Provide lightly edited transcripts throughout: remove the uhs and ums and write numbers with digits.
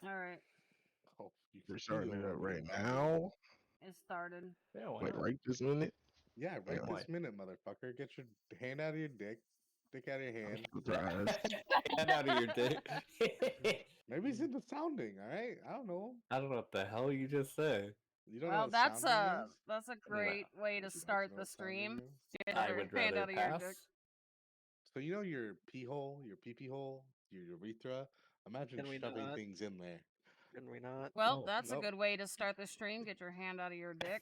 All right, Oh, you We're can starting do it up whatever you right want, dude. now. it started. Yeah, why Like not? right this minute. Yeah, right Yeah. Why? this minute, motherfucker. Get your hand out of your dick out of your I'm hand. surprised. Hand out of your dick. Maybe it's in the sounding, all right? I don't know. I don't know what the hell you just said. You don't know Well, what sounding is? that's a No, great way to You don't start know the what sounding stream. is? Get I your would hand rather out of your dick. pass. So you know your pee hole, your pee pee hole, your urethra? Imagine Can we shoving not? things in there. Can we not? Well, Oh. that's a Nope. good way to start the stream. Get your hand out of your dick.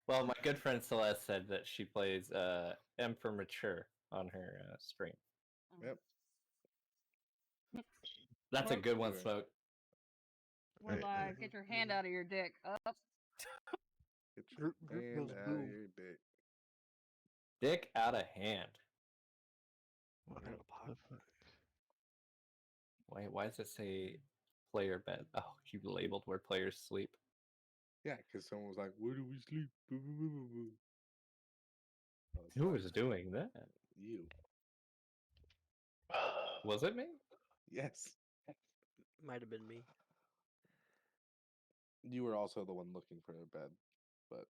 Well, my good friend Celeste said that she plays M for Mature on her stream. Yep. That's a Well, good one, Anyway. Smoke. well, get your hand out of your dick. Up. Get your Group hand goes out of boom. your dick. Dick out of hand. What Yep. the fuck? Wait, why does it say player bed? Oh, you labeled where players sleep. Yeah, because someone was like, "Where do we sleep?" Boo, boo, boo, boo, boo. I was Who like, was doing that? you. Was it me? Yes. Might have been me. You were also the one looking for a bed, but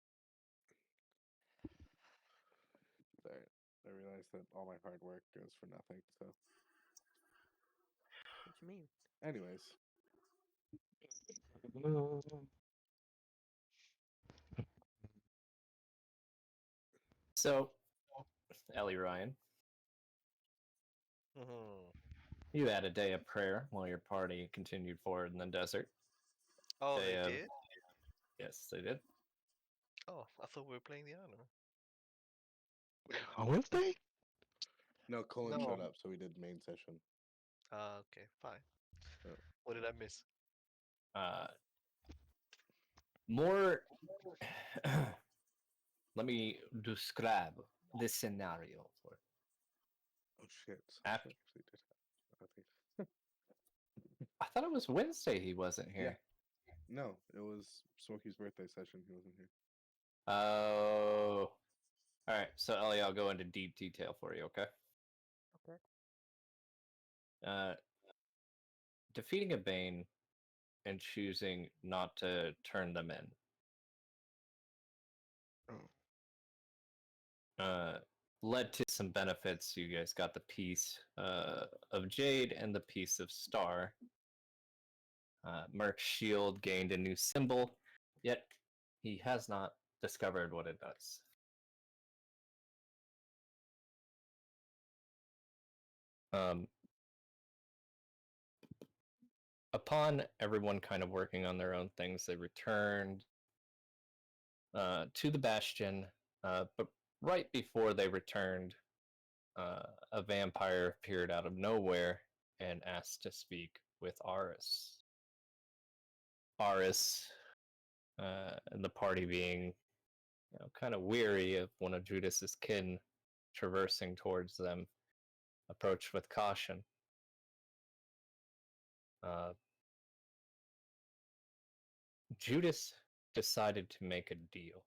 there. I realized that all my hard work goes for nothing. So, What you mean? anyways, So, Ellie Ryan, Mm-hmm. you had a day of prayer while your party continued forward in the desert. Oh, Day they of... did? Yes, they did. Oh, I thought we were playing the honor. On Wednesday? no, Colin No. showed up, so we did main session. Okay, fine. Yep. What did I miss? More... Let me describe this scenario for Oh shit! After... Actually did have. I think. I thought it was Wednesday he wasn't here. No, it was Smokey's birthday session. He wasn't here. Oh. Alright, so Ellie, I'll go into deep detail for you, okay? Okay. Defeating a Bane and choosing not to turn them in. Led to some benefits. You guys got the piece of Jade and the piece of Star. Merc's shield gained a new symbol, yet he has not discovered what it does. Upon everyone kind of working on their own things, they returned to the Bastion, but right before they returned, a vampire appeared out of nowhere and asked to speak with Aris. Aris, and the party being, kind of weary of one of Judas's kin traversing towards them, approached with caution. Judas decided to make a deal.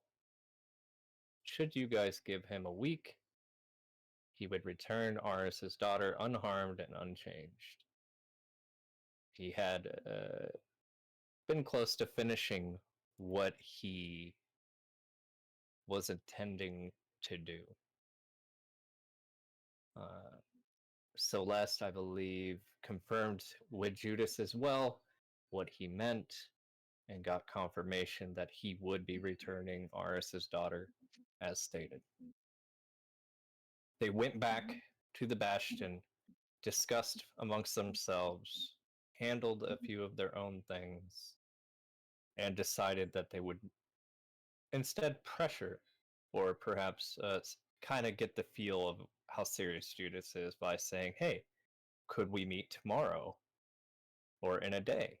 Should you guys give him a week, he would return Aris's daughter unharmed and unchanged. He had been close to finishing what he was intending to do. Celeste, I believe, confirmed with Judas as well what he meant and got confirmation that he would be returning Aris's daughter as stated. They went back to the Bastion, discussed amongst themselves, handled a few of their own things, and decided that they would instead pressure, or perhaps kind of get the feel of how serious Judas is by saying, hey, could we meet tomorrow or in a day?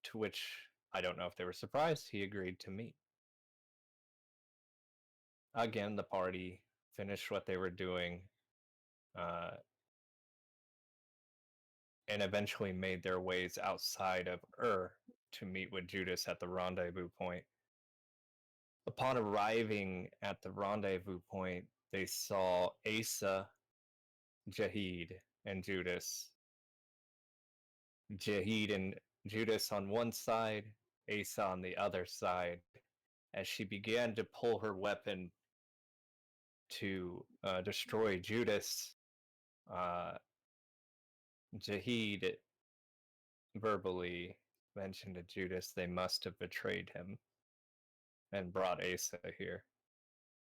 To which I don't know if they were surprised, he agreed to meet. Again, the party finished what they were doing and eventually made their ways outside of to meet with Judas at the rendezvous point. Upon arriving at the rendezvous point, they saw Asa, Jahid, and Judas Jahid and Judas on one side, Asa on the other side, as she began to pull her weapon to destroy Judas. Jahid verbally mentioned to Judas they must have betrayed him and brought Asa here.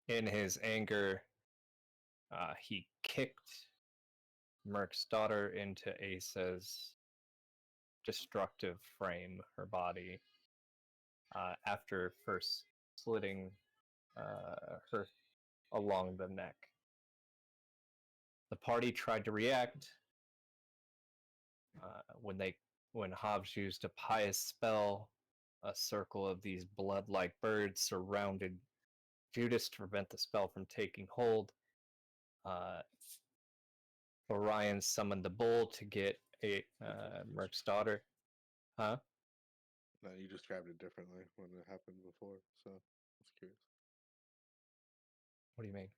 In his anger, he kicked Merc's daughter into Asa's destructive frame, her body, after first slitting her along the neck. The party tried to react when Hobbs used a pious spell. A circle of these blood-like birds surrounded Judas to prevent the spell from taking hold. Orion summoned the bull to get Merc's daughter. Huh? No, you described it differently when it happened before, so I was curious. What do you mean?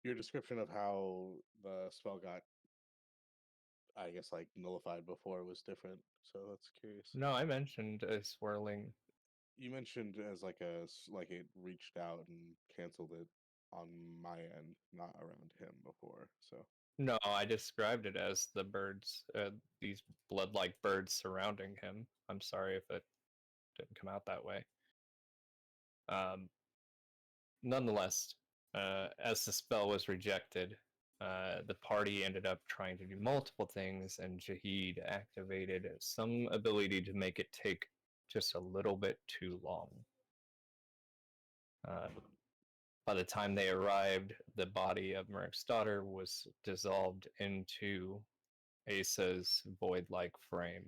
Your description of how the spell got, I guess, like nullified before was different, so that's curious. No, I mentioned a swirling. You mentioned as like it reached out and canceled it on my end, not around him before. So No, I described it as the birds, these blood-like birds surrounding him. I'm sorry if it didn't come out that way. Nonetheless, as the spell was rejected, the party ended up trying to do multiple things, and Jahid activated some ability to make it take just a little bit too long. By the time they arrived, the body of Merc's daughter was dissolved into Asa's void-like frame.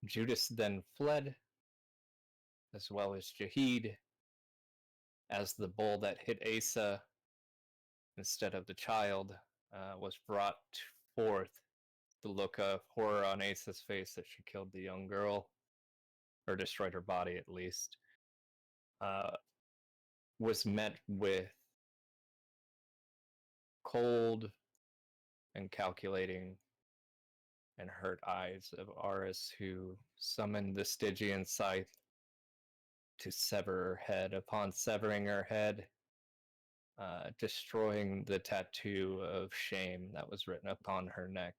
Judas then fled, as well as Jahid, as the bull that hit Asa instead of the child was brought forth. The look of horror on Asa's face that she killed the young girl, or destroyed her body at least, was met with cold and calculating and hurt eyes of Aris, who summoned the Stygian scythe to sever her head. Upon severing her head, destroying the tattoo of shame that was written upon her neck.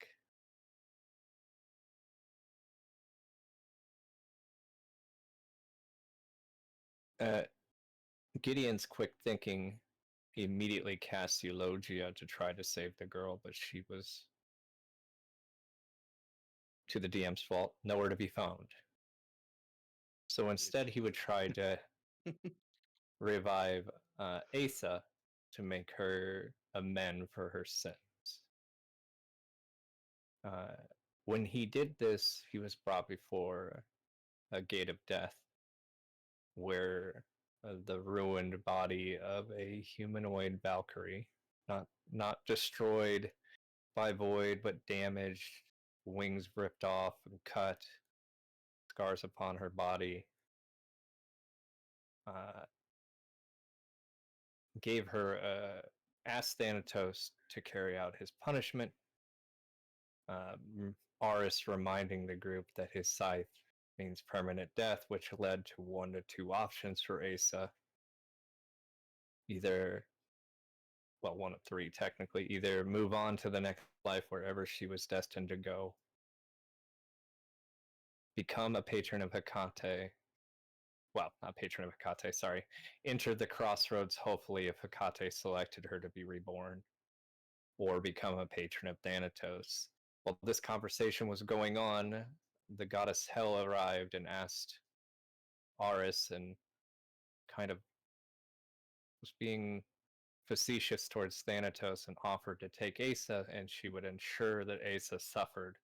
Gideon's quick thinking immediately cast Eulogia to try to save the girl, but she was, to the DM's fault, nowhere to be found. So instead, he would try to revive Asa to make her amend for her sins. When he did this, he was brought before a gate of death, where the ruined body of a humanoid Valkyrie, not destroyed by void, but damaged, wings ripped off and cut, scars upon her body, gave her asked Thanatos to carry out his punishment. Aris reminding the group that his scythe means permanent death, which led to 1 to 2 options for Asa. Either, well, 1 of 3 technically, either move on to the next life wherever she was destined to go, become a patron of Hecate, well, not patron of Hecate, sorry, enter the crossroads, hopefully, if Hecate selected her to be reborn, or become a patron of Thanatos. While this conversation was going on, the goddess Hel arrived and asked Aris, and kind of was being facetious towards Thanatos, and offered to take Asa, and she would ensure that Asa suffered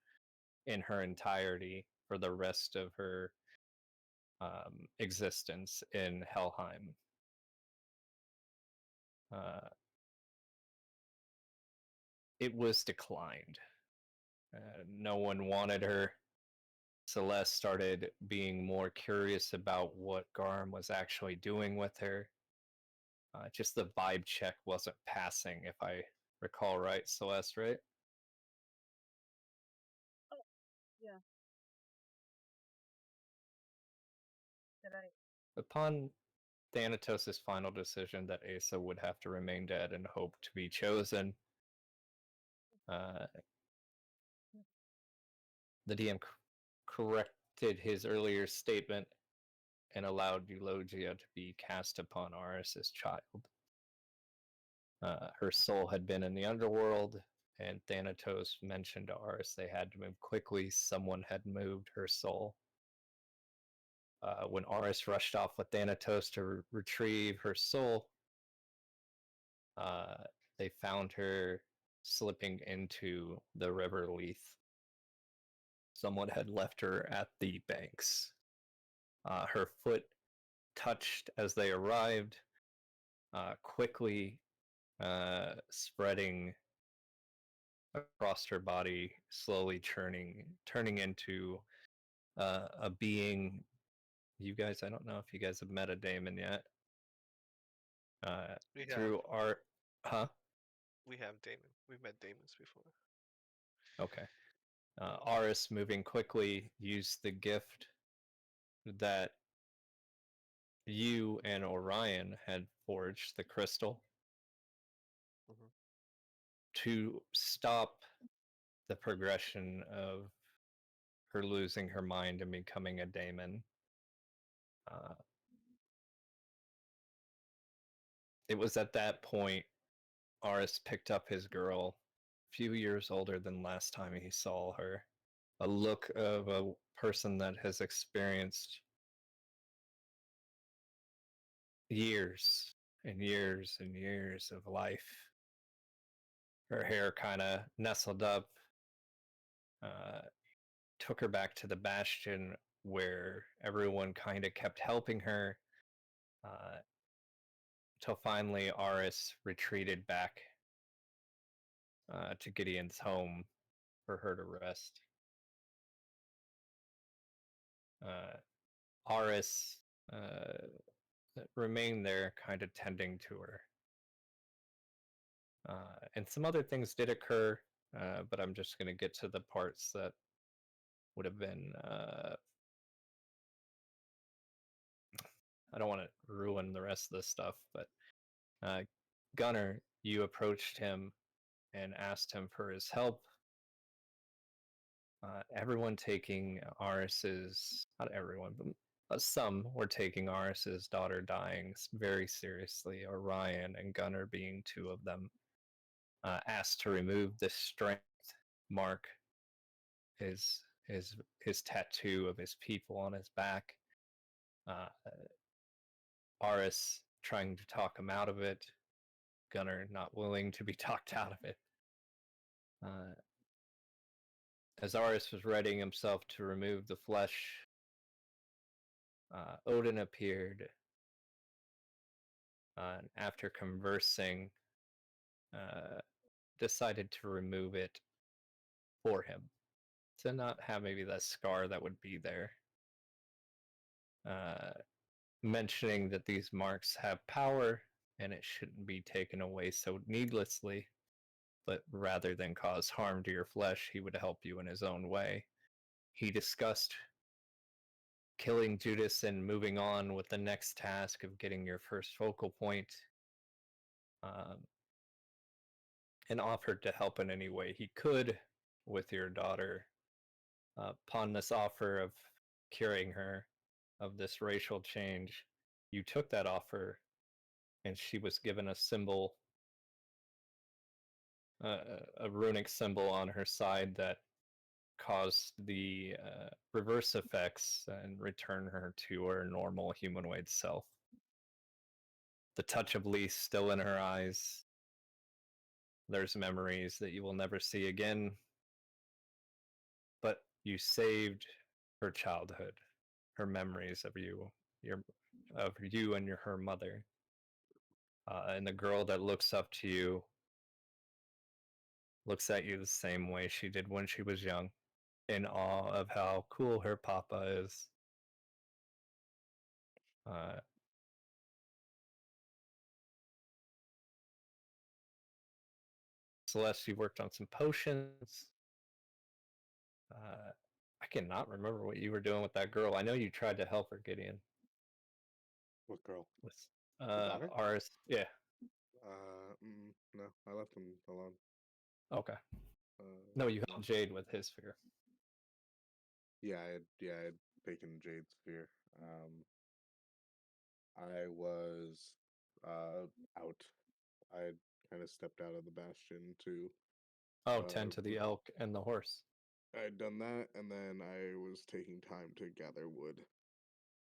in her entirety for the rest of her existence in Helheim. It was declined. No one wanted her. Celeste started being more curious about what Garm was actually doing with her. Just the vibe check wasn't passing, if I recall right, Celeste, right? Yeah. Did I? Upon Thanatos' final decision that Asa would have to remain dead and hope to be chosen, the DM corrected his earlier statement and allowed Eulogia to be cast upon Aris's child. Her soul had been in the underworld, and Thanatos mentioned to Aris they had to move quickly. Someone had moved her soul. When Aris rushed off with Thanatos to retrieve her soul, they found her slipping into the river Leith. Someone had left her at the banks. Her foot touched as they arrived, quickly spreading across her body, slowly turning into a being. You guys, I don't know if you guys have met a daemon yet. We have. Through art, huh? We have Damon. We've met Damons before. Okay. Aris, moving quickly, used the gift that you and Orion had forged, the crystal, Mhm. to stop the progression of her losing her mind and becoming a daemon. It was at that point Aris picked up his girl, a few years older than last time he saw her. A look of a person that has experienced years and years and years of life. Her hair kind of nestled up, took her back to the bastion where everyone kind of kept helping her, till finally Aris retreated back to Gideon's home for her to rest. Aris remained there, kind of tending to her. And some other things did occur, but I'm just going to get to the parts that would have been. I don't want to ruin the rest of this stuff, but Gunnar, you approached him and asked him for his help. Everyone taking Aris's, not everyone, but some were taking Aris's daughter dying very seriously, Orion and Gunnar being two of them, asked to remove the strength mark, his tattoo of his people on his back. Aris trying to talk him out of it, Gunnar not willing to be talked out of it. As Aris was readying himself to remove the flesh, Odin appeared, and after conversing, decided to remove it for him, to not have maybe that scar that would be there. Mentioning that these marks have power and it shouldn't be taken away so needlessly, but rather than cause harm to your flesh, he would help you in his own way. He discussed killing Judas and moving on with the next task of getting your first focal point, and offered to help in any way he could with your daughter. Upon this offer of curing her of this racial change, you took that offer, and she was given a symbol, a runic symbol on her side that caused the reverse effects and return her to her normal humanoid self. The touch of Lee still in her eyes. There's memories that you will never see again, but you saved her childhood, her memories of you, and her mother, and the girl that looks up to you looks at you the same way she did when she was young, in awe of how cool her papa is. Celeste, you worked on some potions. I cannot remember what you were doing with that girl. I know you tried to help her, Gideon. What girl? With daughter? Aris. Yeah. No, I left him alone. Okay. Uh, No, you helped Jade with his figure. Yeah, I had taken Jade's sphere. I was out. I had kind of stepped out of the bastion to. Oh, tend to the elk and the horse. I had done that, and then I was taking time to gather wood,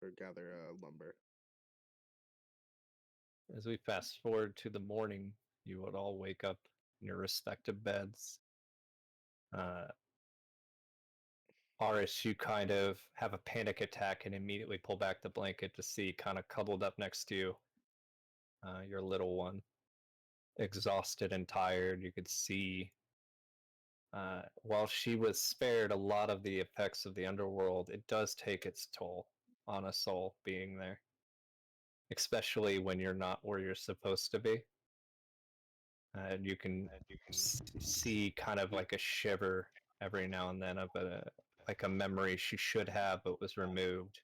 or gather lumber. As we fast forward to the morning, you would all wake up in your respective beds. Aris, you kind of have a panic attack and immediately pull back the blanket to see, kind of cuddled up next to you, your little one, exhausted and tired. You could see, while she was spared a lot of the effects of the underworld, it does take its toll on a soul being there, especially when you're not where you're supposed to be. And you can see kind of like a shiver every now and then of like a memory she should have but was removed.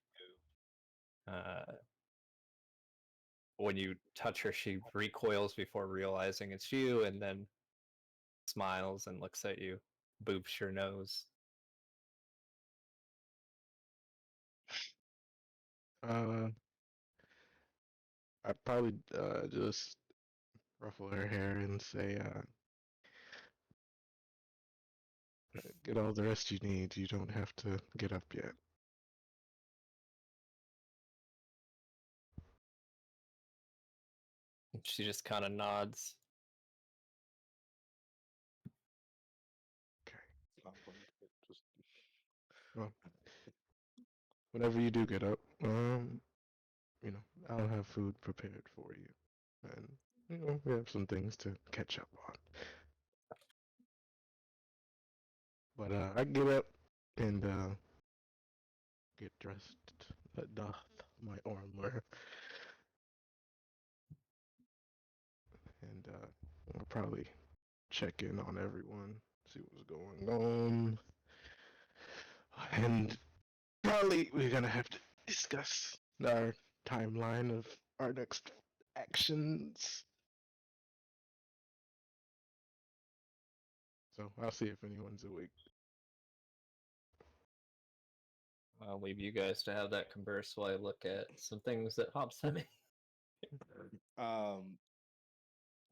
When you touch her, she recoils before realizing it's you, and then smiles and looks at you, boops your nose. I'd probably just ruffle her hair and say, get all the rest you need. You don't have to get up yet. She just kind of nods. Okay. Not fun, just Well, whenever you do get up, I'll have food prepared for you, and we have some things to catch up on. But I get up and get dressed. Doth my armor, and I'll probably check in on everyone, see what's going on, and probably we're gonna have to discuss our timeline of our next actions. So I'll see if anyone's awake. I'll leave you guys to have that converse while I look at some things that Hop sent me.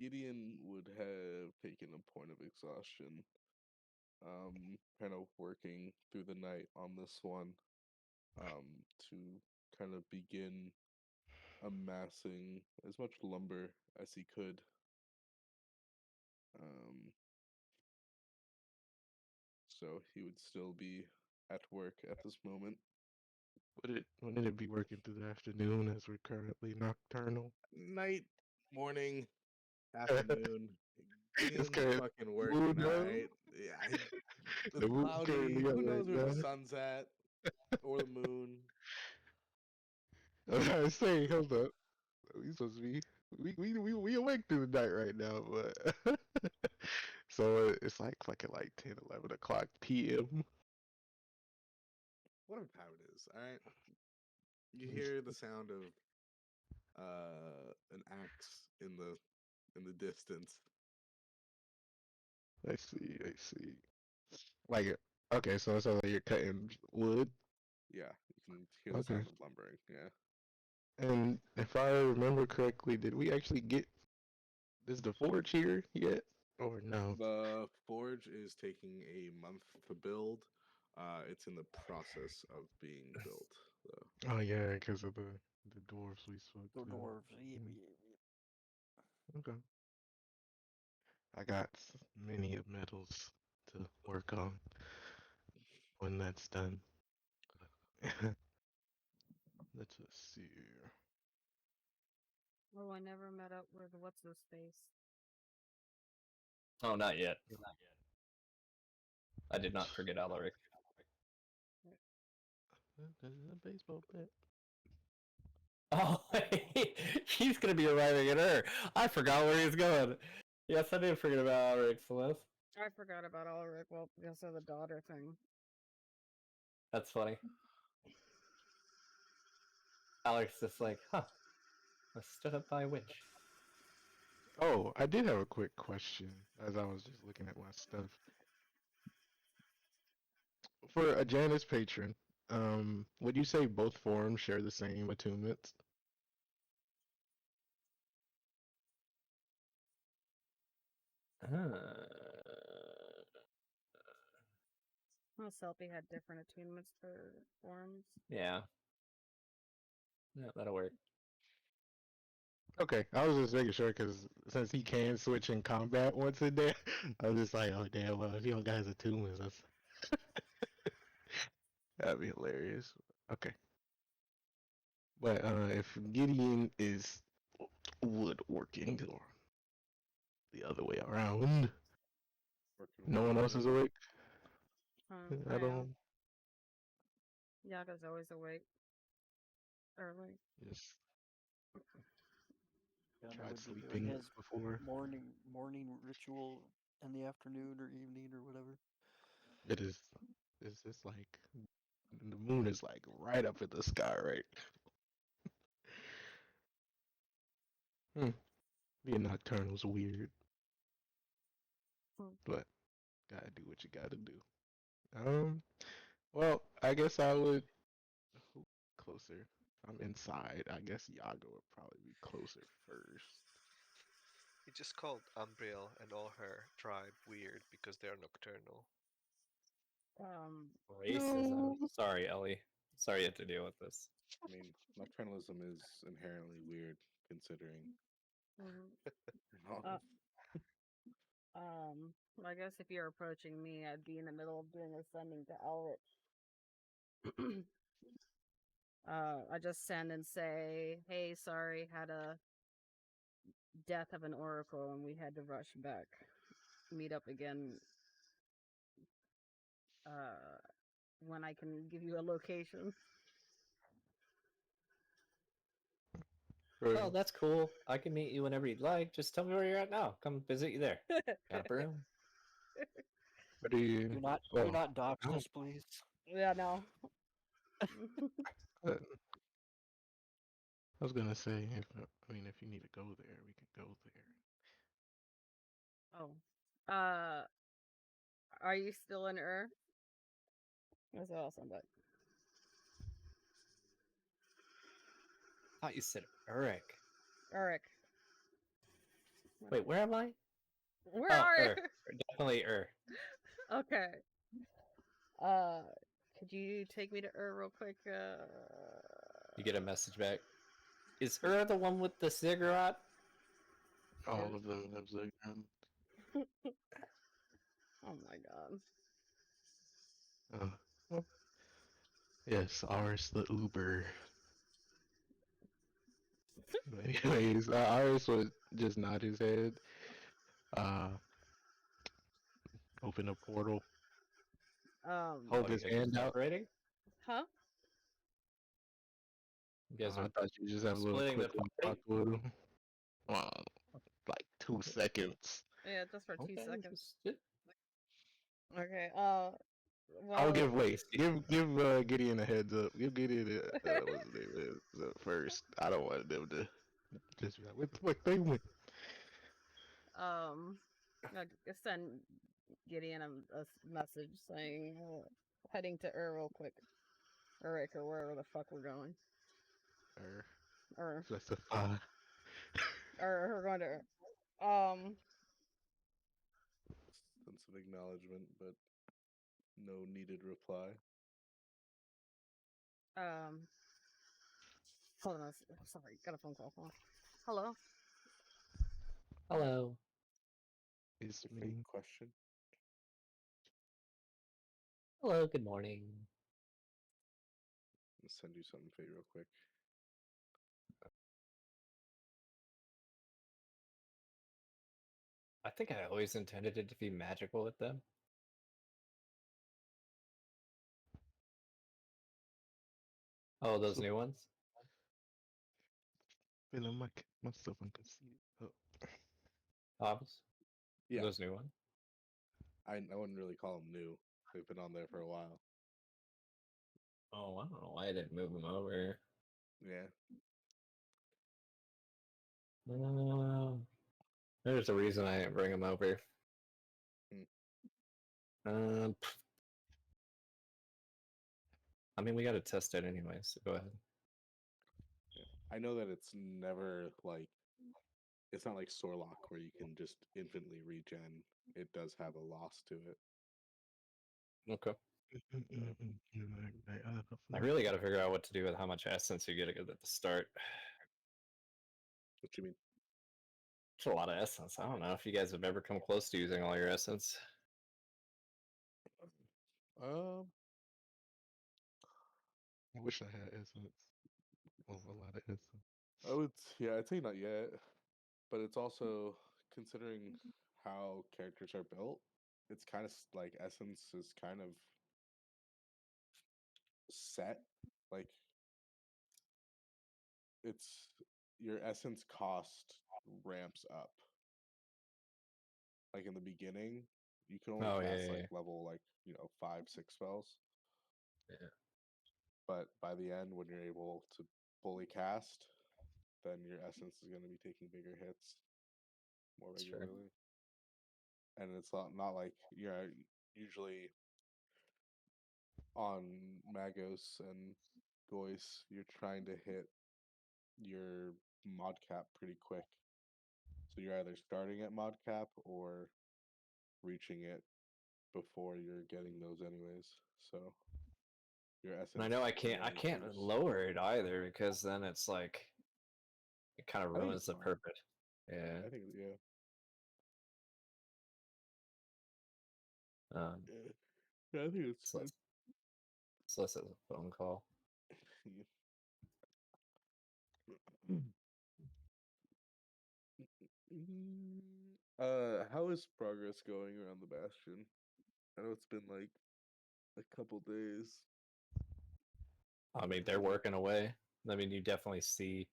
Gideon would have taken a point of exhaustion. Kind of working through the night on this one, to kind of begin amassing as much lumber as he could. So he would still be at work at this moment. Wouldn't it be working through the afternoon as we're currently nocturnal? Night, morning, afternoon. It's Gideon's current fucking working, moon, bro. alright? Yeah, The it's moon's cloudy. currently up Who knows right where the now. sun's at? Or the moon. I was saying, hold up. We supposed to be we awake through the night right now, but so it's like fucking like 10, 11 o'clock p.m. Whatever time it is, alright? You hear the sound of an axe in the distance. I see. Like, okay, so it sounds like you're cutting wood. Yeah, you can hear the Okay. sound of lumbering. Yeah. And if I remember correctly, did we actually get is the forge here yet, or no? The forge is taking a month to build. It's in the process of being built, though. Oh yeah, because of the dwarves we spoke The to. dwarves. Okay. I got many of metals to work on when that's done. Let's see. Oh, I never met up with what's his face. Oh, not yet. I did not forget Alaric. This is a baseball bat. Oh, he's gonna be arriving at her. I forgot where he's going. Yes, I did forget about Rick Celeste. I forgot about Ulrich. Well, because of the daughter thing. That's funny. Alex just like, huh. I stood up by a witch. Oh, I did have a quick question as I was just looking at my stuff. For a Janus patron, would you say both forms share the same attunements? Well, Selfie had different attunements for forms. Yeah. Yeah, that'll work. Okay, I was just making sure because since he can switch in combat once a day, I was just like, oh damn, well if you don't got his attunements, that'd be hilarious. Okay, but if Gideon is woodworking or the other way around, Working no with one else is awake. I I am. don't. Yaga's always awake. Early. Just Gunnar tried would be doing sleeping his before. morning ritual in the afternoon or evening or whatever. It is. It's just like the moon is like right up in the sky, right? Being nocturnal's weird, Hmm. but gotta do what you gotta do. Well, I guess I would who closer. If I'm inside. I guess Yaga would probably be closer first. He just called Umbriel and all her tribe weird because they're nocturnal. Racism. No. Sorry, Ellie. Sorry you have to deal with this. I mean, nocturnalism is inherently weird, considering. Uh, I guess if you're approaching me, I'd be in the middle of doing a sending to Elrich. I just send and say, hey, sorry, had a death of an oracle and we had to rush back. Meet up again when I can give you a location. Oh, that's cool. I can meet you whenever you'd like. Just tell me where you're at now. Come visit you there. Got a room? What do you? Do not dox us, please. Yeah, no. I was gonna say, if you need to go there, we can go there. Oh. Are you still in Ur? That's awesome, but I thought you said Uruk. Eric. Wait, where am I? Where are you? Definitely Okay. Could you take me to Ur real quick? You get a message back. Is the one with the ziggurat? All of them have Ziggurat. Oh my god. Well, yes, ours the Uber. But anyways, ours would just nod his head. Open a portal. Hold his hand out. Separating? Huh? You guys I are thought you just have a little splitting quick the little party? talk with him. Like 2 seconds. Yeah, just for 2 Okay, seconds. just- Okay. I'll Well. give Gideon a heads up. Give Gideon what's his name is first. I don't want them to just be like, what the fuck they went? I send Gideon a message saying heading to Ur real quick, or wherever the fuck we're going. Or Specify. or we're going to Ur. Sense of acknowledgement, but no needed reply. Hold on. Sorry, got a phone call. Hello. Hello. It's A me. fake question. Hello, good morning. I'll send you something for you real quick. I think I always intended it to be magical with them. Oh, those So- new ones? Feeling my stuff unconceited. Oh. Hobbs? Yeah, Those new ones? I wouldn't really call them new. They've been on there for a while. Oh, I don't know why I didn't move them over. Yeah. There's a reason I didn't bring them over. Hmm. I mean, we got to test it anyway, so go ahead. Yeah. I know that it's never like it's not like Sorlock where you can just infinitely regen. It does have a loss to it. Okay. I really got to figure out what to do with how much essence you get at the start. What you mean? It's a lot of essence. I don't know if you guys have ever come close to using all your essence. I wish I had essence. Well, a lot of essence. I'd say not yet, but it's also considering how characters are built. It's kind of like essence is kind of set. Like it's your essence cost ramps up. Like in the beginning, you can only Oh, cast yeah. like level 5, 6 spells. Yeah. But by the end, when you're able to fully cast, then your essence is going to be taking bigger hits more That's true. regularly. And it's not like you're usually on Magos and Goyce, you're trying to hit your mod cap pretty quick. So you're either starting at mod cap or reaching it before you're getting those anyways. So your essence. And I know I will can't only increase. lower it either because then it's like it kind of I think ruins it's the fine. purpose. Yeah. I think yeah. Yeah, I think it's fine. So this is a phone call. How is progress going around the Bastion? I know it's been like a couple days. I mean, they're working away. I mean, you definitely see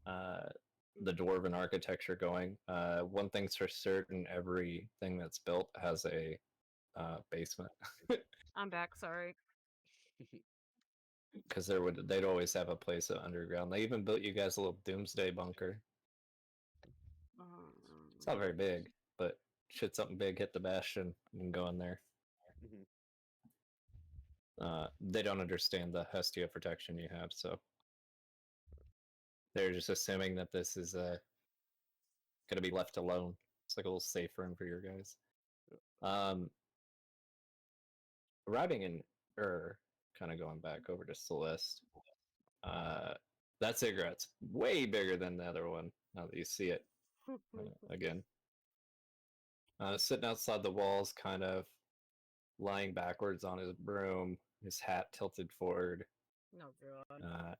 the dwarven architecture going. One thing's for certain: everything that's built has a basement. I'm back. Sorry. Because they'd always have a place underground. They even built you guys a little doomsday bunker. It's not very big, but should something big hit the bastion, you can go in there. They don't understand the Hestia protection you have, so they're just assuming that this is going to be left alone. It's like a little safe room for your guys. Arriving in kind of going back over to Celeste. That cigarette's way bigger than the other one. Now that you see it again, sitting outside the walls, kind of lying backwards on his broom, his hat tilted forward. Oh god.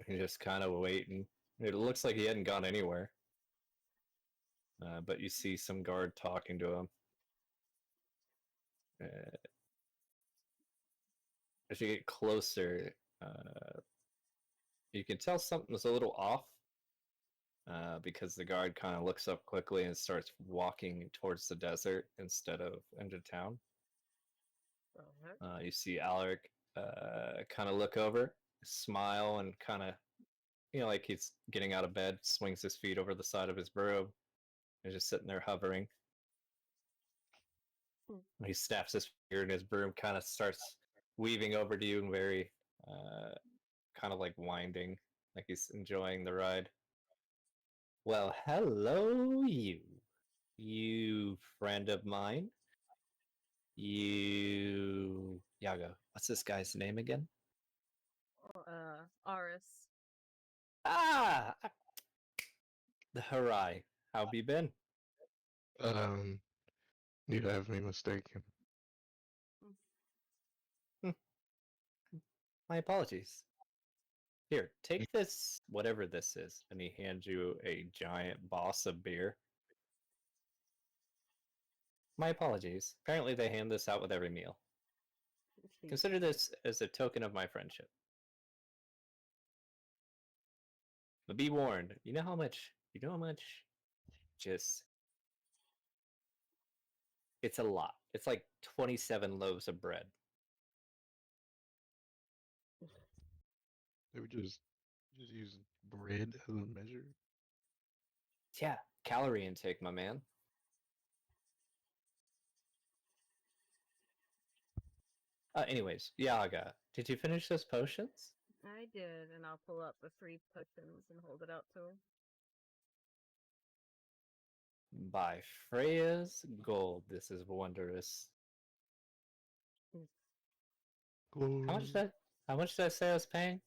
He's just kind of waiting. It looks like he hadn't gone anywhere. But you see some guard talking to him. As you get closer, you can tell something's a little off. Because the guard kind of looks up quickly and starts walking towards the desert instead of into town. You see Alaric kind of look over, smile, and kind of, like he's getting out of bed, swings his feet over the side of his burrow, and just sitting there hovering. He snaps his finger and his broom kind of starts weaving over to you and very kind of like winding, like he's enjoying the ride. Well, hello, you friend of mine. Yago. What's this guy's name again? Aris. Ah! The Harai. How have you been? You have me mistaken. My apologies. Here, take this, whatever this is, and he hands you a giant boss of beer. My apologies. Apparently they hand this out with every meal. Consider this as a token of my friendship. But be warned, you know how much just It's a lot. It's like 27 loaves of bread. They were just use bread as a measure. Yeah, calorie intake, my man. Anyways, Yaga, did you finish those potions? I did, and I'll pull up the 3 potions and hold it out to him. By Freya's gold, this is wondrous. Glory. How much did I say I was paying?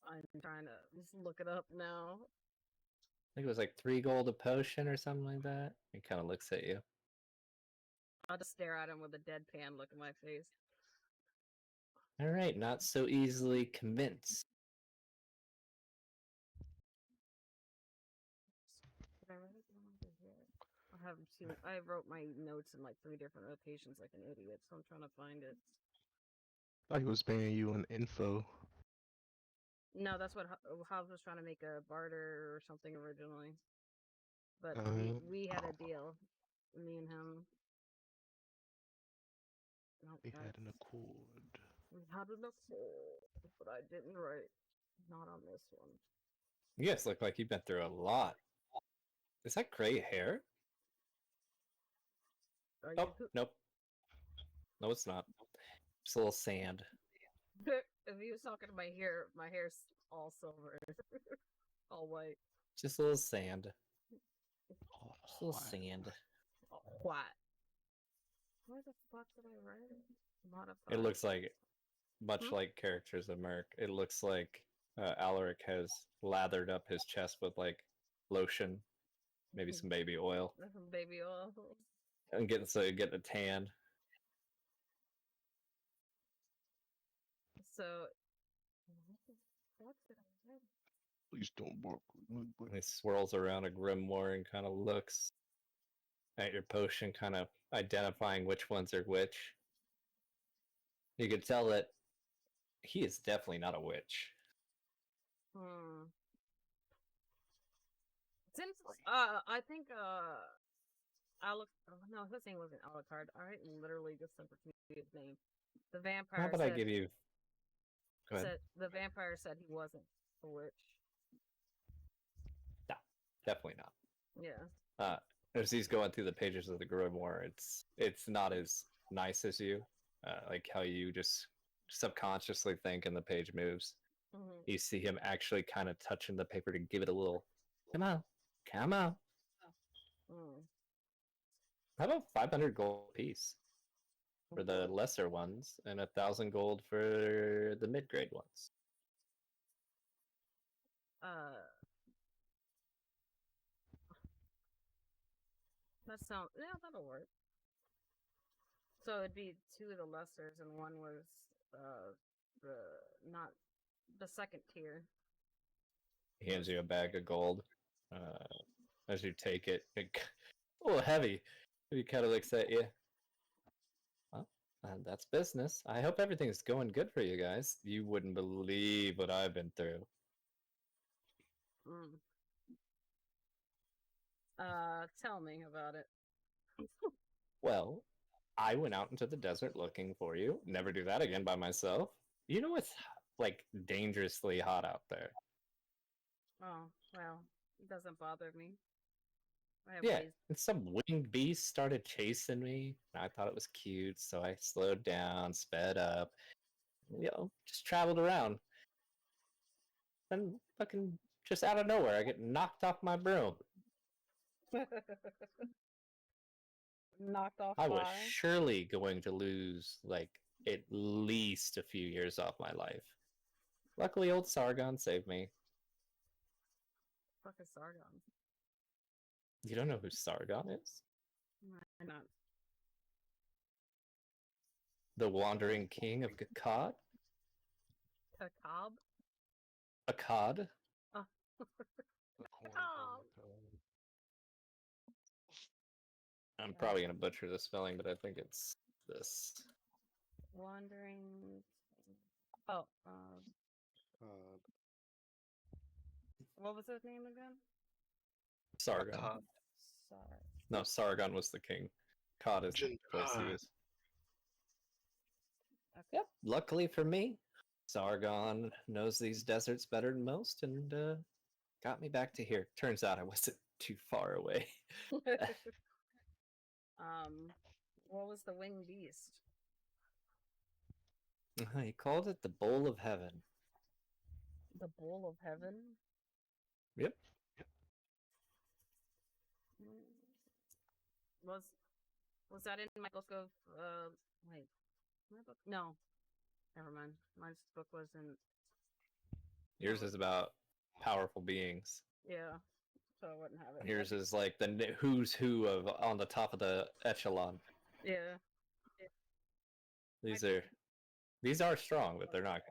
I'm trying to just look it up now. I think it was like 3 gold a potion or something like that. He kind of looks at you. I'll just stare at him with a deadpan look in my face. Alright, not so easily convinced. Did I write it down over here? I have two. I wrote my notes in like 3 different rotations like an idiot, so I'm trying to find it. I thought he was paying you an info. No, that's what Hobbs was trying to make a barter or something originally. But we had a deal, me and him. Nope, We had an accord. we had an accord, but I didn't write. Not on this one. You guys look like you've been through a lot. Is that gray hair? Are Oh, nope. No, it's not. It's a little sand. If he was talking to my hair's all silver, all white. Just a little sand. Oh, Just a little sand. What? Where the fuck did I write it? Modify. It looks like, much like characters of Merc, it looks like Alaric has lathered up his chest with like lotion, maybe some baby oil, Some baby oil. and getting a tan. So, what the fuck did I write? please don't bark. He swirls around a grimoire and kind of looks at your potion, kind of identifying which ones are which. You can tell that he is definitely not a witch. Since I think no, his name wasn't Alucard. I literally just sent his name. The vampire. How about I give you? Go ahead. The vampire said he wasn't a witch. No, definitely not. Yeah. As he's going through the pages of the grimoire, it's not as nice as you, like how you just subconsciously think and the page moves. Mm-hmm. You see him actually kind of touching the paper to give it a little, come on. How about 500 gold piece for the lesser ones and 1,000 gold for the mid-grade ones? That'll work. So it'd be 2 of the lessers and one was the second tier. He hands you a bag of gold. As you take it, a little heavy. He kind of looks at you. Well, that's business. I hope everything's going good for you guys. You wouldn't believe what I've been through. Tell me about it. Well, I went out into the desert looking for you. Never do that again by myself. You know it's like dangerously hot out there. Oh, well, it doesn't bother me. And some winged beast started chasing me, and I thought it was cute, so I slowed down, sped up, just traveled around. Then fucking just out of nowhere, I get knocked off my broom. Knocked off. I was surely going to lose like at least a few years off my life. Luckily, old Sargon saved me. Fuck is Sargon? You don't know who Sargon is? I'm not. The wandering king of Akkad? Akkad? Oh. I'm probably going to butcher the spelling, but I think it's this. Wandering. Oh, what was his name again? Sargon. Sorry. No, Sargon was the king. Cod is the place he was. Okay. Yep. Luckily for me, Sargon knows these deserts better than most, and got me back to here. Turns out I wasn't too far away. What was the winged beast? He called it the Bowl of Heaven. The bowl of heaven? Yep. Was that in my book of wait, my book? No, never mind. My book wasn't. Yours is about powerful beings. Yeah, so I wouldn't have it. Yours is like the who's who of on the top of the echelon. Yeah. These are strong, but they're not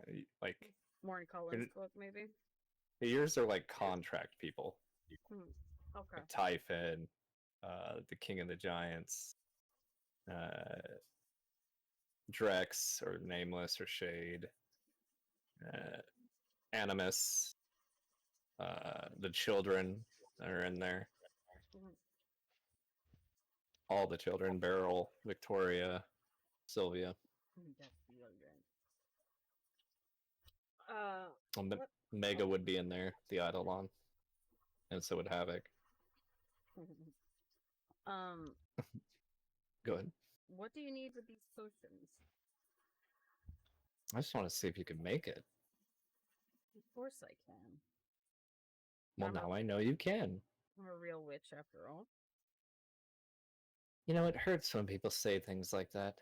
like More in Cullen's book, maybe. yours are like contract people. Okay. Like Typhon, the King of the Giants, Drex or Nameless or Shade, Animus, the children are in there. All the children: Beryl, Victoria, Sylvia. Mega would be in there, the Eidolon, and so would Havoc. Go ahead. What do you need with these potions? I just want to see if you can make it. Of course I can. Well, now I know you can. I'm a real witch after all. You know, it hurts when people say things like that.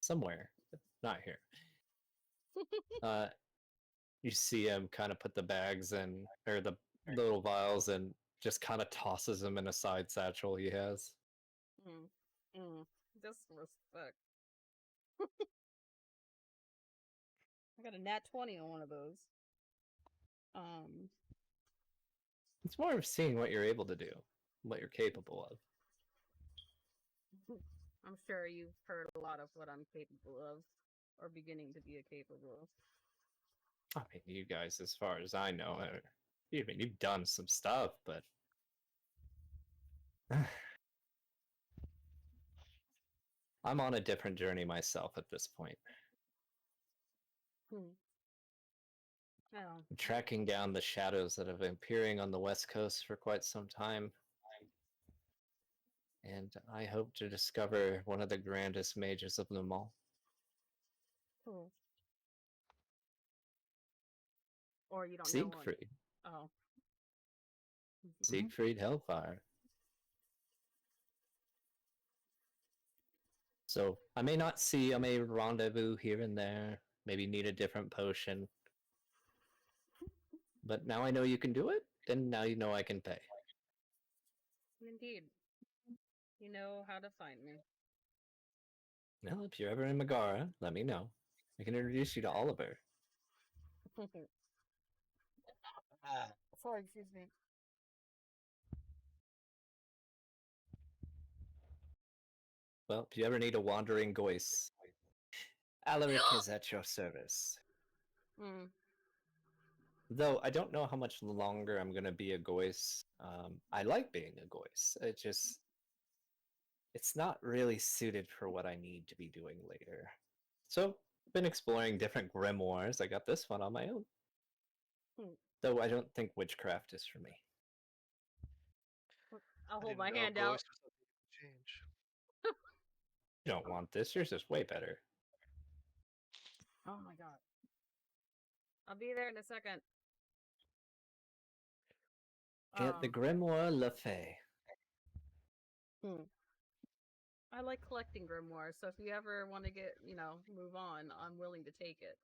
Somewhere, but not here. You see him kind of put the bags in, or the little vials, and just kind of tosses them in a side satchel he has. Just respect. I got a nat 20 on one of those. It's more of seeing what you're able to do, what you're capable of. I'm sure you've heard a lot of what I'm capable of, or beginning to be capable of. I mean, you guys, as far as I know, you've done some stuff, but I'm on a different journey myself at this point. I'm tracking down the shadows that have been appearing on the West Coast for quite some time. And I hope to discover one of the grandest mages of them all. Or you don't Siegfried. know one. Oh. Siegfried Hellfire. So I may rendezvous here and there, maybe need a different potion. But now I know you can do it, and now you know I can pay. Indeed. You know how to find me. Well, if you're ever in Megara, let me know. I can introduce you to Oliver. Sorry, excuse me. Well, if you ever need a wandering goise, Alaric is at your service. Though I don't know how much longer I'm going to be a goise. I like being a goise. It's not really suited for what I need to be doing later. So I've been exploring different grimoires. I got this one on my own. Though I don't think witchcraft is for me. I'll hold my hand out. Change. You don't want this. Yours is way better. Oh my god. I'll be there in a second. Get the Grimoire La Fée. I like collecting grimoires, so if you ever want to move on, I'm willing to take it.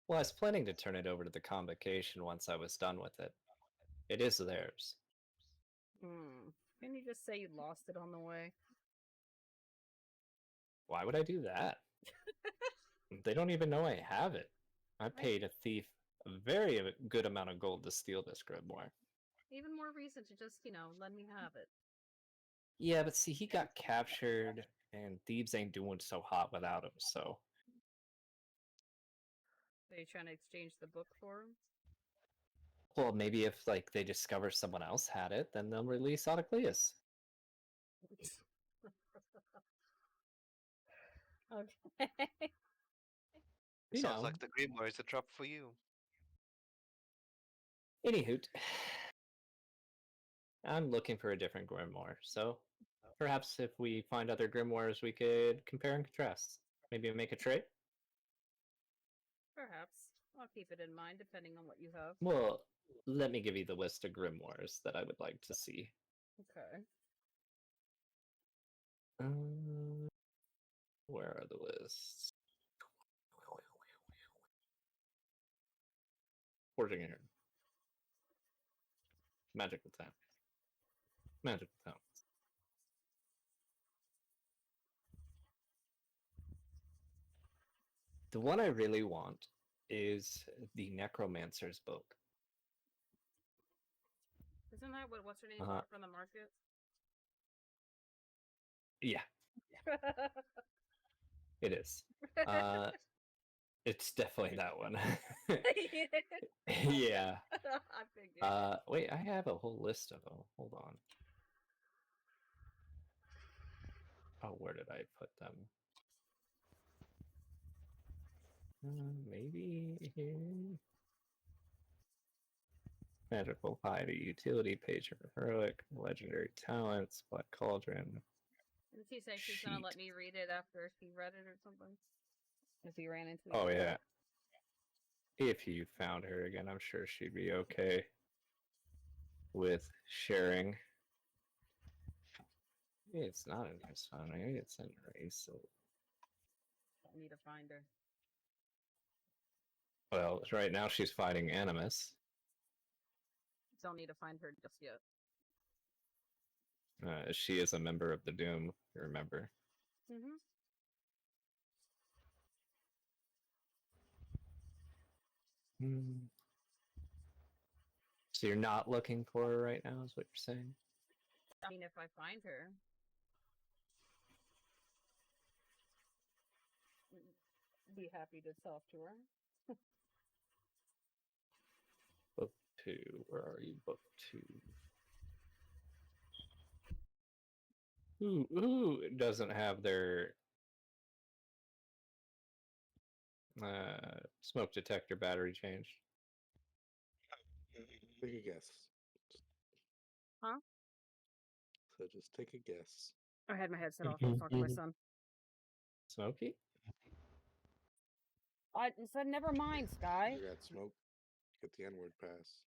Well, I was planning to turn it over to the convocation once I was done with it. It is theirs. Can you just say you lost it on the way? Why would I do that? They don't even know I have it. I paid a thief a very good amount of gold to steal this grimoire. Even more reason to just, let me have it. Yeah, but see, he got captured, and thieves ain't doing so hot without him, so... Are you trying to exchange the book for him? Well, maybe if, they discover someone else had it, then they'll release Autocleus. Okay. You Sounds know. like the Grimoire is a trap for you. Anywho, I'm looking for a different grimoire, so perhaps if we find other grimoires, we could compare and contrast. Maybe make a trade? Perhaps. I'll keep it in mind depending on what you have. Well, let me give you the list of grimoires that I would like to see. Okay. Where are the lists? Forging here. Magical Town. Magical Town. The one I really want is the Necromancer's Book. Isn't that what what's her name bought from the market? Yeah, it is. It's definitely that one. Yeah. I figured. Wait, I have a whole list of them. Hold on. Oh, where did I put them? Maybe here. Magical Piety, Utility, Patron, Heroic, Legendary Talents, Black Cauldron. Did she say she's gonna let me read it after she read it or something? If you ran into Oh, each other? yeah. If you found her again, I'm sure she'd be okay with sharing. Maybe it's not in this phone. Maybe it's in Race. I need to find her. Well, right now she's fighting Animus. Don't need to find her just yet. She is a member of the Doom, you remember. Mm-hmm. So you're not looking for her right now, is what you're saying? I mean, if I find her. Be happy to talk to her. Book 2. Where are you? Book 2. Who doesn't have their smoke detector battery changed? Take a guess. Huh? So just take a guess. I had my headset off. I was talking to my son. Smokey? I said, never mind, Sky. You got smoke. Get the N-word pass.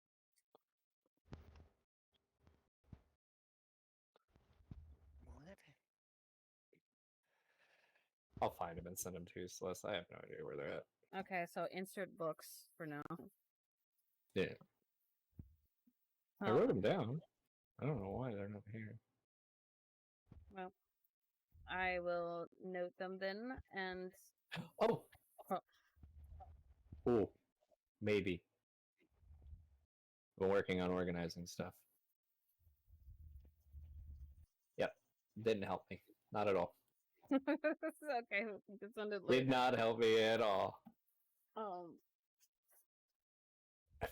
What? I'll find him and send him to you, Celeste. I have no idea where they're at. Okay, so insert books for now. Yeah. I wrote them down. I don't know why they're not here. Well, I will note them then, and... Oh! Oh, maybe. Been working on organizing stuff. Yep. Didn't help me. Not at all. Okay, it sounded like... Did not help me at all. I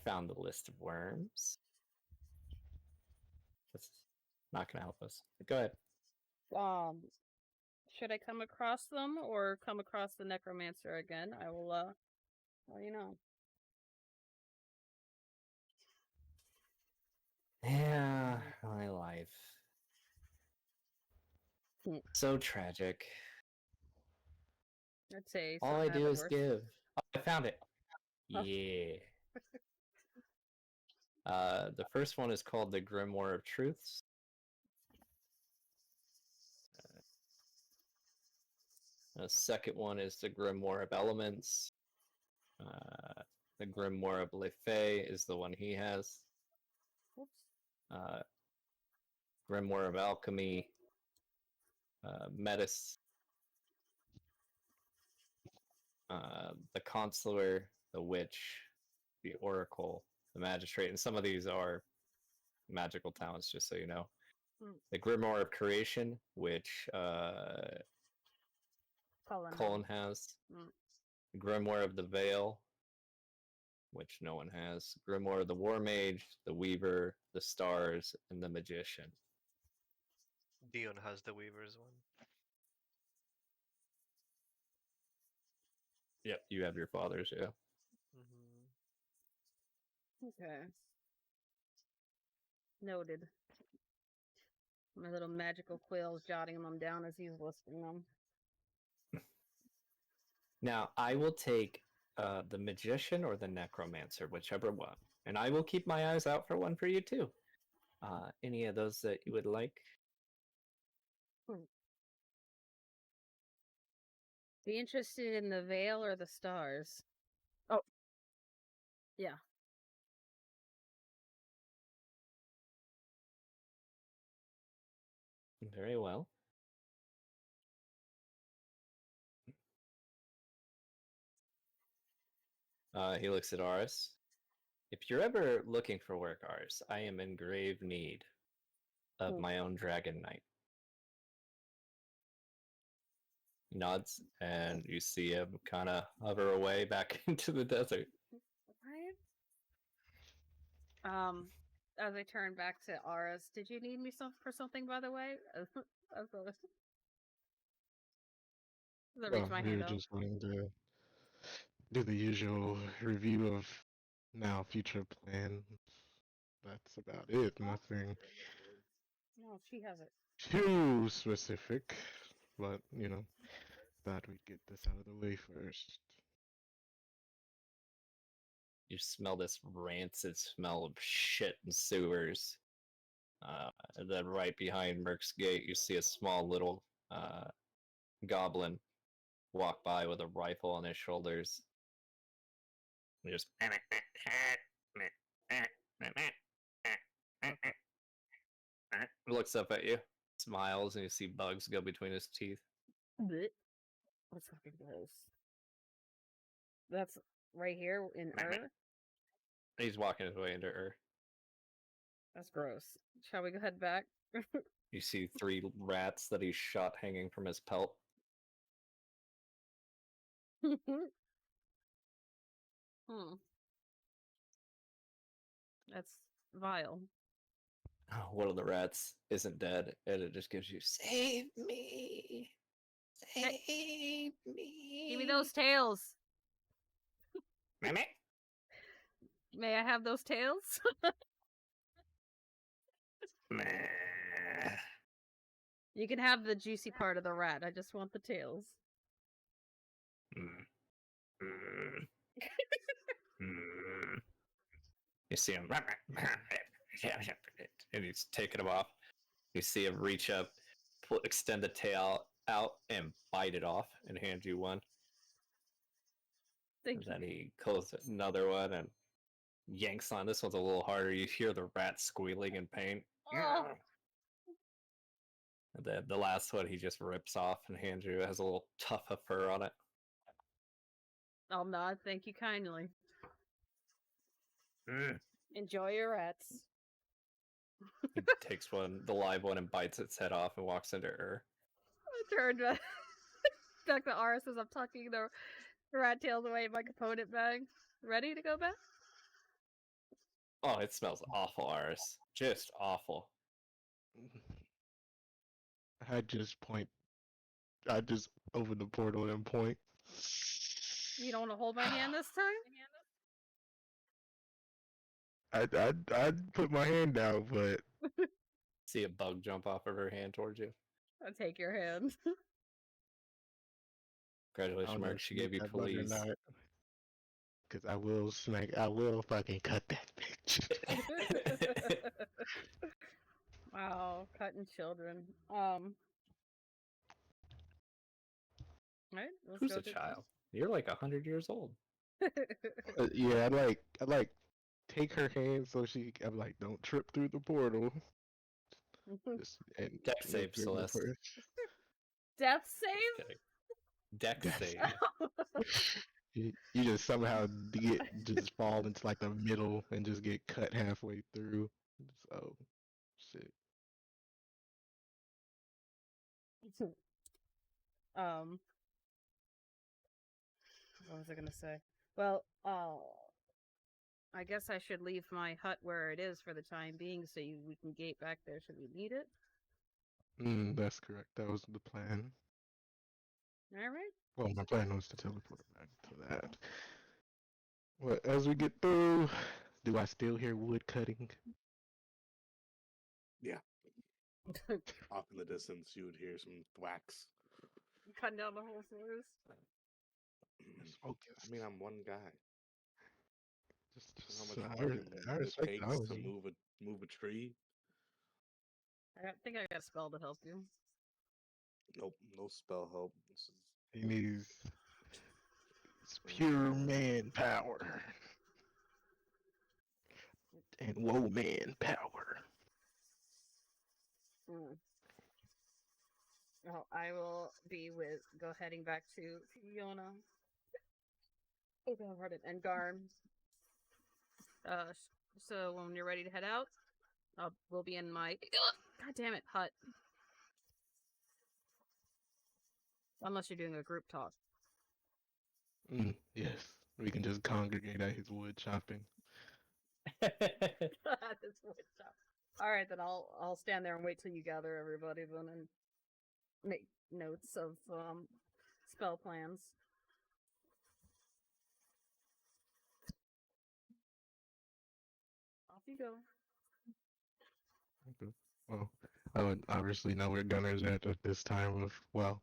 found the list of worms. That's not going to help us. Go ahead. Should I come across them or come across the Necromancer again? I will, let you know. Yeah, my life. So tragic. I'd say all I do is worse. give. Oh, I found it. Huh? Yeah. The first one is called the Grimoire of Truths. The second one is the Grimoire of Elements. The Grimoire of Le Fay is the one he has. Grimoire of Alchemy. Metis. The Consular, the Witch, the Oracle, the Magistrate, and some of these are magical talents, just so you know. The Grimoire of Creation, which Cullen has. The Grimoire of the Veil, which no one has. Grimoire of the War Mage, the Weaver, the Stars, and the Magician. Dion has the Weaver's one. Yep, you have your father's, yeah. Mm-hmm. Okay. Noted. My little magical quill's jotting them down as he's listing them. Now, I will take the magician or the necromancer, whichever one. And I will keep my eyes out for one for you, too. Any of those that you would like? Be interested in the veil or the stars? Oh. Yeah. Very well. He looks at Aris. If you're ever looking for work, Aris, I am in grave need of my own dragon knight. He nods, and you see him kind of hover away back into the desert. Right. As I turn back to Aris, did you need me for something, by the way? As I reach my we hand were out. just going to do the usual review of now future plans. That's about it. Nothing No, she has it. too specific, but thought we'd get this out of the way first. You smell this rancid smell of shit and sewers. And then right behind Merc's gate, you see a small little goblin walk by with a rifle on his shoulders. He just looks up at you, smiles, and you see bugs go between his teeth. Blech. That's fucking gross. That's right here in Ur? He's walking his way into Ur. That's gross. Shall we go head back? You see 3 rats that he's shot hanging from his pelt. That's vile. One of the rats isn't dead, and it just gives you, "Save me! Save me! Give me those tails! Meh. May I have those tails? You can have the juicy part of the rat. I just want the tails. You see him, and he's taking them off. You see him reach up, extend the tail out, and bite it off, and hand you one. Thank And then he closes another one and yanks on. This one's a little harder. You hear the rat squealing in pain. Oh. And then the last one he just rips off and hands you. It has a little tuft of fur on it. I'll nod. Thank you kindly. Enjoy your rats. He takes one, the live one, and bites its head off and walks into Ur. I turned back to Aris as I'm tucking the rat tails away in my component bag. Ready to go back? Oh, it smells awful, Aris. Just awful. I just open the portal and point. You don't want to hold my hand this time? I'd put my hand out, but See a bug jump off of her hand towards you. I'll take your hand. Congratulations, Mark. She gave you police. Because I will fucking cut that bitch. Wow, cutting children. Right? Let's Who's go a to- child? You're like 100 years old. Yeah, I'd like take her hand so I'm like, don't trip through the portal. Deck save, Celeste. Death save? Okay. Deck save. You just somehow just fall into like the middle and just get cut halfway through. Oh, shit. What was I gonna say? Well, I guess I should leave my hut where it is for the time being, so we can gate back there should we need it. That's correct. That was the plan. All right. Well, my plan was to teleport back to that. Well, as we get through, do I still hear wood cutting? Yeah. Off in the distance, you would hear some thwacks. Cutting down the whole forest. Just I focused. mean, I'm one guy. Just How much I, fucking I it respect the takes to honesty. move a tree? I think I got a spell to help you. Nope, no spell help. This is He needs it's very pure small. man power and woe man power. Mm. Oh, I will be with heading back to Fiona. Oh god, pardon. And Garm. So when you're ready to head out, we'll be in my god damn it hut. Unless you're doing a group talk. Yes, we can just congregate at his wood chopping. This wood shop. All right, then I'll stand there and wait till you gather everybody, then, and make notes of spell plans. Off you go. Okay. Well, I would obviously know where Gunner's at this time of, well,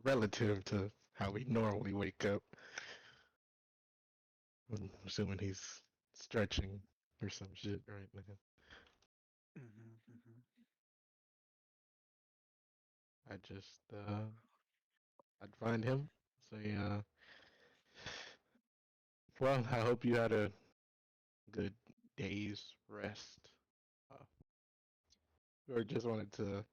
relative to how we normally wake up. I'm assuming he's stretching or some shit right now. I just, I'd find him, say, well, I hope you had a good day's rest. Or just wanted to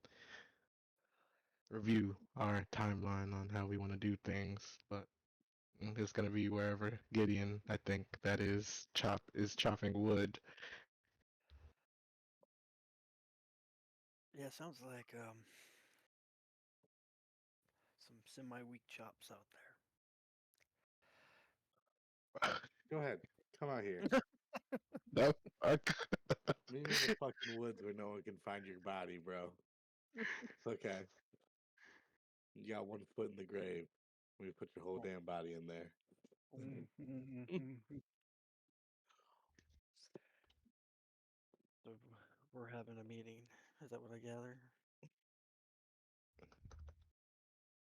review our timeline on how we want to do things, but it's gonna be wherever Gideon, I think that is chopping wood. Yeah, sounds like some semi-weak chops out Go ahead, come out here. The fuck? Meet me in the fucking woods where no one can find your body, bro. Okay. You got one foot in the grave. We put your whole damn body in there. there. So we're having a meeting. Is that what I gather?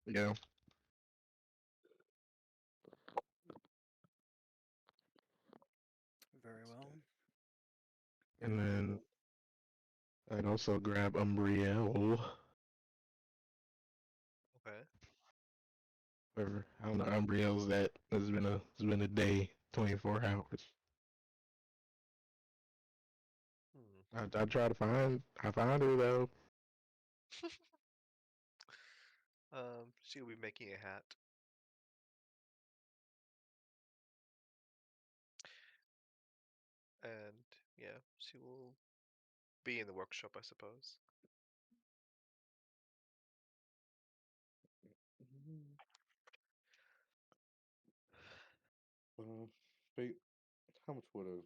Yeah. Very well. And then I'd also grab Umbriel. Okay. Whatever. I don't know. Umbriel's that. It's been a day, 24 hours. I try to find. I find her though. She'll be making a hat. And yeah, she will be in the workshop, I suppose. Fate, how much would have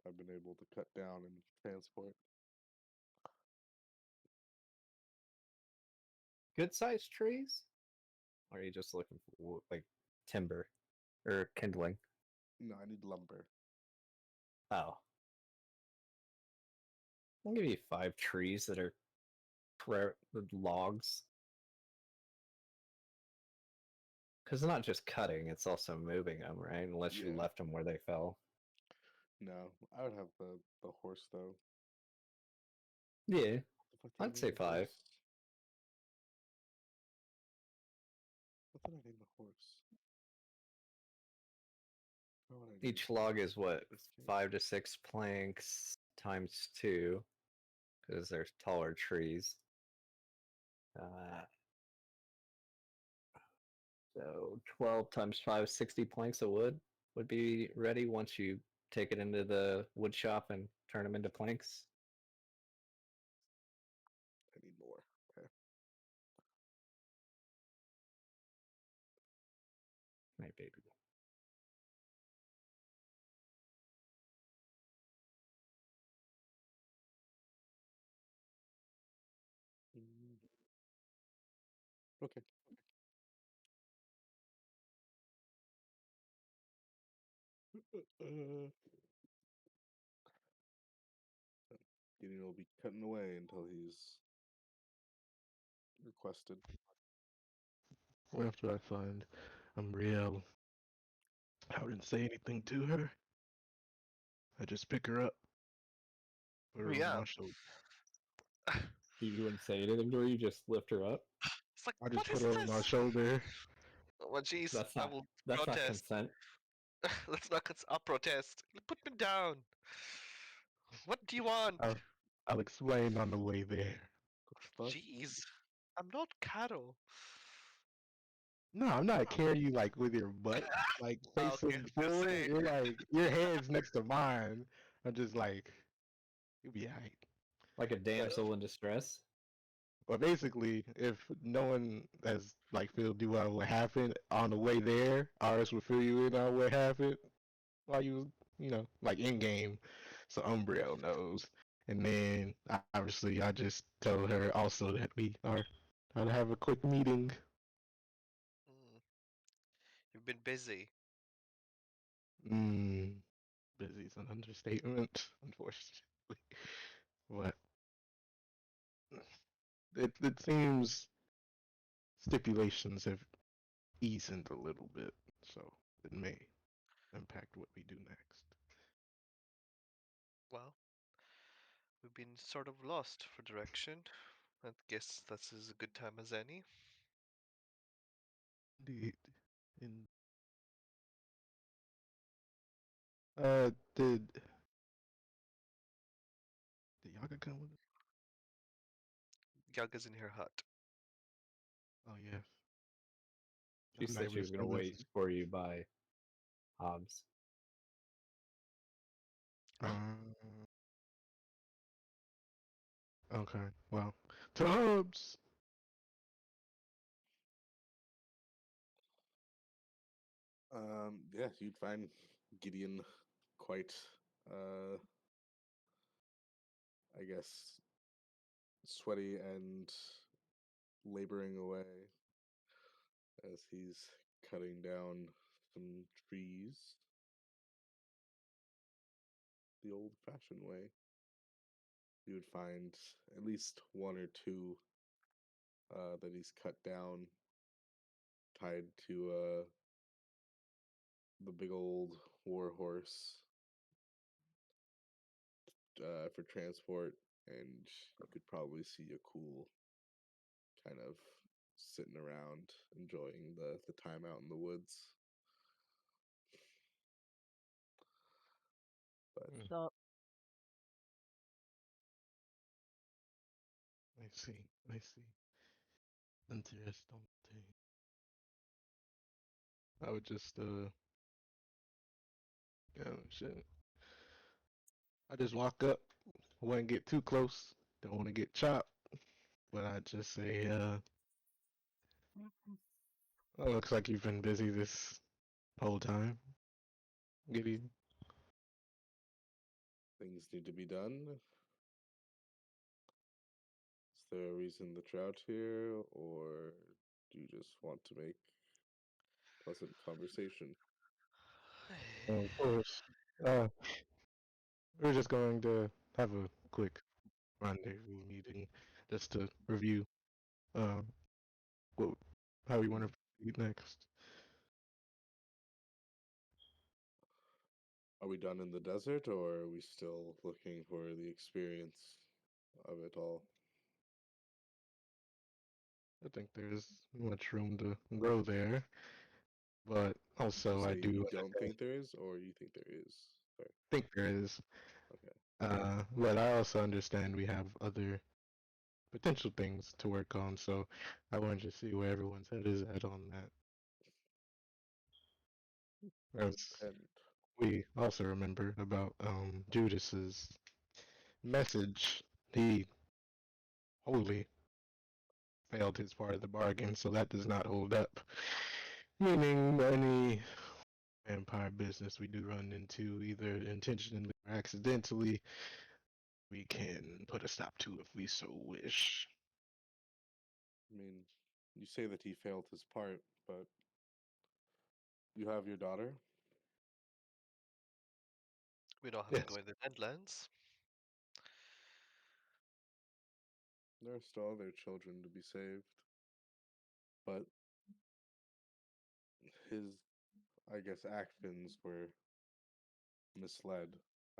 I been able to cut down and transport? Good sized trees? Or are you just looking for like timber or kindling? No, I need lumber. Oh. I'll give you 5 trees that are logs. Because it's not just cutting, it's also moving them, right? Unless you Yeah. left them where they fell. No, I would have the horse though. Yeah, The fuck did I I'd name say the 5. horse? What did I name the horse? What would I name Each the log horse? is what? This game? 5 to 6 planks times 2. Because they're taller trees. So 12 times 5, 60 planks of wood would be ready once you take it into the wood shop and turn them into planks. I need more. Okay. Maybe. Mm. Okay. Uh, Gideon will be cutting away until he's requested. After I find Umbriel, I wouldn't say anything to her. I just pick her up, put her on Yeah. my shoulder. You wouldn't say anything to her. You just lift her up. It's like, I just what put is her on my this? shoulder. Well, jeez, That's I not. will That's not protest. consent. Let's not. I'll protest. Put me down. What do you want? I'll explain on the way there. Fuck. Jeez, I'm not cattle. No, I'm not carrying you like with your butt, like Ah, okay, facing just forward. say. You're like your head's next to mine. I'm just like, you'll be alright. Like a damsel in distress. But basically, if no one has like filled you out what happened on the way there, ours will fill you in on what happened while you like in game. So Umbriel knows. And then obviously I just tell her also that we are trying to have a quick meeting. Hmm, you've been busy. Mm, busy is an understatement, unfortunately. But it seems stipulations have eased a little bit, so it may impact what we do next. Well, we've been sort of lost for direction. I guess this is a good time as any. Indeed. In did Yaga come with us? Yaga's in her hut. Oh yes. She I'm said not she was going to wait responsive. for you by Hobbs. Um, okay. Well, Tubbs. Yeah, you'd find Gideon quite, I guess, sweaty and laboring away as he's cutting down some trees the old-fashioned way. You would find at least one or two that he's cut down, tied to the big old war horse for transport, and you could probably see a cool kind of sitting around enjoying the time out in the woods. But Hmm, So I see. I see. Interesting. I would just yeah, shit. I just walk up. Wouldn't get too close. Don't want to get chopped. But I just say, oh, looks like you've been busy this whole time. Gideon. things need to be done. Is there a reason that you're out here, or do you just want to make pleasant conversation? Of course. Uh, we're just going to have a quick rendezvous meeting just to review uh, what, how we want to proceed next. Are we done in the desert, or are we still looking for the experience of it all? I think there's much room to grow there, but You also I say you do don't understand, think there is, or you think there is? Sorry. think there is. Okay. But I also understand we have other potential things to work on, so I wanted to see where everyone's head is at on that. As And we also remember about Judas's message, he wholly failed his part of the bargain, so that does not hold up. Meaning any vampire business we do run into, either intentionally or accidentally, we can put a stop to if we so wish. I mean, you say that he failed his part, but you have your daughter. We don't have to Yes. go in the Deadlands. There are still other children to be saved. But his, I guess, actions were misled.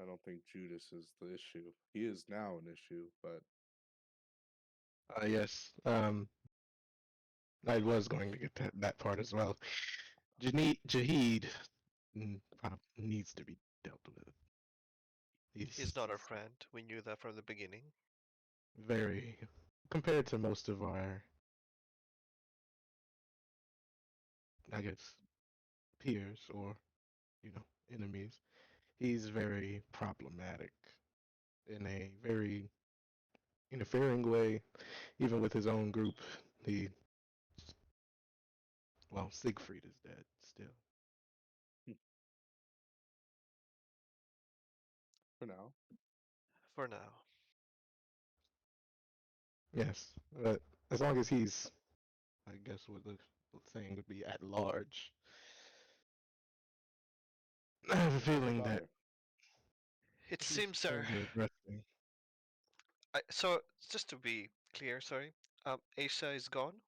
I don't think Judas is the issue. He is now an issue, but Yes. I was going to get to that part as well. Jahid probably needs to be dealt with. He's not our friend. We knew that from the beginning. Very, compared to most of our, I guess, peers or, enemies, he's very problematic in a very interfering way, even with his own group. He, well, Siegfried is dead still. for now. For now. Yes, but as long as he's, I guess what the saying would be, at large, I have a What about your feeling that daughter? It he's seems, kind sir. of resting. So, just to be clear, sorry. Asa is gone,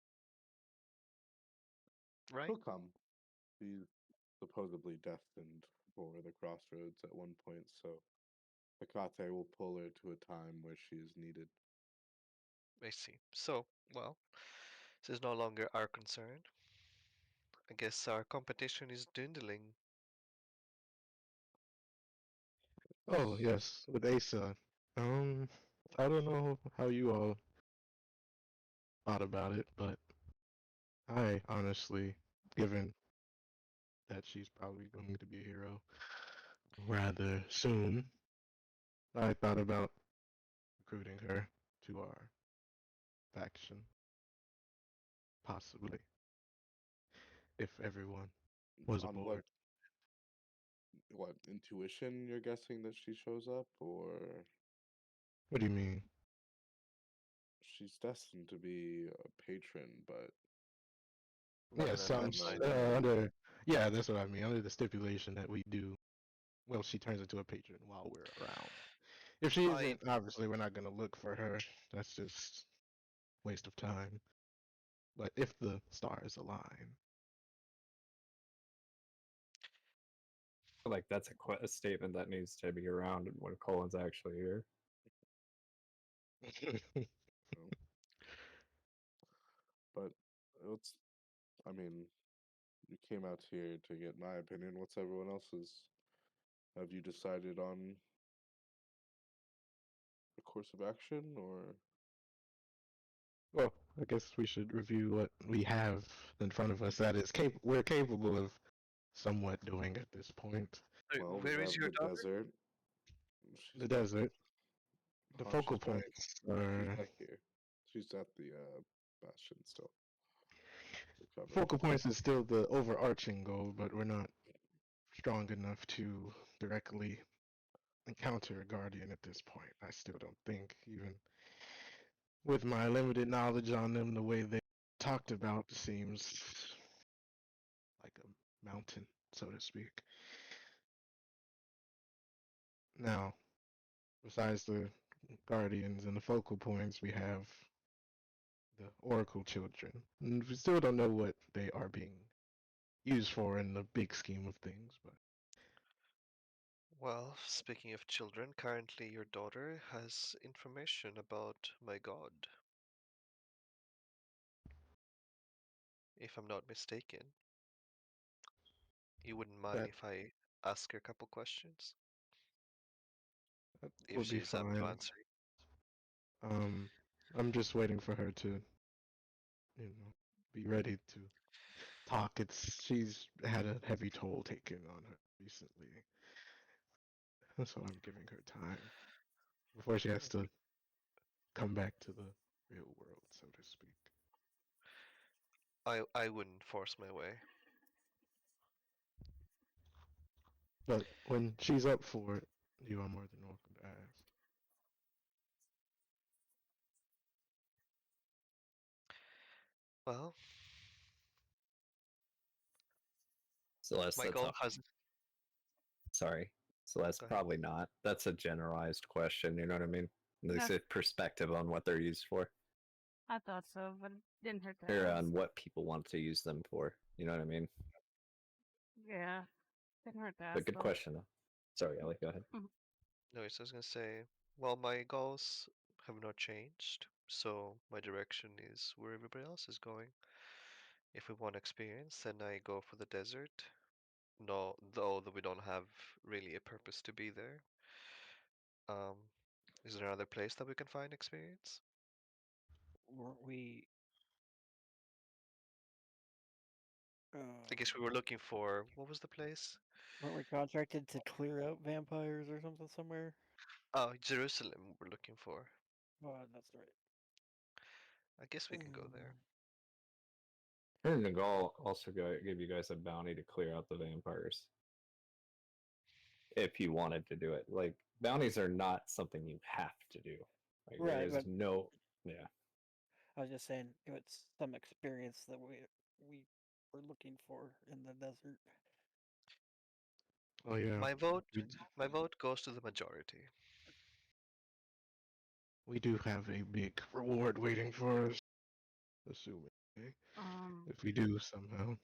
right? He'll come. He's supposedly destined for the crossroads at one point, so Hecate will pull her to a time where she is needed. I see. So, well, this is no longer our concern. I guess our competition is dwindling. Oh yes, with Asa. Um, I don't know how you all thought about it, but I honestly, given that she's probably going to be a hero rather soon, I thought about recruiting her to our faction, possibly, if everyone was On aboard. what intuition you're guessing that she shows up, or What do you mean? she's destined to be a patron, but Not Yeah, an I some don't know advanced when. under. Yeah, that's what I mean. Under the stipulation that we do. Well, she turns into a patron while we're around. If she I isn't, obviously we're not gonna look for her. That's just waste of time. But if the stars align, feel like that's a statement that needs to be around when Colin's actually here. So, but it's. I mean, you came out here to get my opinion. What's everyone else's? Have you decided on a course of action, or well, I guess we should review what we have in front of us that is we're capable of somewhat doing at this point. well, we Where is have your the daughter? desert. The She's back. desert, the Oh, focal she's back. points She's are back here. She's at the bastion still, recovering. focal points is still the overarching goal, but we're not strong enough to directly encounter a guardian at this point. I still don't think, even with my limited knowledge on them, the way they talked about seems like a mountain, so to speak. Now, besides the guardians and the focal points, we have the oracle children. And we still don't know what they are being used for in the big scheme of things, but Well, speaking of children, currently your daughter has information about my god, if I'm not mistaken. You wouldn't mind that, if I ask her a couple questions? that If will be she's up to fine. answering. Um, I'm just waiting for her to, be ready to talk. She's had a heavy toll taken on her recently, so I'm giving her time before she has to come back to the real world, so to speak. I wouldn't force my way. But when she's up for it, you are more than welcome to ask. Well, Celeste, my that's goal all. has Sorry, So that's Go ahead. probably not. That's a generalized question. You know what I mean? There's Yeah. a perspective on what they're used for, I thought so, but it didn't hurt to or ask. on what people want to use them for. You know what I mean? Yeah, didn't hurt to ask. But good though. question, though. Sorry, Ellie, go ahead. No, I was gonna say, well, my goals have not changed, so my direction is where everybody else is going. If we want experience, then I go for the desert. No, though that we don't have really a purpose to be there. Um, is there another place that we can find experience? Weren't we? I guess we were looking for what was the place? Weren't we contracted to clear out vampires or something somewhere? Oh, Jerusalem. We're looking for. Oh, that's right. I guess we can go there. And Nagal also gave you guys a bounty to clear out the vampires. If you wanted to do it. Like, bounties are not something you have to do. Like, there Right, is but no. Yeah. I was just saying it's some experience that we were looking for in the desert. Oh yeah, we My vote goes to the majority. we do have a big reward waiting for us, assuming if we do somehow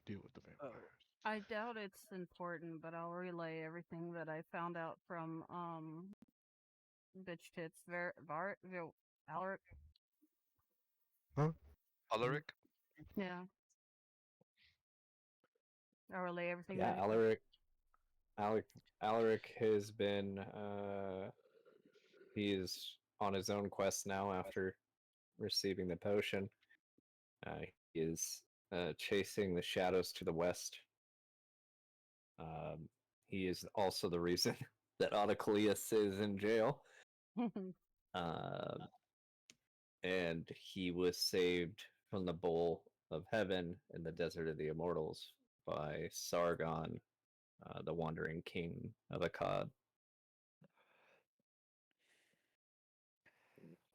deal with the vampires. I doubt it's important, but I'll relay everything that I found out from bitch tits Alaric. Huh? Alaric? Yeah. I'll relay everything. Yeah, that Alaric has been. He is on his own quest now after receiving the potion. He is chasing the shadows to the west. He is also the reason that Autocleus is in jail. And he was saved from the bowl of heaven in the desert of the immortals by Sargon, the wandering king of Akkad.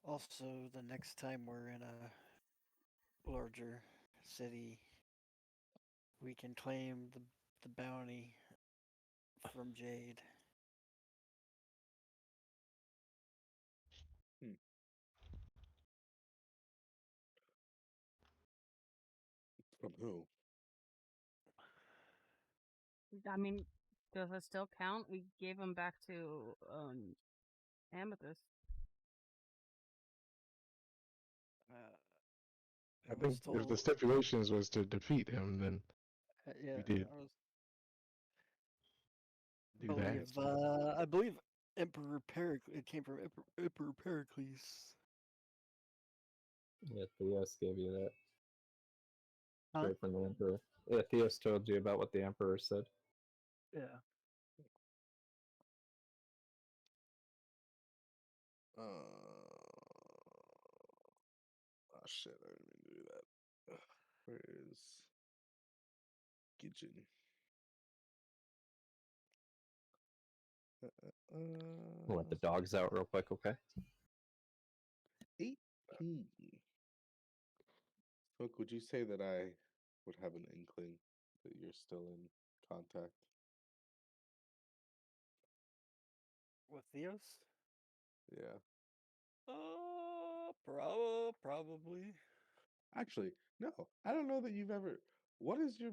Also, the next time we're in a larger city, we can claim the bounty from Jade. From who? I mean, does it still count? We gave him back to Amethyst. I think if the told- stipulations was to defeat him, then yeah, we did do that. I believe Emperor Pericles. It came from Emperor Pericles. Yeah, Theos gave you that. Huh? Straight from the Emperor. Yeah, Theos told you about what the Emperor said. Yeah. Oh shit, I didn't mean to do that. Ugh, where is Gidgeon? We'll let the dogs out real quick, okay? 18. Look, would you say that I would have an inkling that you're still in contact? With Theos? Yeah. Probably. Actually, no. I don't know that you've ever. What is your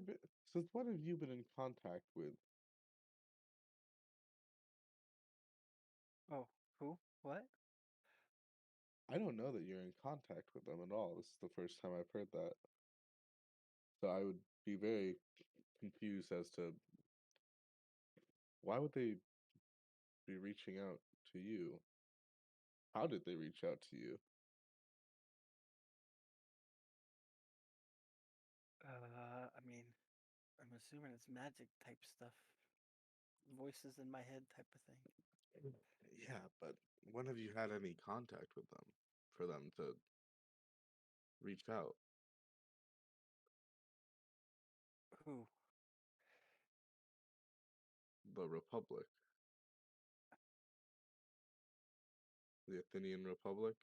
since when have you been in contact with? Oh, who? What? I don't know that you're in contact with them at all. This is the first time I've heard that. So I would be very confused as to why would they be reaching out to you? How did they reach out to you? I mean, I'm assuming it's magic type stuff. Voices in my head type of thing. Yeah, but when have you had any contact with them for them to reach out? Who? The Republic, the Athenian Republic.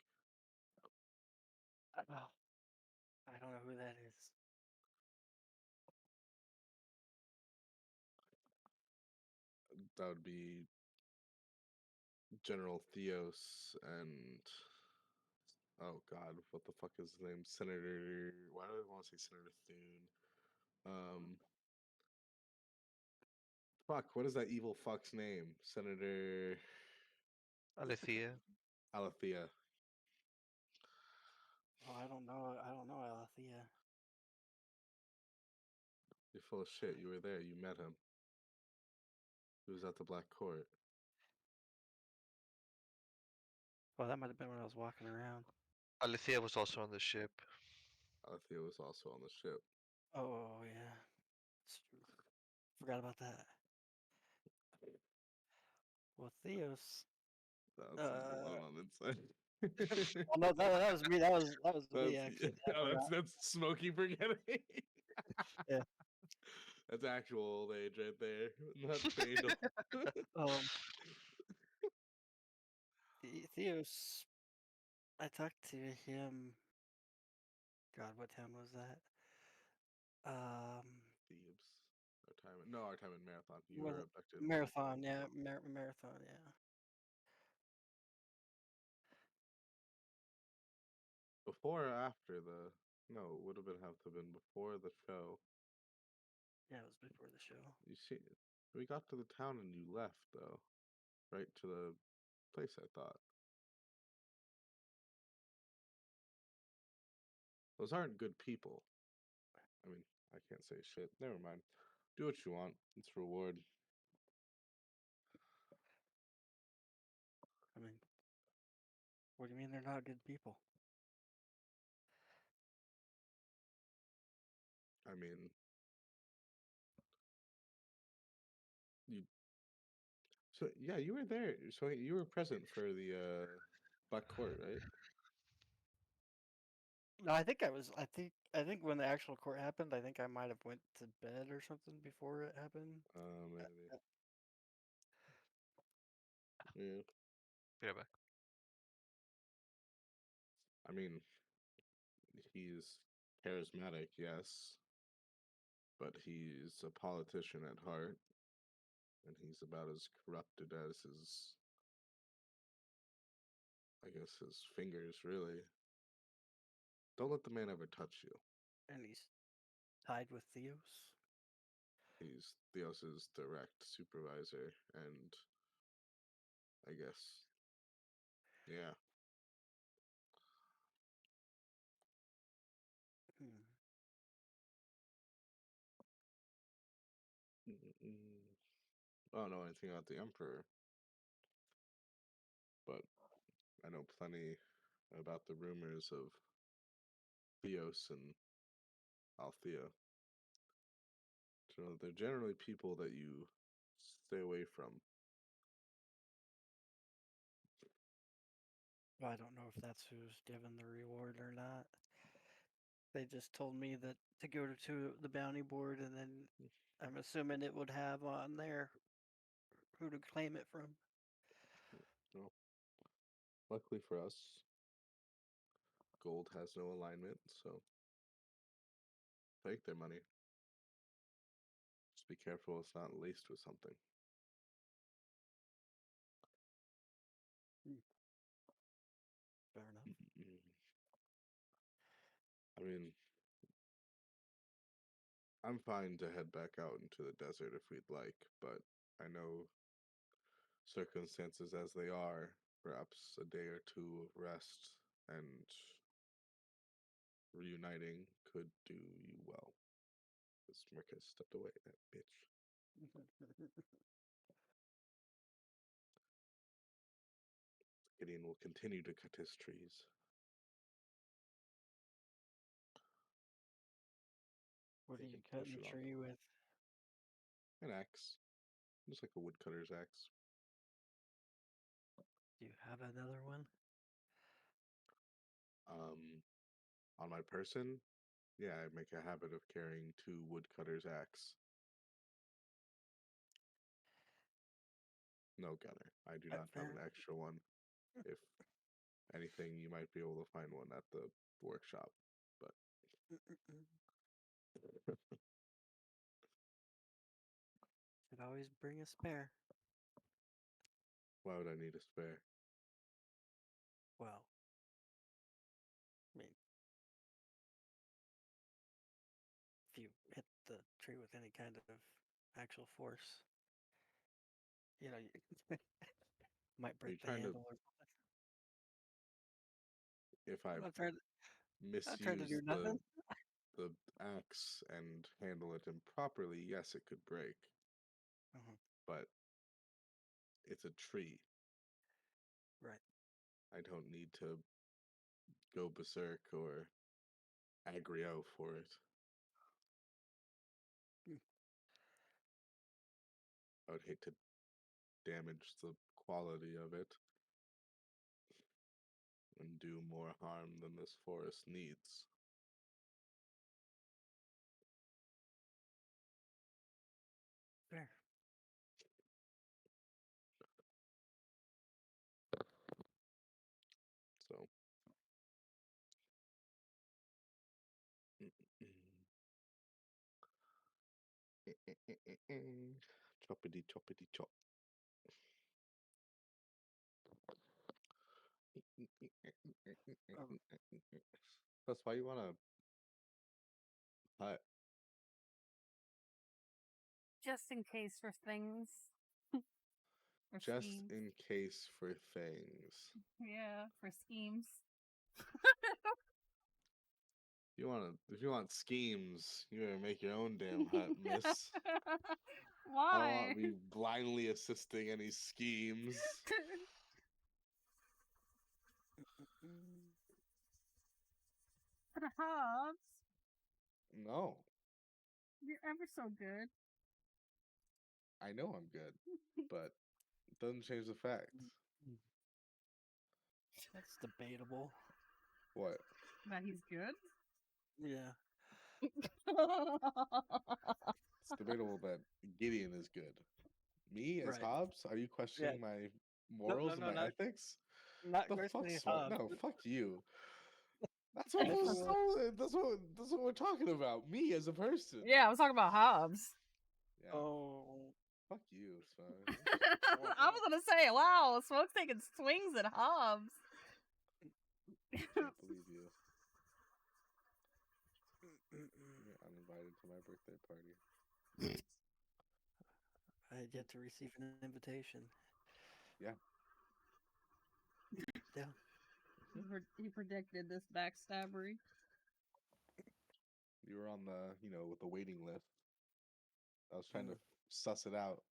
Oh, I don't know who that is. That would be General Theos and oh God, what the fuck is his name? Senator. Why do I want to say Senator Thune? Fuck. What is that evil fuck's name? Senator Alethea. Alethea. Oh, I don't know. I don't know Alethea. You're full of shit. You were there. You met him. He was at the Black Court. Well, that might have been when I was walking around. Alethea was also on the ship. Alethea was also on the ship. Oh yeah, it's true. Forgot about that. Well, Theos. That's alone on the inside. Oh no, that was me. That was me actually. I Oh, forgot. that's smoky forgetting. Yeah. That's actual old age right there, not feigned old. Theos. I talked to him. God, what town was that? Thebes. Our time in Marathon. You Was were it abducted in Marathon? Yeah, Marathon. Yeah. Before or after the? No, it would have been have to have been before the show. Yeah, it was before the show. You see, we got to the town and you left though, right to the place. I thought those aren't good people. I mean, I can't say shit. Never mind. Do what you want. It's reward. I mean, what do you mean they're not good people? I mean, you. So yeah, you were there. So you were present for the Black Court, right? No, I think I was. I think when the actual court happened, I think I might have went to bed or something before it happened. Maybe. Yeah. Yeah, back. I mean, he's charismatic, yes, but he's a politician at heart, and he's about as corrupted as his, I guess, his fingers, really. Don't let the man ever touch you. And he's tied with Theos. He's Theos's direct supervisor, and I guess, yeah. Hmm. I don't know anything about the Emperor, but I know plenty about the rumors of Theos and Althea. So they're generally people that you stay away from. I don't know if that's who's given the reward or not. They just told me that to go to the bounty board, and then I'm assuming it would have on there who to claim it from. No, luckily for us, gold has no alignment, so take their money. Just be careful it's not laced with something. Fair enough. I mean, I'm fine to head back out into the desert if we'd like, but I know circumstances as they are, perhaps a day or two of rest and reuniting could do you well. This Marcus stepped away, that bitch. Gideon will continue to cut his trees. What are They you can cutting push the it on tree with? an axe, just like a woodcutter's axe. Do you have another one? On my person, yeah, I make a habit of carrying two woodcutter's axe. No gunner. I do not have Fair. an extra one. If anything, you might be able to find one at the workshop. But Could always bring a spare. Why would I need a spare? Well, I mean, if you hit the tree with any kind of actual force, you know, you might Are you break the trying to, handle or something. if I I'm not trying to. I'm not trying to do misuse nothing. the axe and handle it improperly, yes, it could break. Mhm. But it's a tree. Right. I don't need to go berserk or aggro for it. Mm. I would hate to damage the quality of it and do more harm than this forest needs. Fair. So, choppity choppity chop. That's why you want to hut. Just in case for things. Or Just schemes. in case for things. Yeah, for schemes. If you want schemes, you gotta make your own damn hut, miss. I don't Why? want to be blindly assisting any schemes. Mm. For the Hobbs, No, you're ever so good. I know I'm good, but it doesn't change the fact. That's debatable. What? That he's good. Yeah. It's debatable that Gideon is good. Me as Right. Hobbs? Are you Yeah. questioning my No, morals and my not ethics? not The questioning fuck's what? Hobbs. No, but fuck you. That's what If this we is. were, That's what we're talking about. Me as a person. Yeah, I was talking about Hobbs. Yeah. oh, Fuck you, son. I was gonna say, wow, Smoke's taking swings at Hobbs. Can't believe you. You're uninvited to my birthday party. I had yet to receive an invitation. Yeah. Yeah. He predicted this backstabbery. You were on the, with the waiting list. I was trying to Mm. suss it out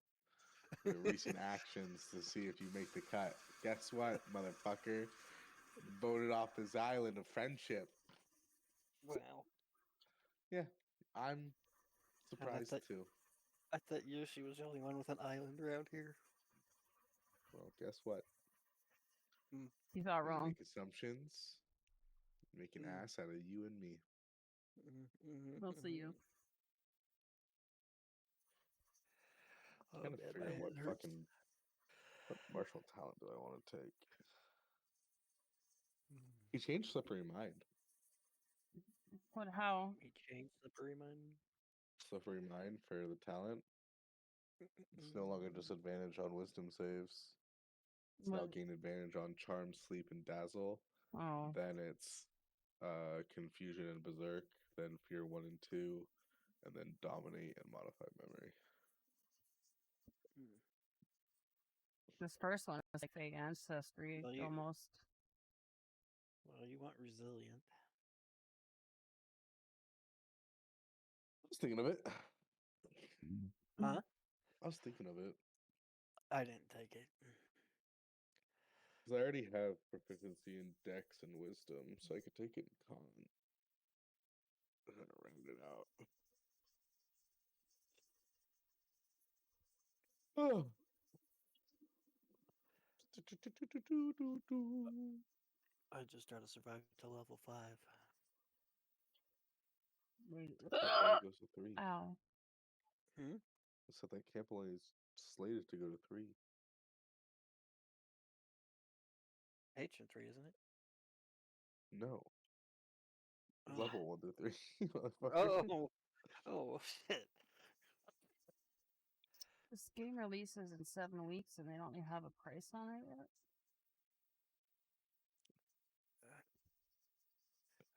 for your recent actions to see if you make the cut. Guess what, motherfucker? Voted off this island of friendship. Wow. Yeah, I'm And surprised too. I thought Yoshi was the only one with an island around here. Well, guess what? He's not When you wrong. make assumptions, you make an Mm. ass out of you and me. Mostly you. Oh Trying to man, figure my out head hurts. what martial talent do I want to take? Mm. He changed Slippery Mind. What? How? He changed Slippery Mind. Slippery Mind for the talent. It's no longer disadvantage on wisdom saves. It's now What? gain advantage on charm, sleep, and dazzle. Oh, Then it's confusion and berserk. Then fear 1 and 2, and then dominate and modified memory. Mm. this first one is like fake ancestry Well, almost. you want resilient. I was thinking of it. Huh? I was thinking of it. I didn't take it. Because I already have proficiency in Dex and Wisdom, so I could take it in Con. I'm gonna round it out. Oh. I just try to survive to level 5. Wait. Camp only goes to 3. Ow. Hmm? I said that camp only is slated to go to 3. Ancient 3, isn't it? No. Oh. Level 1 to 3. Motherfucker. Oh shit. This game releases in 7 weeks and they don't even have a price on it yet.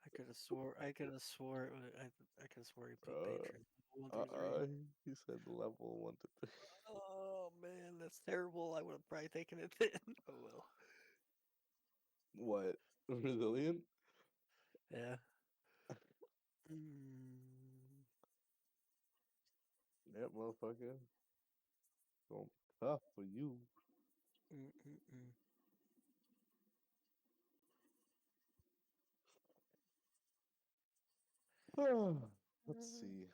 I could have swore. I could have swore. I could have swore he put Patron 1 through 3. He said level 1 to 3. Oh man, that's terrible. I would have probably taken it then. Oh well. What? Resilient? Yeah. Yep, motherfucker. Gonna be tough for you. Let's see.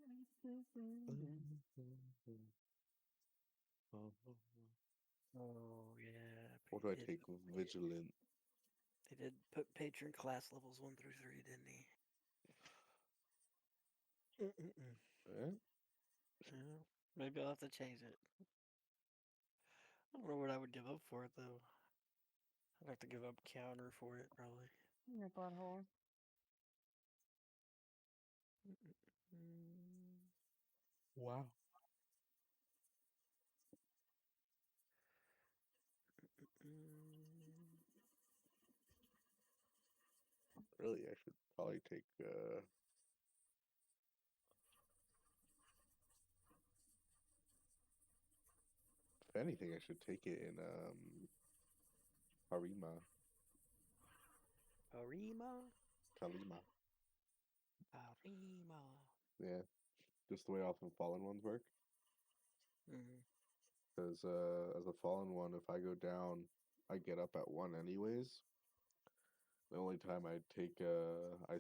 I'm still standing like a true survivor. Oh yeah. What do I take? Vigilant. They did put Patron class levels 1 through 3, didn't he? Eh? Yeah. Maybe I'll have to change it. I don't know what I would give up for it though. I'd have to give up counter for it probably. Your butthole. Wow. Really, I should probably take if anything, I should take it in Harima. Kalima. Yeah. Just the way often fallen ones work. Because as a fallen one, if I go down, I get up at 1 anyways. The only time I take I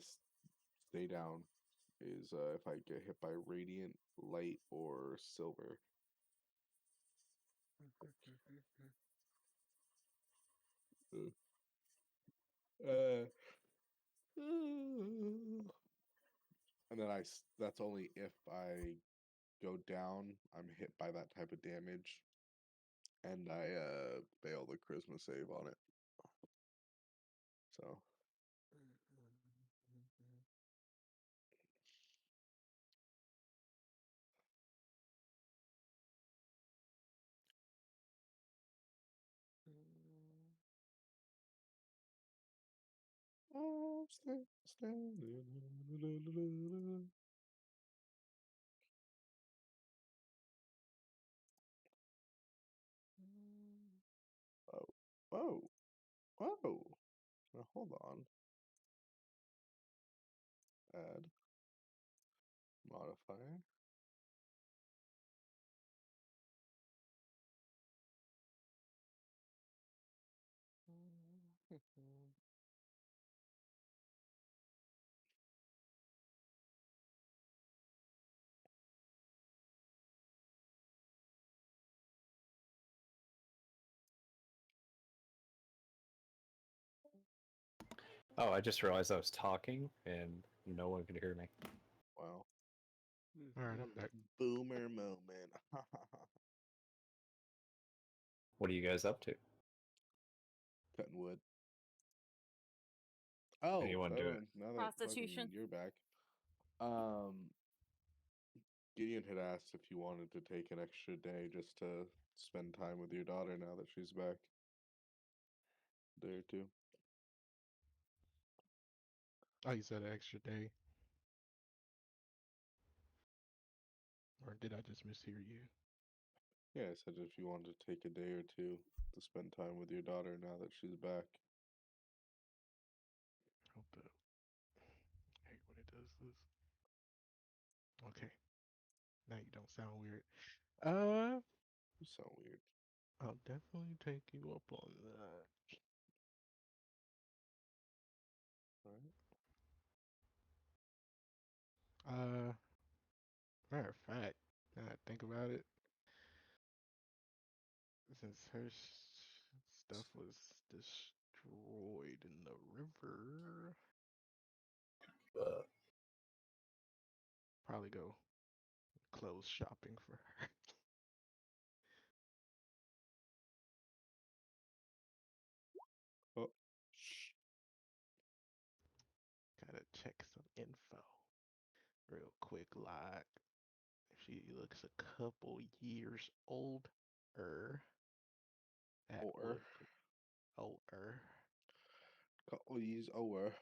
stay down is if I get hit by radiant, light, or silver. And then that's only if I go down, I'm hit by that type of damage, and I fail the charisma save on it. So I'm still standing. Oh, oh, oh. Now hold on. Add modifier. Oh, I just realized I was talking and no one could hear me. Wow. All right, I'm back. Boomer moment. What are you guys up to? Cutting wood. Oh, Anyone do it? now that Prostitution. fucking you're back. Gideon had asked if you wanted to take an extra day just to spend time with your daughter now that she's back. Day or two. Oh, you said an extra day. Or did I just mishear you? Yeah, I said if you wanted to take a day or two to spend time with your daughter now that she's back. Hold up. I hate when it does this. Okay. Now you don't sound weird. You sound weird. I'll definitely take you up on that. Alright. Matter of fact, now that I think about it, since her stuff was destroyed in the river, probably go clothes shopping for her. Oh, Gotta check some info real quick. Like, she looks a couple years older. That or older. couple years older.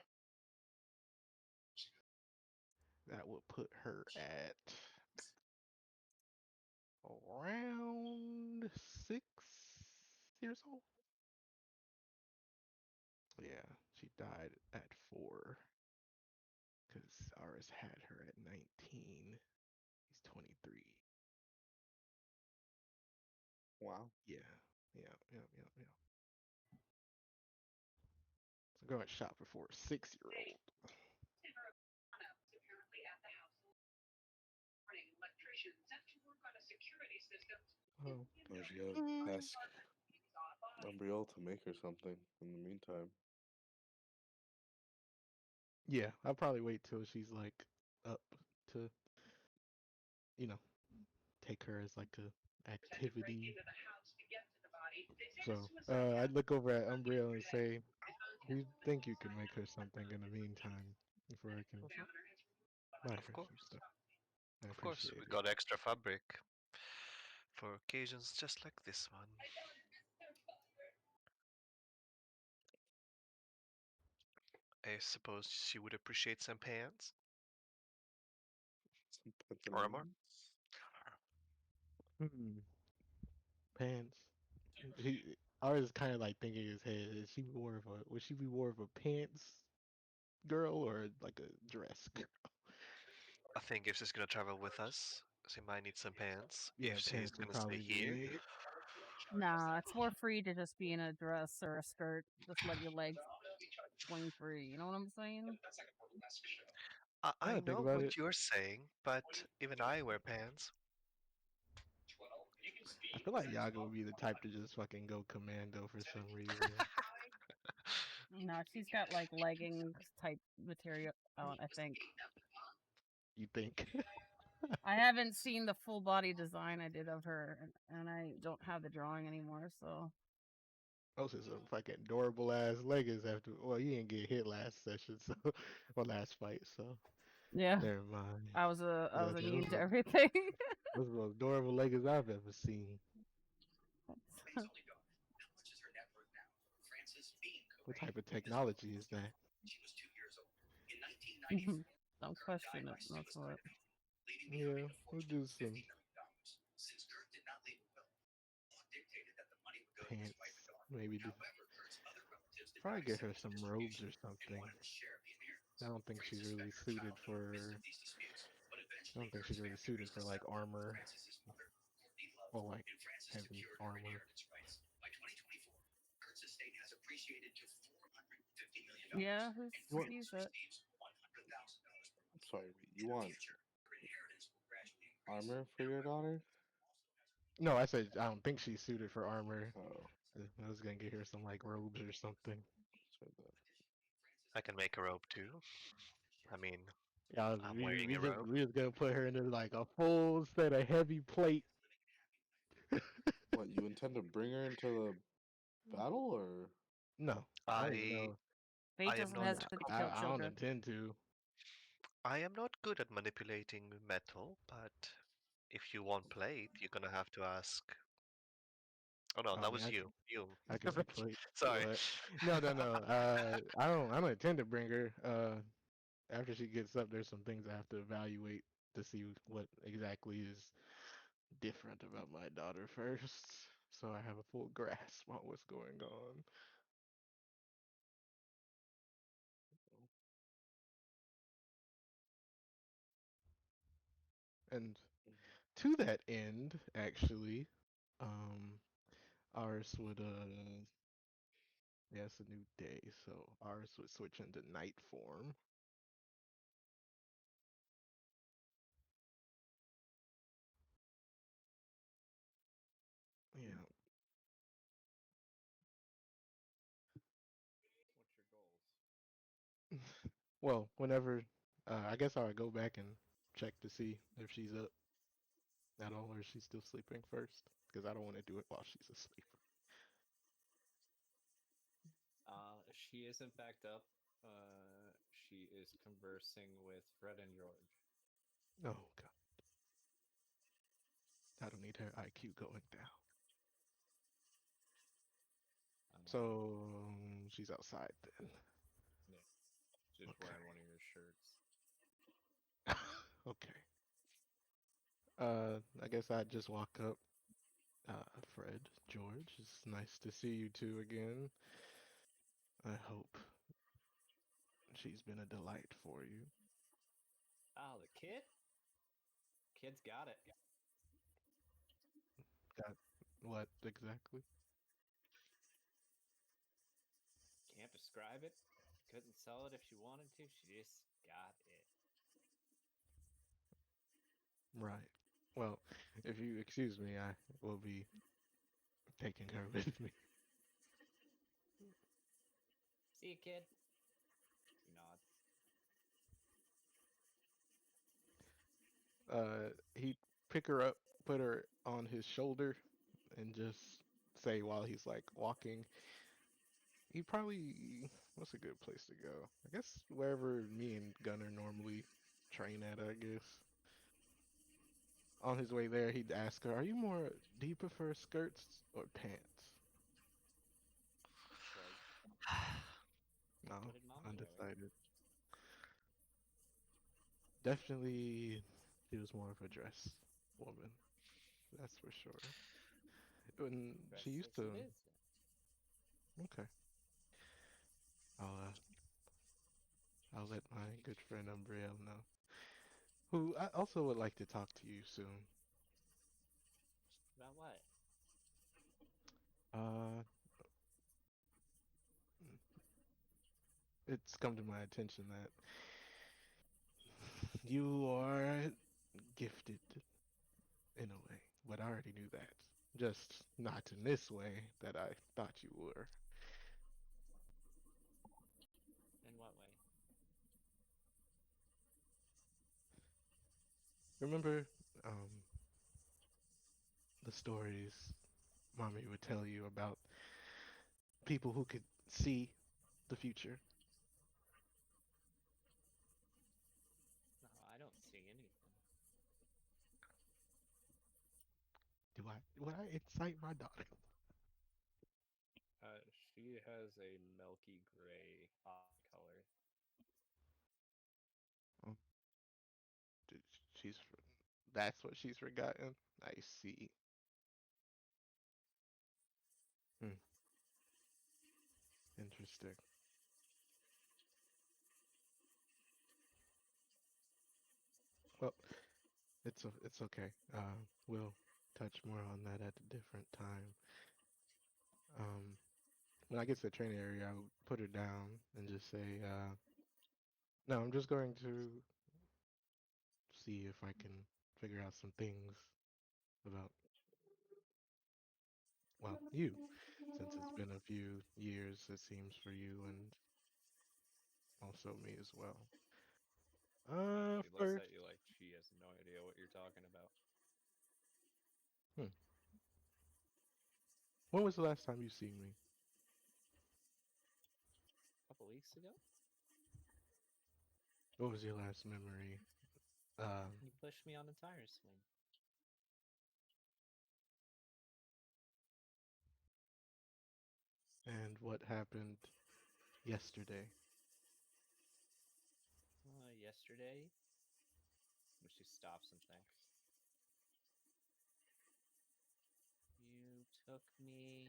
That would put her at around 6 years old. Yeah, she died at 4 because ours had her at 19. He's 23. Wow. Yeah. So going shopping for a 6-year-old. Oh. Or she gotta ask Umbriel to make her something in the meantime. Yeah, I'll probably wait till she's like up to, take her as like a activity. So I'd look over at Umbriel and say, "Do you think you can make her something in the meantime before I can buy Of her course. some stuff?" I Of course, appreciate we it. got extra fabric for occasions just like this one. I suppose she would appreciate some pants Some or armor. pantaloons. Pants. I was kind of like thinking in his head, would she be more of a pants girl or like a dress girl? I think if she's gonna travel with us, she might need some pants. Yeah, If she's pants would gonna stay probably be here, it. Nah, it's more free to just be in a dress or a skirt. Just let your legs swing free. You know what I'm saying? I I think know about what it. you're saying, but even I wear pants. I feel like Yaga would be the type to just fucking go commando for some reason. No, she's got like leggings type material on, I think. You think? I haven't seen the full body design I did of her, and I don't have the drawing anymore, so. Those are some fucking adorable ass leggings after. Well, you didn't get hit last session, so or last fight, so Yeah. never mind. I was Yeah, I was okay, immune to everything. those are the most adorable leggings I've ever seen. What type of technology is that? Don't question it. That's what. Yeah, we'll do some pants. Maybe probably get her some robes or something. I don't think she's really suited for. I don't think she's really suited for like armor. Well, like heavy armor. Yeah, You want? who's it? Sorry, you want armor for your daughter? No, I said I don't think she's suited for armor. Oh, I was gonna get her some like robes or something. sorry that. I can make a robe too. I mean, Yeah, I'm we wearing we a just robe. we just gonna put her into like a full set of heavy plate. What, you intend to bring her into the battle, or No, I don't even I know. Fate I am doesn't not Nah, hesitate to I kill I don't children. intend to. I am not good at manipulating metal, but if you want plate, you're gonna have to ask. Oh no, I that mean, was you. You. I can make plate, Sorry. but no. I don't intend to bring her. After she gets up, there's some things I have to evaluate to see what exactly is different about my daughter first, so I have a full grasp on what's going on. And to that end, actually, um, ours would yeah, it's a new day, so ours would switch into night form. Yeah. What's your goals? Well, whenever I guess I would go back and check to see if she's up at all or if she's still sleeping first? Because I don't want to do it while she's asleep. She is in fact up. She is conversing with Fred and George. Oh god. I don't need her IQ going down. So she's outside then. Yeah, just Okay. wearing one of your shirts. Okay. I guess I'd just walk up. Fred, George, it's nice to see you two again. I hope she's been a delight for you. Oh, the kid? Kid's got it. Got what exactly? Can't describe it. Couldn't sell it if she wanted to. She just got it. Right. Well, if you excuse me, I will be taking her with me. See you, kid. He nods. He'd pick her up, put her on his shoulder, and just say while he's like walking, he probably, what's a good place to go? I guess wherever me and Gunner normally train at, I guess. On his way there, he'd ask her, do you prefer skirts or pants? Shrugs. No, What did Mommy wear? undecided. Definitely, she was more of a dress woman. That's for sure. When Dress she used as to, it is. okay. I'll I'll let my good friend Umbriel know. Who I also would like to talk to you soon. About what? Uh, it's come to my attention that you are gifted in a way, but I already knew that. Just not in this way that I thought you were. In what way? Remember, um, the stories mommy would tell you about people who could see the future? No, I don't see anything. Would I incite my daughter? She has a milky gray eye color. Oh, did- she's that's what she's forgotten. I see. Hmm, interesting. Well, it's okay. We'll touch more on that at a different time. Um, when I get to the training area, I would put her down and just say, no, I'm just going to see if I can figure out some things about, well, you, since it's been a few years, it seems, for you and also me as well. She looks First, at you like she has no idea what you're talking about. hmm, when was the last time you seen me? A couple weeks ago, What was your last memory? Um, you pushed me on the tire swing. and what happened yesterday? Yesterday, when she stops and thinks, you took me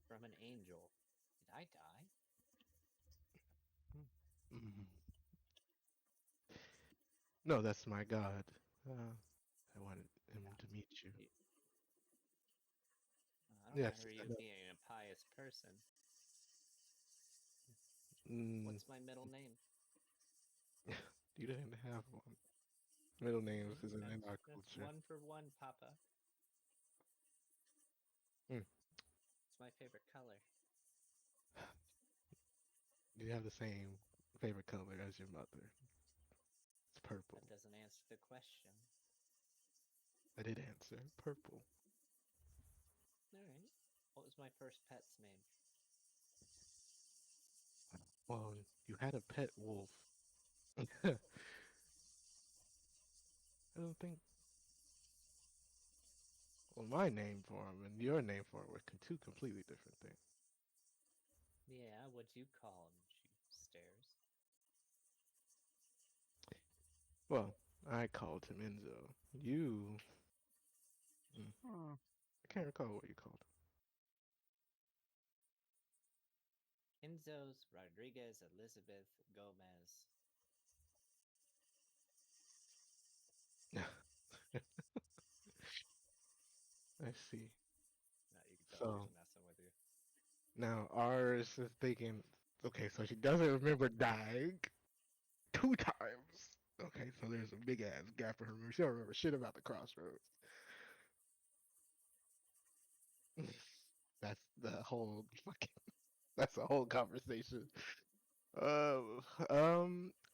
from an angel. Did I die? Mm. No, that's my God. I wanted him to meet you. I don't Yes, remember I you know. being a pious person. Mm, What's my middle name? you didn't have one. Middle names isn't in our That's culture. one for one, Papa. Mm. It's my favorite color. You have the same favorite color as your mother. It's purple. That doesn't answer the question. I did answer purple. Alright. What was my first pet's name? Well, you had a pet wolf. I don't think. Well, my name for him and your name for it were two completely different things. Yeah, what'd you call him? She stares. Well, I called him Enzo. You. Oh. I can't recall what you called Enzo's Rodriguez Elizabeth Gomez. him. I see. No, you can tell So she's messing with you. now ours is thinking. Okay, so she doesn't remember dying 2 times. Okay, so there's a big ass gap for her memory. She don't remember shit about the crossroads. That's the whole fucking. That's the whole conversation.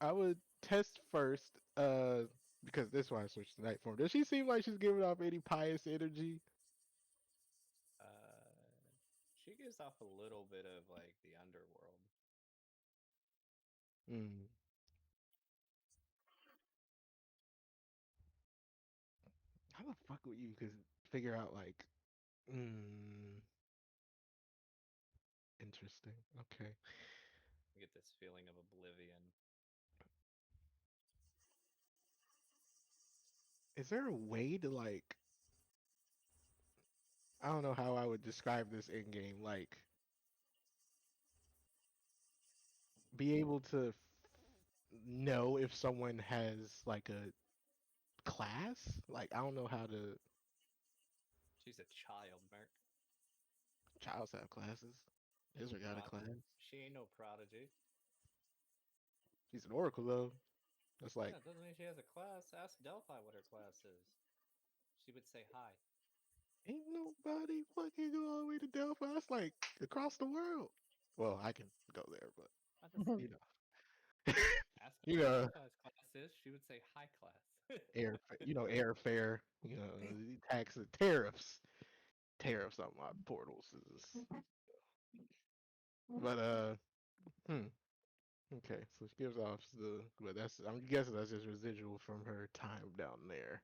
I would test first. Because this is why I switched to night form. Does she seem like she's giving off any pious energy? She gives off a little bit of like the underworld. Hmm. How the fuck would you could figure out like? Interesting. Okay. You get this feeling of oblivion. Is there a way to like? I don't know how I would describe this in game. Like, be able to know if someone has like a class. Like, I don't know how to. She's a child, Merc. Childs have classes. Israel got a Well, class. she ain't no prodigy. She's an oracle though. That's like Yeah, doesn't mean she has a class. Ask Delphi what her class is. She would say hi. ain't nobody fucking go all the way to Delphi. That's like across the world. Well, I can go there, but Not the same. you know, Ask her you what know, Delphi's class is. She would say high class. airfare. You know, taxes, tariffs on my portals is. But hmm. Okay, so she gives off but I'm guessing that's just residual from her time down there.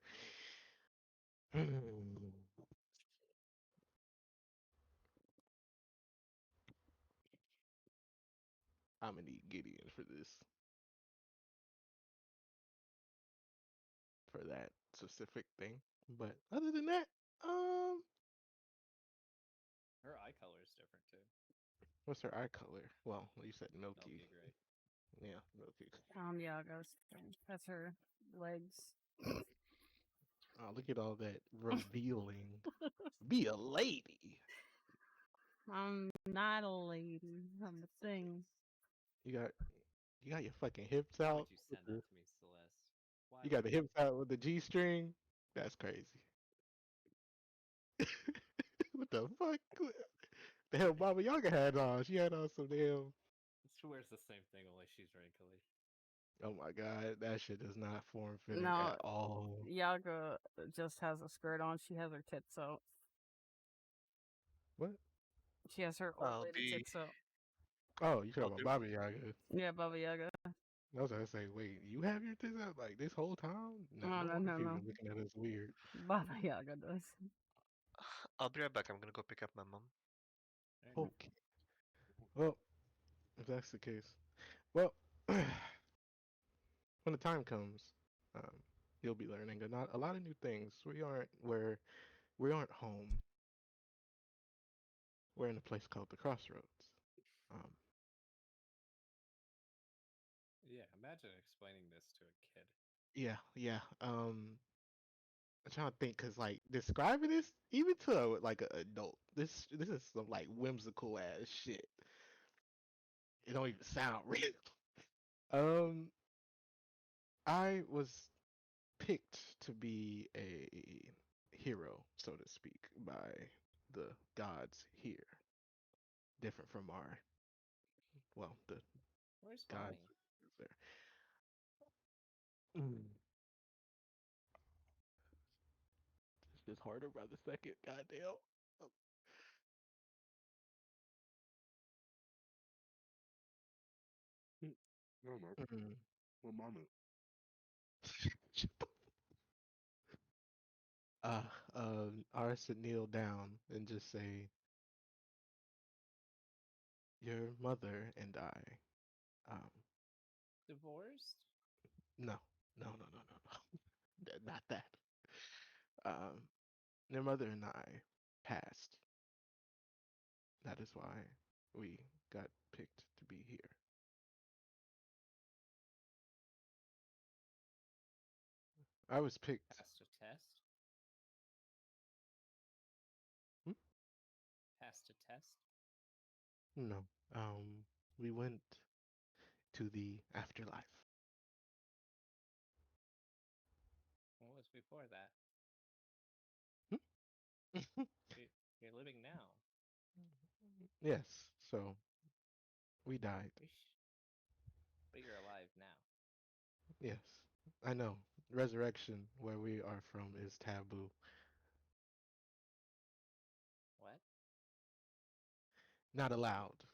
I'm gonna need Gideon for this, for that specific thing. But other than that, Her eye color is different too. what's her eye color? Well, you said milky. Milky gray. Yeah, milky. Yago's. That's her legs. Oh, look at all that revealing. Be a lady. I'm not a lady. I'm a thing. You got you got your fucking hips Why out. would you send that to me, Celeste? Why You got would the you? hips out with the G string. That's crazy. What the fuck? The hell Baba Yaga had on? She had on some damn. She wears the same thing, only she's wrinkly. Oh my god, that shit is not form fitting No, at all. Yaga just has a skirt on. She has her tits out. What? She has her old I'll lady be. tits out. Oh, you talking I'll about be. Baba Yaga? Yeah, Baba Yaga. I was gonna say, wait, you have your tits out like this whole time? No, No, no no, wonder no, people no. are looking at us weird. Baba Yaga does. I'll be right back. I'm gonna go pick up my mom. Okay. Well, if that's the case, well, when the time comes, um, you'll be learning a lot of new things. We aren't home. We're in a place called the Crossroads. Um, Yeah, imagine explaining this to a kid. yeah, yeah. I'm trying to think, cause like describing this even to like an adult, this is some like whimsical ass shit. It don't even sound real. Um, I was picked to be a hero, so to speak, by the gods here. Different from the Where's gods mommy? there. Mm. It's just harder by the second. Goddamn. No, no. Mm. What mama? Ours to kneel down and just say, "Your mother and I, um, Divorced? no, no, not that. Um, your mother and I passed. That is why we got picked to be here." I was picked. Passed a test? Hmm? Passed a test? No. We went to the afterlife. What was before that? Hmm? You're living now. Yes. So we died. But you're alive now. Yes. I know. Resurrection, where we are from, is taboo. What? Not allowed.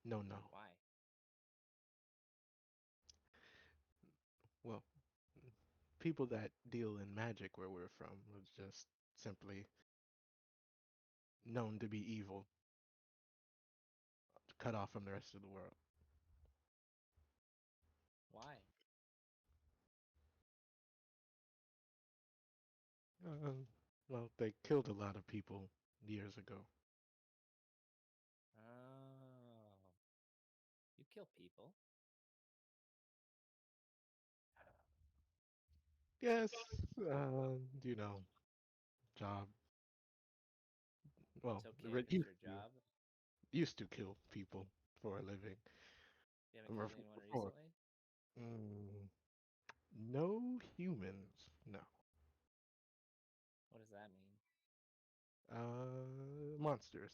No, no. Why? Well, people that deal in magic where we're from was just simply known to be evil, cut off from the rest of the world. Why? Um, well, they killed a lot of people years ago. Oh. You kill people. Yes, you know, job. Well, It's okay if it's your job. used to kill people for a living. You haven't killed anyone Before. recently? Mm, no humans, no. What does that mean? Monsters.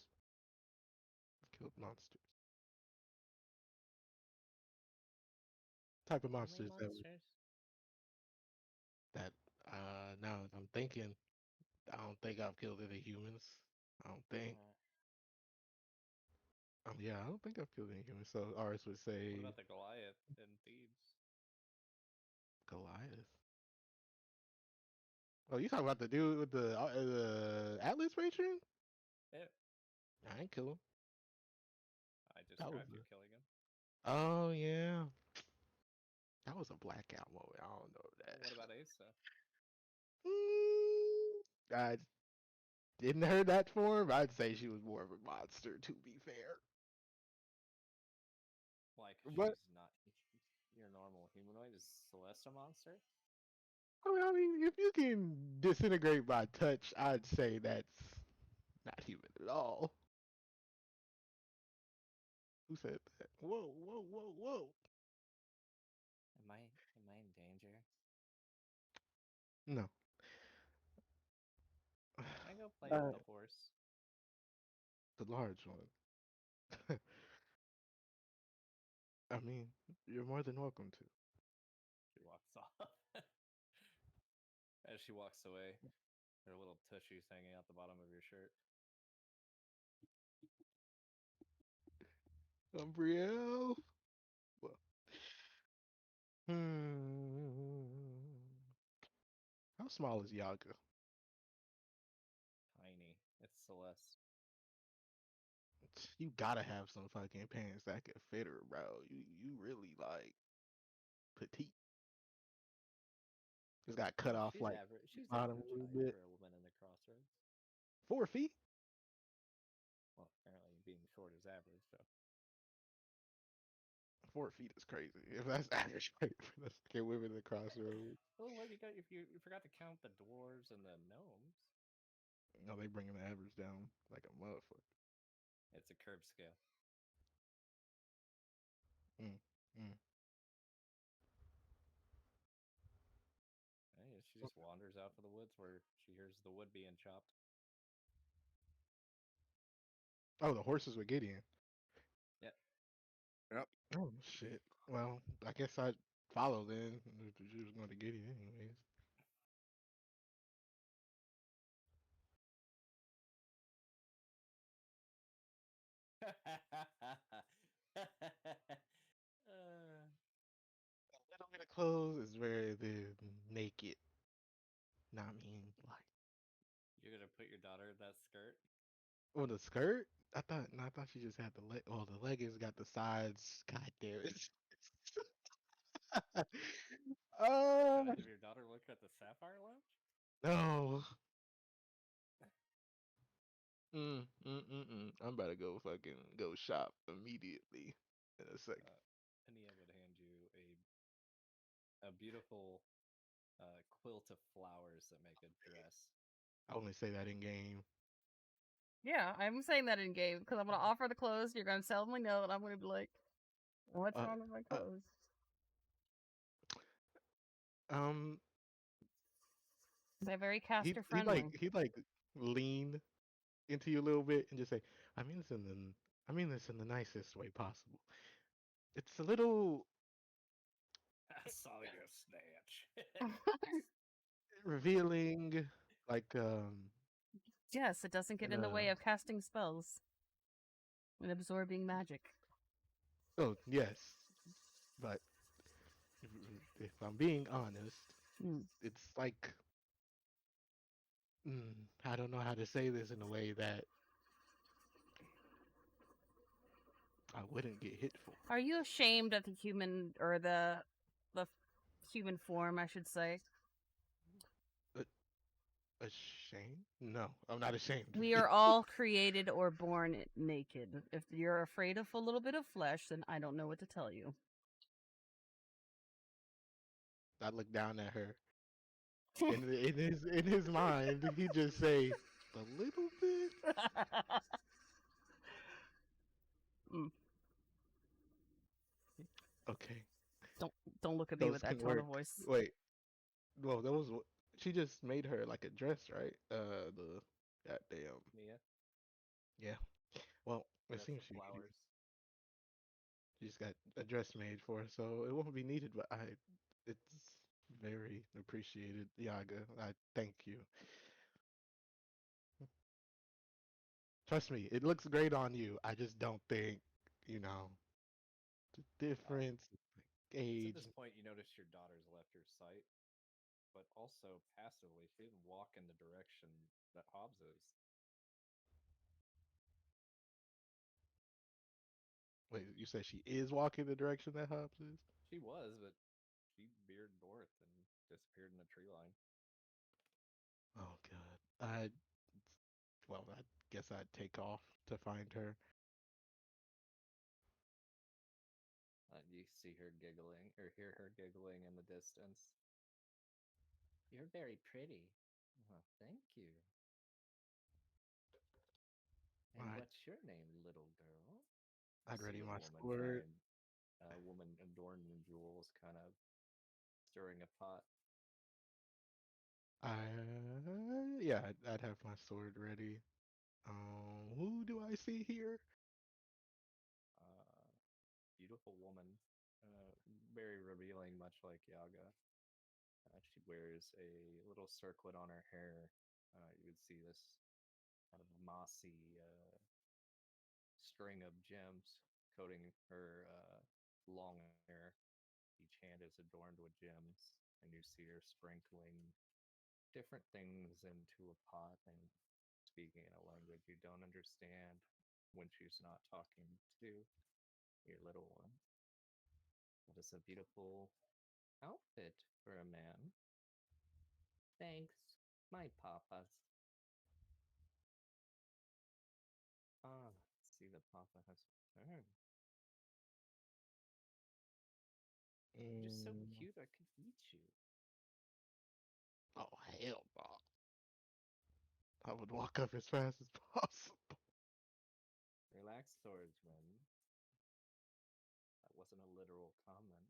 Killed monsters. Type of Only monsters monsters? that now that I'm thinking, I don't think I've killed any humans. I don't think. Yeah, I don't think I've killed any humans. So ours would What say about the Goliath in Thebes? Goliath. Oh, you talking about the dude with the Atlas Patron? Yeah. I ain't kill him. I That was described you killing him. oh yeah. That was a blackout moment. I don't know that. What about Asa? I didn't hear that form. I'd say she was more of a monster, to be fair. Like, But she's not your normal humanoid. Is Celeste a monster? I mean, if you can disintegrate by touch, I'd say that's not human at all. Who said that? Whoa, whoa, whoa, whoa. Am I in danger? No. Can I go play with the horse? The large one. I mean, you're more than welcome to. She walks off. As she walks away, her little tushy's hanging out the bottom of your shirt. Umbriel. Well, hmm. How small is Yaga? Tiny. It's Celeste. You gotta have some fucking pants that could fit her, bro. You really like petite. It's got cut Yeah, off she's like average. She's bottom a average little height bit. for a woman in the crossroads. 4 feet? Well, apparently being short is average, so 4 feet is crazy. If that's average height for the fucking women in the crossroads. well, what you got if you forgot to count the dwarves and the gnomes? No, they bringing the average down like a motherfucker. It's a curved scale. Mm, mm. Hey, she just wanders out to the woods where she hears the wood being chopped. Oh, the horses with Gideon. Yep. Yep. Oh shit. Well, I guess I'd follow then. She was going to get it anyways. A little bit of clothes is where they're naked. No, I mean, like, You're gonna put your daughter in that skirt? well, the skirt. I thought she just had the leg. Oh, the leggings got the sides. God damn it. Have your daughter looked at the Sapphire Lounge? No. I'm about to go fucking go shop immediately in a second. Ania would hand you a beautiful quilt of flowers that make a dress. I only say that in game. Yeah, I'm saying that in game because I'm gonna offer the clothes. You're gonna sell me note. I'm gonna be like, "What's Uh, wrong with my uh, clothes?" um, They're very he caster he like friendly. he like lean into you a little bit and just say, I mean this in the I mean this in the nicest way possible. It's a little I saw you snatch. revealing, like Yes, it doesn't get in in the a way of casting spells and absorbing magic. oh yes, but if I'm being honest, Mm. it's like I don't know how to say this in a way that I wouldn't get hit for. Are you ashamed of the human or the human form, I should say? Ashamed? No, I'm not ashamed. We are all created or born naked. If you're afraid of a little bit of flesh, then I don't know what to tell you. I look down at her. In his mind, he just say a little bit. Mm. Okay, Don't look at me those with that can tone work. of voice. Wait, well, that was she just made her like a dress, right? The goddamn Nia, yeah. Well, it dress seems of flowers. she just got a dress made for her, so it won't be needed. But it's very appreciated, Yaga. I thank you. Trust me, it looks great on you. I just don't think, you know, the difference, like It's age. at this point you notice your daughter's left your sight, but also passively, she didn't walk in the direction that Hobbs is. Wait, you said she is walking the direction that Hobbs is? She was, but she veered north and disappeared in the tree line. Oh God. Well, I guess I'd take off to find her. You see her giggling, or hear her giggling in the distance. You're very pretty. Oh, thank you. And I'd, what's your name, little girl? I'd See ready a my woman sword. trying, a woman adorned in jewels, kind of stirring a pot. I yeah, I'd have my sword ready. Who do I see here? Beautiful woman, very revealing, much like Yaga. She wears a little circlet on her hair. You would see this kind of mossy string of gems coating her long hair. Each hand is adorned with gems, and you see her sprinkling different things into a pot and speaking in a language you don't understand when she's not talking to your little one. That is a beautiful outfit for a man. Thanks, my papas. Ah, see the papa has returned. You're just so Mm, cute I could eat you. oh hell no! I would walk up as fast as possible. Relax, swordsman. That wasn't a literal comment.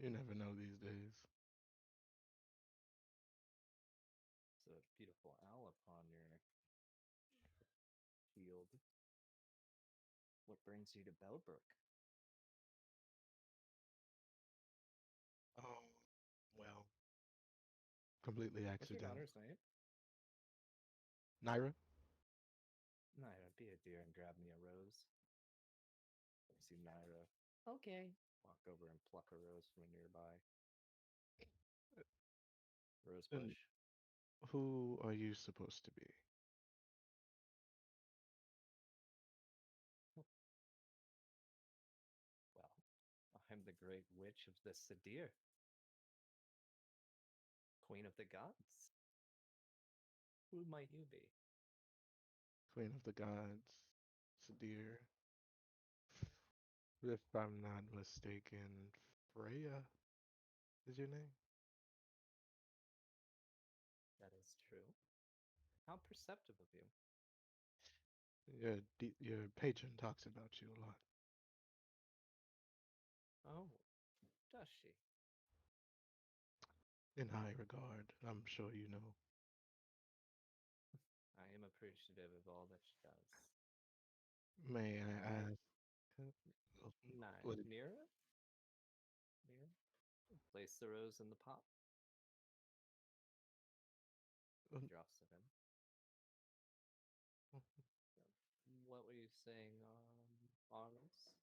You never know these days. It's a beautiful owl upon your shield. What brings you to Bellbrook? completely What's your accidental. daughter's name? Naira? Naira, be a dear and grab me a rose. You see Naira Okay. walk over and pluck a rose from a nearby rose And bush. who are you supposed to be? Well, I'm the great witch of the Sadir, queen of the gods. Who might you be? Queen of the Gods, Sadir. If I'm not mistaken, Freya is your name? That is true. How perceptive of you. Your patron talks about you a lot. Oh, does she? In high regard, I'm sure you know. I am appreciative of all that she does. May I Alright. ask? What? Nira? Nira? Place the rose in the pot. Um, Drops it in. What were you saying, Arliss?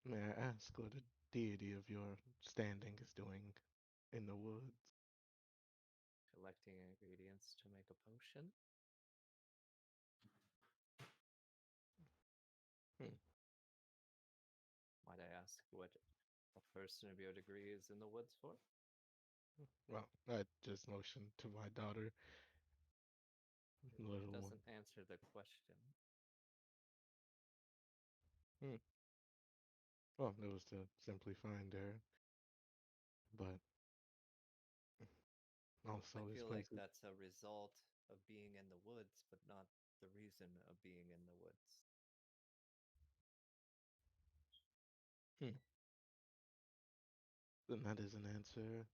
May I ask what a deity of your standing is doing in the woods? Collecting ingredients to make a potion. Hmm. Might I ask what a person of your degree is in the woods for? Well, I just motioned to my daughter, It little one. doesn't answer the question. Hmm. Well, it was to simply find her, but also I this feel place like is. that's a result of being in the woods, but not the reason of being in the woods. Hmm. Then that is an answer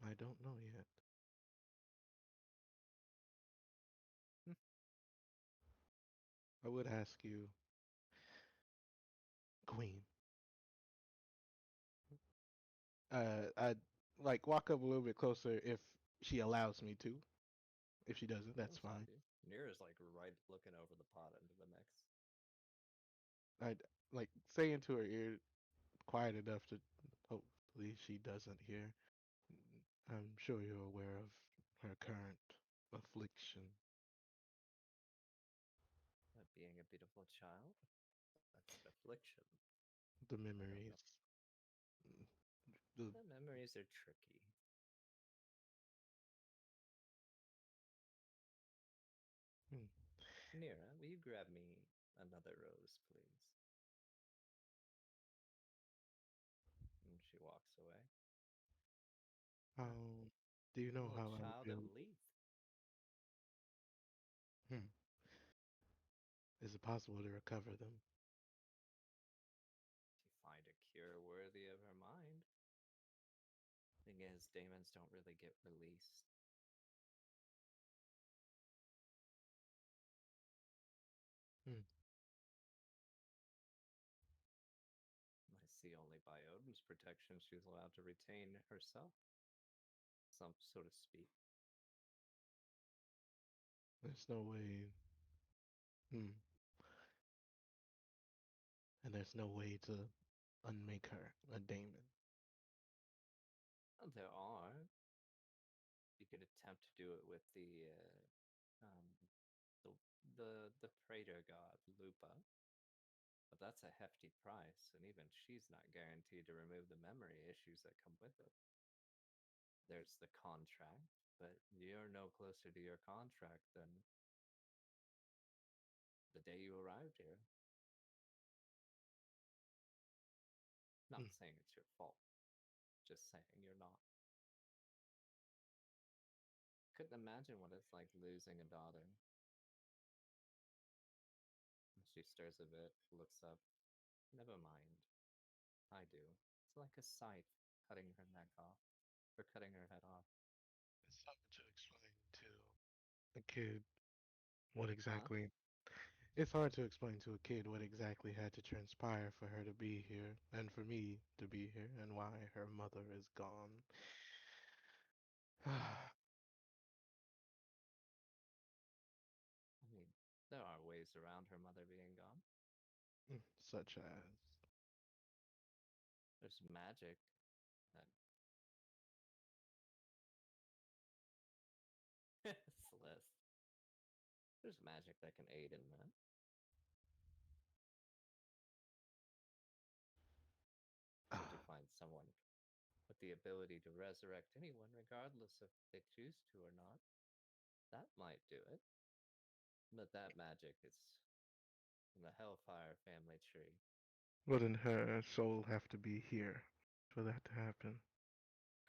I don't know yet. I would ask you, Queen. I'd like walk up a little bit closer if she allows me to. If she doesn't, I that's don't stop fine. you. Nira's like right looking over the pot into the mix. I'd like say into her ear, quiet enough to hopefully she doesn't hear. I'm sure you're aware of her current affliction, But being a beautiful child, that's an affliction. the I don't know. memories, the The memories are tricky. hmm, Nira, will you grab me another rose, please? And she walks away. how do you know Oh, how I would child be of able? Leaf. Hmm, is it possible to recover them? If you find a cure worthy of her mind. Thing is, demons don't really get released. Hmm. I see only by Odin's protection she's allowed to retain herself, so to speak. There's no way. Hmm. And there's no way to unmake her a daemon. There are. You could attempt to do it with um, the the praetor god Lupa, but that's a hefty price, and even she's not guaranteed to remove the memory issues that come with it. There's the contract, but you're no closer to your contract than the day you arrived here. Not Hmm. saying it's your fault, just saying you're not. Couldn't imagine what it's like losing a daughter. She stirs a bit, looks up. Never mind. I do. It's like a scythe cutting her neck off, or cutting her head off. It's hard to explain to a kid what Huh? exactly It's hard to explain to a kid what exactly had to transpire for her to be here, and for me to be here, and why her mother is gone. I mean, there are ways around her mother being gone. Such as. There's magic that Celeste. There's magic that can aid in that. Should you find someone with the ability to resurrect anyone, regardless if they choose to or not, that might do it. But that magic is from the Hellfire family tree. Wouldn't her soul have to be here for that to happen?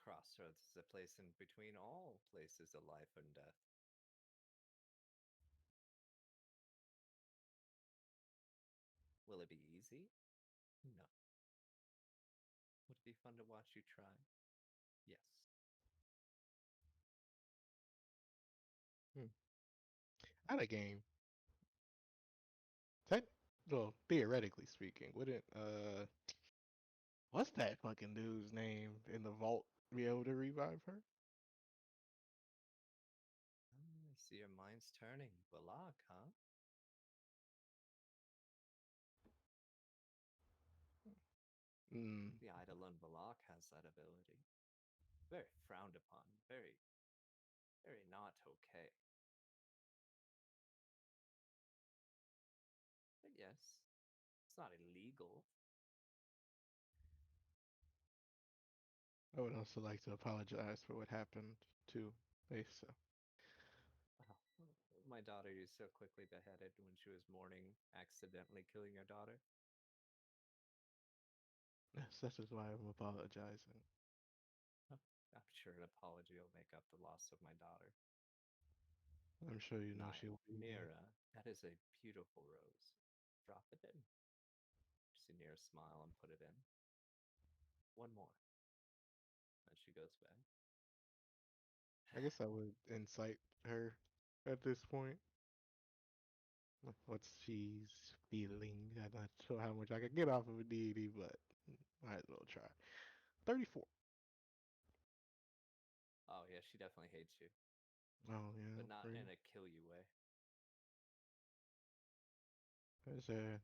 Crossroads is a place in between all places of life and death. Will it be easy? No. Would it be fun to watch you try? Yes. At a game, tech, well, theoretically speaking, wouldn't what's that fucking dude's name in the vault be able to revive her? I see your mind's turning. Balak, huh? Mm, The Eidolon Balak has that ability. Very frowned upon. Very, very not okay. But yes, it's not illegal. I would also like to apologize for what happened to Asa. Oh, my daughter you so quickly beheaded when she was mourning, accidentally killing your daughter. Yes, that is why I'm apologizing. I'm sure an apology will make up the loss of my daughter. I'm sure you know she'll be. Mira, that is a beautiful rose. Drop it in. See Mira smile and put it in. One more. And she goes back. I guess I would incite her at this point. Like, what she's feeling. I'm not sure how much I can get off of a deity, but might as well try. 34. Oh yeah, she definitely hates you, Oh, yeah. but not in a kill you way. Is there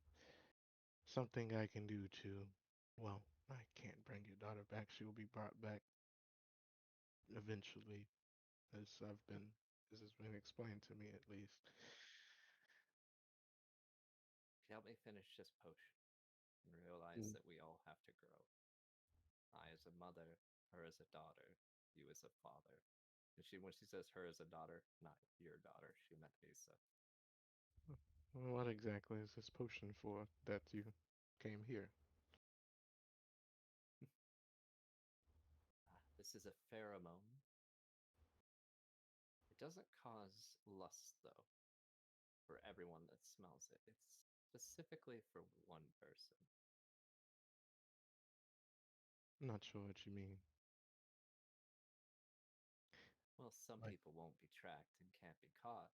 something I can do to. Well, I can't bring your daughter back. She will be brought back eventually, as I've been. This has been explained to me at least. Help me finish this potion and realize Mm. that we all have to grow. I as a mother, her as a daughter, you as a father. And when she says her as a daughter, not your daughter, she meant Asa. Well, what exactly is this potion for that you came here? This is a pheromone. It doesn't cause lust, though, for everyone that smells it. It's specifically for one person. I'm not sure what you mean. Well, some Like, people won't be tracked and can't be caught.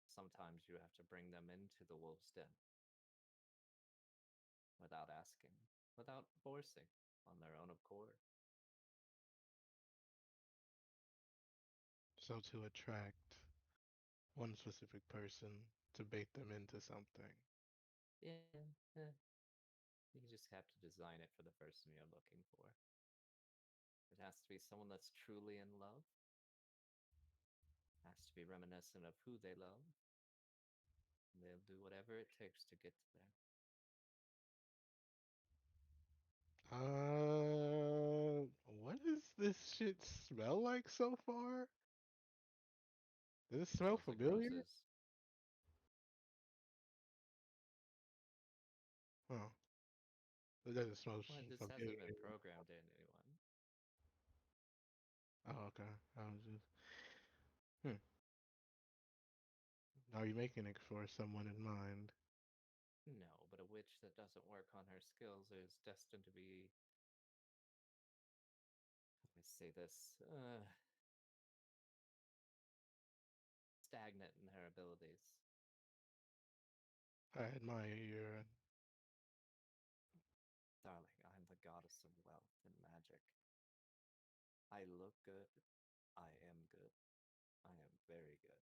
Sometimes you have to bring them into the wolf's den without asking, without forcing, on their own accord. so to attract one specific person to bait them into something. Yeah, you just have to design it for the person you're looking for. It has to be someone that's truly in love. It has to be reminiscent of who they love. And they'll do whatever it takes to get to there. What does this shit smell like so far? Does it smell Smells like familiar? roses. Oh, it doesn't smell Well, this familiar. hasn't been programmed in anyone. Oh, okay. I was just. Are you making it for someone in mind? No, but a witch that doesn't work on her skills is destined to be. How do I say this? Stagnant in her abilities. I admire your. Darling, I'm the goddess of wealth and magic. I look good. I am good. I am very good.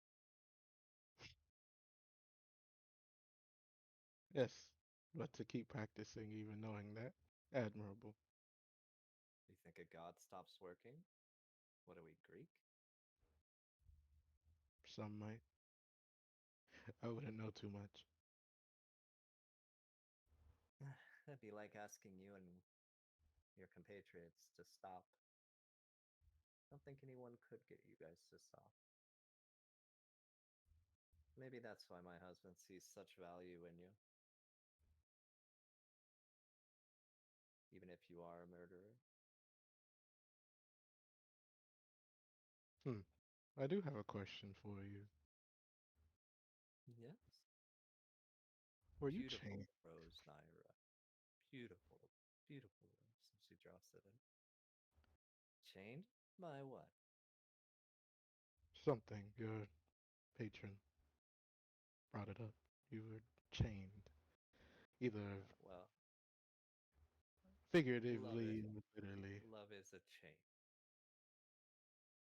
Yes, but to keep practicing, even knowing that, admirable. You think a god stops working? What are we, Greek? Some might. I wouldn't know too much. That'd be like asking you and your compatriots to stop. I don't think anyone could get you guys to stop. Maybe that's why my husband sees such value in you. Even if you are a murderer. I do have a question for you. Yes. Were you Beautiful chained? rose, Naira. Beautiful, beautiful rose. And she drops it in. Chained? By what? Something. Your patron brought it up. You were chained. Either Well, figuratively or literally. love is a chain.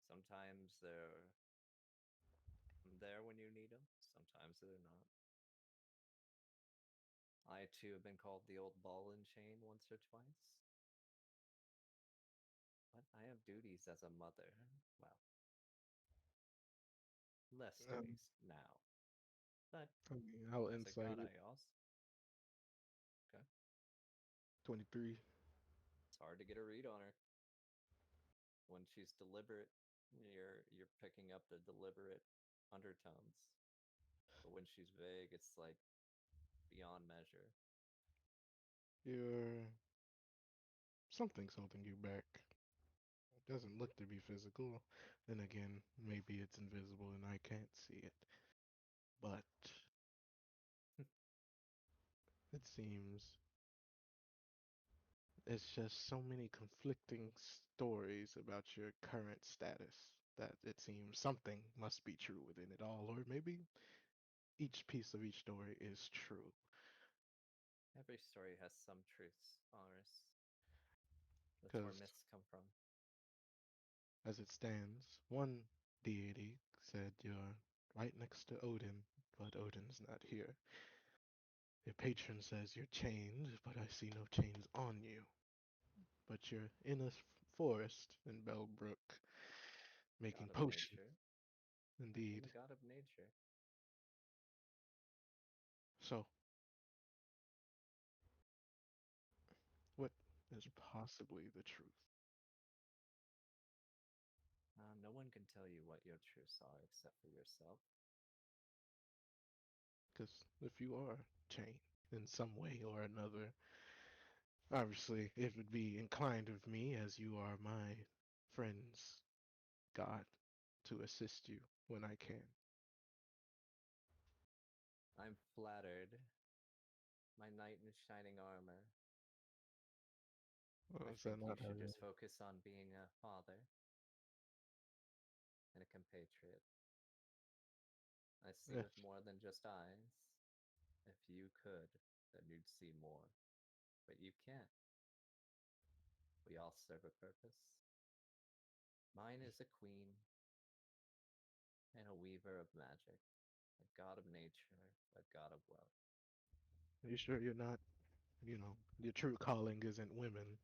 Sometimes they're there when you need them. Sometimes they're not. I too have been called the old ball and chain once or twice. But I have duties as a mother. Well, less Um, duties now. But I'll as a insight god, it. I also. Okay. 23. It's hard to get a read on her. When she's deliberate, you're picking up the deliberate undertones. But when she's vague, it's like beyond measure. You're something's holding you back. It doesn't look to be physical. Then again, maybe it's invisible and I can't see it. But it seems it's just so many conflicting stories about your current status that it seems something must be true within it all, or maybe each piece of each story is true. Every story has some truths, Horace. That's where Because myths come from. as it stands, one deity said you're right next to Odin, but Odin's not here. Your patron says you're chained, but I see no chains on you. But you're in a forest in Bellbrook making God of potions. nature. I'm the Indeed. god of nature. So, what is possibly the truth? No one can tell you what your truths are except for yourself. Because if you are chained in some way or another, obviously it would be inclined of me, as you are my friend's god, to assist you when I can. I'm flattered. My knight in shining armor. I Is that think you not how should you... just focus on being a father and a compatriot. I see Yes, with more than just eyes. If you could, then you'd see more. But you can't. We all serve a purpose. Mine is a queen and a weaver of magic, a god of nature, a god of wealth. are you sure you're not, your true calling isn't women?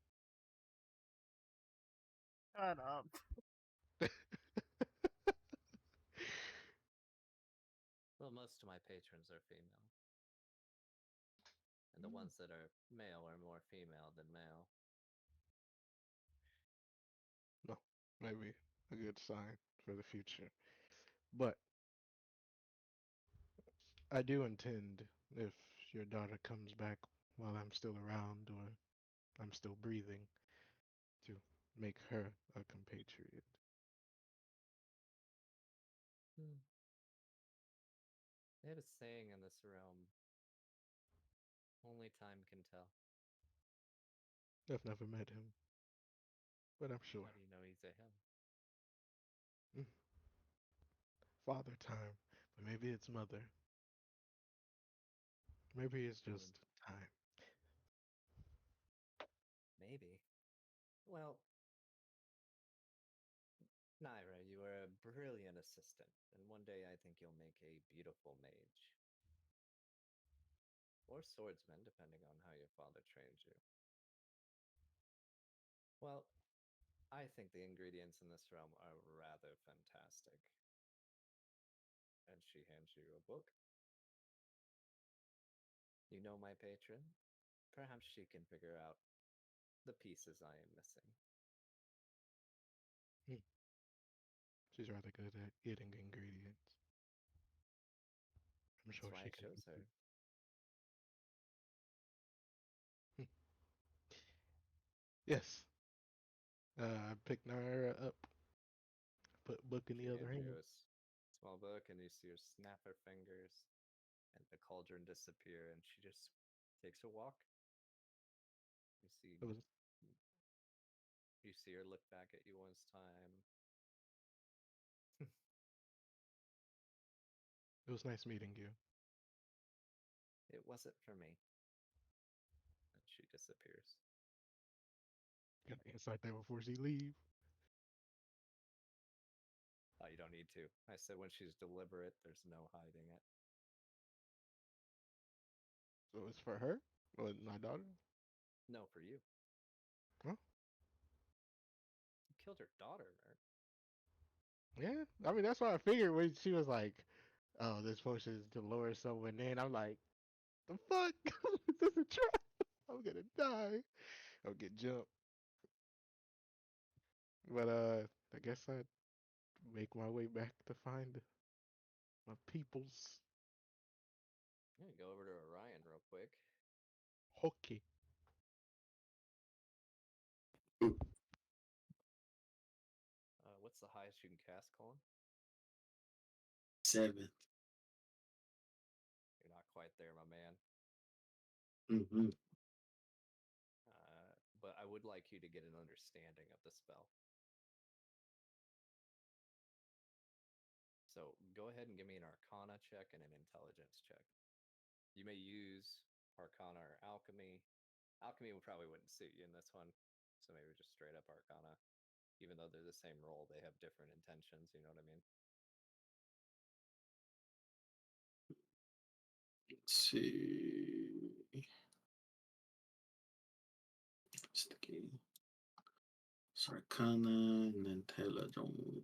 Shut up. Well, most of my patrons are female, and the Hmm, ones that are male are more female than male. no, maybe a good sign for the future. But I do intend, if your daughter comes back while I'm still around or I'm still breathing, to make her a compatriot. Hmm. They have a saying in this realm: only time can tell. I've never met him, but I'm How sure. do you know he's a him? Mm, Father time, but maybe it's mother. Maybe it's just time. Maybe. Well, Naira, you are a brilliant assistant, and one day I think you'll make a beautiful mage. Or swordsman, depending on how your father trains you. Well, I think the ingredients in this realm are rather fantastic. And she hands you a book. You know my patron? Perhaps she can figure out the pieces I am missing. She's rather good at getting ingredients. I'm That's sure why she I can. chose her. Yes. I picked Naira up, put book in She the other hands you hand. a small book, and you see her snap her fingers, and the cauldron disappear, and she just takes a walk. You see, It was you see her look back at you once time. it was nice meeting you. It wasn't for me. And she disappears. Got to inside that before she leave. Oh, you don't need to. I said when she's deliberate, there's no hiding it. So it's for her? Or my daughter? No, for you. Huh? You killed her daughter, nerd. Yeah. I mean, that's what I figured when she was like, oh, this potion is to lure someone in. I'm like, the fuck? Is this a trap? I'm gonna die. I'll get jumped. But I guess I'd make my way back to find my peoples. I'm gonna go over to Orion real quick. Okay. What's the highest you can cast, Colin? 7. You're not quite there, my man. Mm-hmm. But I would like you to get an understanding of the spell. So go ahead and give me an Arcana check and an Intelligence check. You may use Arcana or Alchemy. Alchemy probably wouldn't suit you in this one, so maybe just straight up Arcana. Even though they're the same role, they have different intentions, you know what I mean? Let's see. Sticky. Sarcana and then Teledon.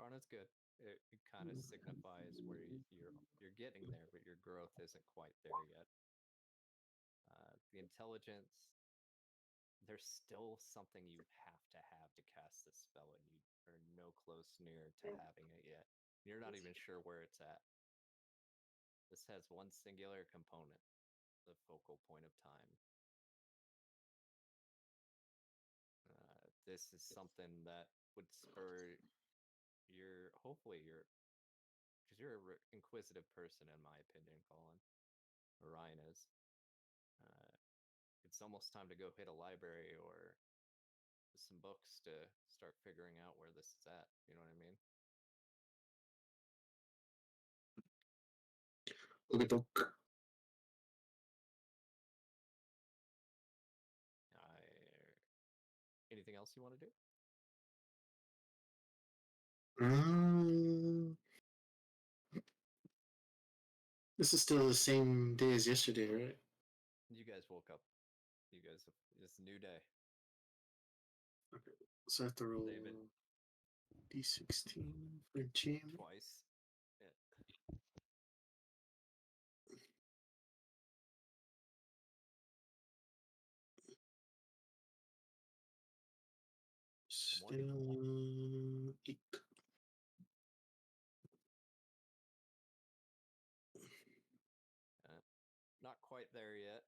Karna's good. It kind of signifies where you're getting there, but your growth isn't quite there yet. The intelligence, there's still something you have to cast this spell, and you are no close near to having it yet. You're not even sure where it's at. This has one singular component, the focal point of time. This is something that would spur hopefully because you're an inquisitive person, in my opinion, Colin. Orion is. It's almost time to go hit a library or some books to start figuring out where this is at. You know what I mean? Okay, doc. Anything else you want to do? This is still the same day as yesterday, right? You guys woke up. It's a new day. Okay. So I have to roll David. D16 for enchantment. Twice. Yeah. Still 8. Not quite there yet,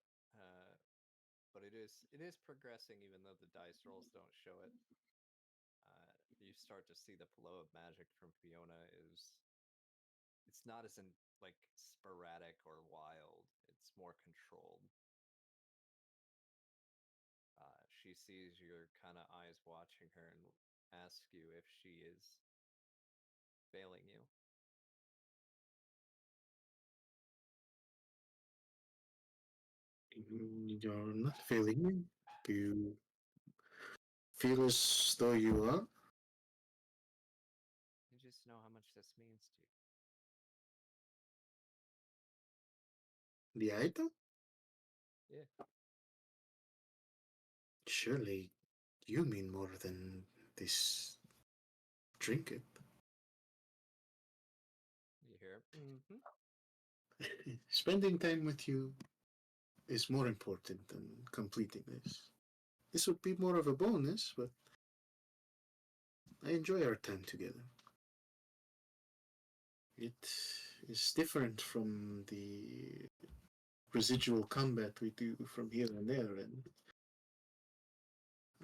but it is progressing, even though the dice rolls don't show it. You start to see the flow of magic from Fiona it's not as like sporadic or wild. It's more controlled. She sees your kind of eyes watching her and asks you if she is failing you. You're not failing me. Do you feel as though you are? You just know how much this means to you. The item? Yeah. Surely you mean more than this trinket. You hear? Mm-hmm. Spending time with you is more important than completing this. This would be more of a bonus, but I enjoy our time together. It is different from the residual combat we do from here and there, and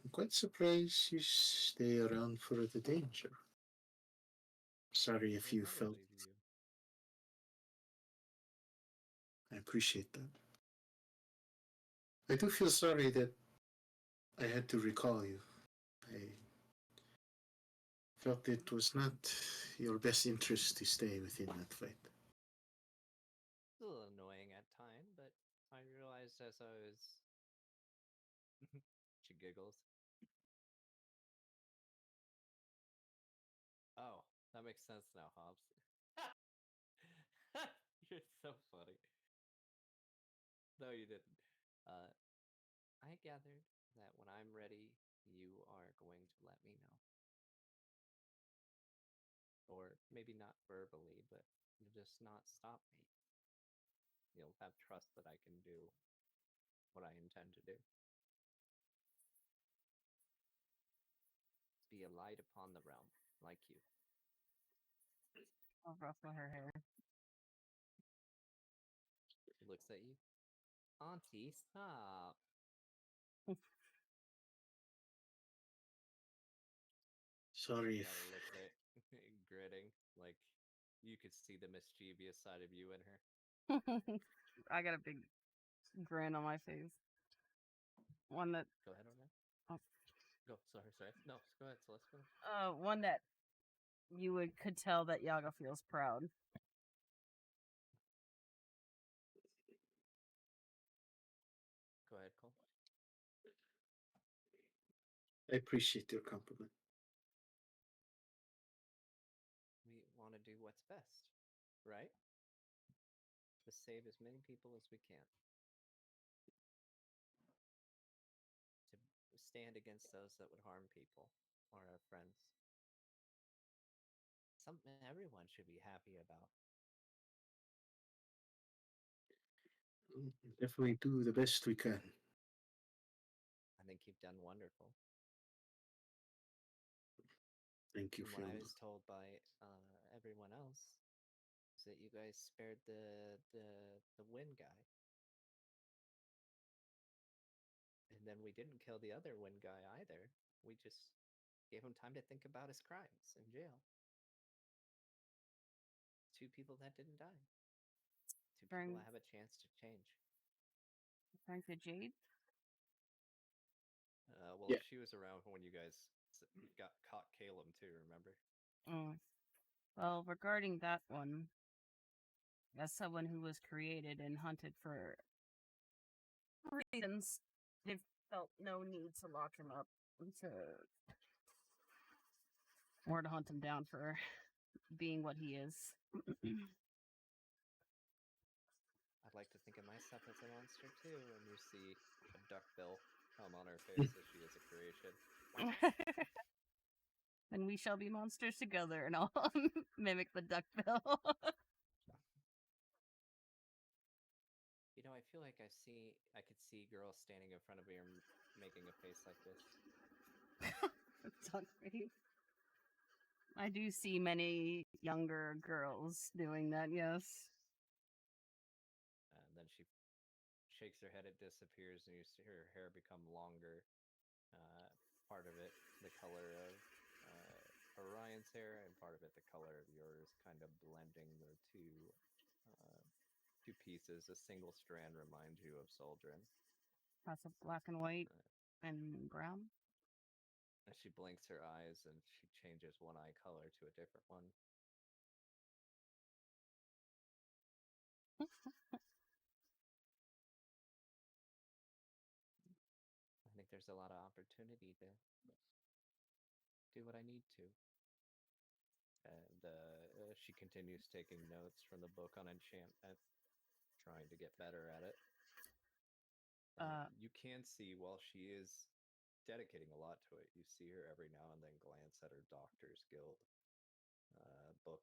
I'm quite surprised you stay around for the danger. Sorry if We'll you never felt. leave you. I appreciate that. I do feel sorry that I had to recall you. I felt it was not your best interest to stay within that fight. It's a little annoying at time, but I realized as I was. She giggles. Oh, that makes sense now, Hobbs. You're so funny. No, you didn't. Uh, I gathered that when I'm ready, you are going to let me know. Or maybe not verbally, but you'll just not stop me. You'll have trust that I can do what I intend to do. Be a light upon the realm, like you. I'll ruffle her hair. She looks at you. Auntie, stop. Sorry Got if her lips gritting, like you could see the mischievous side of you in her. I got a big grin on my face. One that Go ahead, Orna. Oh. Go. Sorry. No, go ahead. So let's finish. one that you could tell that Yaga feels proud. Go ahead, Cole. I appreciate your compliment. We want to do what's best, right? To save as many people as we can. To stand against those that would harm people or our friends. Something everyone should be happy about. Definitely do the best we can. I think you've done wonderful. Thank you, From what I Fiona. was told by everyone else, is that you guys spared the wind guy. And then we didn't kill the other wind guy either. We just gave him time to think about his crimes in jail. 2 people that didn't die. 2 people that have a chance to change. Referring to Jade? Well, Yeah. she was around when you guys got caught Caleb too, remember? Well, regarding that one, as someone who was created and hunted for reasons, they felt no need to lock him up or to hunt him down for being what he is. I'd like to think of myself as a monster too, and you see a duckbill come on her face as she is a creation. And we shall be monsters together, and I'll mimic the duckbill. You know, I feel like I could see girls standing in front of me and making a face like this. Duck face. I do see many younger girls doing that, yes. And then she shakes her head, it disappears, and you see her hair become longer. Part of it the color of Orion's hair, and part of it the color of yours, kind of blending the two pieces. A single strand reminds you of Soldrin. Lots of black and white and brown. As she blinks her eyes and she changes one eye color to a different one. I think there's a lot of opportunity to do what I need to. And she continues taking notes from the book on enchantment, trying to get better at it. You can see while she is dedicating a lot to it, you see her every now and then glance at her Doctor's Guild book.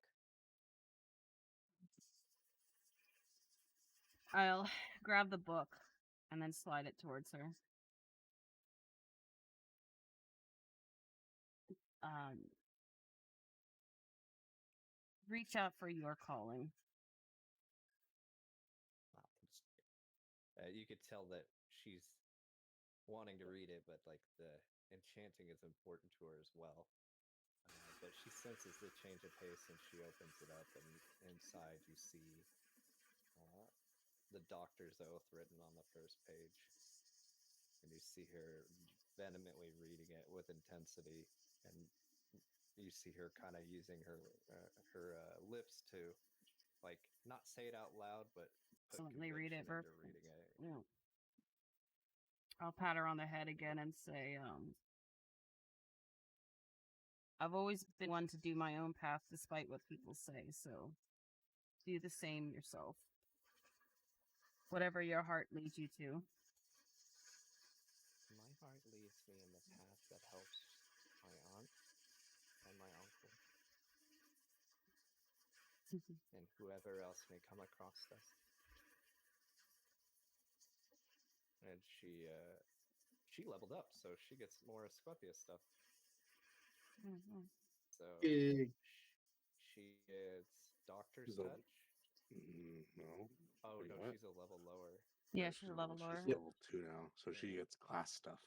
I'll grab the book and then slide it towards her. Reach out for your calling. You could tell that she's wanting to read it, but like the enchanting is important to her as well. But she senses the change of pace and she opens it up, and inside you see the Doctor's Oath written on the first page. And you see her vehemently reading it with intensity, and you see her kind of using her lips to, like, not say it out loud, but put Read it conviction into reading it. Yeah. I'll pat her on the head again and say, I've always been one to do my own path despite what people say, so do the same yourself. Whatever your heart leads you to. My heart leads me in the path that helps my aunt and my uncle. And whoever else may come across us. And she leveled up, so she gets more Asclepius stuff. Mm-hmm. So she gets Doctor's The- Touch. No. Oh Wait, no, what? she's a level lower. Yeah, she's a level lower. She's level 2 now, so she gets class stuff.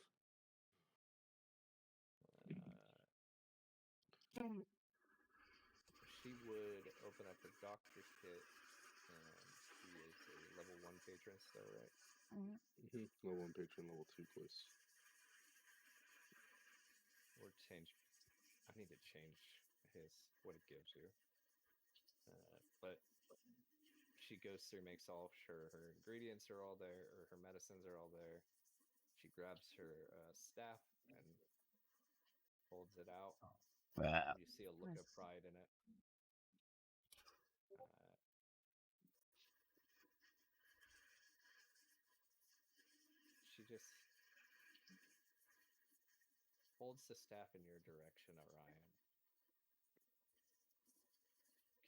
She would open up her doctor's kit, and she is a level 1 patron still, right? Mm-hmm. Level 1 patron, level 2 voice. Or change. I need to change what it gives you. But she goes through, makes all sure her ingredients are all there, or her medicines are all there. She grabs her staff and holds it out. And you see a look of pride in it. She just holds the staff in your direction, Orion.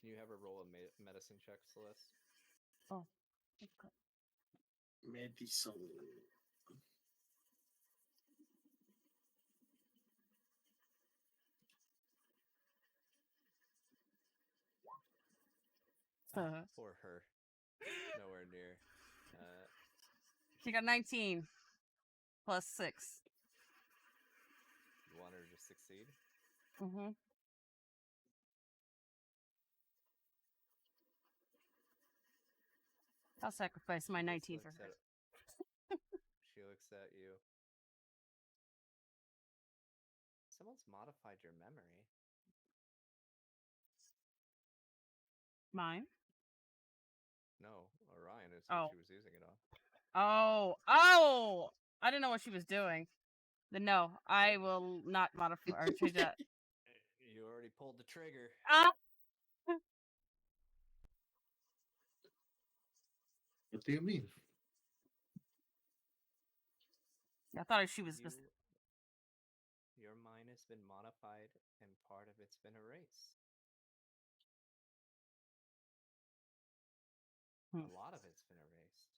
Can you have her roll a medicine check, Celeste? Oh, okay. Medicine. For her. Nowhere near. She got 19 plus 6. You want her to succeed? Mm-hmm. I'll sacrifice my 19 for her. She looks at you. Someone's modified your memory. Mine? No, Orion is what she was using it on. Oh! I didn't know what she was doing. Then no, I will not modify or change that. You already pulled the trigger. What do you mean? I thought she was. Your mind has been modified, and part of it's been erased. A lot of it's been erased.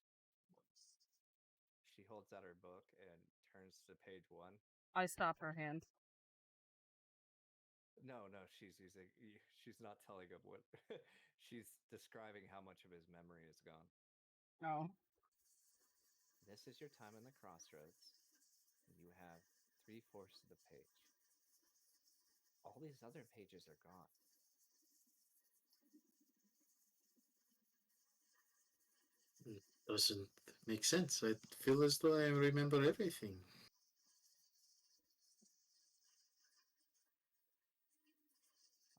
She holds out her book and turns to page 1. I stop her hand. No, she's not telling him what. She's describing how much of his memory is gone. Oh. This is your time in the crossroads. You have 3/4 of the page. All these other pages are gone. It doesn't make sense. I feel as though I remember everything.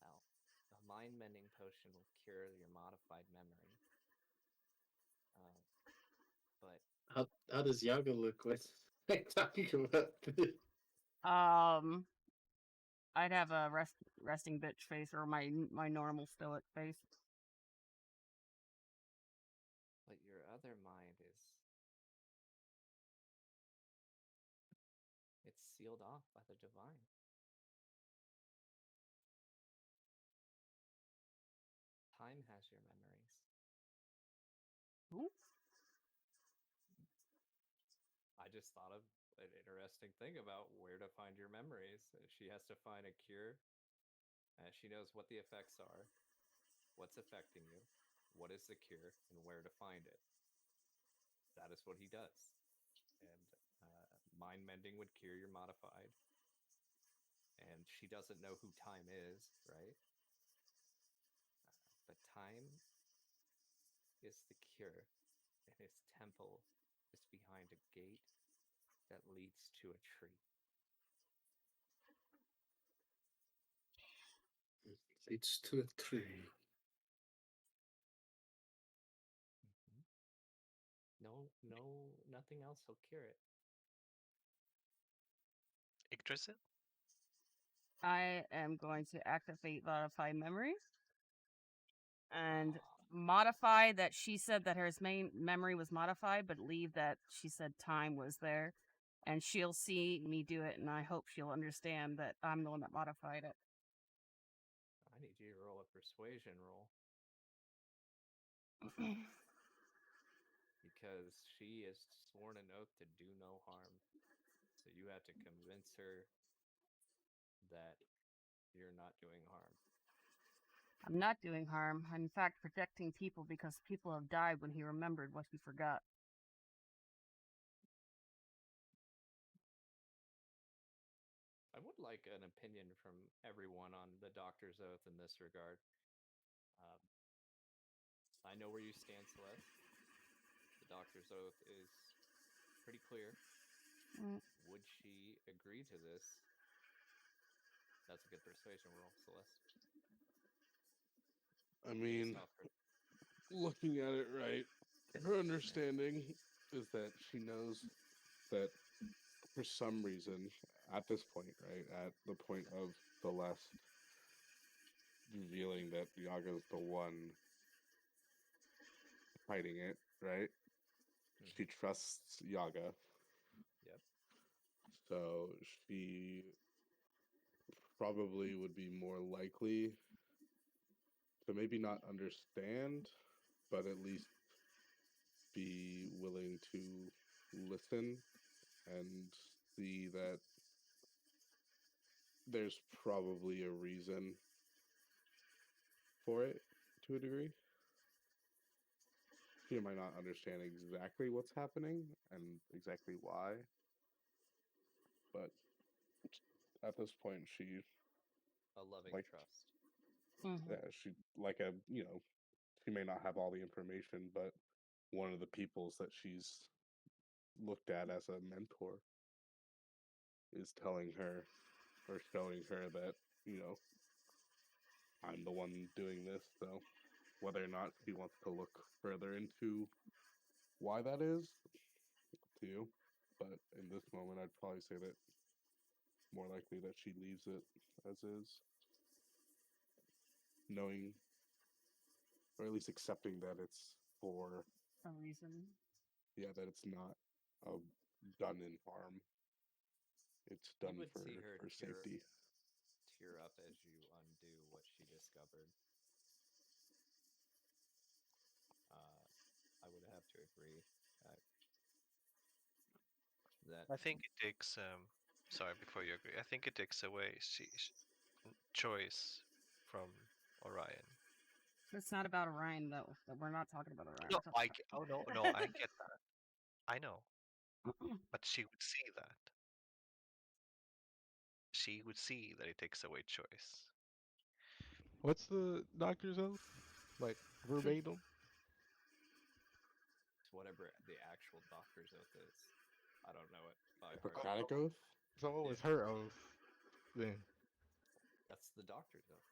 Well, a mind-mending potion will cure your modified memory. How does Yaga look when I talking about this? I'd have a resting bitch face or my normal stoic face. But your other mind is. It's sealed off by the divine. Time has your memories. Ooh. I just thought of an interesting thing about where to find your memories. She has to find a cure. She knows what the effects are, what's affecting you, what is the cure, and where to find it. That is what he does. And mind mending would cure your modified. And she doesn't know who time is, right? But time is the cure, and his temple is behind a gate that leads to a tree. It's to a tree. Nothing else will cure it. Yggdrasil? I am going to activate modify memories and modify that she said that her main memory was modified, but leave that she said time was there. And she'll see me do it, and I hope she'll understand that I'm the one that modified it. I need you to roll a persuasion roll. Because she has sworn an oath to do no harm. So you have to convince her that you're not doing harm. I'm not doing harm. I'm in fact protecting people because people have died when he remembered what he forgot. I would like an opinion from everyone on the doctor's oath in this regard. I know where you stand, Celeste. The doctor's oath is pretty clear. Would she agree to this? That's a good persuasion roll, Celeste. I mean, looking at it right, her understanding is that she knows that for some reason, at this point, right, at the point of the last revealing that Yaga's the one hiding it, right? She trusts Yaga. Yep. So she probably would be more likely to maybe not understand, but at least be willing to listen and see that there's probably a reason for it to a degree. She might not understand exactly what's happening and exactly why, but at this point, she A loving like trust. she she may not have all the information, but one of the peoples that she's looked at as a mentor is telling her or showing her that I'm the one doing this. So whether or not she wants to look further into why that is, up to you. But in this moment, I'd probably say that more likely that she leaves it as is, knowing or at least accepting that it's for Some reason. that it's not done in harm. It's done You would for see her safety. tear up as you undo what she discovered. I would have to agree that I think it takes. Sorry, before you agree, I think it takes away choice from Orion. It's not about Orion, though. We're not talking about Orion. No, We're talking no, I get that. I know, but she would see that. She would see that it takes away choice. What's the doctor's oath? Like verbatim? it's whatever the actual doctor's oath is. I don't know it by heart. Hippocratic oath? So what was Yeah. her oath then? That's the doctor's oath.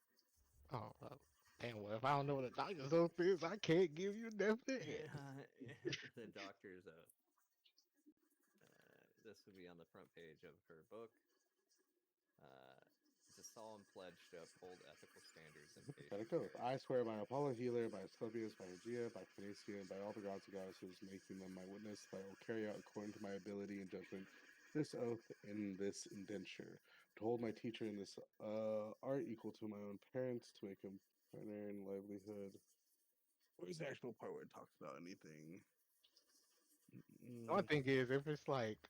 Oh, well, damn. Well, if I don't know what a doctor's oath is, I can't give you a definite answer. the doctor's oath. this would be on the front page of her book. It's a solemn pledge to uphold ethical standards and Got patient it goes. care. I swear by Apollo Healer, by Asclepius, by Aegea, by Phoenicia, and by all the gods and goddesses, making them my witness, that I will carry out according to my ability and judgment this oath in this indenture, to hold my teacher in this art equal to my own parents, to make him partner in livelihood. Where's the actual part where it talks about anything? The only thing is, if it's like,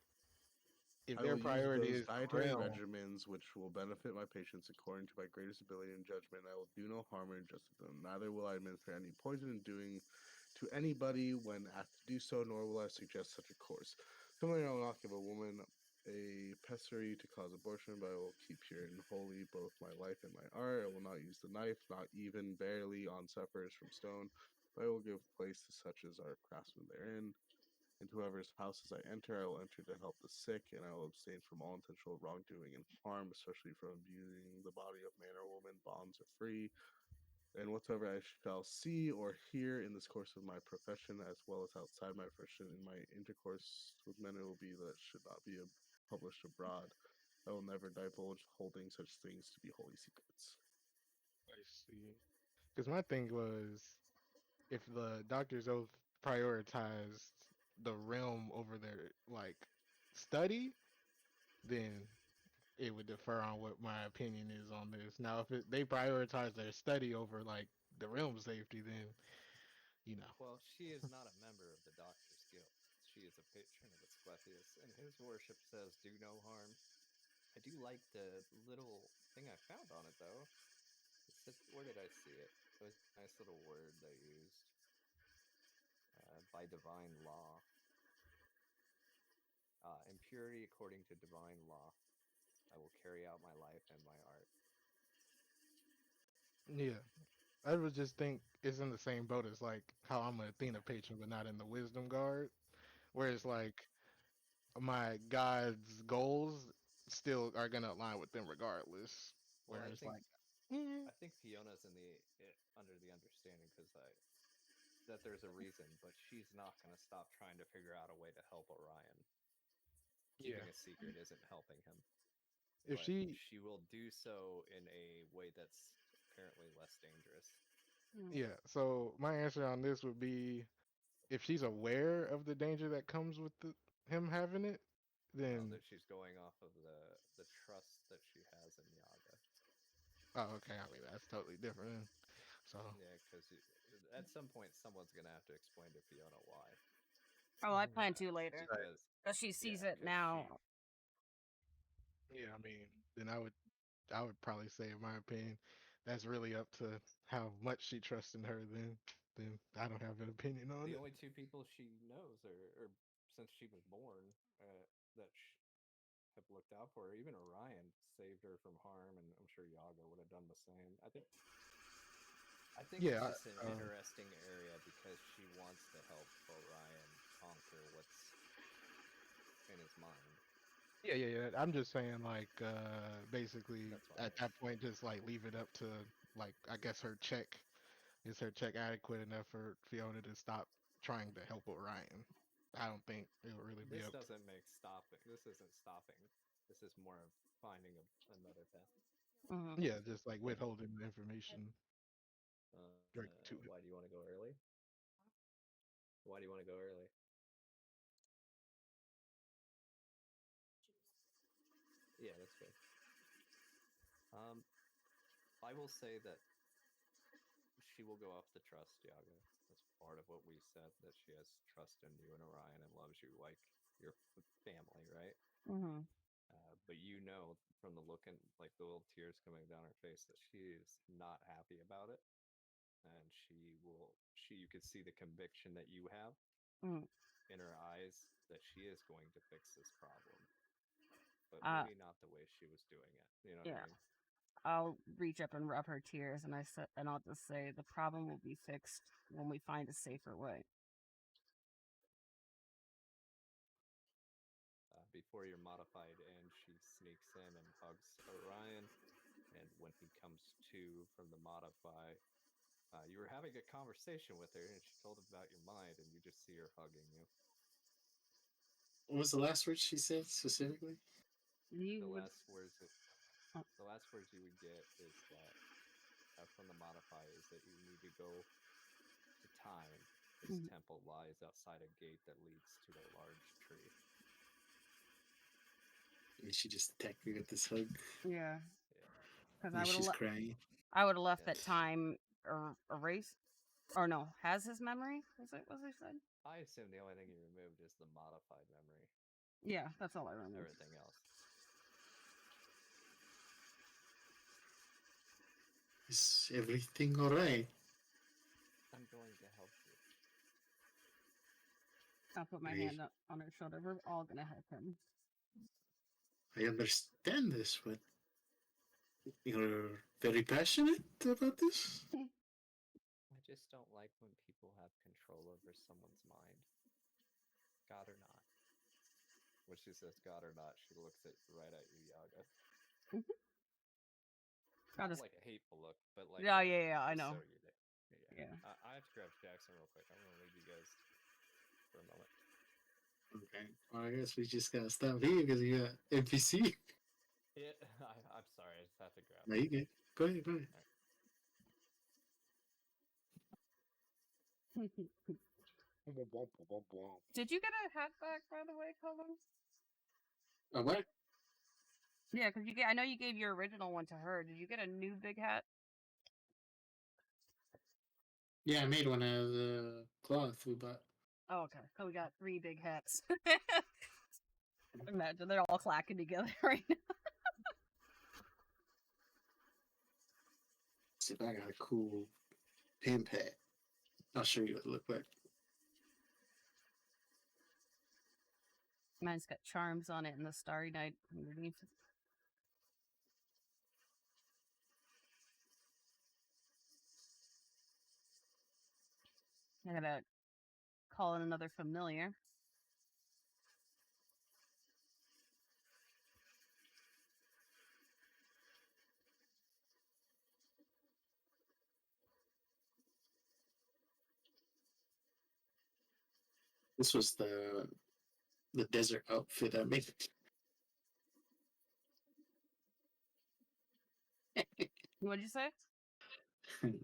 if I their will use priority those is the dietary realm, regimens which will benefit my patients according to my greatest ability and judgment. I will do no harm or injustice to them. Neither will I administer any poison in doing to anybody when asked to do so, nor will I suggest such a course. Similarly, I will not give a woman a pessary to cause abortion, but I will keep pure and holy both my life and my art. I will not use the knife, not even barely on sufferers from stone, but I will give place to such as are craftsmen therein. Into whoever's houses I enter, I will enter to help the sick, and I will abstain from all intentional wrongdoing and harm, especially from abusing the body of man or woman, bonds or free. And whatsoever I shall see or hear in this course of my profession, as well as outside my profession, in my intercourse with men, it will be that should not be published abroad. I will never divulge holding such things to be holy secrets. I see. Because my thing was, if the doctor's oath prioritized the realm over their like study, then it would defer on what my opinion is on this. Now, if they prioritize their study over like the realm safety, then you know. Well, she is not a member of the Doctor's Guild. She is a patron of Asclepius, and his worship says do no harm. I do like the little thing I found on it, though. It said, where did I see it? It was a nice little word they used. By divine law. Impurity according to divine law. I will carry out my life and my art. Yeah, I would just think it's in the same boat as like how I'm an Athena patron, but not in the Wisdom Guard. Whereas like my god's goals still are gonna align with them regardless. Well, Whereas like, I think Fiona's in under the understanding because that there's a reason, but she's not going to stop trying to figure out a way to help Orion. Keeping yeah, a secret isn't helping him, if but she, she will do so in a way that's apparently less dangerous. yeah. So my answer on this would be, if she's aware of the danger that comes with him having it, Now then that she's going off of the trust that she has in Yaga. oh, okay. I mean, that's totally different. So Yeah, because at some point someone's going to have to explain to Fiona why. Oh, I plan to later. Because Because she sees it now. yeah, I mean, then I would probably say, in my opinion, that's really up to how much she trusts in her. Then I don't have an opinion on the it. only two people she knows are since she was born that have looked out for her. Even Orion saved her from harm, and I'm sure Yaga would have done the same. I think it's Yeah, just an interesting area because she wants to help Orion conquer what's in his mind. yeah. I'm just saying, like, basically That's fine. at that point, just like leave it up to, like, I guess her check. Is her check adequate enough for Fiona to stop trying to help Orion? I don't think it will really be This up. doesn't make stopping. This isn't stopping. This is more of finding another path. Yeah, just like withholding the information directly to it. Why do you want to go early? Why do you want to go early? Yeah, that's good. I will say that she will go off the trust, Yaga. That's part of what we said, that she has trust in you and Orion and loves you like your family, right? Mm-hmm. But you know from the look and like the little tears coming down her face that she is not happy about it. And you could see the conviction that you have in her eyes that she is going to fix this problem. But maybe not the way she was doing it. You know what I mean? I'll reach up and rub her tears, and I'll just say the problem will be fixed when we find a safer way. Before your modified end, she sneaks in and hugs Orion. And when he comes to from the modify, you were having a conversation with her, and she told him about your mind, and you just see her hugging you. What was the last word she said specifically? You The would. last words Oh. the last words you would get is that from the modify is that you need to go to time. This Mhm. temple lies outside a gate that leads to a large tree. And she just attacked me with this hug. Yeah. Yeah. Because And she's crying. I would have left Yeah. that time erased. Or no, has his memory? Was it? Was it said? I assume the only thing you removed is the modified memory. Yeah, that's all I remember. Everything else. Is everything alright? I'm going to help you. I'll put my hand up on her shoulder. We're all gonna help him. I understand this, but you're very passionate about this? I just don't like when people have control over someone's mind. God or not. When she says God or not, she looks right at you, Yaga. Not like a hateful look, but like yeah, I know. So you're there. Yeah. I have to grab Jackson real quick. I'm gonna leave you guys for a moment. Okay. Well, I guess we just gotta stop here because you got NPC. Yeah, I'm sorry. I just have to grab. No, you good. Go ahead, go ahead. Did you get a hat back, by the way, Colin? A what? Yeah, because I know you gave your original one to her. Did you get a new big hat? Yeah, I made one out of the cloth we bought. Oh, okay. So we got 3 big hats. Imagine they're all clacking together right now. See if I got a cool pimp hat. I'll show you what it looked like. Mine's got charms on it and the Starry Night underneath. I gotta call in another familiar. This was the desert outfit I made. What'd you say?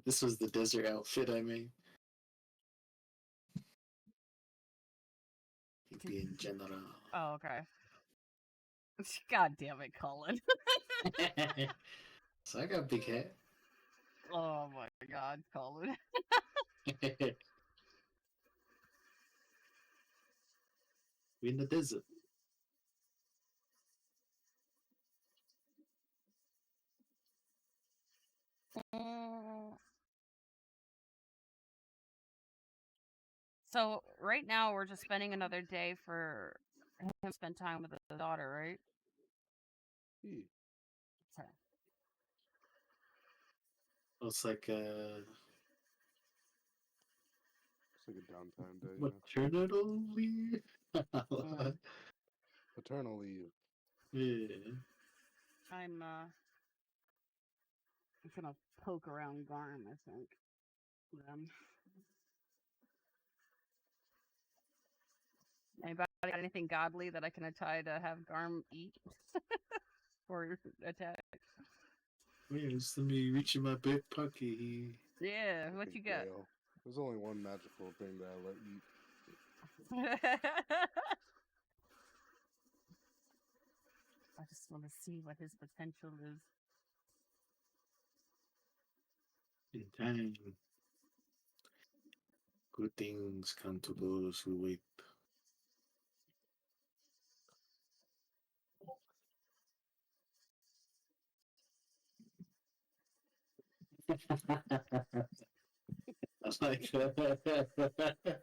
This was the desert outfit I made. In general. Oh, okay. God damn it, Colin. So I got a big hat. Oh my god, Colin. We're in the desert. So right now we're just spending another day for him to spend time with the daughter, right? Yeah. Okay. It's like It's like a downtime day. maternal leave. Paternal leave. Yeah. I'm gonna poke around Garm, I think. Anybody got anything godly that I can tie to have Garm eat or attack? Yeah, just let me reach in my back pocket. Yeah, what you got? Gale. There's only one magical thing that I let eat. I just want to see what his potential is. In time, good things come to those who wait. I like that.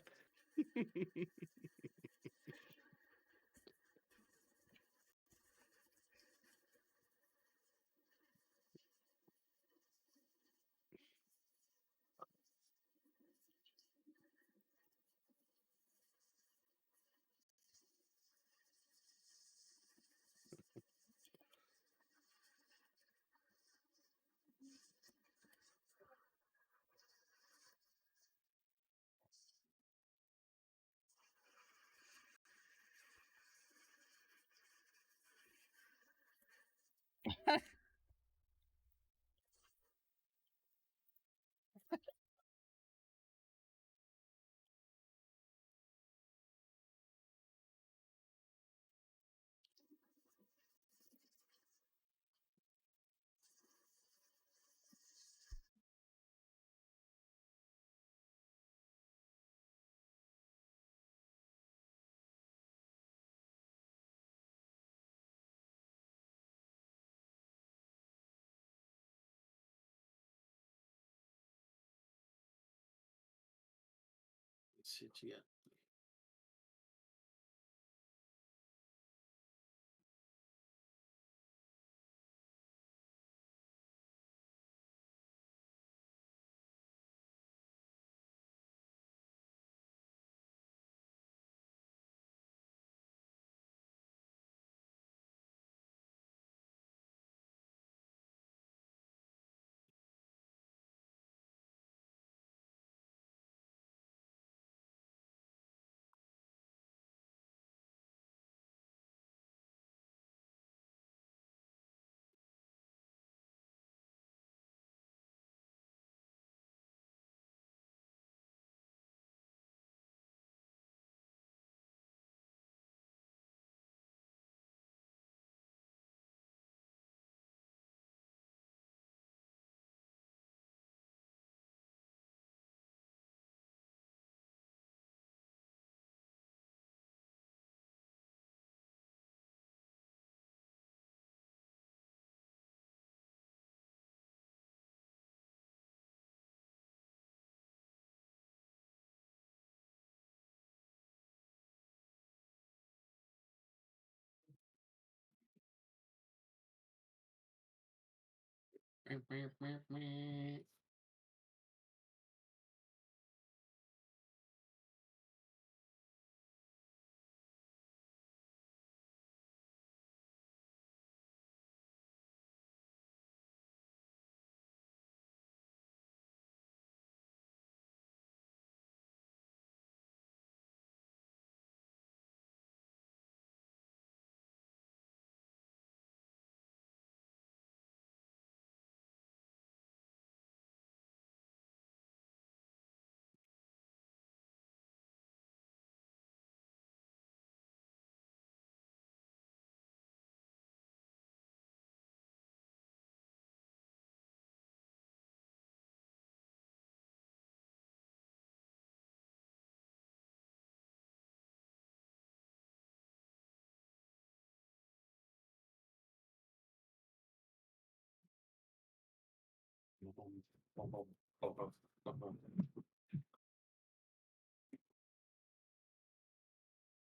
Let's see what you got.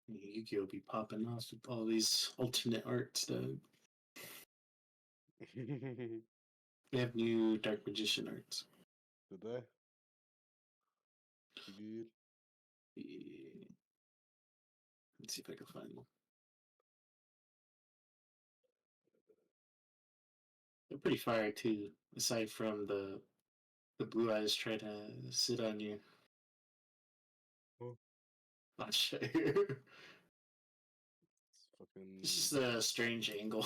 Yu-Gi-Oh be popping off with all these alternate arts, though. They have new Dark Magician arts. Did they? You good? Yeah. Let's see if I can find one. They're pretty fire too. Aside from the blue eyes try to sit on you. Oh. Not sure. It's fucking. It's just a strange angle.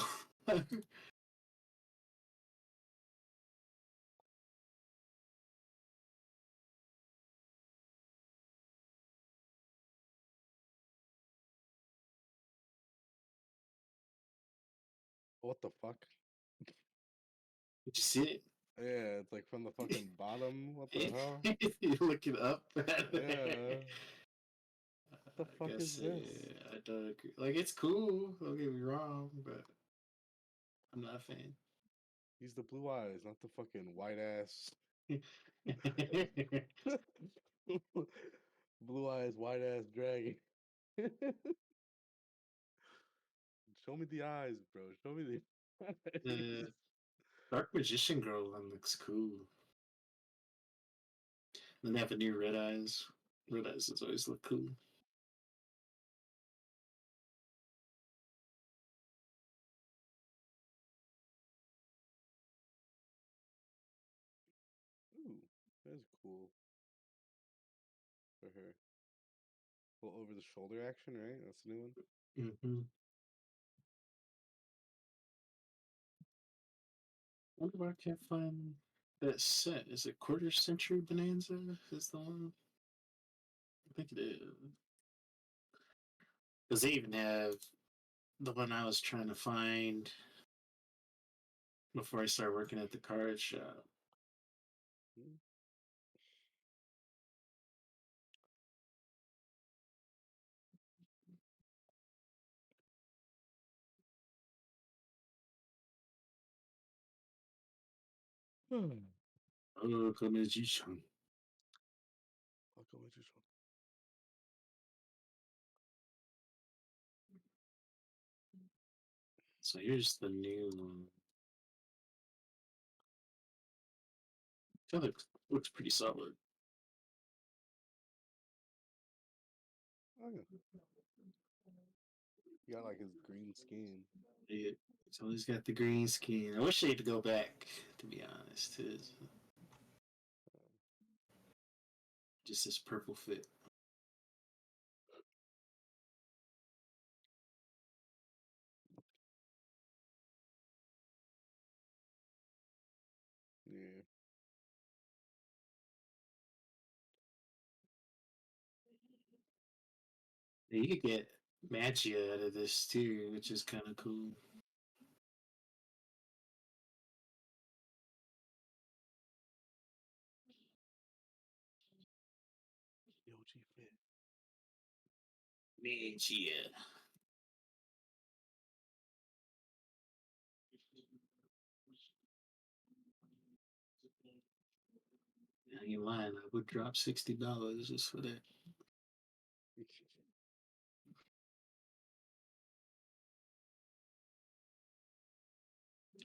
What the fuck? Did you see it? Yeah, it's like from the fucking bottom. What the hell? You look it up. Yeah. What the I fuck is guess this? I don't agree. Like it's cool. Don't get me wrong, but I'm not a fan. He's the blue eyes, not the fucking white ass. Blue eyes, white ass dragon. Show me the eyes, bro. Show me the eyes. The Dark Magician girl one looks cool. Then they have a new Red Eyes. Red Eyes has always looked cool. Ooh, that's cool for her. Well, over the shoulder action, right? That's the new one. Mm-hmm. wonder why I can't find that set. Is it Quarter Century Bonanza? Is the one? I think it is. Because they even have the one I was trying to find before I started working at the card shop. Oh, Kameji-chan. So here's the new one. Kind of looks pretty solid. Oh, yeah. He got like his green skin. Yeah, he's always got the green skin. I wish they'd go back, to be honest. To just this purple fit. Yeah. Yeah, you could get Magia out of this too, which is kind of cool. Yoji fit. Magia. I ain't lying. I would drop $60 just for that.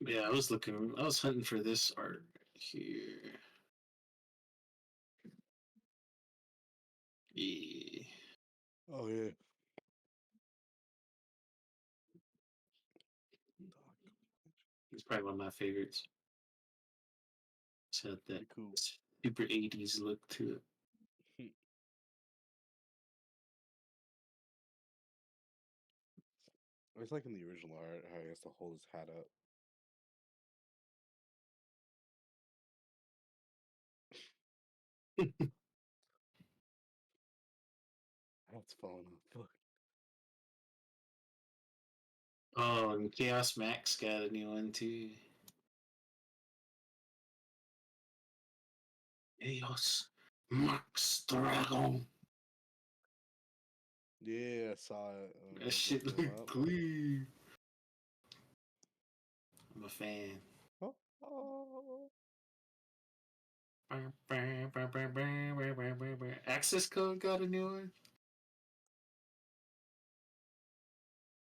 Yeah, I was hunting for this art here. Yeah. Oh yeah. It's probably one of my favorites. It's got that Pretty cool. super 80s look to it. It's like in the original art how he has to hold his hat up. Hat's falling off. Fuck. Oh, and Chaos Max got a new one too. Chaos Max Dragon. Yeah, I saw it. That shit look clean. I'm a fan. Oh, oh. Access code got a new one.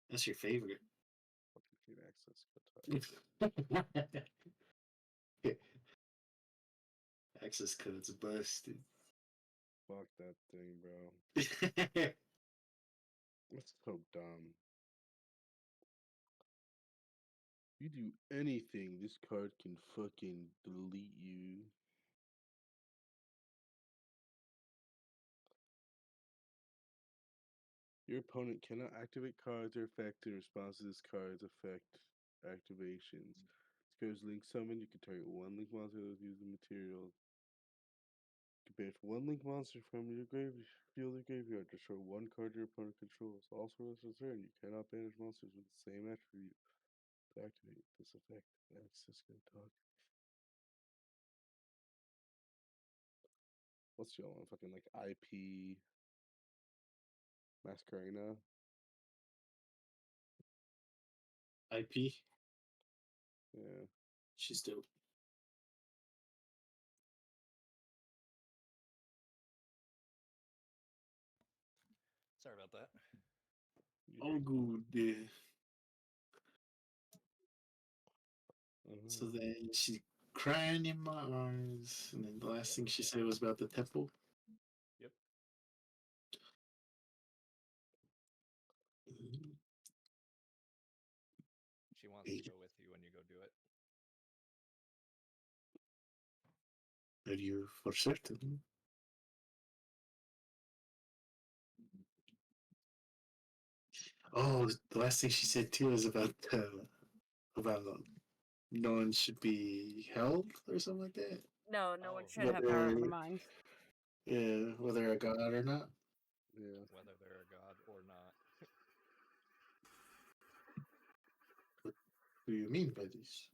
That's your favorite. Access. Access code's busted. Fuck that thing, bro. That's so dumb. You do anything, this card can fucking delete you. Your opponent cannot activate cards or effects in response to this card's effect activations. This card's link summon. You can target one link monster that uses material. Banish one link monster from your field or graveyard. Destroy one card your opponent controls. Also, as a turn, you cannot banish monsters with the same attribute to activate this effect. Access code talk. What's the other one? Fucking like IP Masquerena. IP. Yeah. She's dope. Sorry about that. All good. So then she's crying in my arms, and then the last thing she said was about the temple. Yep. She wants to go with you when you go do it. Are you for certain? Oh, the last thing she said too is about no one should be held or something like that. No, no one Oh, should have power over Whether mind. whether a god or not. Yeah. whether they're a god or not. What do you mean by this?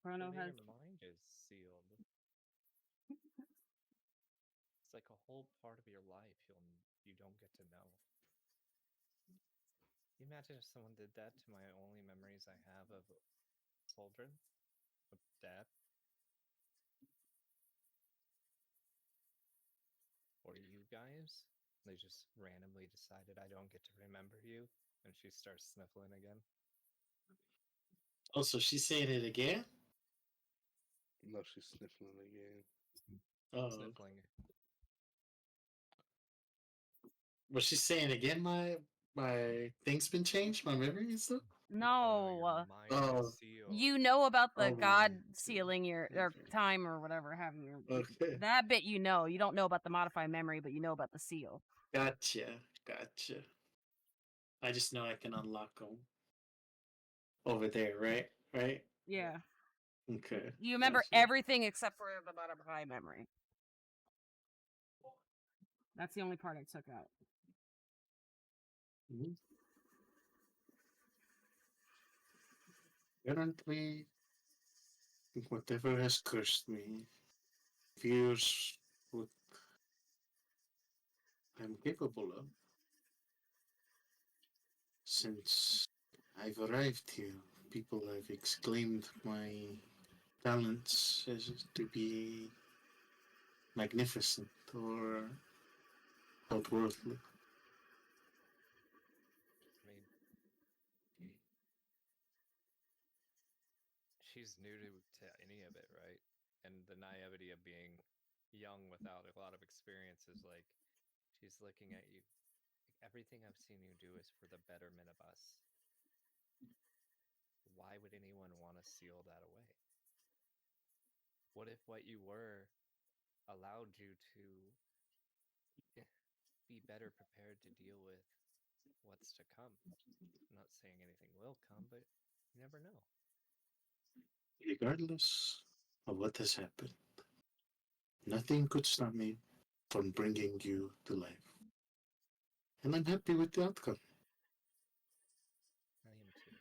Chrono Maybe has your mind is sealed. It's like a whole part of your life you don't get to know. You imagine if someone did that to my only memories I have of children, of dad, or you guys. They just randomly decided I don't get to remember you, and she starts sniffling again. Oh, so she's saying it again? No, she's sniffling again. Oh, Sniffling. but she's saying again. My thing's been changed. My memory and stuff. Oh, no, no. your mind Oh. is sealed. You know about the Oh, god my. sealing your or Okay. time or whatever having your Okay. that bit you know. You don't know about the modified memory, but you know about the seal. Gotcha. I just know I can unlock them over there, right? Right. Yeah. Okay. You remember Gotcha. everything except for the modified memory. That's the only part I took out. Mhm. Currently, whatever has cursed me fears what I'm capable of. Since I've arrived here, people have exclaimed my talents as to be magnificent or outworldly. I mean, she's new to any of it, right? And the naivety of being young without a lot of experience is like she's looking at you. Like, everything I've seen you do is for the betterment of us. Why would anyone want to seal that away? What if what you were allowed you to be better prepared to deal with what's to come? I'm not saying anything will come, but you never know. Regardless of what has happened, nothing could stop me from bringing you to life. And I'm happy with the outcome. I am too.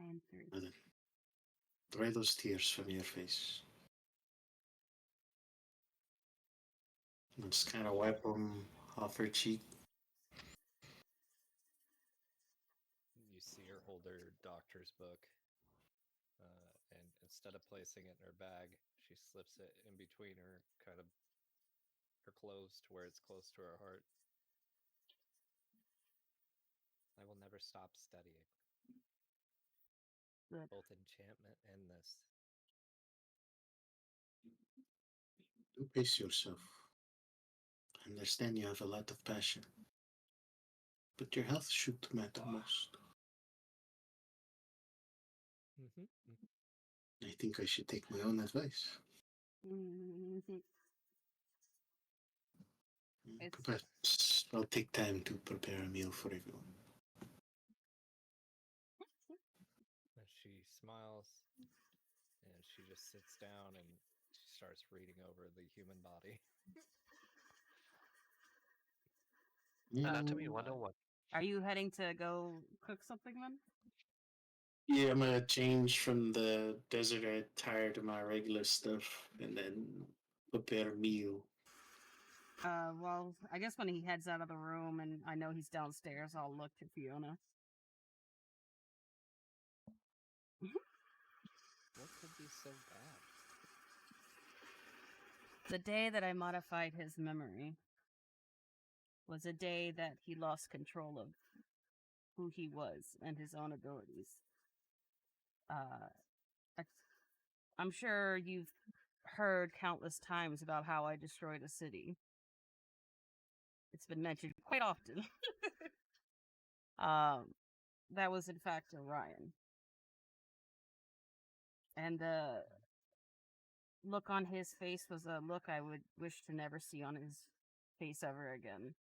I am three. Now then, dry those tears from your face. And just kind of wipe them off her cheek. You see her hold her doctor's book, and instead of placing it in her bag, she slips it in between her kind of her clothes to where it's close to her heart. I will never stop studying, Good. both enchantment and this. Do pace yourself. I understand you have a lot of passion, but your health should matter most. I think I should take my own advice. Mhm. It's Perhaps I'll take time to prepare a meal for everyone. And she smiles, and she just sits down and she starts reading over the human body. Anatomy Yeah, 101. Are you heading to go cook something then? yeah, I'm gonna change from the desert attire to my regular stuff and then prepare a meal. Well, I guess when he heads out of the room and I know he's downstairs, I'll look to Fiona. What could be so bad? The day that I modified his memory was a day that he lost control of who he was and his own abilities. I, I'm sure you've heard countless times about how I destroyed a city. It's been mentioned quite often. That was in fact Orion. And the look on his face was a look I would wish to never see on his face ever again.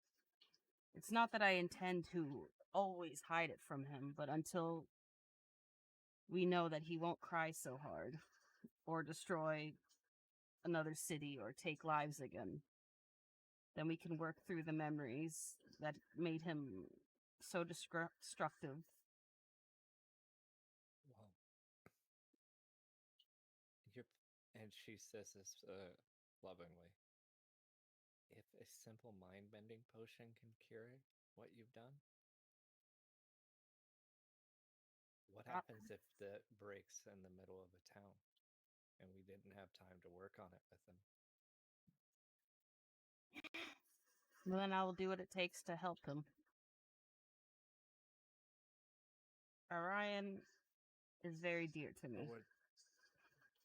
It's not that I intend to always hide it from him, but until we know that he won't cry so hard or destroy another city or take lives again, then we can work through the memories that made him so destructive. Well, you're, and she says this lovingly. If a simple mind bending potion can cure what you've done, what happens if that breaks in the middle of a town and we didn't have time to work on it with him? Then I will do what it takes to help him. Orion is very dear to me.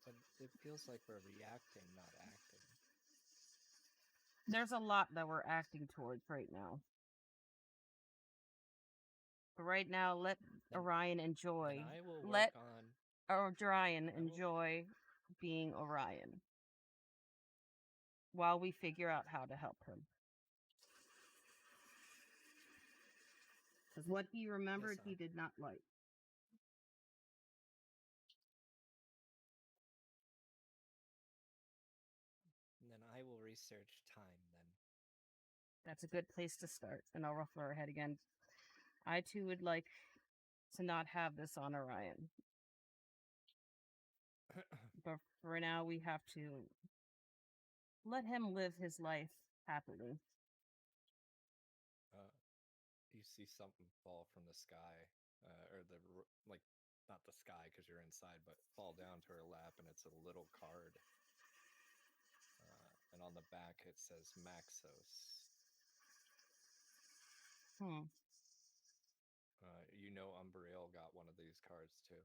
But it feels like we're reacting, not acting. There's a lot that we're acting towards right now. But right now, let Orion enjoy. And I will let work on Orion enjoy being Orion while we figure out how to help him. Because what he remembered, he did not like. And then I will research time then. That's a good place to start. And I'll ruffle her head again. I too would like to not have this on Orion. But for now, we have to let him live his life happily. You see something fall from the sky, or like, not the sky because you're inside, but fall down to her lap, and it's a little card. And on the back it says Maxos. You know Umbriel got one of these cards too.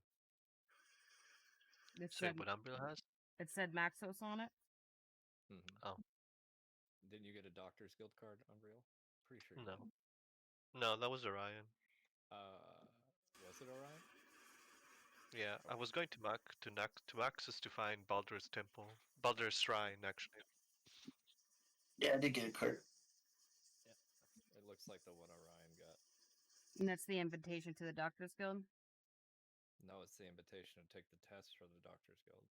What Umbriel has? It said Maxos on it? Mm-hmm. Oh. Didn't you get a Doctor's Guild card, Umbriel? Pretty sure you No. did. No, that was Orion. Was it Orion? Yeah, I was going to Maxus to find Baldur's Temple. Baldur's Shrine, actually. Yeah, I did get a card. Yeah. It looks like the one Orion got. And that's the invitation to the Doctor's Guild? No, it's the invitation to take the test for the Doctor's Guild.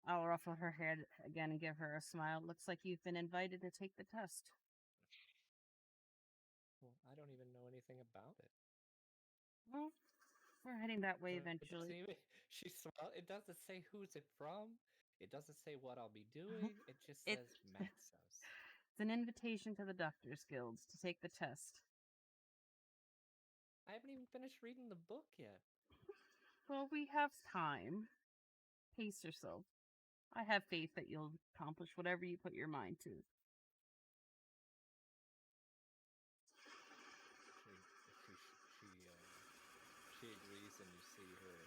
I'll ruffle her head again and give her a smile. Looks like you've been invited to take the test. Well, I don't even know anything about it. Well, we're heading that way eventually. It doesn't say who's it from. It doesn't say what I'll be doing. It just says Maxos. It's an invitation to the Doctor's Guilds to take the test. I haven't even finished reading the book yet. Well, we have time. Pace yourself. I have faith that you'll accomplish whatever you put your mind to. She agrees, and you see her.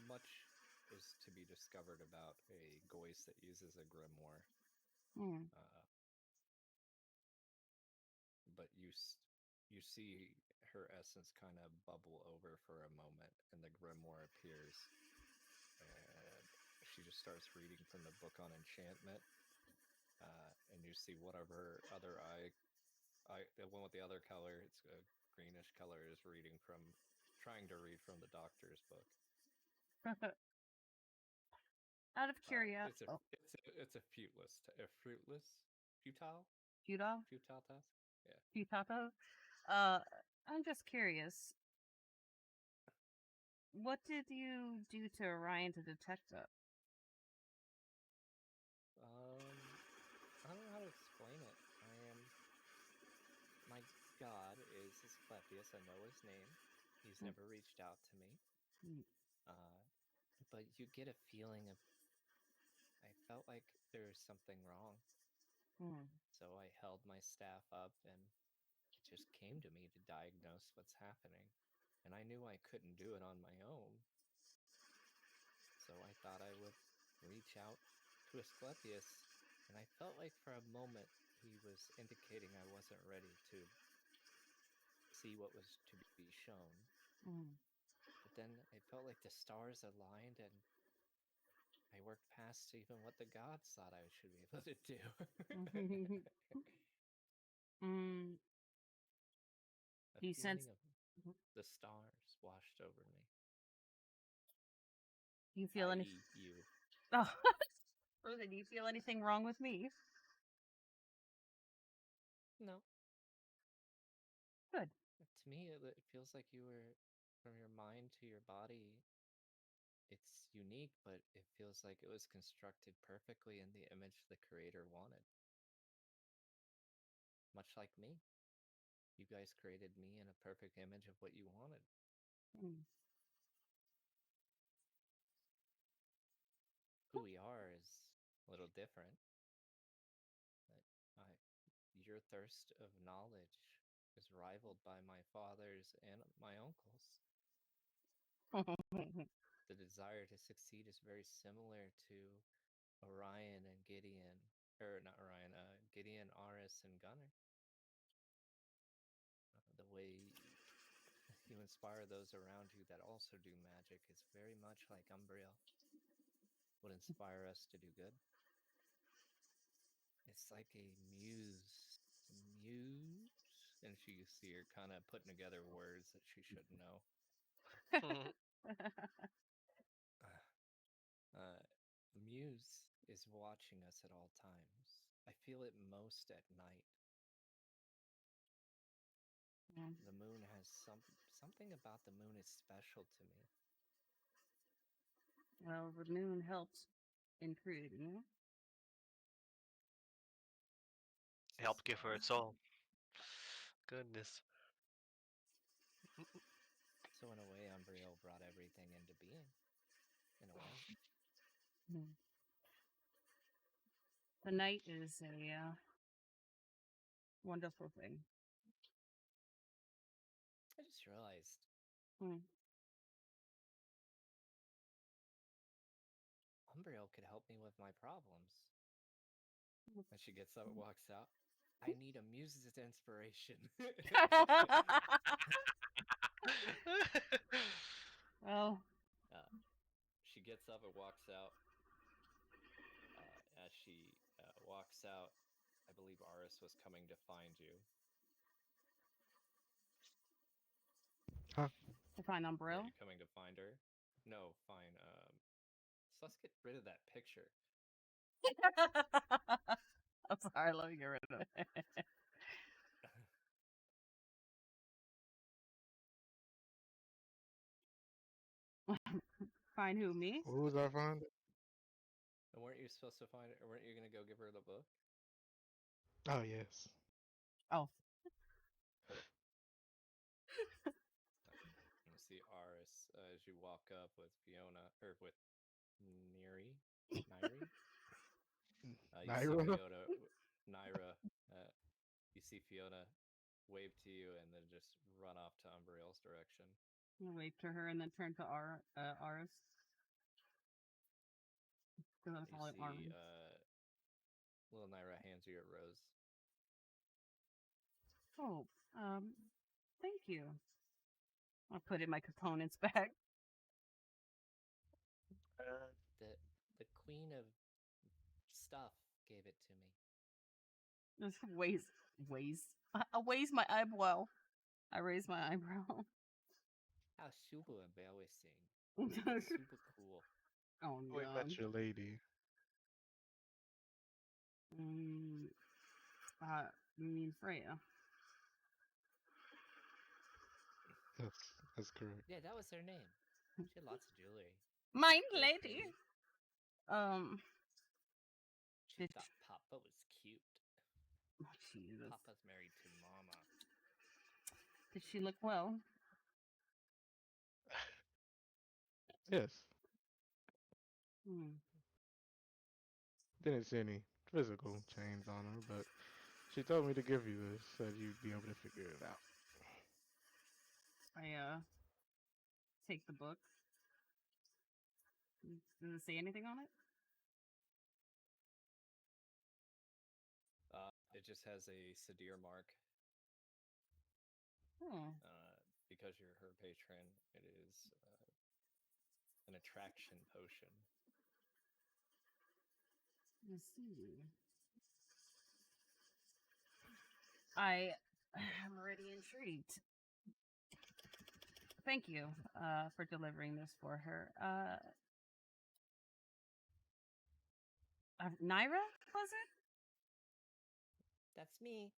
Much is to be discovered about a Goyce that uses a grimoire. But you see her essence kind of bubble over for a moment, and the grimoire appears, and she just starts reading from the book on enchantment. And you see one of her other the one with the other color, it's a greenish color, is trying to read from the doctor's book. Out of curiosity, it's a futile task. Yeah. Futile. I'm just curious. What did you do to Orion to detect that? I don't know how to explain it. My god is Asclepius. I know his name. He's never reached out to me. But you get a feeling of, I felt like there was something wrong. So I held my staff up, and it just came to me to diagnose what's happening. And I knew I couldn't do it on my own. So I thought I would reach out to Asclepius, and I felt like for a moment he was indicating I wasn't ready to see what was to be shown. But then I felt like the stars aligned, and I worked past even what the gods thought I should be able to do. Mm, A do you sense? feeling of the stars washed over me. Do you feel any? I.e. you. Oh, Rosa, do you feel anything wrong with me? No. Good. To me, it feels like you were, from your mind to your body, it's unique, but it feels like it was constructed perfectly in the image the creator wanted. Much like me. You guys created me in a perfect image of what you wanted. Mm. Who we are is a little different. But your thirst of knowledge is rivaled by my father's and my uncle's. The desire to succeed is very similar to Orion and Gideon, or not Orion, Gideon, Aris, and Gunnar. The way you inspire those around you that also do magic is very much like Umbriel would inspire us to do good. It's like a muse. And you see her kind of putting together words that she shouldn't know. The muse is watching us at all times. I feel it most at night. The moon has something about the moon is special to me. Well, the moon helps in creating it. Help give her its all. Goodness. So in a way, Umbriel brought everything into being. In a way. Mm. The night is a wonderful thing. I just realized. Umbriel could help me with my problems. When she gets up and walks out, I need a muse's inspiration. Well, she gets up and walks out. As she walks out, I believe Aris was coming to find you. Huh? To find Umbriel? Were you coming to find her? No, fine. So let's get rid of that picture. I'm sorry, let me get rid of it. Find who, me? Who was I finding? And weren't you supposed to find it, or weren't you going to go give her the book? Oh, yes. Oh. You see Aris as you walk up with Fiona, or with Niri? You see Fiona, Naira, you see Fiona wave to you and then just run off to Umbriel's direction. I wave to her and then turn to Aris. You see little Naira hands you a rose. Oh, thank you. I'll put it in my components bag. The queen of stuff gave it to me. Just weighs my eyebrow. I raise my eyebrow. How super embarrassing. Super cool. Oh Wait, no. that's your lady. You mean Freya? That's correct. Yeah, that was her name. She had lots of jewelry. Mine Very lady. Pretty. She thought Papa was cute. Oh, Jesus. Papa's married to Mama. Did she look well? Yes. Didn't see any physical change on her, but she told me to give you this, said you'd be able to figure it out. I take the book. Does it say anything on it? It just has a Sadir mark. Oh. Because you're her patron, it is an attraction potion. Let's see. I am already intrigued. Thank you for delivering this for her. Naira, was it? That's me.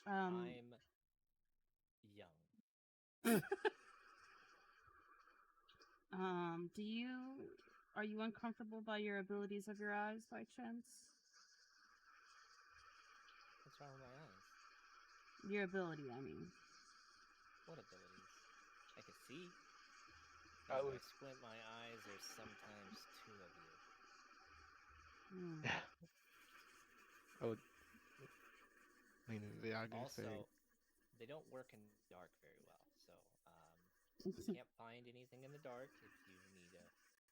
Um, I'm young. Are you uncomfortable by your abilities of your eyes by chance? What's wrong with my eyes? Your ability, I mean. What abilities? I can see. I If I would. squint my eyes, there's sometimes two of you. Hmm. I would. Meaning the Agni say. Also, they don't work in the dark very well, so can't find anything in the dark. If you need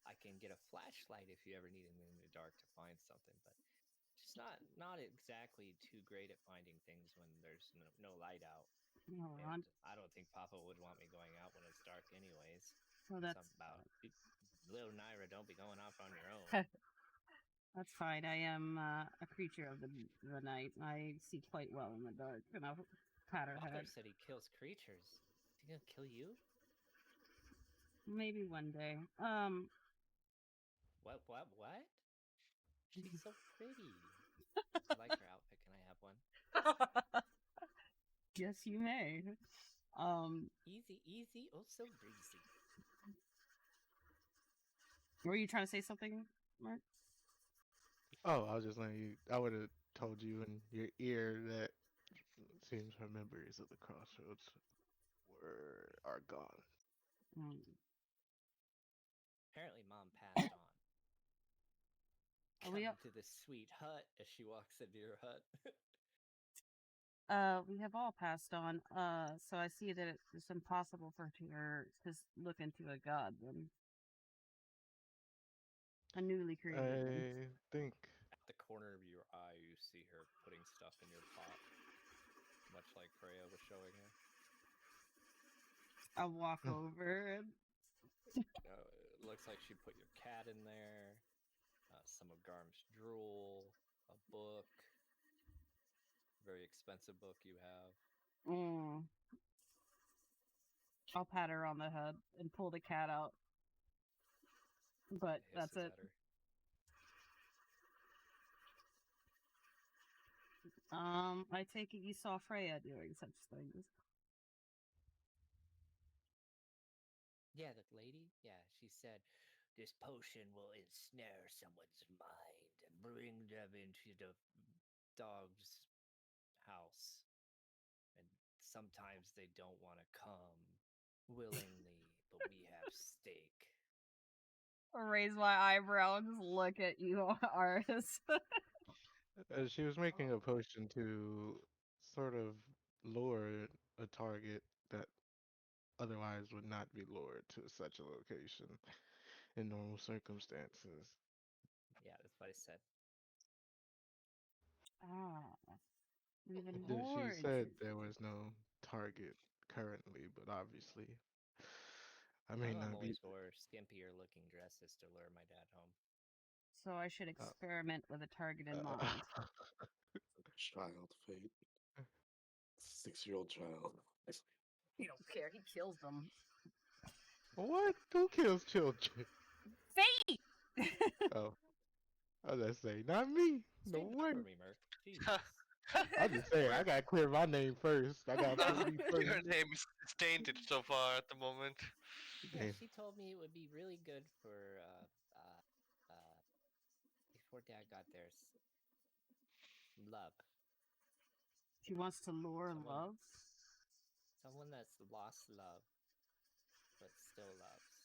I can get a flashlight if you ever need anything in the dark to find something, but just not exactly too great at finding things when there's no light out. Oh, And I don't think Papa would want me going out when it's dark, anyways. well, that's Something about little Naira, don't be going off on your own. that's fine. I am a creature of the night. I see quite well in the dark, and I'll pat her Father head. said he kills creatures. Is he gonna kill you? Maybe one day. What? She's so pretty. I like her outfit. Can I have one? Yes, you may. Easy, oh so breezy. Were you trying to say something, Mark? Oh, I was just letting you. I would have told you in your ear that seems her memories of the crossroads are gone. Mm. Apparently, Mom passed on. Are Come we to this sweet hut as she walks into your hut. we have all passed on. So I see that it's impossible for her to look into a god then. A newly created one. I think. At the corner of your eye, you see her putting stuff in your pot, much like Freya was showing her. I'll walk over and It looks like she put your cat in there, some of Garm's drool, a book, very expensive book you have. I'll pat her on the head and pull the cat out. But that's it. I take it you saw Freya doing such things. Yeah, the lady? Yeah, she said, this potion will ensnare someone's mind and bring them into the dog's house. And sometimes they don't want to come willingly, but we have stake. I'll raise my eyebrow and just look at you, Aris. She was making a potion to sort of lure a target that otherwise would not be lured to such a location in normal circumstances. Yeah, that's what I said. Even She more said intriguing. there was no target currently, but obviously, I may I'm not be. always wore skimpier looking dresses to lure my dad home. So I should experiment with a target in mind. Child fate. 6-year-old child. You don't care. He kills them. What? Who kills children? Fate! Oh, I was just say, not me. No Stand up way. for me, Merc. Jesus. I'm just saying, I gotta clear my name first. I gotta put me first. Your name is tainted so far at the moment. Yeah, Damn. she told me it would be really good for before Dad got there. Love. She wants to lure love. Someone that's lost love, but still loves.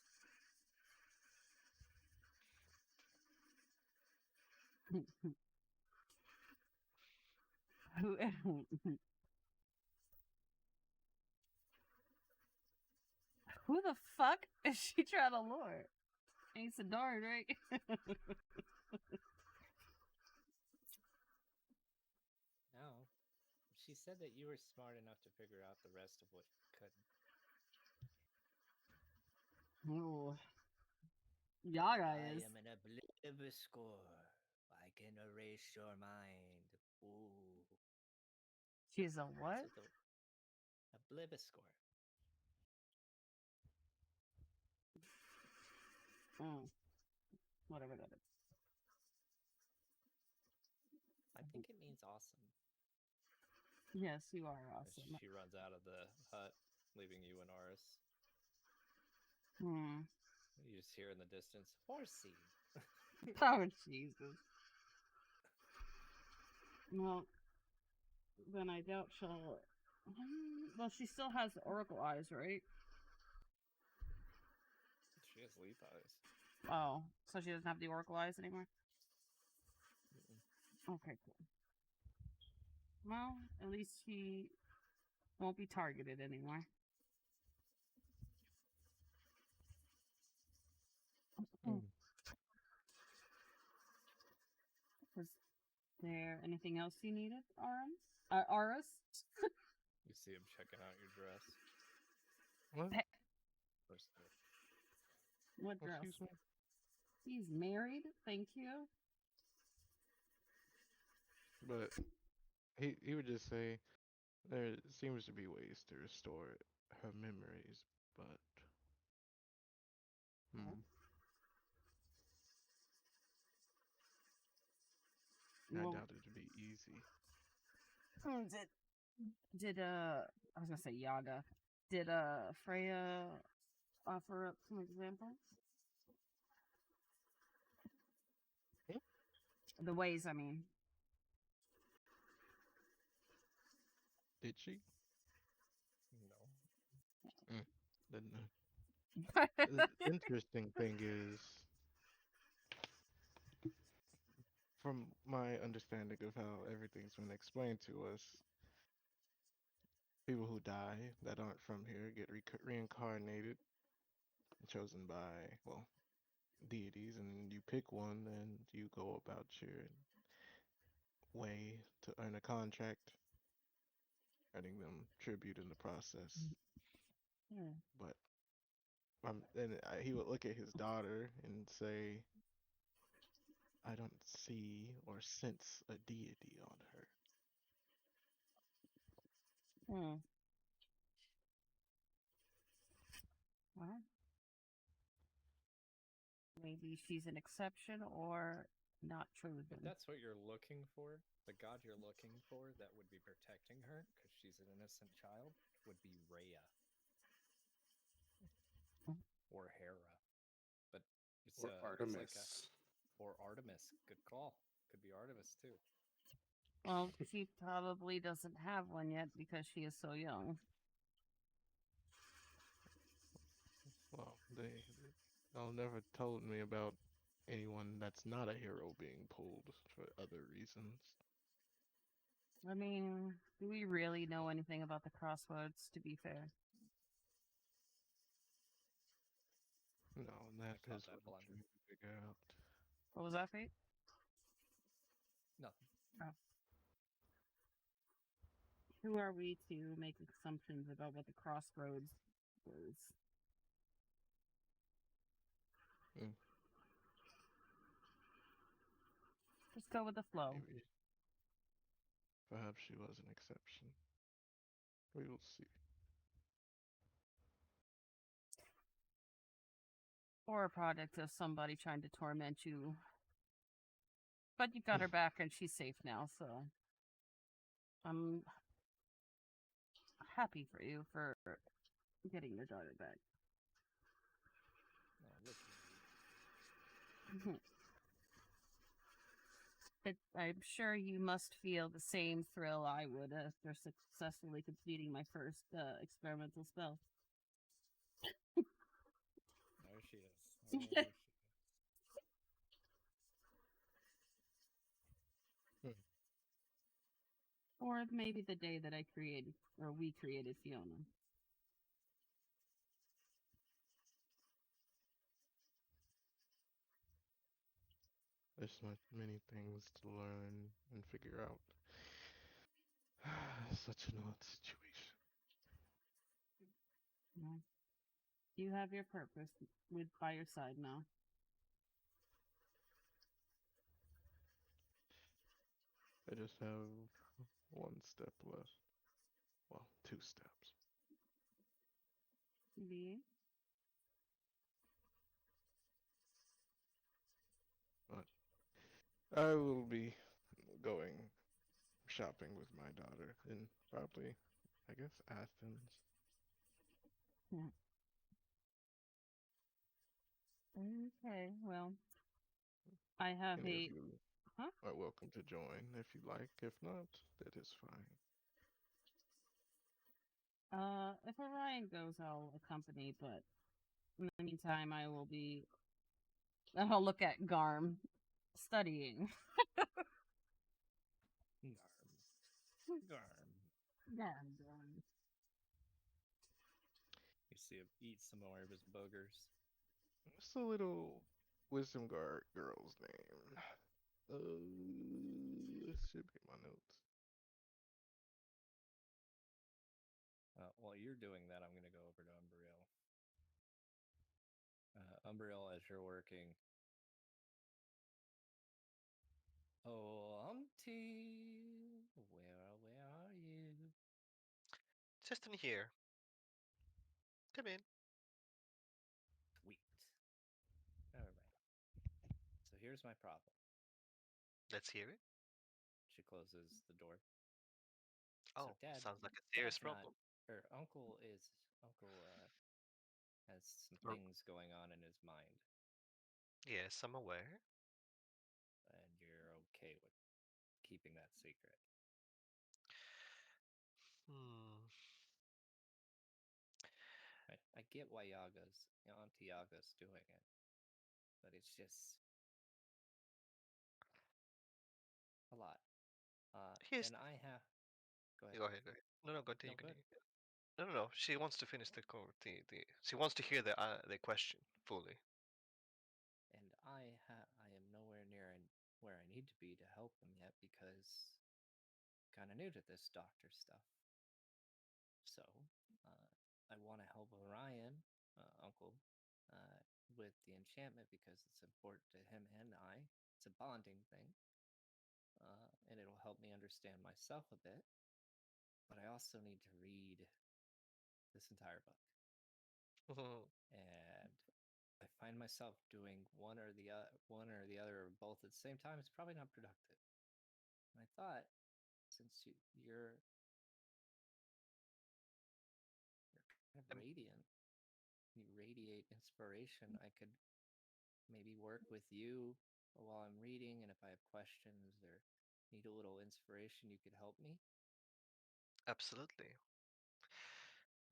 Who the fuck is she trying to lure? Ain't Sidard, right? No. She said that you were smart enough to figure out the rest of what you couldn't. Ooh. Yaga I is. am an obliviscore. I can erase your mind. Ooh. She's a That's what? what the obliviscore. Mm. Whatever that is. I think it means awesome. Yes, you are As awesome. she runs out of the hut, leaving you and Aris. Hmm. You just hear in the distance, Horsey. Oh, Jesus. Well, then I doubt she'll. Well, she still has oracle eyes, right? she has leaf eyes. Oh, so she doesn't have the oracle eyes anymore? Mm-mm. Okay, cool. Well, at least she won't be targeted anymore. Mm. Was there anything else you needed, Aris? You see him checking out your dress. What? First of all. What dress? Excuse me? He's married, thank you. But he would just say there seems to be ways to restore her memories, but I Well, doubt it'd be easy. did I was gonna say Yaga. Did Freya offer up some examples? Hmm? The ways, I mean. Did she? No. Didn't know. The interesting thing is, from my understanding of how everything's been explained to us, people who die that aren't from here get reincarnated, chosen by, well, deities, and you pick one and you go about your way to earn a contract, earning them tribute in the process. Hmm. But then he would look at his daughter and say, I don't see or sense a deity on her. Hmm. Well, maybe she's an exception or not true. If that's what you're looking for, the god you're looking for that would be protecting her, because she's an innocent child, would be Rhea. Or Hera. But it's, Or it's like Artemis. or Artemis. Good call. Could be Artemis too. Well, she probably doesn't have one yet because she is so young. Well, they'll never told me about anyone that's not a hero being pulled for other reasons. I mean, do we really know anything about the crossroads, to be fair? No, and that I is caught what that I'm blunder. trying to figure out. What was that, Fate? Nothing. Oh. Who are we to make assumptions about what the crossroads is? Mm. Just go with the flow. Maybe. Perhaps she was an exception. We will see. Or a product of somebody trying to torment you. But you got her back and she's safe now, so I'm happy for you for getting your daughter back. Oh, look at you. But I'm sure you must feel the same thrill I would after successfully completing my first experimental spell. There she is. There she is. Or maybe the day that I created, or we created Fiona. There's many things to learn and figure out. Such an odd situation. Yeah. You have your purpose by your side now. I just have one step left. Well, two steps. V. But I will be going shopping with my daughter in probably, I guess, Athens. Yeah. Okay, well, I have Any of a. you Huh? are welcome to join if you like. If not, that is fine. If Orion goes, I'll accompany, but in the meantime, I will be. I'll look at Garm studying. Garm. Garm. Garm. You see him eat some more of his boogers. What's the little wisdom guard girl's name? This should be my notes. While you're doing that, I'm going to go over to Umbriel. Umbriel, as you're working. Oh, Umpty, where are you? Just in here. Come in. Sweet. All right. So here's my problem. Let's hear it. She closes the door. Oh, So Dad, sounds like a serious Dad's not, problem. or Uncle has some Or- things going on in his mind, Yes, I'm aware. and you're okay with keeping that secret. Hmm. I get why Auntie Yaga's doing it, but it's just a lot. Here's. And I have. Go ahead. Go ahead. Go ahead. No, continue. No, good. Continue. No. She wants to finish the. She wants to hear the question fully. And I am nowhere near where I need to be to help him yet because kind of new to this doctor stuff. So, I want to help Orion, Uncle, with the enchantment because it's important to him and I. It's a bonding thing, and it'll help me understand myself a bit. But I also need to read this entire book, and I find myself doing one or the other, or both at the same time. It's probably not productive. And I thought, since you're kind of Um, radiant, you radiate inspiration, I could maybe work with you while I'm reading, and if I have questions or need a little inspiration, you could help me. Absolutely.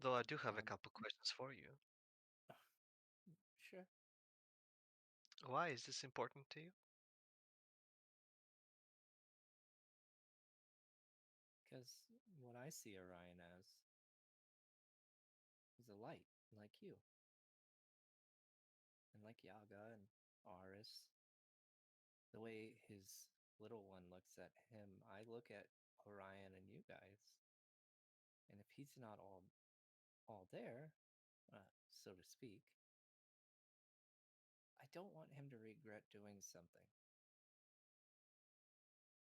Though I do have a Um, couple questions for you. sure. Why is this important to you? Because what I see Orion as is a light, like you, and like Yaga and Aris. The way his little one looks at him, I look at Orion and you guys, and if he's not all there, so to speak, I don't want him to regret doing something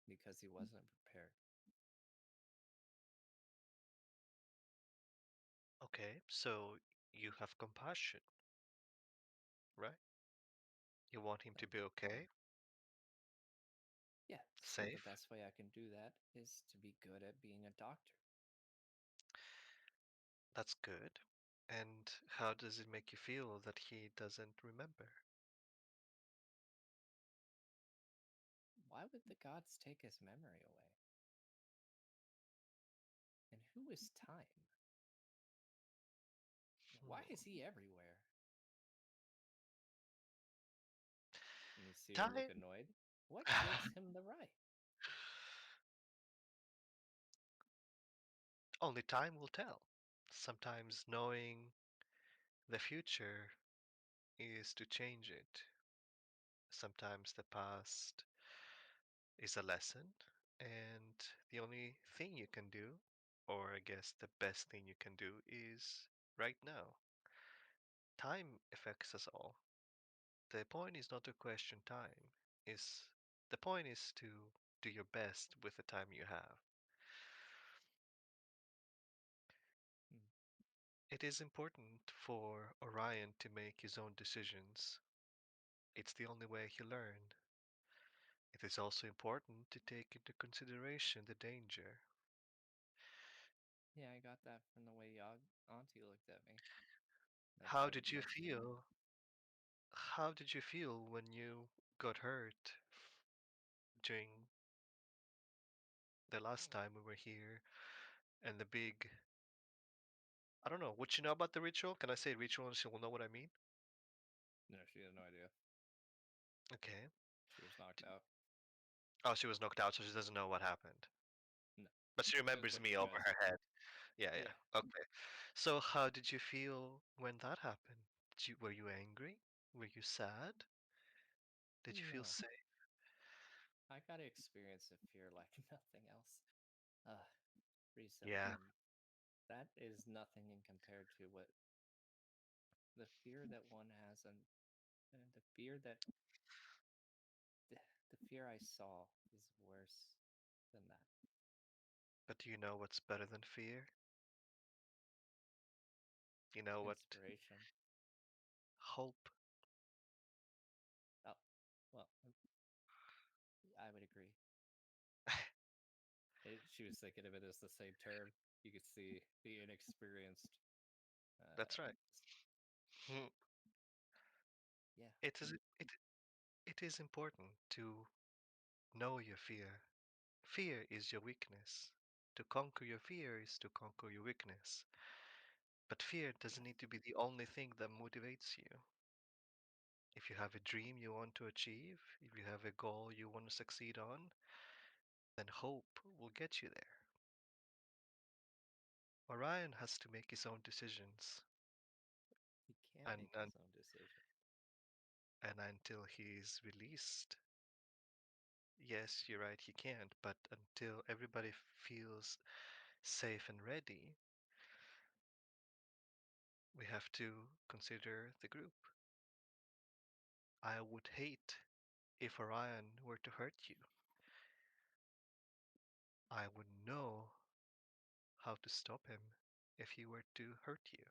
because he wasn't prepared. Okay, so you have compassion, right? You want him to be okay, Yeah, so the safe. best way I can do that is to be good at being a doctor. That's good. And how does it make you feel that he doesn't remember? Why would the gods take his memory away? And who is time? Why is Hmm. he everywhere? And you see her look Time. annoyed. What gives him the right? Only time will tell. Sometimes knowing the future is to change it. Sometimes the past is a lesson, and the only thing you can do, or I guess the best thing you can do, is right now. Time affects us all. The point is not to question time, is the point is to do your best with the time you have. Hmm. It is important for Orion to make his own decisions. It's the only way he learned. It is also important to take into consideration the danger. Yeah, I got that from the way Auntie looked at me. That How I was did you meant to be. feel? How did you feel when you got hurt during the last time we were here and the big, I don't know, what you know about the ritual? Can I say ritual and she will know what I mean? No, she had no idea. Okay. She was knocked out. Oh, she was knocked out, so she doesn't know what happened. No, But she just remembers what me you over guys. her head. Yeah, yeah. Yeah. Okay. So how did you feel when that happened? Were you angry? Were you sad? Did you feel No, safe? I got to experience a fear like nothing else. Recently, Yeah, and that is nothing in compared to what the fear that one has, and the fear that the, the fear I saw is worse than that. but do you know what's better than fear? You know what? Inspiration. Hope. Oh, well, I would agree. She was thinking of it as the same term. You could see the inexperienced. That's right. S- Hmm. yeah, It is it it is important to know your fear. Fear is your weakness. To conquer your fear is to conquer your weakness. But fear doesn't yeah, need to be the only thing that motivates you. If you have a dream you want to achieve, if you have a goal you want to succeed on, then hope will get you there. Orion has to make his own decisions, he can't and make and, his own decision. and until he's released, yes, you're right, he can't, but until everybody feels safe and ready, we have to consider the group. I would hate if Orion were to hurt you. I would know how to stop him if he were to hurt you.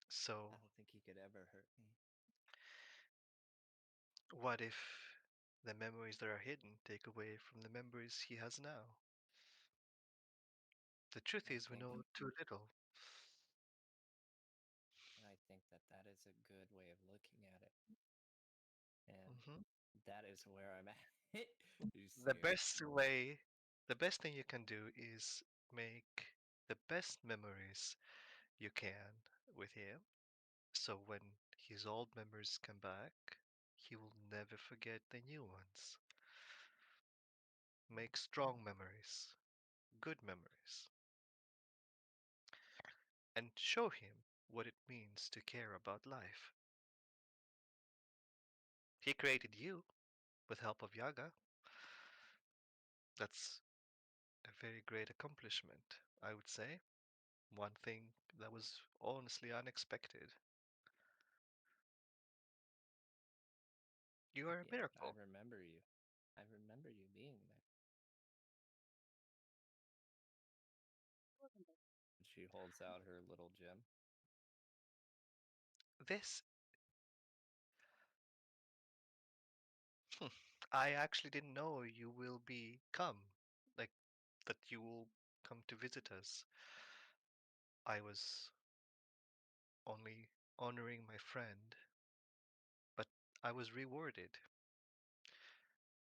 I So, don't think he could ever hurt me. what if the memories that are hidden take away from the memories he has now? The truth I is, we think, know too little. and I think that that is a good way of looking at it, and hmm that is where I'm at. You The see him. best way, the best thing you can do is make the best memories you can with him. So when his old memories come back, he will never forget the new ones. Make strong memories, good memories, and show him what it means to care about life. He created you with help of Yaga. That's a very great accomplishment, I would say. One thing that was honestly unexpected. You are a Yeah, I miracle. remember you. I remember you being there. She holds out her little gem. This, hmm, I actually didn't know you will be come, like that you will come to visit us. I was only honoring my friend, but I was rewarded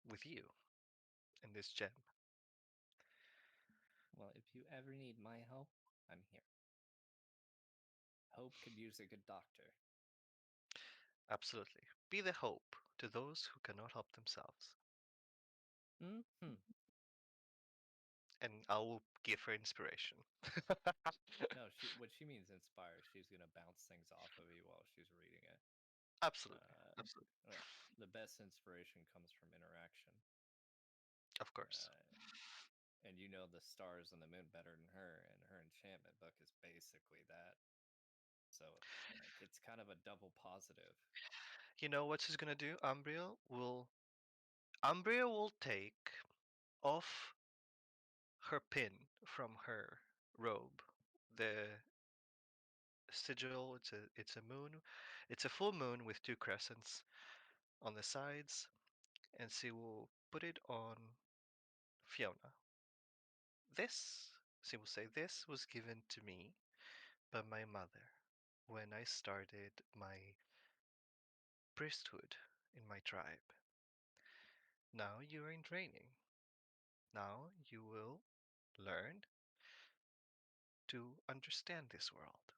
with you and this gem. Well, if you ever need my help, I'm here. Hope could use a good doctor. Absolutely. Be the hope to those who cannot help themselves. Hmm. And I will give her inspiration. No, what she means inspire. She's gonna bounce things off of you while she's reading it. Absolutely. Uh, Absolutely. well, the best inspiration comes from interaction. Of course. Uh, and you know the stars and the moon better than her, and her enchantment book is basically that. So, like, it's kind of a double positive. You know what she's gonna do? Umbriel will Umbria will take off her pin from her robe. The sigil, it's a moon. It's a full moon with two crescents on the sides, and she will put it on Fiona. This, she will say, this was given to me by my mother when I started my priesthood in my tribe. Now you are in training. Now you will learn to understand this world.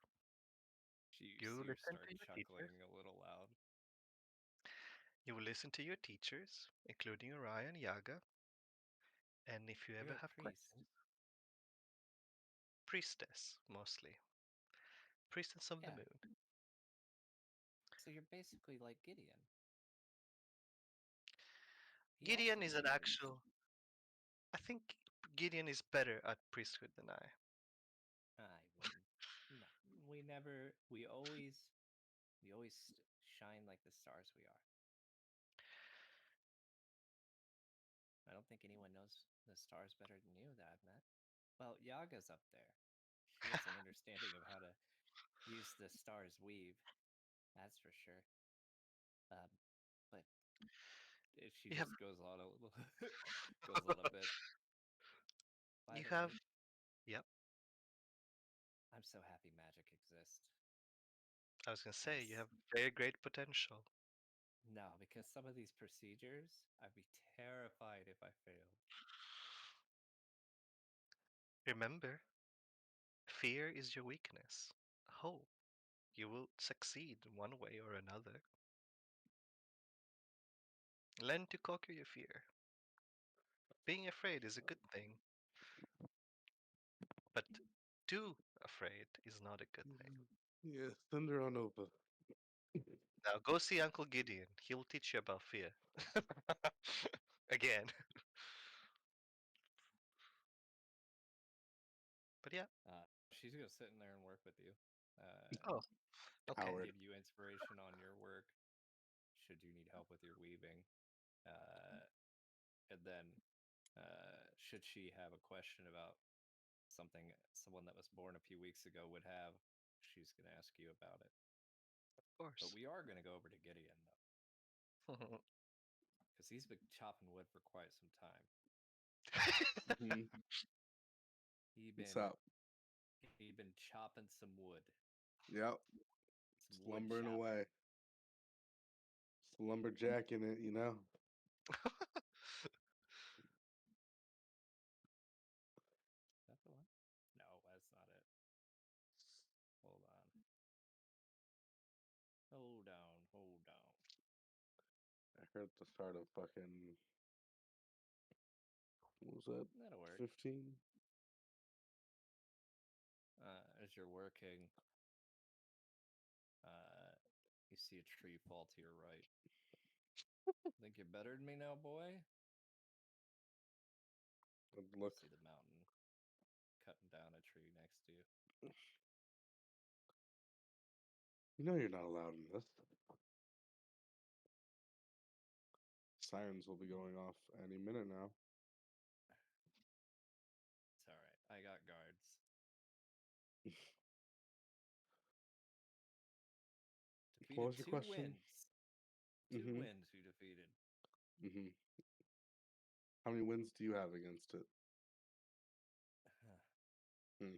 You You see her listen start to your teachers. chuckling a little loud. You will listen to your teachers, including Orion, Yaga, and if you You're ever a have priest, questions, priestess mostly, priestess of the yeah. moon. So you're basically like Gideon. He Gideon also is an reasons. actual. I think Gideon is better at priesthood than I. I wouldn't. No, we never. We always shine like the stars we are. I don't think anyone knows the stars better than you that I've met. Well, Yaga's up there. She has an understanding of how to use the stars weave. That's for sure. Um, but she You have. just goes on a little, goes on a bit. By You the have. way, Yep. I'm so happy magic exists. I was gonna say you Because have very great potential. no, because some of these procedures, I'd be terrified if I failed. Remember, fear is your weakness. Hope you will succeed one way or another. Learn to conquer your fear. Being afraid is a good thing, but too afraid is not a good thing. Yeah, thunder on Opa. Now go see Uncle Gideon. He will teach you about fear. Again. But yeah. She's gonna sit in there and work with you. Oh, okay. Howard. Give you inspiration on your work, should you need help with your weaving. Uh, and then, should she have a question about something someone that was born a few weeks ago would have, she's gonna ask you about it. Of But course. we are gonna go over to Gideon though, because he's been chopping wood for quite some time. Mhm. He What's been up? he been chopping some wood, Yep. some wood Slumbering chopping. away. Lumberjacking it, you know? Is that the one? No, that's not it. Hold on. Hold on. Hold on. I heard the start of fucking, what was that? That'll work. 15? As you're working, you see a tree fall to your right. Think you're better than me now, boy? Good look. See the mountain cutting down a tree next to you. You know you're not allowed in this. Sirens will be going off any minute now. It's alright. I got guards. What Defeated was your two question? wins. Two Mm-hmm. wins you defeated. Mm-hmm. How many wins do you have against it? Hmm.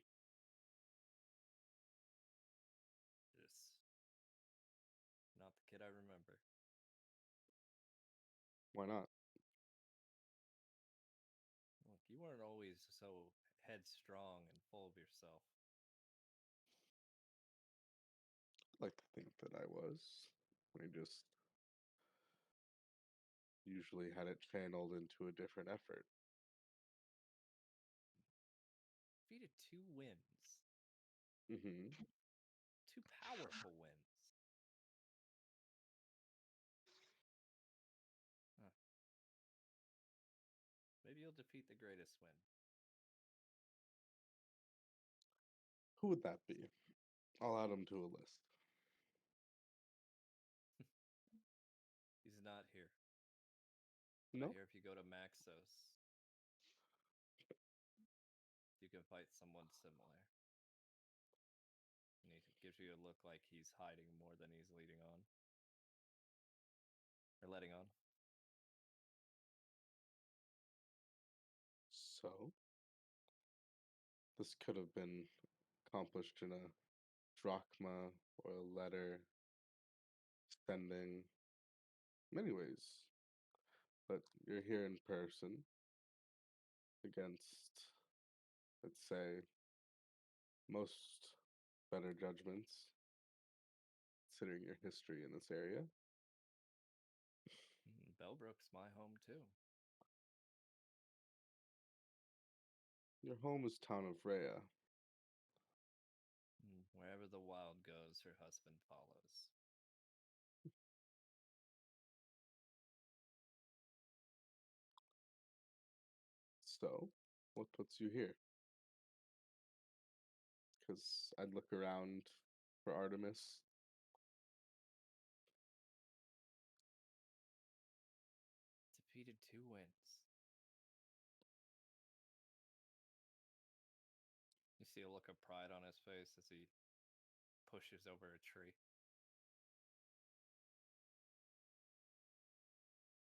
Just not the kid I remember. Why not? Look, you weren't always so headstrong and full of yourself. I'd like to think that I was. I just usually had it channeled into a different effort. Defeated two wins. Mm-hmm. Two powerful wins. Huh. Maybe you'll defeat the greatest win. Who would that be? I'll add him to a list. He's not here. No. I hear if you go to Maxos, you can fight someone similar. And he gives you a look like he's hiding more than he's leading on. Or letting on. So, this could have been accomplished in a drachma or a letter, sending, many ways. But you're here in person against, let's say, most better judgments, considering your history in this area. Bellbrook's my home too. Your home is town of Rhea. Wherever the wild goes, her husband follows. So, what puts you here? Because I'd look around for Artemis. Defeated 2 wins. You see a look of pride on his face as he pushes over a tree.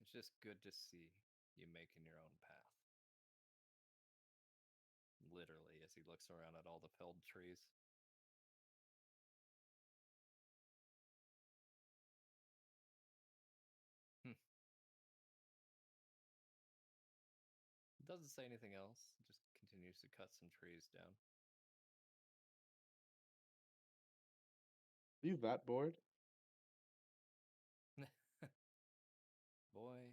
It's just good to see you making your own path. Literally, as he looks around at all the felled trees. Doesn't say anything else, just continues to cut some trees down. Are you that bored? Boy,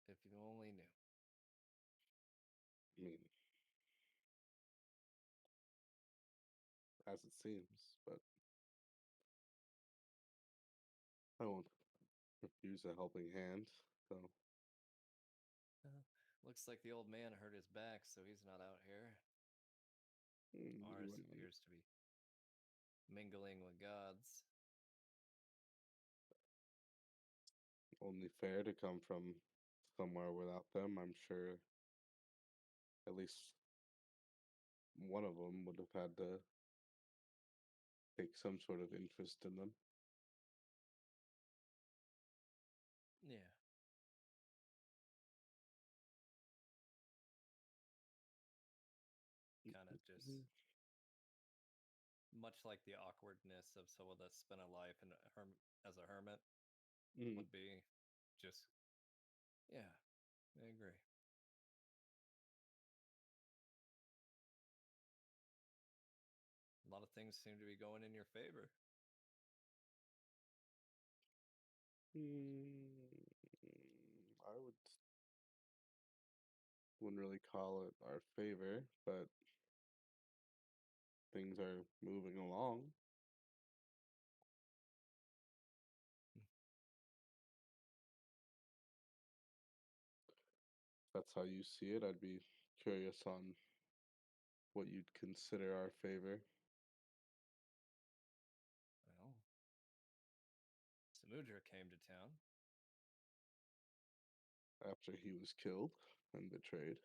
if you only knew. I mean, as it seems, but I won't refuse a helping hand, so. Looks like the old man hurt his back, so he's not out here. You Ours wouldn't- appears to be mingling with gods. only fair to come from somewhere without them. I'm sure at least one of them would have had to take some sort of interest in them. Yeah. Kind of just much like the awkwardness of someone that spent a life in as a hermit would be. Just, yeah, I agree. A lot of things seem to be going in your favor. I wouldn't really call it our favor, but things are moving along. If that's how you see it, I'd be curious on what you'd consider our favor. Well, Samudra came to town. After he was killed and betrayed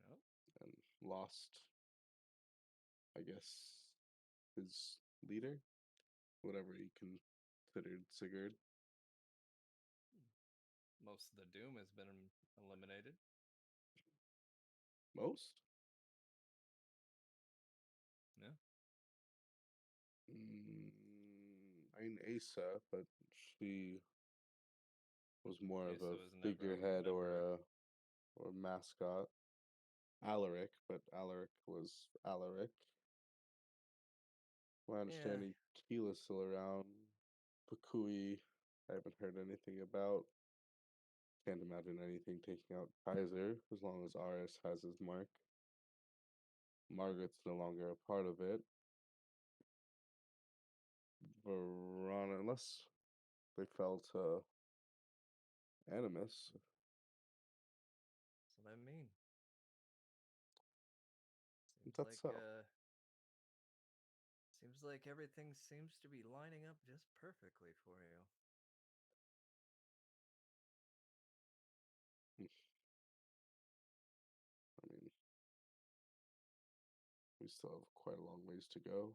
Yep. and lost, I guess, his leader, whatever he considered Sigurd. Most of the doom has been eliminated. Most? Yeah. I mean Asa, but she was more of Asa a was never figurehead a or member. a mascot. Alaric, but Alaric was Alaric. My understanding, Keela's still around. Pakui, I haven't heard anything about. Can't imagine anything taking out Kaiser as long as Aris has his mark. Margaret's no longer a part of it. Verona, unless they fell to Animus. That's what I mean. That's so. Seems like everything seems to be lining up just perfectly for you. still have quite a long ways to go.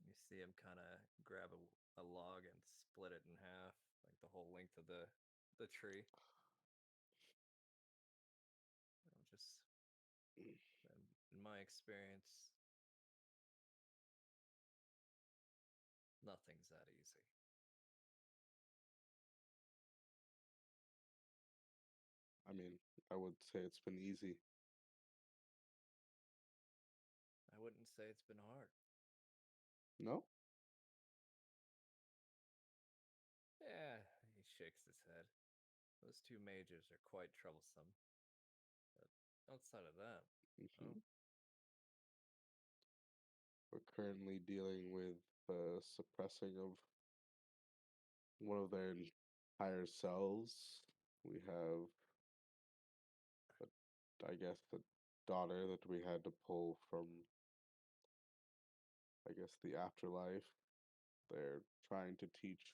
You see him kind of grab a log and split it in half, like the whole length of the tree. Just in my experience, nothing's that easy. I mean, I would say it's been easy. I wouldn't say it's been hard. No? Yeah, he shakes his head. Those two mages are quite troublesome. But outside of that, Hmm. oh, We're currently dealing with the suppressing of one of their entire cells. We have, I guess, the daughter that we had to pull from, I guess, the afterlife. They're trying to teach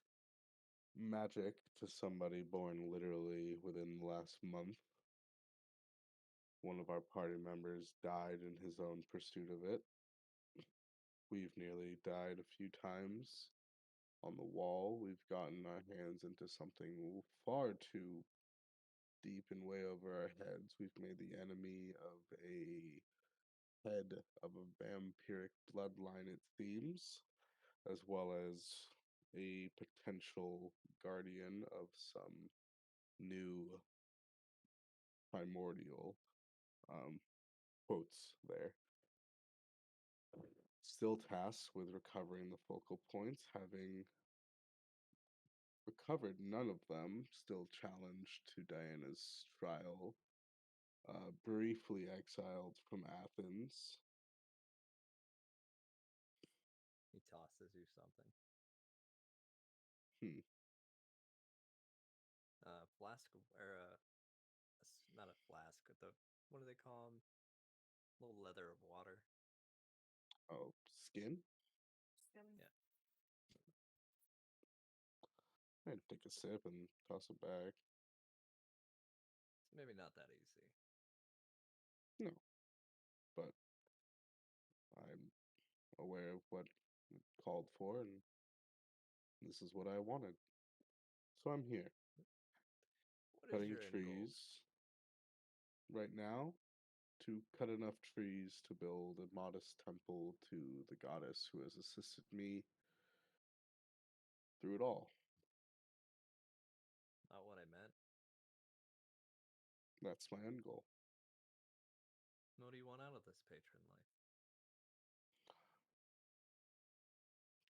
magic to somebody born literally within the last month. One of our party members died in his own pursuit of it. We've nearly died a few times on the wall. We've gotten our hands into something far too deep and way over our heads. We've made the enemy of a head of a vampiric bloodline, it seems, as well as a potential guardian of some new primordial um, quotes there. Still tasked with recovering the focal points, having recovered none of them, still challenged to Diana's trial, briefly exiled from Athens. he tosses you something. Hmm. Flask or not a flask, but what do they call them? Little leather of water. Oh, skin? Skin. Yeah. I'd take a sip and toss it back. It's maybe not that easy. No, but I'm aware of what it called for, and this is what I wanted. So I'm here, What is cutting your end goal? trees right now to cut enough trees to build a modest temple to the goddess who has assisted me through it all. Not what I meant. That's my end goal. What do you want out of this patron life?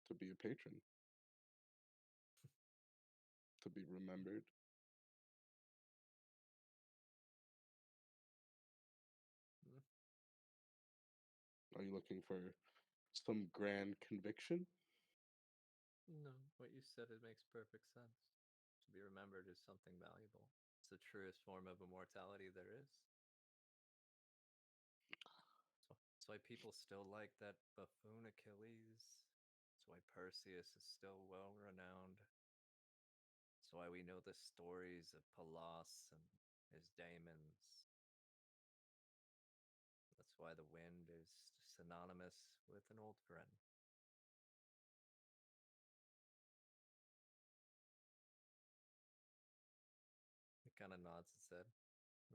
To be a patron. To be remembered. Hmm? Are you looking for some grand conviction? No, what you said, it makes perfect sense. To be remembered is something valuable. It's the truest form of immortality there is. That's why people still like that buffoon Achilles. That's why Perseus is still well renowned. That's why we know the stories of Pallas and his daemons. That's why the wind is synonymous with an old friend. He kind of nods his head.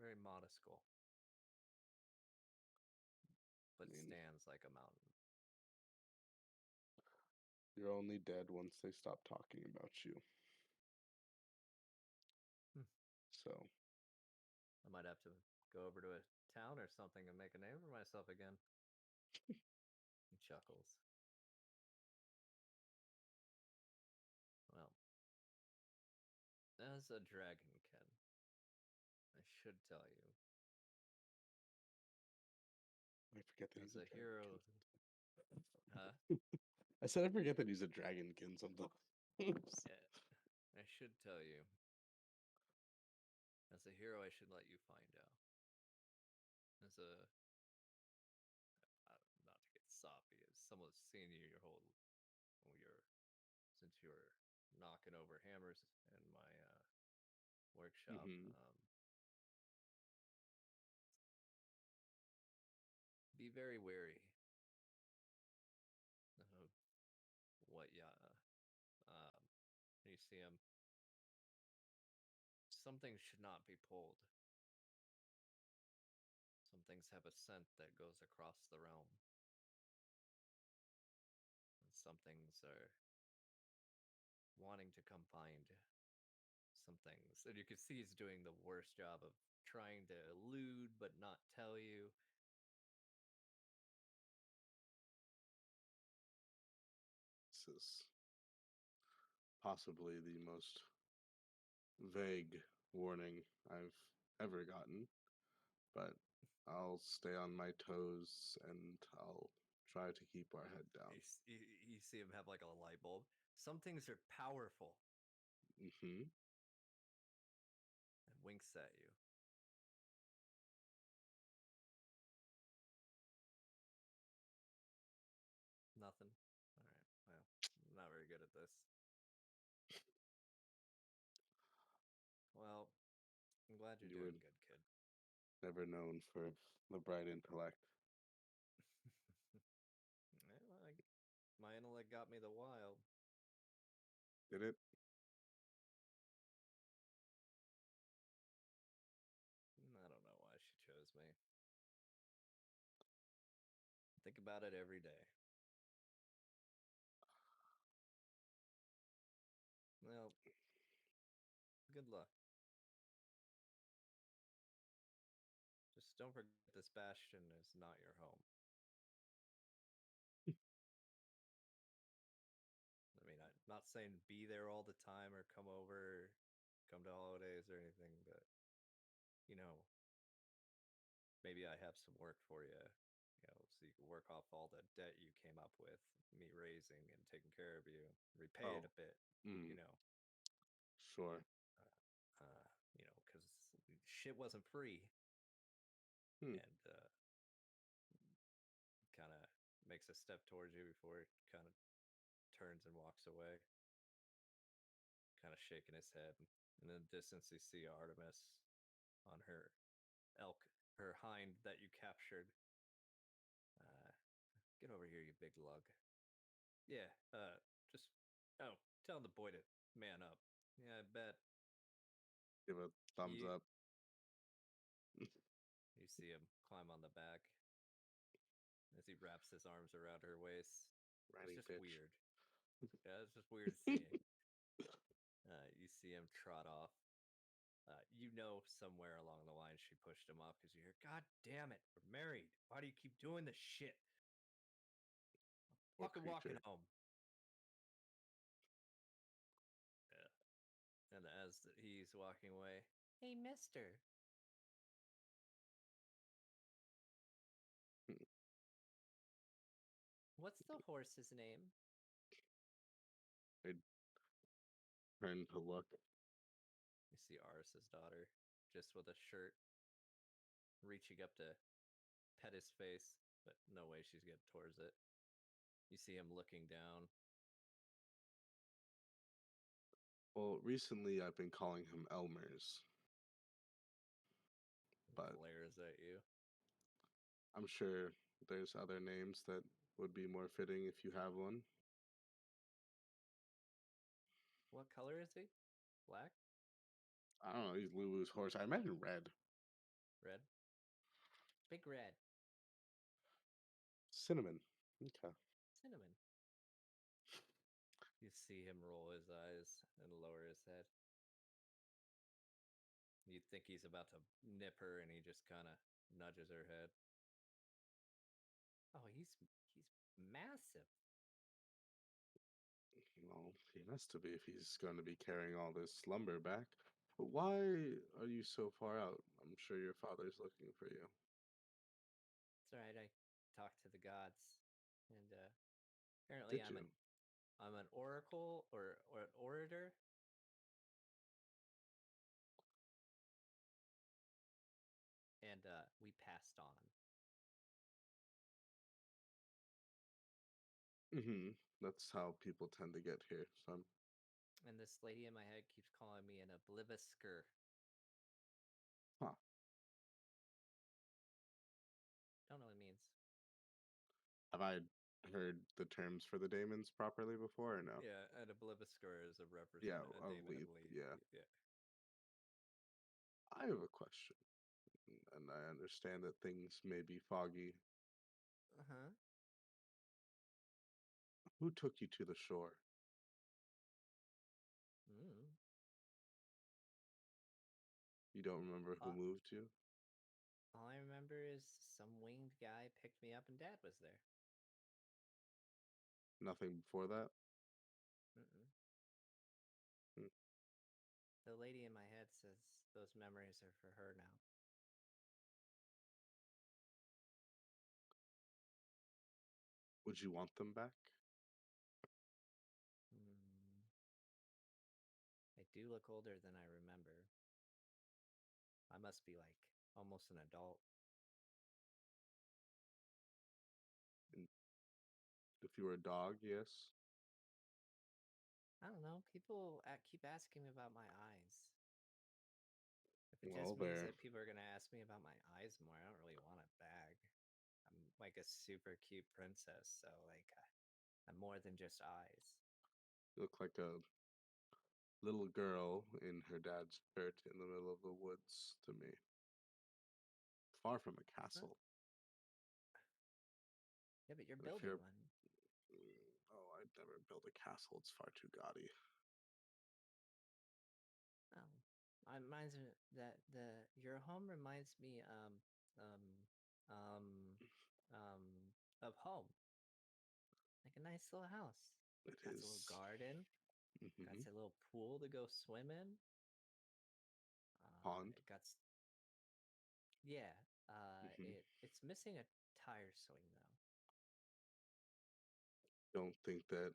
Very modest goal, but I mean, stands like a mountain. you're only dead once they stop talking about you. Hmm. So, I might have to go over to a town or something and make a name for myself again. He chuckles. Well, as a dragonkin, I should tell you, I forget that as he's a a hero, dragonkin. huh? I said I forget that he's a dragonkin sometimes. Yeah, I should tell you, as a hero, I should let you find out. As a, not to get soppy, as someone's seen you your since you were knocking over hammers in my workshop. Hmm. Be very wary of what you see him. Some things should not be pulled. Some things have a scent that goes across the realm. And some things are wanting to come find some things. And you can see he's doing the worst job of trying to elude but not tell you. This is possibly the most vague warning I've ever gotten, but I'll stay on my toes and I'll try to keep our head down. You see him have like a light bulb. Some things are powerful. Mm-hmm. And winks at you. Nothing. All right. Well, I'm not very good at this. Well, I'm glad you're You doing were good, kid. never known for the bright intellect. Well, my intellect got me the wild. Did it? I don't know why she chose me. Think about it every day. Well, good luck. Just don't forget this bastion is not your home. I mean, I'm not saying be there all the time or come over, come to holidays or anything, but, you know, maybe I have some work for you, so you can work off all the debt you came up with, me raising and taking care of you, repay it Oh. a bit, Mm. Sure. Because shit wasn't free. Hmm. And kind of makes a step towards you before it kind of turns and walks away, kind of shaking his head. And in the distance, you see Artemis on her elk, her hind that you captured. Get over here, you big lug. Yeah, tell the boy to man up. Yeah, I bet. Give a thumbs up. You see him climb on the back as he wraps his arms around her waist. Ratty It's just bitch. weird. Yeah, it's just weird seeing. You see him trot off. Somewhere along the line she pushed him off because you hear, "God damn it, we're married. Why do you keep doing this shit? Poor Fucking walking creature. home." Yeah. And as he's walking away, "Hey, mister." Hmm. What's the horse's name? I turn to look. You see Aris's daughter, just with a shirt, reaching up to pet his face, but no way she's getting towards it. You see him looking down. Well, recently I've been calling him Elmer's, but Glares at you. I'm sure there's other names that would be more fitting if you have one. What color is he? Black? I don't know. He's Lulu's horse. I imagine red. Red? Big red. Cinnamon. Okay. Cinnamon. You see him roll his eyes and lower his head. You think he's about to nip her, and he just kind of nudges her head. Oh, he's massive. Well, he has to be if he's going to be carrying all this lumber back. But why are you so far out? I'm sure your father's looking for you. It's all right. I talked to the gods, and apparently Did you? I'm an oracle or an orator. And we passed on. Mm-hmm. That's how people tend to get here, son. And this lady in my head keeps calling me an oblivisker. Huh. Don't know what it means. Have I heard the terms for the daemons properly before or no? Yeah, an obliviscore is a Yeah, a daemon leaf, of leaf. yeah. Yeah. I have a question, and I understand that things may be foggy. Uh-huh. Who took you to the shore? Mm. You don't remember who Uh, moved you? all I remember is some winged guy picked me up and Dad was there. Nothing before that? Mm-mm. Hmm. The lady in my head says those memories are for her now. Would you want them back? Mm. I do look older than I remember. I must be like almost an adult. And if you were a dog, yes. I don't know. People keep asking me about my eyes. If it Well, just means there. that people are gonna ask me about my eyes more, I don't really want it back. I'm like a super cute princess, so like I'm more than just eyes. You look like a little girl in her dad's shirt in the middle of the woods to me. Far from a Huh? castle. Yeah, but you're And if building you're. one. Oh, I'd never build a castle. It's far too gaudy. Oh, reminds me that your home reminds me um um of home, like a nice little house. It Got a little is. garden. Got Mm-hmm. a little pool to go swim in. Pond. It got yeah. Mm-hmm. It's missing a tire swing though, Don't think that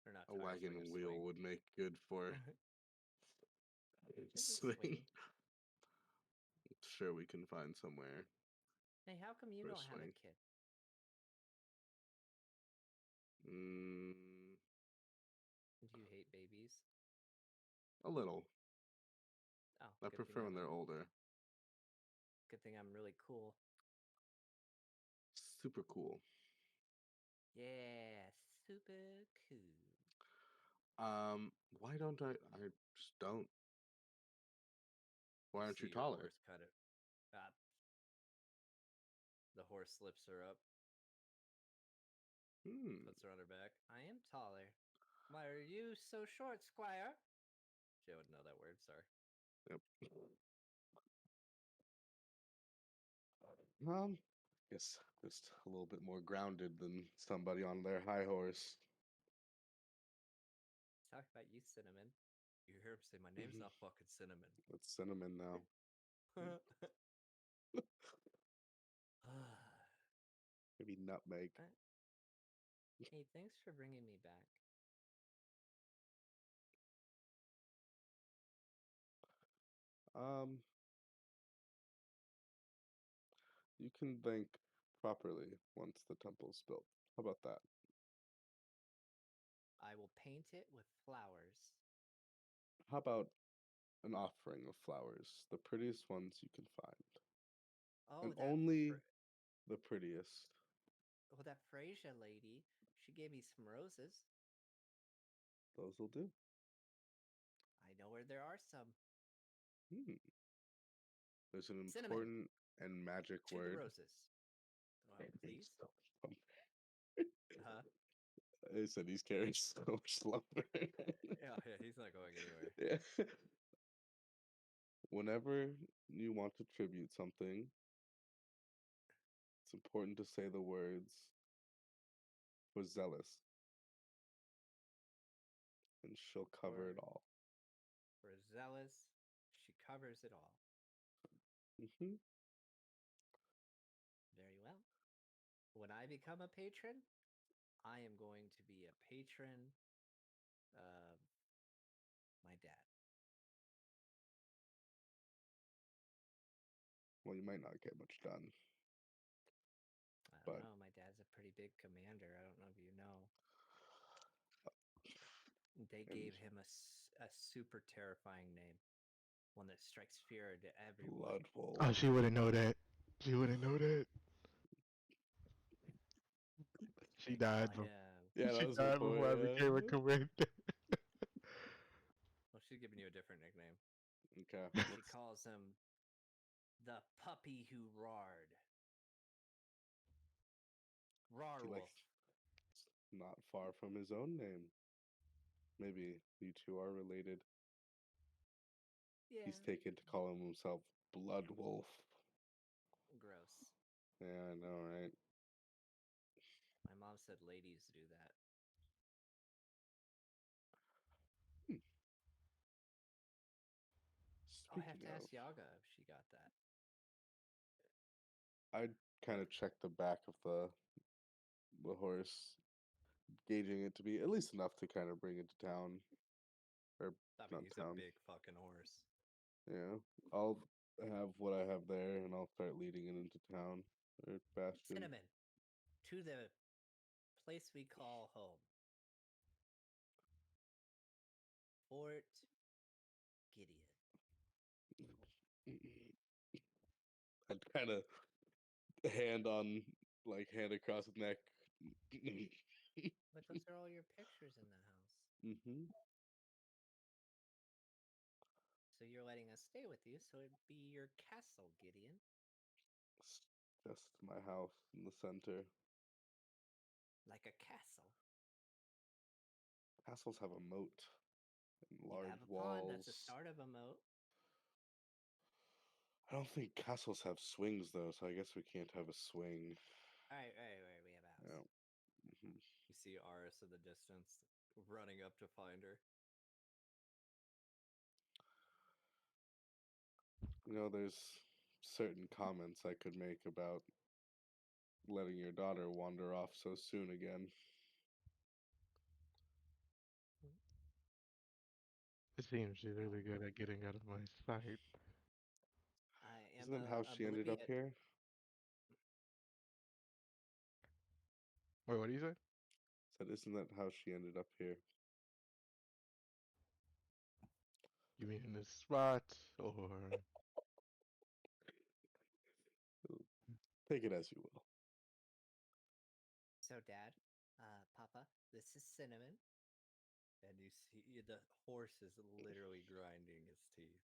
or not a tire wagon swing, a and wheel swing. would make good for It's a swing. swing. Sure, we can find somewhere Hey, how come you for a don't have a swing. kid? Mm, Do you hate babies? a little. Oh, I prefer when they're older. good thing I'm really cool. Super cool. Yeah, super cool. Why don't I? I just don't. Why aren't See you your taller? horse kind of. Ah, the horse lifts her up, Hmm. puts her on her back. I am taller. Why are you so short, Squire? She wouldn't know that word. Sorry. Yep. Guess just a little bit more grounded than somebody on their high horse. Talk about you, Cinnamon. You hear him say, "My name's not fucking Cinnamon." It's cinnamon now. Maybe nutmeg. Hey, thanks for bringing me back. Um, you can thank properly once the temple's built. How about that? I will paint it with flowers. How about an offering of flowers, the prettiest ones you can find, and Oh, only the prettiest. that Frasier lady. She gave me some roses. Those will do. I know where there are some. Hmm. There's an Cinnamon important and magic to the word. roses. Please. Huh? I said he's carrying so much lumber. Yeah, he's not going anywhere. Yeah. Whenever you want to tribute something, it's important to say the words was zealous, and she'll cover it all. For zealous, she covers it all. Hmm. Very well. When I become a patron, I am going to be a patron of my dad. Well, you might not get much done, I don't but know. My dad's a pretty big commander. I don't know if you know. They and gave him a super terrifying name, one that strikes fear into everyone. Oh, Bloodful. she wouldn't know that. She wouldn't know that. She died. Kind of. Yeah, She that was died before I became a command. Well, she's giving you a different nickname. Okay. She calls him the puppy who roared. Roar She wolf. likes not far from his own name. Maybe you two are related. Yeah. He's taken to call himself Blood Wolf. Gross. Yeah, I know, right? My mom said ladies do that. Hmm. I'll have Speaking to of, ask Yaga if she got that. I'd kind of check the back of the horse, gauging it to be at least enough to kind of bring it to town. Or I mean, not he's town. a big fucking horse. Yeah. I'll have what I have there and I'll start leading it into town. Or Bastion. Cinnamon, to the place we call home. Fort Gideon. I'd kind of hand across his neck. But those are all your pictures in the house. Mm-hmm. So you're letting us stay with you, so it'd be your castle, Gideon. It's just my house in the center. Like a castle. Castles have a moat and You large have a walls. pond, that's the start of a moat. I don't think castles have swings though, so I guess we can't have a swing. Alright, we have a house. Yeah. Mm-hmm. You see Aris in the distance, running up to find her. There's certain comments I could make about letting your daughter wander off so soon again. It seems she's really good at getting out of my sight. I am Isn't that how she ended up here? Wait, what do you say? Said, isn't that how she ended up here? You mean in this spot, or Take it as you will. So, Dad, Papa, this is Cinnamon. And you see the horse is literally grinding his teeth.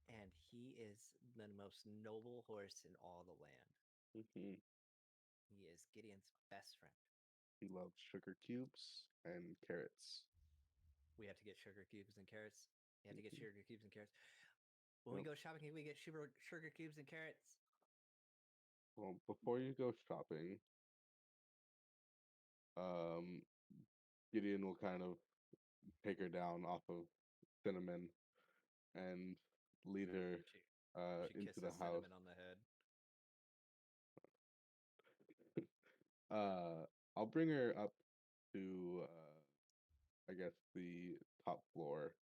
And he is the most noble horse in all the land. Mm-hmm. He is Gideon's best friend. He loves sugar cubes and carrots. We have to get sugar cubes and carrots. We have to get sugar cubes and carrots. When we go shopping, can we get sugar cubes and carrots? Well, before you go shopping, Gideon will kind of take her down off of Cinnamon and lead her She into the kisses house. Cinnamon on the head. I'll bring her up to, I guess, the top floor,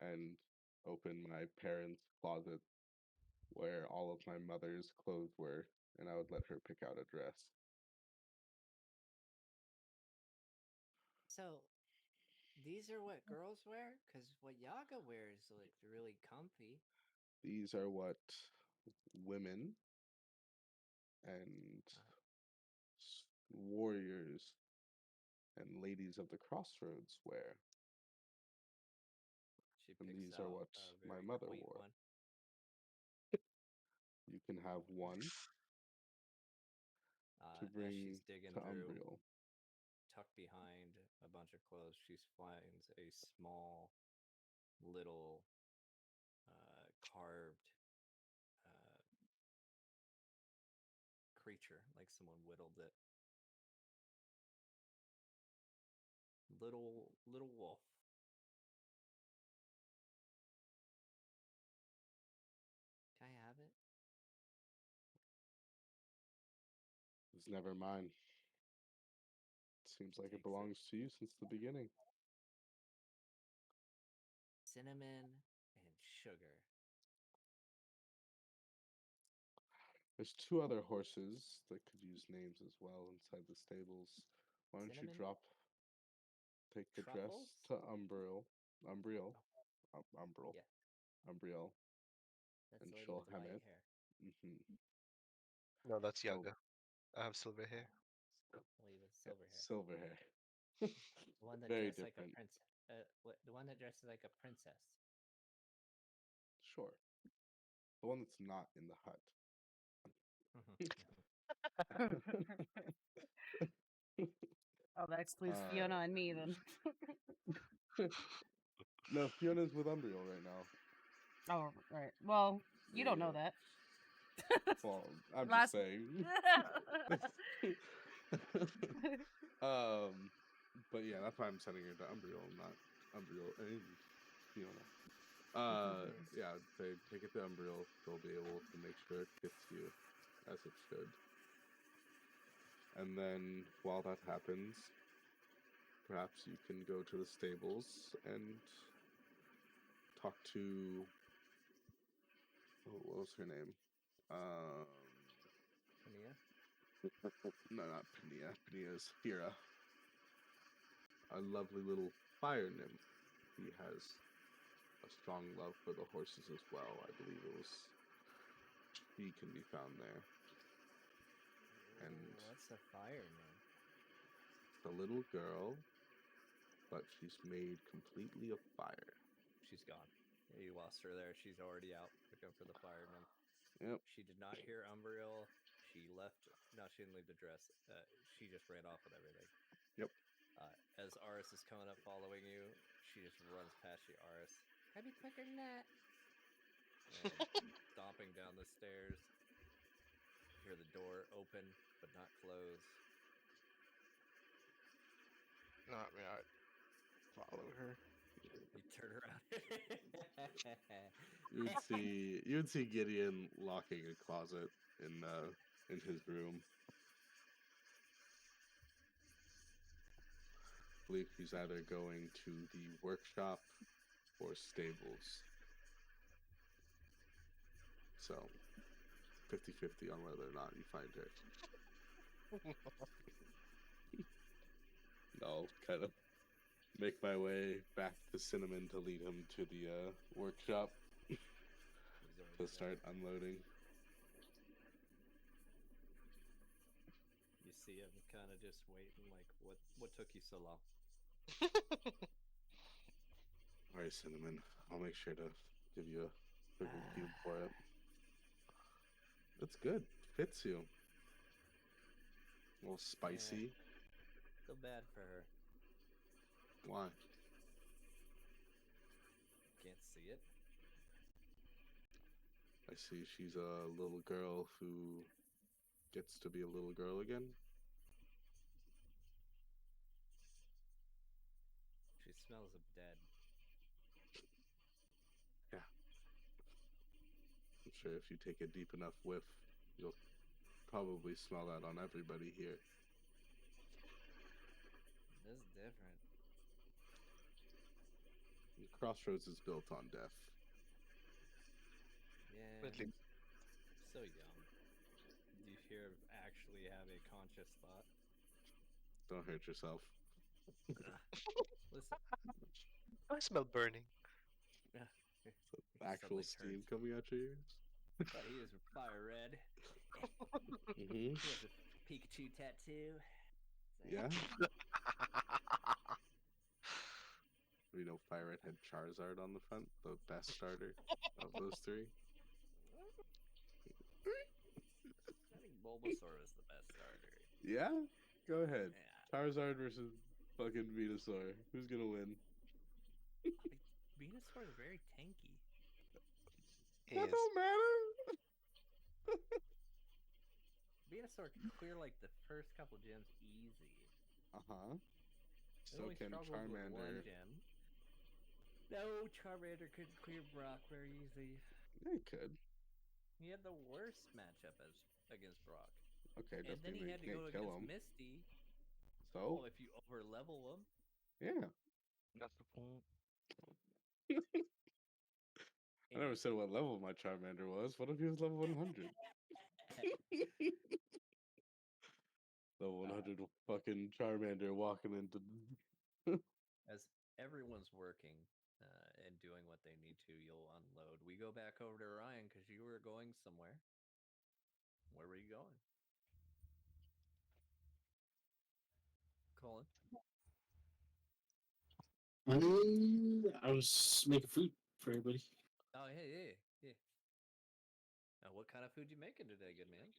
and open my parents' closet where all of my mother's clothes were, and I would let her pick out a dress. So, these are what girls wear? Because what Yaga wears like really comfy. These are what women and warriors and ladies of the crossroads wear. She And picks these are out what a my very mother quaint wore. one. You can have one to As bring she's digging to through, Umbriel. tucked behind a bunch of clothes, she finds a small, little, carved creature, like someone whittled it. Little wolf. Can I have it? It's never mine. Seems like it Takes belongs to you since the beginning. Cinnamon and sugar. There's two other horses that could use names as well inside the stables. Why don't you Cinnamon? take the Truffles? dress to Umbriel, Umbriel, Umbriel, Yeah, Umbriel, that's and the lady she'll with the hem white it. hair. Mm-hmm. No, that's Well, Yaga. I have silver hair. Only with silver hair. Silver hair. The one that Very dresses like a different. prince. The one that dresses like a princess. Sure. The one that's not in the hut. Oh, that excludes Fiona and me then. No, Fiona's with Umbriel right now. Oh, right. Well, you don't know Yeah. that. Well, I'm Last- just saying. But yeah, that's why I'm sending her to Umbriel, not Umbriel and Fiona. Yeah, I'd say take it to Umbriel. They'll be able to make sure it fits you as it should. And then while that happens, perhaps you can go to the stables and talk to. Oh, what was her name? Pania? No, not Pania. Pania's Hira. A lovely little fire nymph. He has a strong love for the horses as well. I believe it was. She can be found there. And What's a fire name? the little girl, but she's made completely of fire. She's gone. You lost her there. She's already out looking for the fire nymph. Yep. She did not hear Umbriel. She left. No, she didn't leave the dress. She just ran off with everything. Yep. As Aris is coming up following you, she just runs past you, Aris. I'd be quicker than that. And stomping down the stairs. You hear the door open, but not close. Not me. I follow her. You turn around. You'd see Gideon locking a closet in his room. I believe he's either going to the workshop or stables. So 50-50 on whether or not you find her. I'll kind of make my way back to Cinnamon to lead him to the workshop to start unloading. You see him kind of just waiting, like, what took you so long? All right, Cinnamon. I'll make sure to give you a quick review for it. It's good. Fits you. A little spicy. Feel bad for her. Why? Can't see it. I see she's a little girl who gets to be a little girl again. She smells of dead. Yeah. I'm sure if you take a deep enough whiff, you'll probably smell that on everybody here. This is different. Crossroads is built on death. Yeah. At least So young. Do you hear him actually have a conscious thought? Don't hurt yourself. Listen. I smell burning. Actual Suddenly steam turns. coming out your ears. But he is fire red. Mm-hmm. He has a Pikachu tattoo. Yeah. We know Fire Red had Charizard on the front, the best starter of those three. I think Bulbasaur was the best starter. Yeah? Go ahead. Yeah. Charizard versus fucking Venusaur. Who's gonna win? Venusaur is very tanky. That Is don't matter. Venusaur can clear like the first couple gyms easy. Uh-huh. It So only can struggles with one Charmander. gym. No, Charmander couldn't clear Brock very easy. They could. He had the worst matchup against Brock. Okay, And doesn't then mean he had to you go can't kill against him. Misty. So? Well, if you over level him. Yeah. That's the point. I never said what level my Charmander was. What if he was level 100? Level 100 fucking Charmander walking into... As everyone's working and doing what they need to, you'll unload. We go back over to Ryan because you were going somewhere. Where were you going? calling? I was making food for everybody. Oh, hey. Now, what kind of food you making today, good man?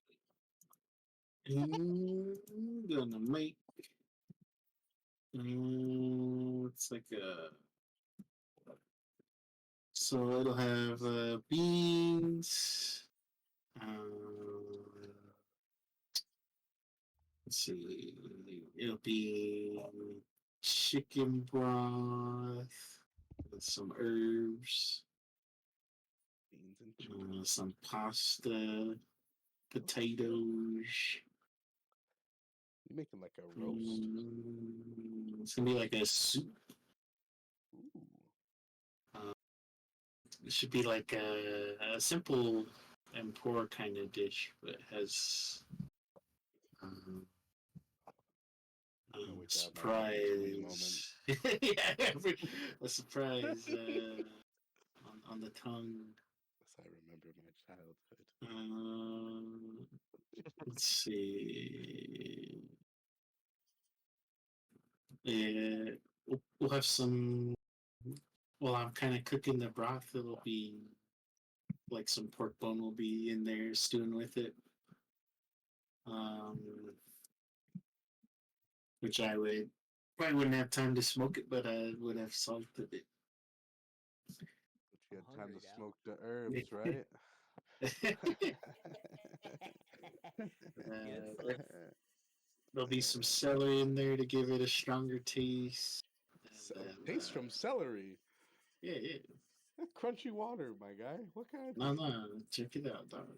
I'm gonna make. It's like a. So it'll have beans. Let's see. It'll be chicken broth with some herbs, Beans and chicken. some pasta, potatoes. You making like a roast? It's gonna be like a soup. Ooh. It should be like a simple and poor kind of dish, but it has Can't wait to have my ratatouille moment. surprise. Yeah, a surprise on the tongue. As I remember my childhood. Let's see. Yeah, we'll have some. Well, I'm kind of cooking the broth. It'll be like some pork bone will be in there stewing with it. Um, which I would probably wouldn't have time to smoke it, but I would have salted it. But you had time Hungry to now. smoke the herbs, right? Good There- stuff. There'll be some celery in there to give it a stronger taste. And then, Taste from celery. yeah. Crunchy water, my guy. What kind of No, taste? check it out, dog.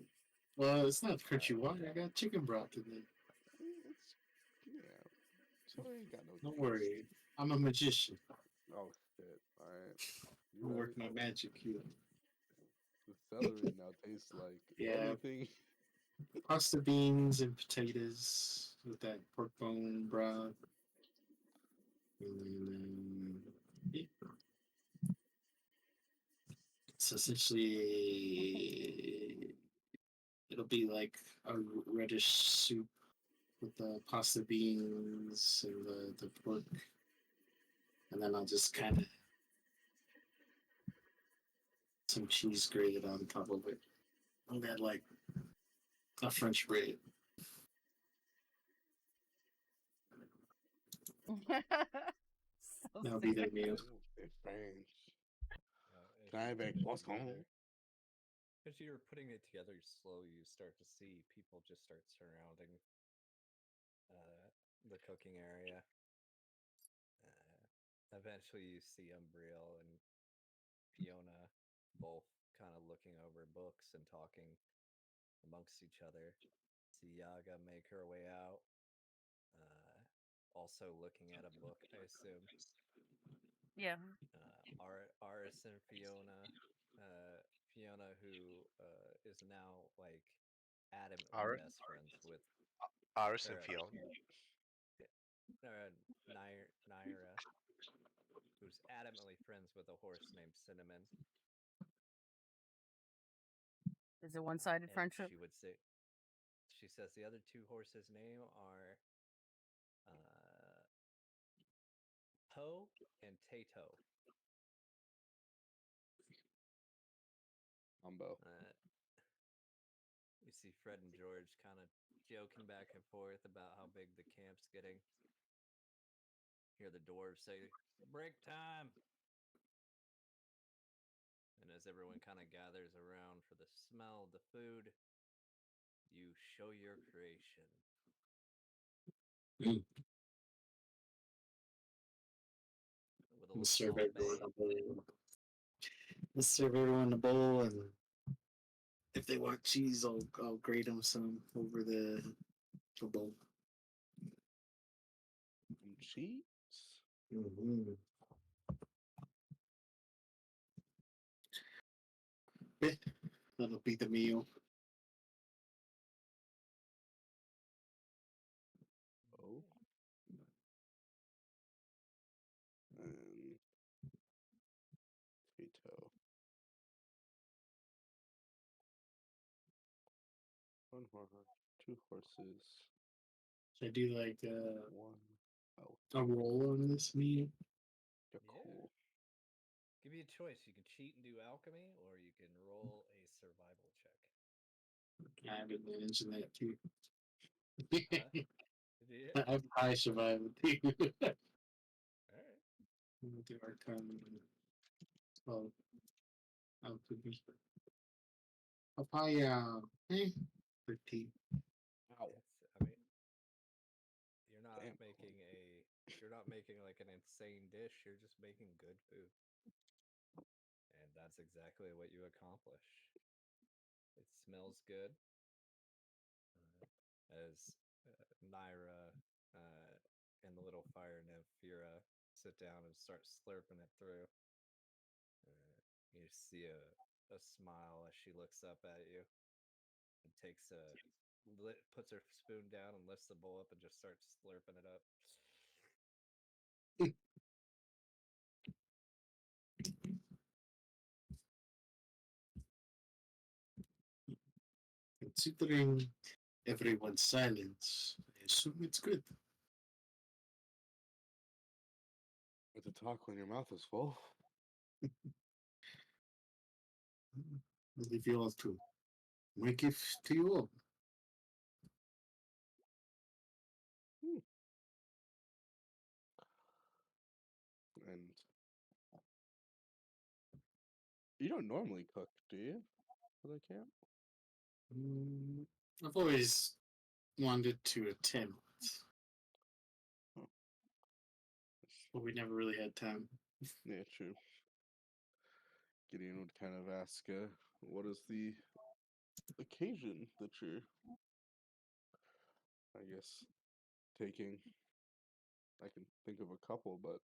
Well, it's not crunchy water. I got chicken broth in there. It's yeah. Celery ain't got no Don't taste. worry, I'm a magician. Oh shit! All right, I you work right. my magic here. The celery now tastes like Yeah. anything. Pasta, beans, and potatoes with that pork bone broth. And then, yeah. So essentially, it'll be like a reddish soup with the pasta, beans, and the pork. And then I'll just kind of some cheese grated on top of it. And then like a French bread. So That'll be their meal. Ooh, they're French. As Can I have you're a putting it croissant? together- As you're putting it together slowly, you start to see people just start surrounding the cooking area. Eventually, you see Umbriel and Fiona both kind of looking over books and talking amongst each other. See Yaga make her way out, also looking at a book, I assume. yeah. Aris and Fiona. Fiona, who is now like adamantly Aris? best friends with Aris and or, Fiona. Naira, who's adamantly friends with a horse named Cinnamon. Is it one-sided And friendship? she says the other two horses' name are Poe and Tato. Umbo. You see Fred and George kind of joking back and forth about how big the camp's getting. Hear the dwarves say, "Break time!" And as everyone kind of gathers around for the smell of the food, you show your creation. With a little Serve small everyone bag. a bowl. Let's serve everyone a bowl, and if they want cheese, I'll grate them some over the bowl. Some cheese. Mm-hmm. Yeah, that'll be the meal. Oh. And Tito. One horse, two horses, I do like one. A roll on this meal. Yeah, Yeah. cool. Give you a choice. You can cheat and do alchemy, or you can roll a survival check. I have advantage in that too. Huh? Yeah. I have high survival too. All right. The Arcana. Well, how to be. Papaya. 13. Ow. I mean, you're not Damn. making you're not making like an insane dish. You're just making good food, and that's exactly what you accomplish. It smells good. As Naira and the little fire nymph Fira sit down and start slurping it through. You see a smile as she looks up at you and puts her spoon down and lifts the bowl up and just starts slurping it up. Considering everyone's silence, I assume it's good. Good to talk when your mouth is full. I'll leave you all to my gift to you all. And you don't normally cook, do you? For the camp? I've always wanted to attempt, Oh. but we never really had time. Yeah, true. Gideon would kind of ask, what is the occasion that you're, I guess, taking? I can think of a couple, but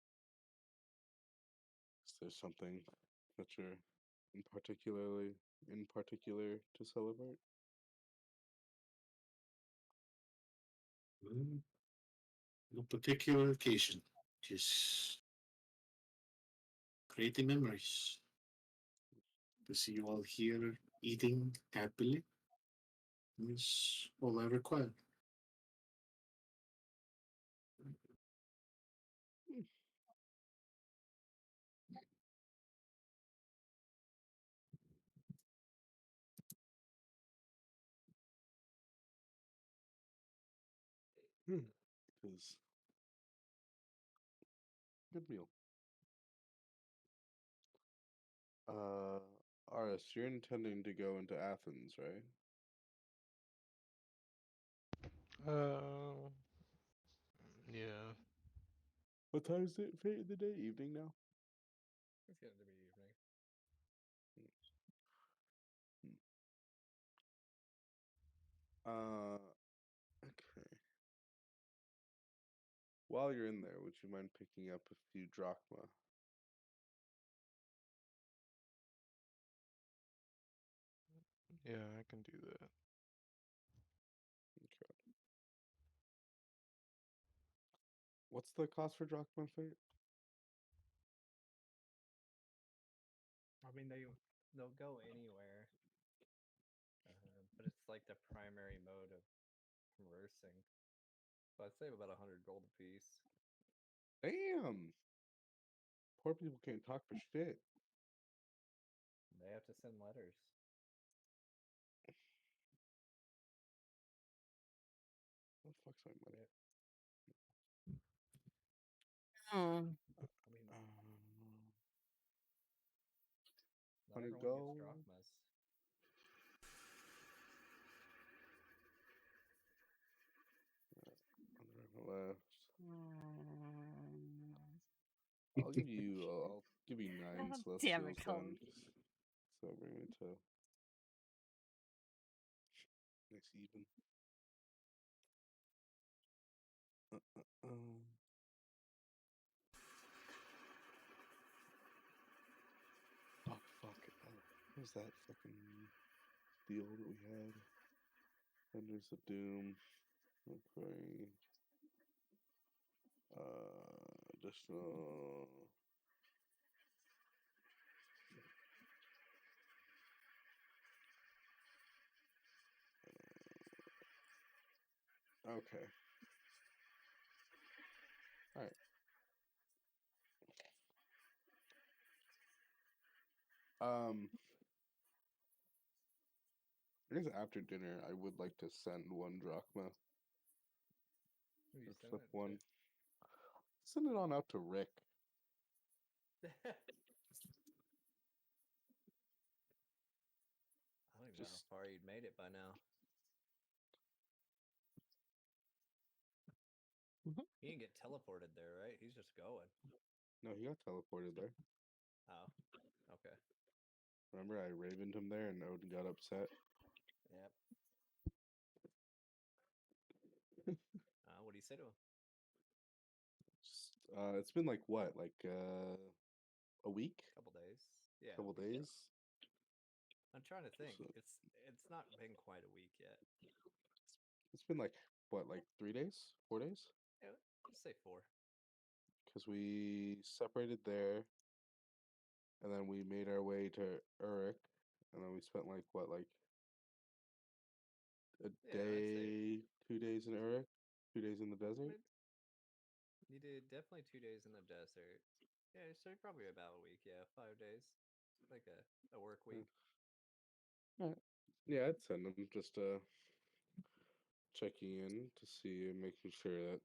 is there something that you're in particular to celebrate? No particular occasion, just creating memories. To see you all here eating happily is all I require. Because good meal. Aris, you're intending to go into Athens, right? Yeah. What time is it? In the day? Evening now? It's getting to be evening. Okay. While you're in there, would you mind picking up a few drachma? Yeah, I can do that. Okay. What's the cost for drachma, Fate? I mean, they'll go anywhere, but it's like the primary mode of conversing. So I'd save about 100 gold apiece. Damn! Poor people can't talk for shit. They have to send letters. What the fuck's my money? Hmm. I mean, not 100 everyone gold. gets drachmas. Left. Mm. I'll give you 9 Damn it, celestials Colin. then. So bring me to next even. Oh fuck! What was that fucking deal that we had? Vendors of Doom. Okay. Additional. Okay. Alright. I guess after dinner, I would like to send 1 drachma. Who you Or send flip it one. Send it on out to Rick. to? I don't even know Just how far you'd made it by now. He didn't get teleported there, right? He's just going. no, he got teleported there. Oh, okay. Remember, I ravened him there, and Odin got upset. Yep. What do you say to him? It's been like what, like a week, Couple days. Yeah. couple we- days. I'm trying to think. So- It's not been quite a week yet. It's been like what, like 3 days, 4 days, Yeah, let's say 4. because we separated there, and then we made our way to Uruk, and then we spent like what, like a Yeah, I'd say day, 2 days in Uruk, 2 days in the desert. you did definitely 2 days in the desert. Yeah, so probably about a week. Yeah, 5 days, like a work week. Alright. Yeah, I'd send them just checking in to see and making sure that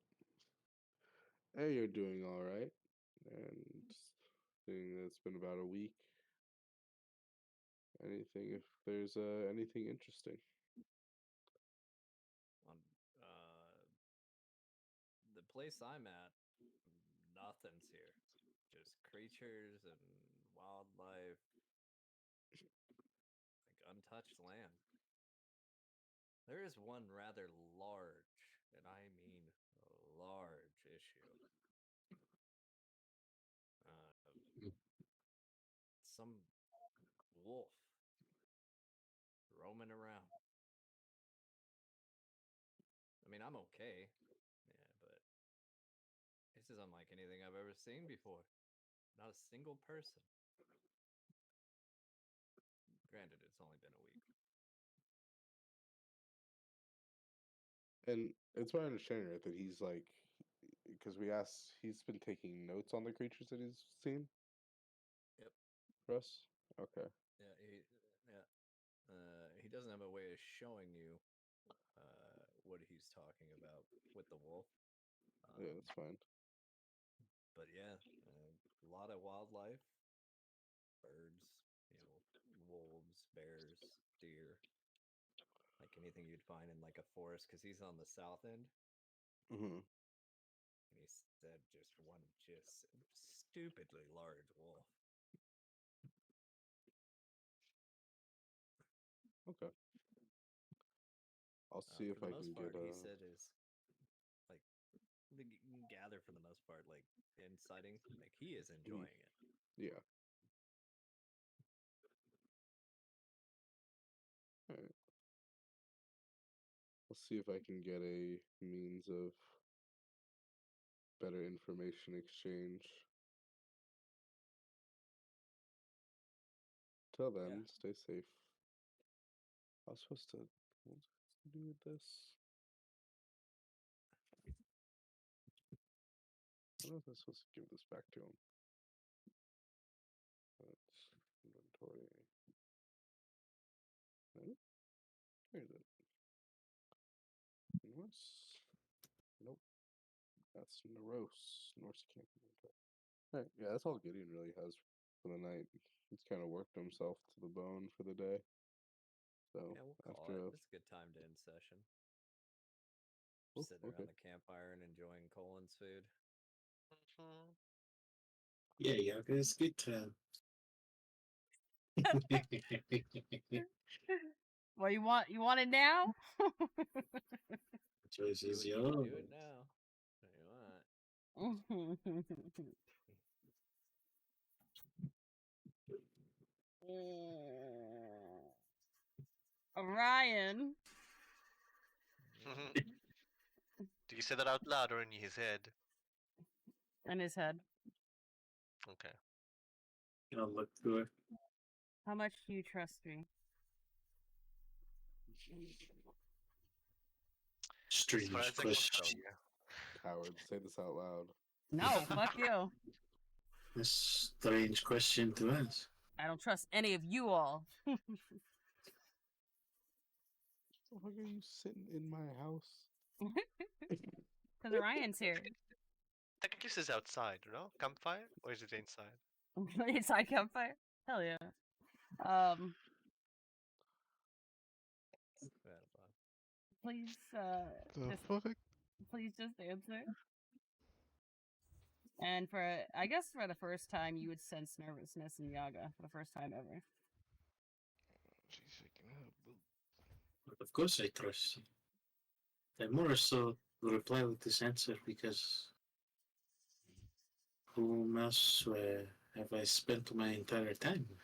hey, you're doing all right, and seeing that it's been about a week. Anything if there's anything interesting. On the place I'm at, nothing's here. Just creatures and wildlife, like untouched land. There is one rather large, and I mean large issue. Some wolf roaming around. I mean, I'm okay. Yeah, but this is unlike anything I've ever seen before. Not a single person. Granted, it's only been a week. And it's my understanding, right, that he's like, because we asked, he's been taking notes on the creatures that he's seen. Yep. For us. Okay. He doesn't have a way of showing you what he's talking about with the wolf. Yeah, that's fine. But yeah, a lot of wildlife, birds, wolves, bears, deer, like anything you'd find in like a forest, because he's on the south end. Mm-hmm. And he said just one just stupidly large wolf. Okay. I'll see if For the I most can part, get he said is like you can gather for the most part, like inciting, like he is enjoying it. Yeah. All right. I'll see if I can get a means of better information exchange. Till then, stay safe. I was supposed to. What was I supposed to do with this? What was I supposed to give this back to him? That's inventory. No? Where is it? Norse? Nope. That's Norse camp inventory. Alright, yeah, that's all Gideon really has for the night. He's kind of worked himself to the bone for the day. So Yeah, we'll call after it. a It's a good time to end session. oh, Sitting okay. around the campfire and enjoying Colin's food. Yeah, yeah, it's good to. Well, you want it now? Choice Do is it, you can do yours. it now. If you want. Orion. Do you say that out loud or in his head? In his head. Okay. I'll look through it. How much do you trust me? As far Strange as I can tell question. you. Coward, say this out loud. No, fuck you. A strange question to ask. I don't trust any of you all. Why are you sitting in my house? Because Orion's here. Technically, this is outside, no? Campfire? Or is it inside? Inside campfire? Hell yeah. Please, The just fuck? please just answer. And I guess for the first time, you would sense nervousness in Yaga for the first time ever. She's shaking her boot. But of course I trust you. I more so reply with this answer because whom else have I spent my entire time with?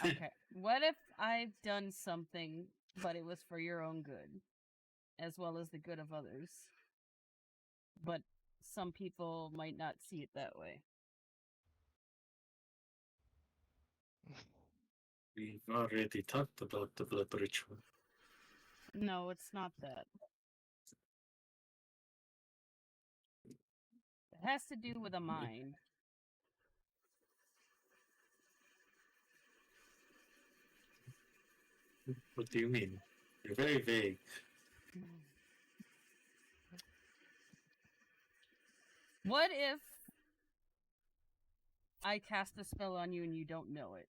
Okay. What if I've done something, but it was for your own good, as well as the good of others? But some people might not see it that way. We've already talked about the blood ritual. No, it's not that. It has to do with a mind. What do you mean? You're very vague. What if I cast a spell on you and you don't know it?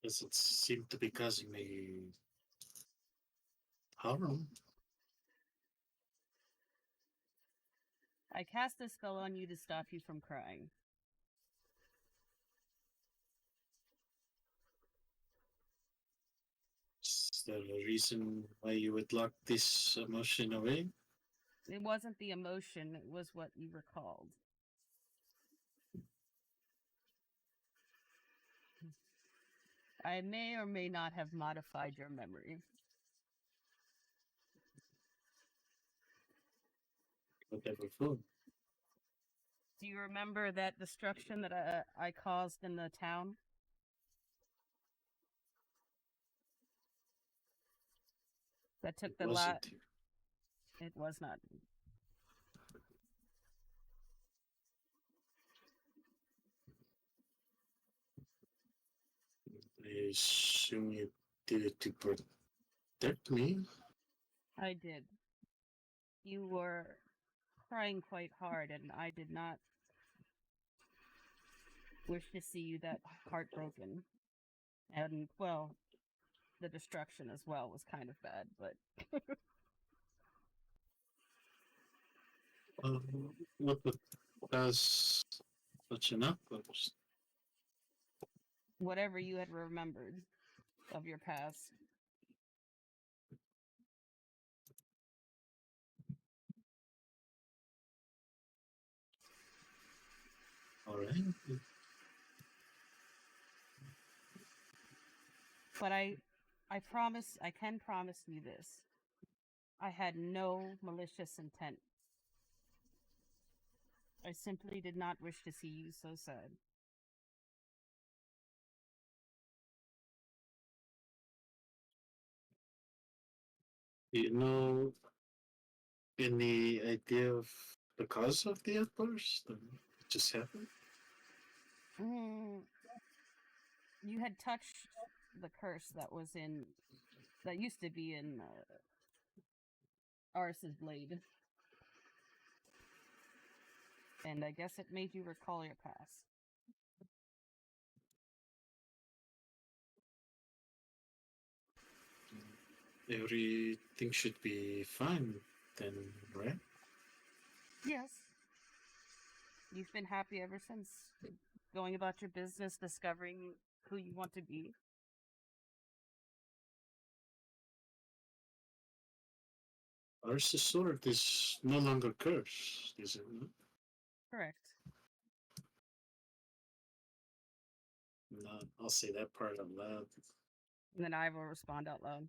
Does it seem to be causing me harm? I cast a spell on you to stop you from crying. Is there a reason why you would lock this emotion away? It wasn't the emotion, it was what you recalled. I may or may not have modified your memory. Whatever for. Do you remember that destruction that I caused in the town? That took the lot. Wasn't It was not. I assume you did it to protect me. I did. You were crying quite hard, and I did not wish to see you that heartbroken. And, well, the destruction as well was kind of bad, but... What would cause such an outburst? Whatever you had remembered of your past. Alright. But I can promise you this. I had no malicious intent. I simply did not wish to see you so sad. Do you know any idea of the cause of the outburst? Or it just happened? You had touched the curse that used to be in Ars's blade. And I guess it made you recall your past. Everything should be fine then, right? Yes. You've been happy ever since. Going about your business, discovering who you want to be. Ars's sword is no longer cursed, is it not? Correct. No, I'll say that part out loud. And then I will respond out loud.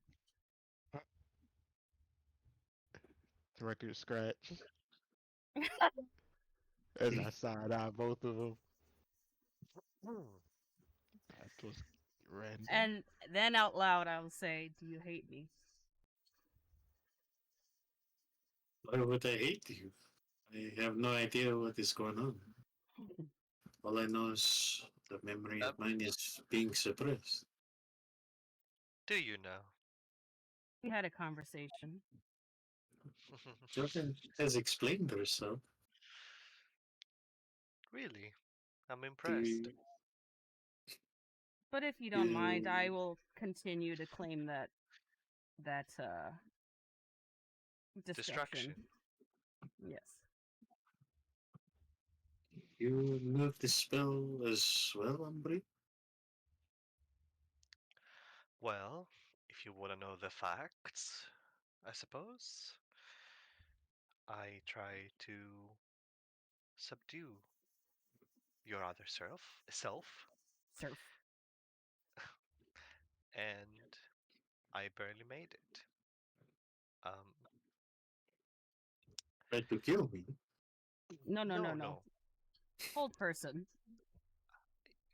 The record scratch. As I side eye both of them. That was random. And then out loud, I will say, "Do you hate me?" Why would I hate you? I have no idea what is going on. All I know is the memory of mine is being suppressed. Do you now? We had a conversation. Jordan has explained herself. Really? I'm Do impressed. you, But if you don't mind, I you, will continue to claim that destruction. Yes. you move the spell as well, Umbri? Well, if you want to know the facts, I suppose, I try to subdue your other self, Surf. and I barely made it. Um, Tried to kill me. No, no, no, no, no. no, Hold person.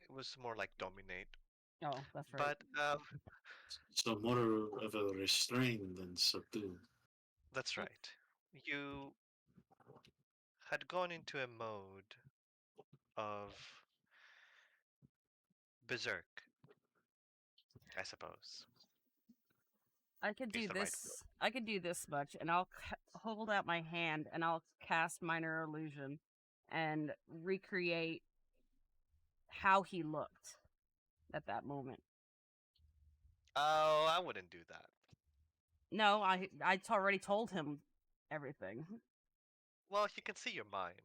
it was more like dominate. Oh, that's right. But So more of a restraint than subdue. that's right. You had gone into a mode of berserk, I suppose, I could is do the right word. this. I could do this much, and I'll hold out my hand, and I'll cast minor illusion, and recreate how he looked at that moment. Oh, I wouldn't do that. No, I already told him everything. Well, he can see your mind.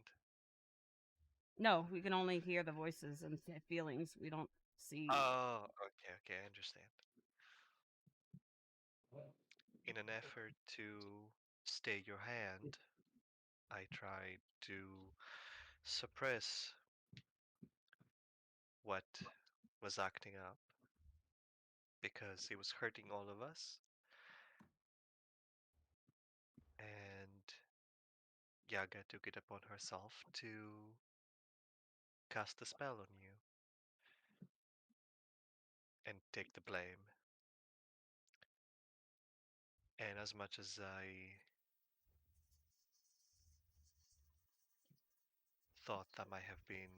No, we can only hear the voices and feelings. We don't see. Oh, okay, I understand. In an effort to stay your hand, I tried to suppress what was acting up because it was hurting all of us. And Yaga took it upon herself to cast a spell on you and take the blame. And as much as I thought that might have been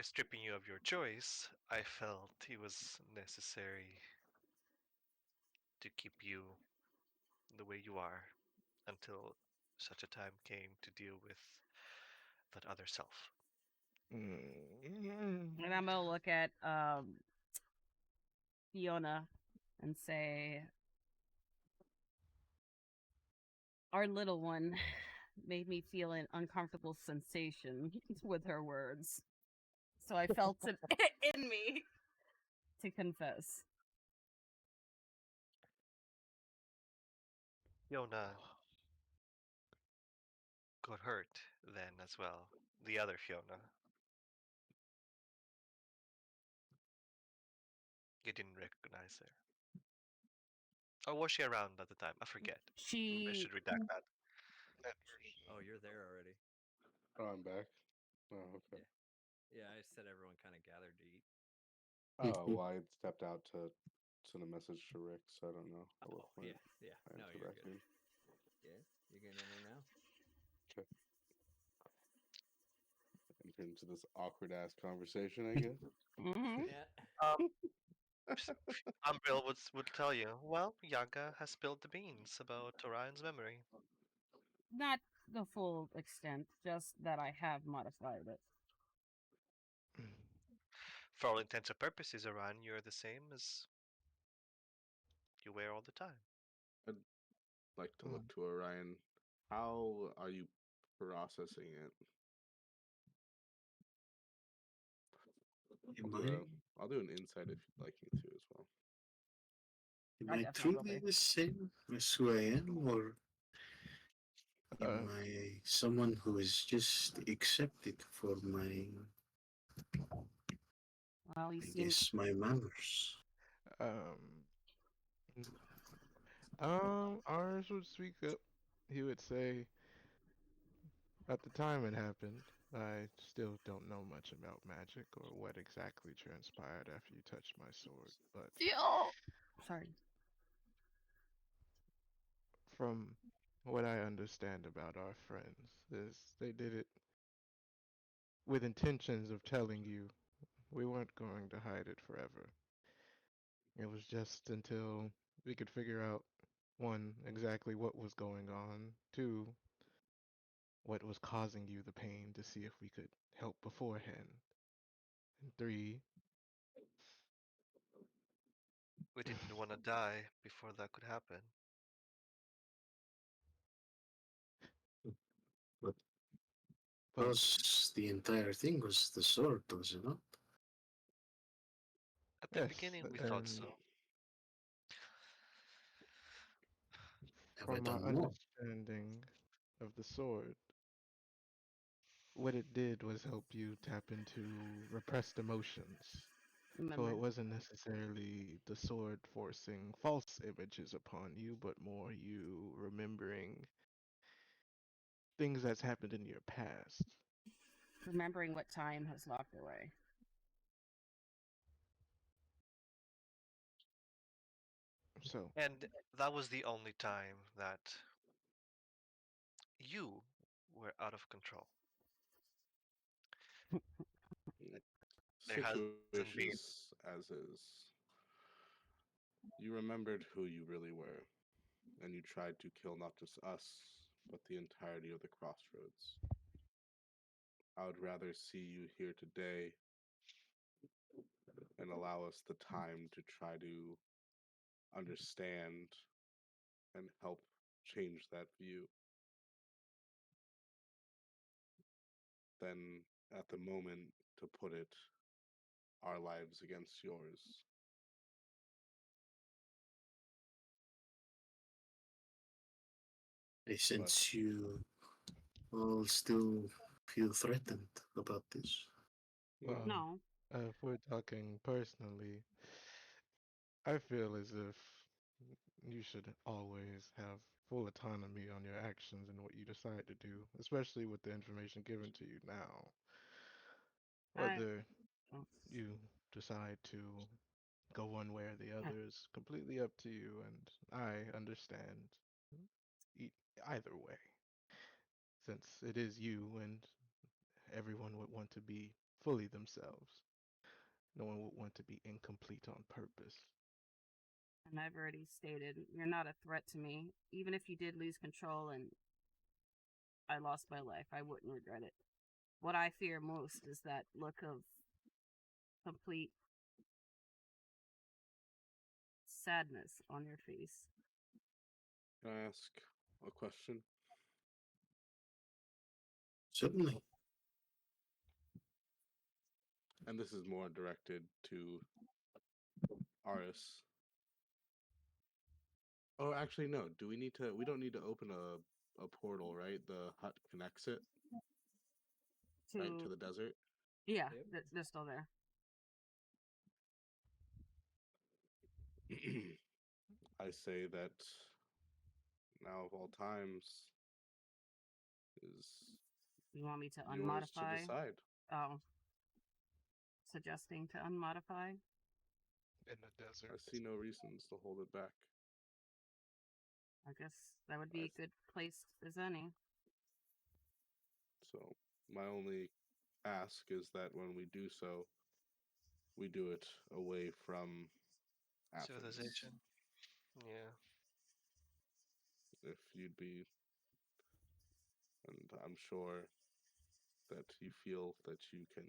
stripping you of your choice, I felt it was necessary to keep you the way you are until such a time came to deal with that other self. Mm. And I'm gonna look at Fiona and say, "Our little one made me feel an uncomfortable sensation with her words, so I felt it in me to confess." Fiona got hurt then as well. The other Fiona. You didn't recognize her. Or was she around at the time? I forget. I She should redact that. Oh, you're there already. Oh, I'm back. Oh, okay. Yeah, I said everyone kind of gathered to eat. Oh, well, I had stepped out to send a message to Rick, so I don't know at what Oh, point yeah. I No, enter you're back good. in. Yeah, you can enter now. Enter into this awkward ass conversation, I guess. Mhm. Yeah. Umbriel would tell you, well, Yaga has spilled the beans about Orion's memory. Not the full extent, just that I have modified it. For all intents and purposes, Orion, you're the same as you were all the time. I'd like to look to Orion. How are you processing it? Am I, I'll do an insight if you'd like me to as well. am I I definitely will truly be. the same as who I am, or am I someone who is just accepted for my, Well, you I seem guess, my manners? Um, Ours would speak up. He would say, at the time it happened, I still don't know much about magic or what exactly transpired after you touched my sword, but Yo! Sorry. from what I understand about our friends is they did it with intentions of telling you we weren't going to hide it forever. It was just until we could figure out one, exactly what was going on, two, what was causing you the pain to see if we could help beforehand, and three, We didn't want to die before that could happen. But but because the entire thing was the sword, was it not? At the yes, beginning, we thought and so. Have I from my done more? understanding of the sword, what it did was help you tap into repressed emotions. So it Memory. wasn't necessarily the sword forcing false images upon you, but more you remembering things that's happened in your past. Remembering what time has locked away. So, And that was the only time that you were out of control. There hasn't been. Situations as is. You remembered who you really were, and you tried to kill not just us, but the entirety of the crossroads. I would rather see you here today and allow us the time to try to understand and help change that view than at the moment to put it our lives against yours. I But sense you all still feel threatened about this. no, well, No. if we're talking personally, I feel as if you should always have full autonomy on your actions and what you decide to do, especially with the information given to you now. I. Whether Oh, you decide to go one way or the yeah. other is completely up to you, and I understand e- either way, since it is you and everyone would want to be fully themselves. No one would want to be incomplete on purpose. And I've already stated you're not a threat to me. Even if you did lose control and I lost my life, I wouldn't regret it. What I fear most is that look of complete sadness on your face. can I ask a question? Certainly. And this is more directed to Aris. Oh, actually, no. Do we need to? We don't need to open a portal, right? The hut connects it, right, to To the desert. yeah, Yep. they're still there. I say that now of all times is You want me to yours to unmodify? decide. Oh, suggesting to unmodify. In the desert. I see no reasons to hold it back. I guess that would I be a good place as any. So my only ask is that when we do so, we do it away from Athens. Civilization. Yeah. If you'd be, and I'm sure that you feel that you can,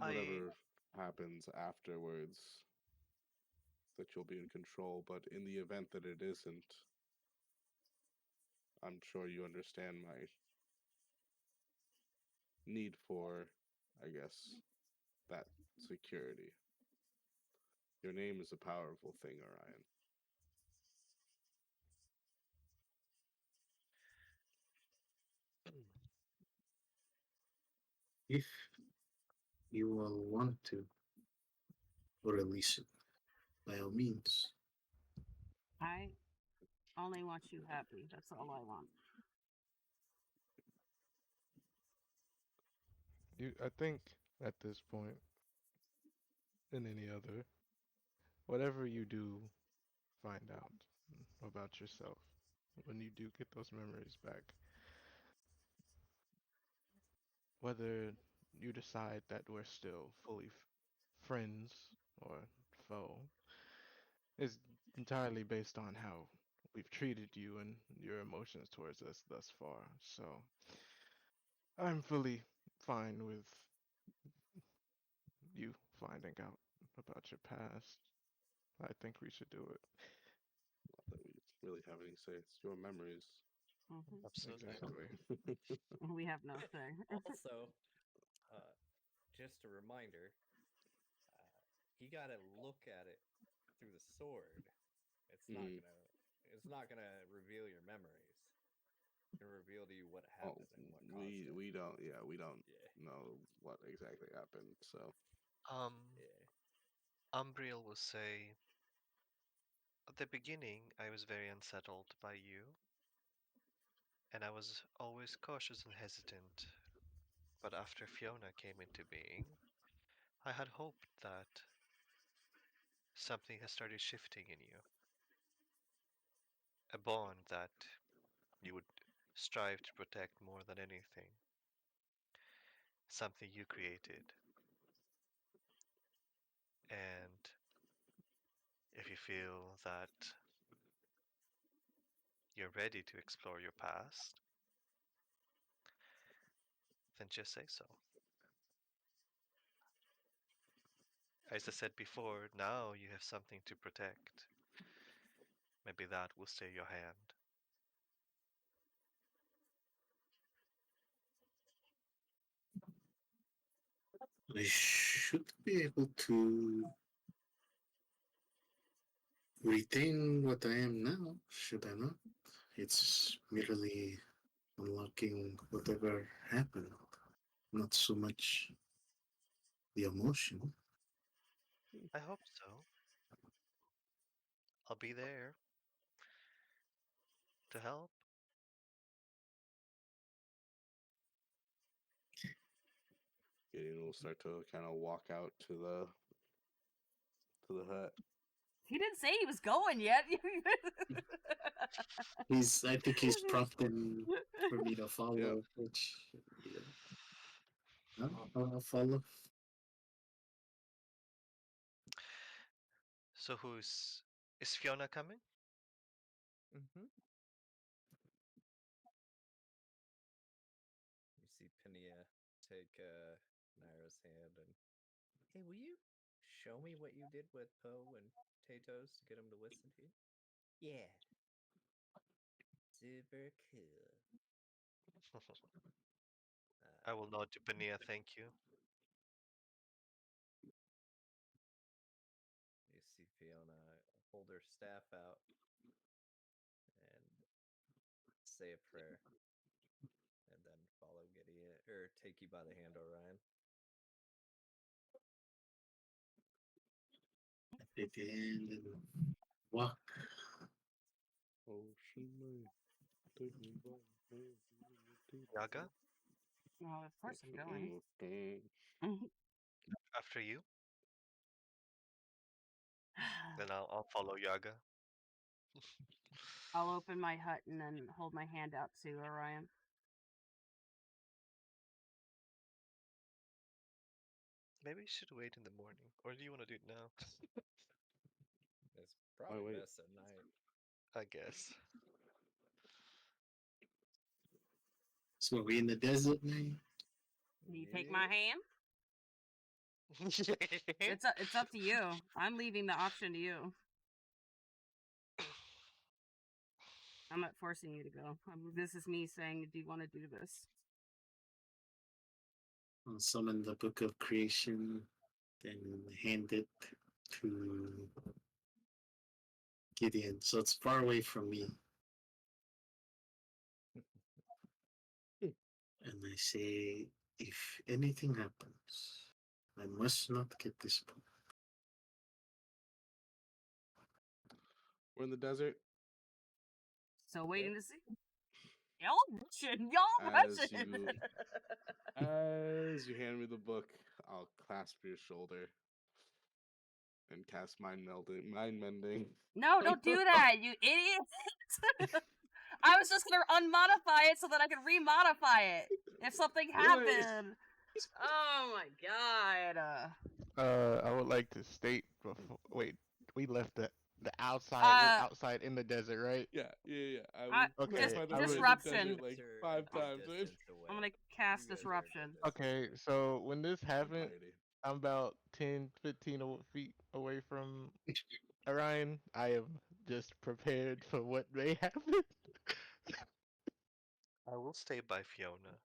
I whatever happens afterwards, that you'll be in control. But in the event that it isn't, I'm sure you understand my need for, I guess, that security. Your name is a powerful thing, Orion. If you all want to, or release it, by all means. I only want you happy. That's all I want. I think at this point, in any other, whatever you do find out about yourself when you do get those memories back, whether you decide that we're still fully friends or foe, is entirely based on how we've treated you and your emotions towards us thus far. So I'm fully fine with you finding out about your past. I think we should do it. Not that we really have any say. It's your memories. Hmm. Absolutely. Exactly. We have no say. Also, uh, just a reminder, he got to look at it through the sword. It's not Mhm. gonna. It's not gonna reveal your memories. It's gonna reveal to you what Oh, happened and what caused it. we don't. Yeah, we don't Yeah, know what exactly happened. So yeah. Umbriel will say, at the beginning, I was very unsettled by you, and I was always cautious and hesitant. But after Fiona came into being, I had hoped that something has started shifting in you. A bond that you would strive to protect more than anything. Something you created. And if you feel that you're ready to explore your past, then just say so. As I said before, now you have something to protect. Maybe that will stay your hand. I should be able to retain what I am now, should I not? It's merely unlocking whatever happened, not so much the emotion. I hope so. I'll be there to help. Gideon will start to kind of walk out to the hut. He didn't say he was going yet. I think he's prompting for me to follow, Yep. which, yeah, I'll follow. So is Fiona coming? Mm-hmm. You see Pania take Naira's hand and, hey, will you show me what you did with Poe and Tatos to get him to listen to you? Yeah, super cool. I will nod to Pania, thank you. You see Fiona hold her staff out and say a prayer, and then follow Gideon or take you by the hand, Orion. Take the hand and walk. Oh, she may take me by the hand. Yaga, Well, of course I'm going. after you. Then I'll follow Yaga. I'll open my hut and then hold my hand out to Orion. Maybe you should wait in the morning, or do you want to do it now? It's probably wait. best at night. I guess. So we in the desert, man. Can you take my hand? Yeah. It's up to you. I'm leaving the option to you. I'm not forcing you to go. This is me saying, do you want to do this? I'll summon the Book of Creation, then hand it to Gideon. So it's far away from me. And I say, if anything happens, I must not get this book. We're in the desert. So waiting to see. Y'all rushing. Y'all As rushing. you as you hand me the book, I'll clasp your shoulder and cast mind mending. No, don't do that, you idiot. I was just gonna unmodify it so that I could remodify it if something Really? happened. Oh my god. I would like to state before. Wait, we left the outside. We're outside in the desert, right? Yeah. I I- would Okay, clarify that I we're would- in the disruption. desert like 5 times. Right? I'm gonna cast disruption. Okay, so when this happened, Alrighty. I'm about 10, 15 feet away from Orion. I am just prepared for what may happen. I will stay by Fiona.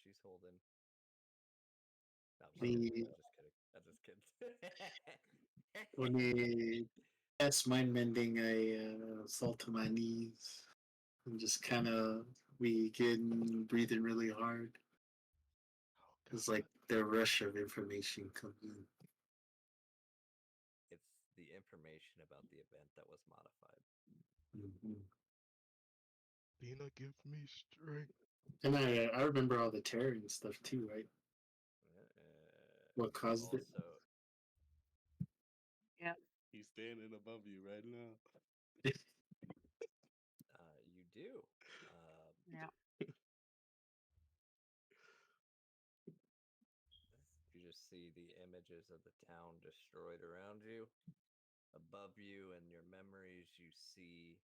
She's holding. No, I'm The- just kidding. When he cast mind mending, I fall to my knees and just kind of begin breathing really hard. It's like the rush of information coming in. It's the information about the event that was modified. Mm-hmm. Dina, give me strength. And I remember all the terror and stuff too, right? What caused it? Also, He's standing above you right now. you do. Yeah. You just see the images of the town destroyed around you. Above you and your memories, you see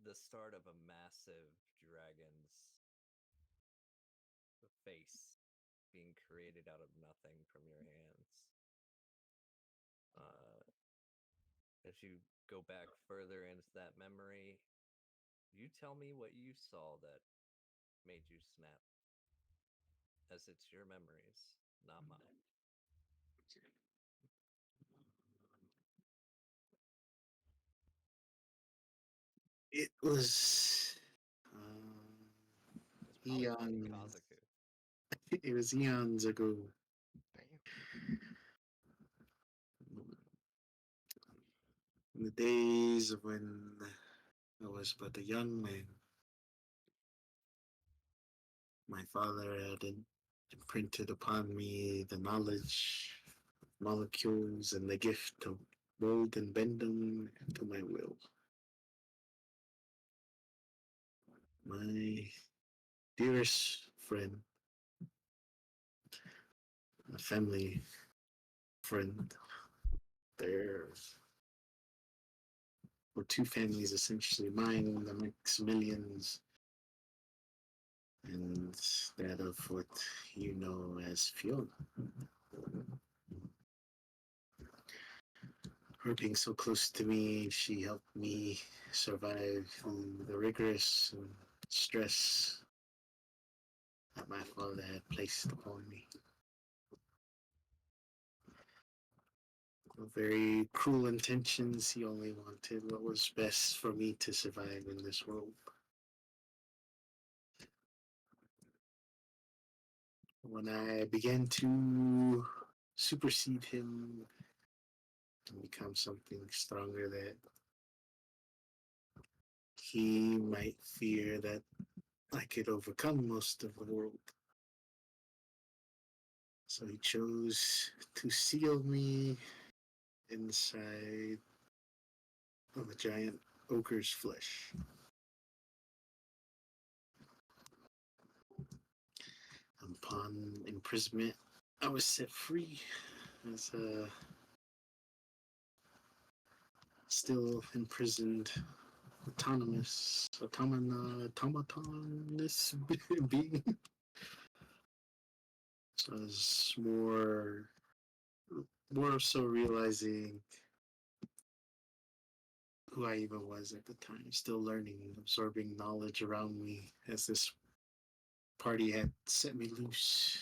the start of a massive dragon's face being created out of nothing from your hands. As you go back further into that memory, you tell me what you saw that made you snap. As it's your memories, not mine. It was It's probably fucking eons. Kazaku. It was eons ago. In the days when I was but a young man, my father had imprinted upon me the knowledge of molecules and the gift to mold and bend them to my will. My dearest friend, a family friend, there were two families essentially, mine, the Maximilians, and that of what you know as Fiona. Her being so close to me, she helped me survive the rigorous stress that my father had placed upon me. Very cruel intentions. He only wanted what was best for me to survive in this world. When I began to supersede him and become something stronger, that he might fear that I could overcome most of the world. So he chose to seal me inside of a giant ogre's flesh. Upon imprisonment, I was set free as a still imprisoned autonomous being. So I was more so realizing who I even was at the time, still learning and absorbing knowledge around me as this party had set me loose.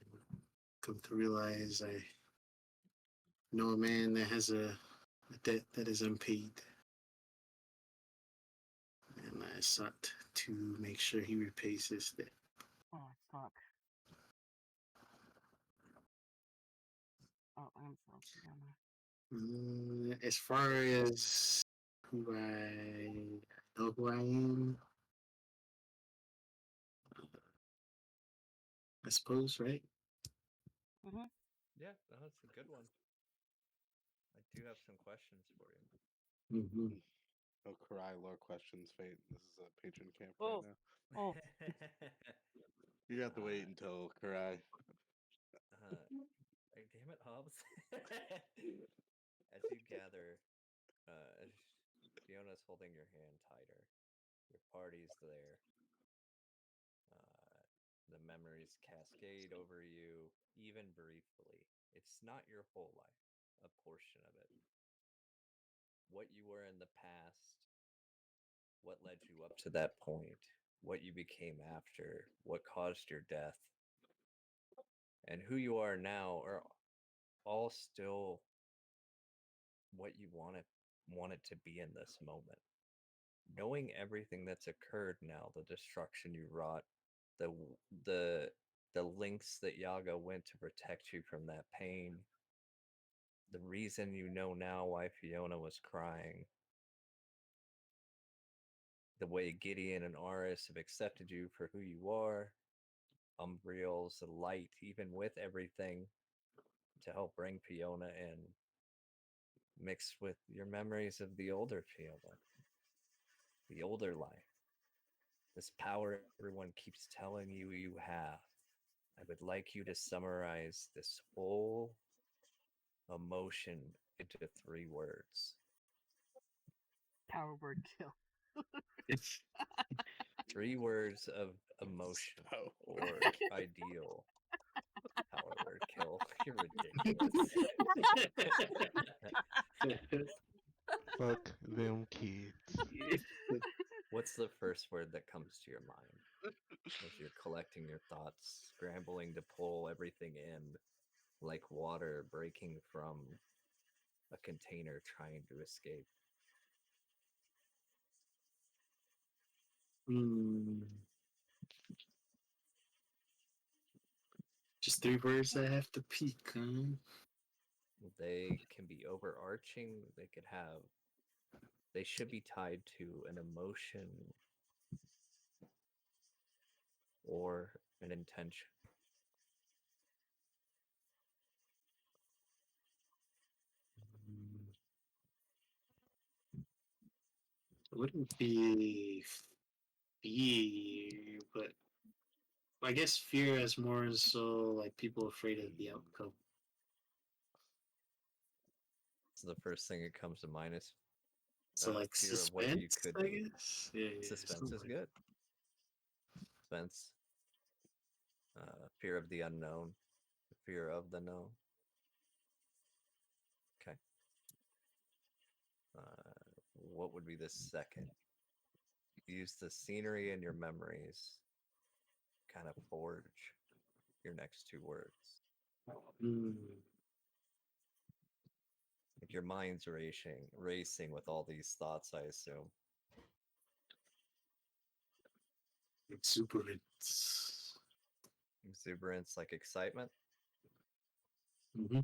I come to realize I know a man that has a debt that is unpaid. And I sought to make sure he repays his debt. Oh fuck. Oh, I'm so Fiona. As far as who I know who I am, I suppose, right? Mm-hmm. Yeah, no, that's a good one. I do have some questions for you. Mm-hmm. Oh, Karai, lore questions, fate. This is a patron camp right Oh, now. oh, You have to wait until Karai. Damn it, Hobbs. As you gather, as Fiona's holding your hand tighter, your party's there. The memories cascade over you, even briefly. It's not your whole life, a portion of it. What you were in the past, what led you up to that point, what you became after, what caused your death, and who you are now are all still what you want it to be in this moment. Knowing everything that's occurred now, the destruction you wrought, the the the lengths that Yaga went to protect you from that pain, the reason you know now why Fiona was crying, the way Gideon and Aris have accepted you for who you are, Umbriel's light, even with everything, to help bring Fiona in, mixed with your memories of the older Fiona, the older life, this power everyone keeps telling you you have. I would like you to summarize this whole emotion into 3 words. power word kill. 3 words of emotion Oh. or ideal. Power word kill. You're ridiculous. Fuck them kids. What's the first word that comes to your mind as you're collecting your thoughts, scrambling to pull everything in like water breaking from a container trying to escape? Just 3 words I have to peek, huh? They can be overarching, they should be tied to an emotion or an intention. It wouldn't be fear, but I guess fear is more so like people afraid of the outcome. So the first thing that comes to mind is So like fear of what you suspense, could I be. guess. Yeah, Suspense is something. good. Suspense, fear of the unknown, fear of the known. Okay. What would be the second? Use the scenery and your memories, kind of forge your next 2 words. Like your mind's racing with all these thoughts, I assume. Exuberance. Exuberance, like excitement. Mm-hmm.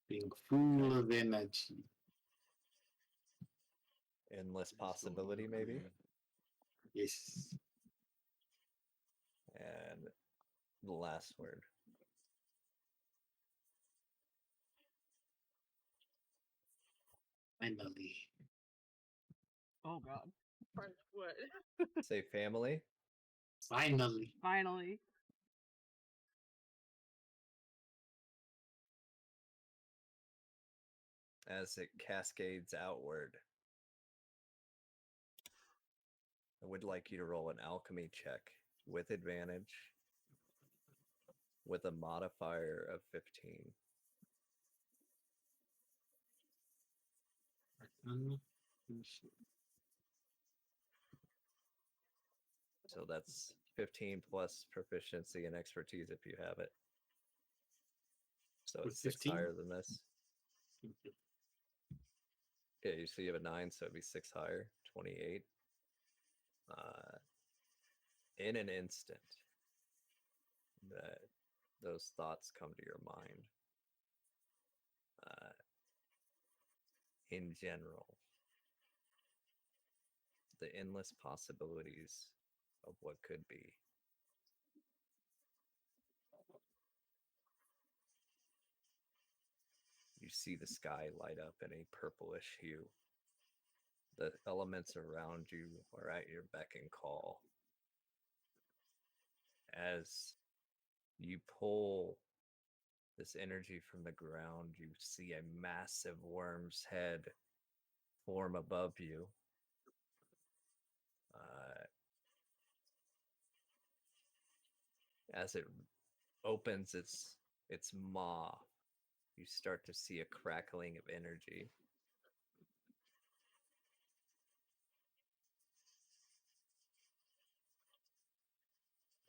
Being full of energy. Endless possibility, maybe. Yes. And the last word. Finally. Oh God. What? Say family. Finally. Finally. As it cascades outward, I would like you to roll an alchemy check with advantage with a modifier of 15. So that's 15 plus proficiency and expertise if you have it. So With it's 6 15? higher than this. Okay, so you have a 9, so it'd be 6 higher, 28. In an instant, that those thoughts come to your mind. in general, the endless possibilities of what could be. You see the sky light up in a purplish hue. The elements around you are at your beck and call. As you pull this energy from the ground, you see a massive worm's head form above you. As it opens its maw, you start to see a crackling of energy.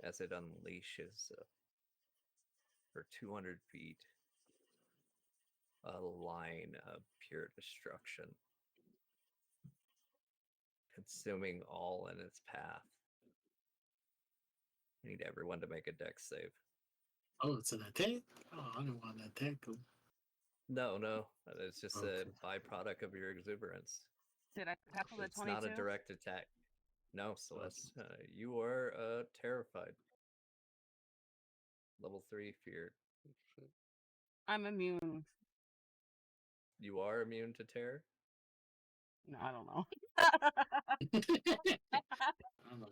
As it unleashes for 200 feet, a line of pure destruction, consuming all in its path. I need everyone to make a dex save. Oh, it's an attack? Oh, I don't want an attack. No, it's just Okay. a byproduct of your exuberance. Did I tackle the It's not 22? a direct attack. No, Celeste, you are terrified. Level 3 fear. Shit. I'm immune. You are immune to terror? No, I don't know. I'm a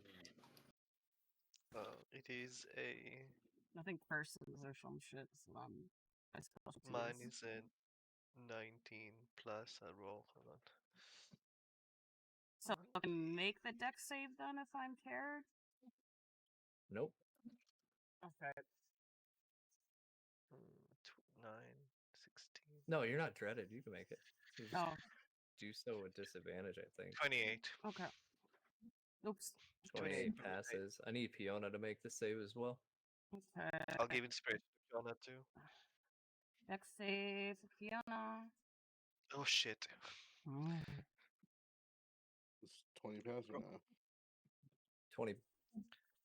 It is a I think persons or some shit. So my specialty mine is a 19 plus. I roll. Hold on. So I can make the deck save then if I'm terrored? Nope. Okay. 9, 16. No, you're not dreaded. You can make it. You just Oh, do so with disadvantage, I think. 28. okay. Oops. 28 28. passes. I need Fiona to make the save as well. Okay. I'll give inspiration to Jonah too. Deck save, Fiona. Oh shit. Oh. It's 20 passes or not? 20,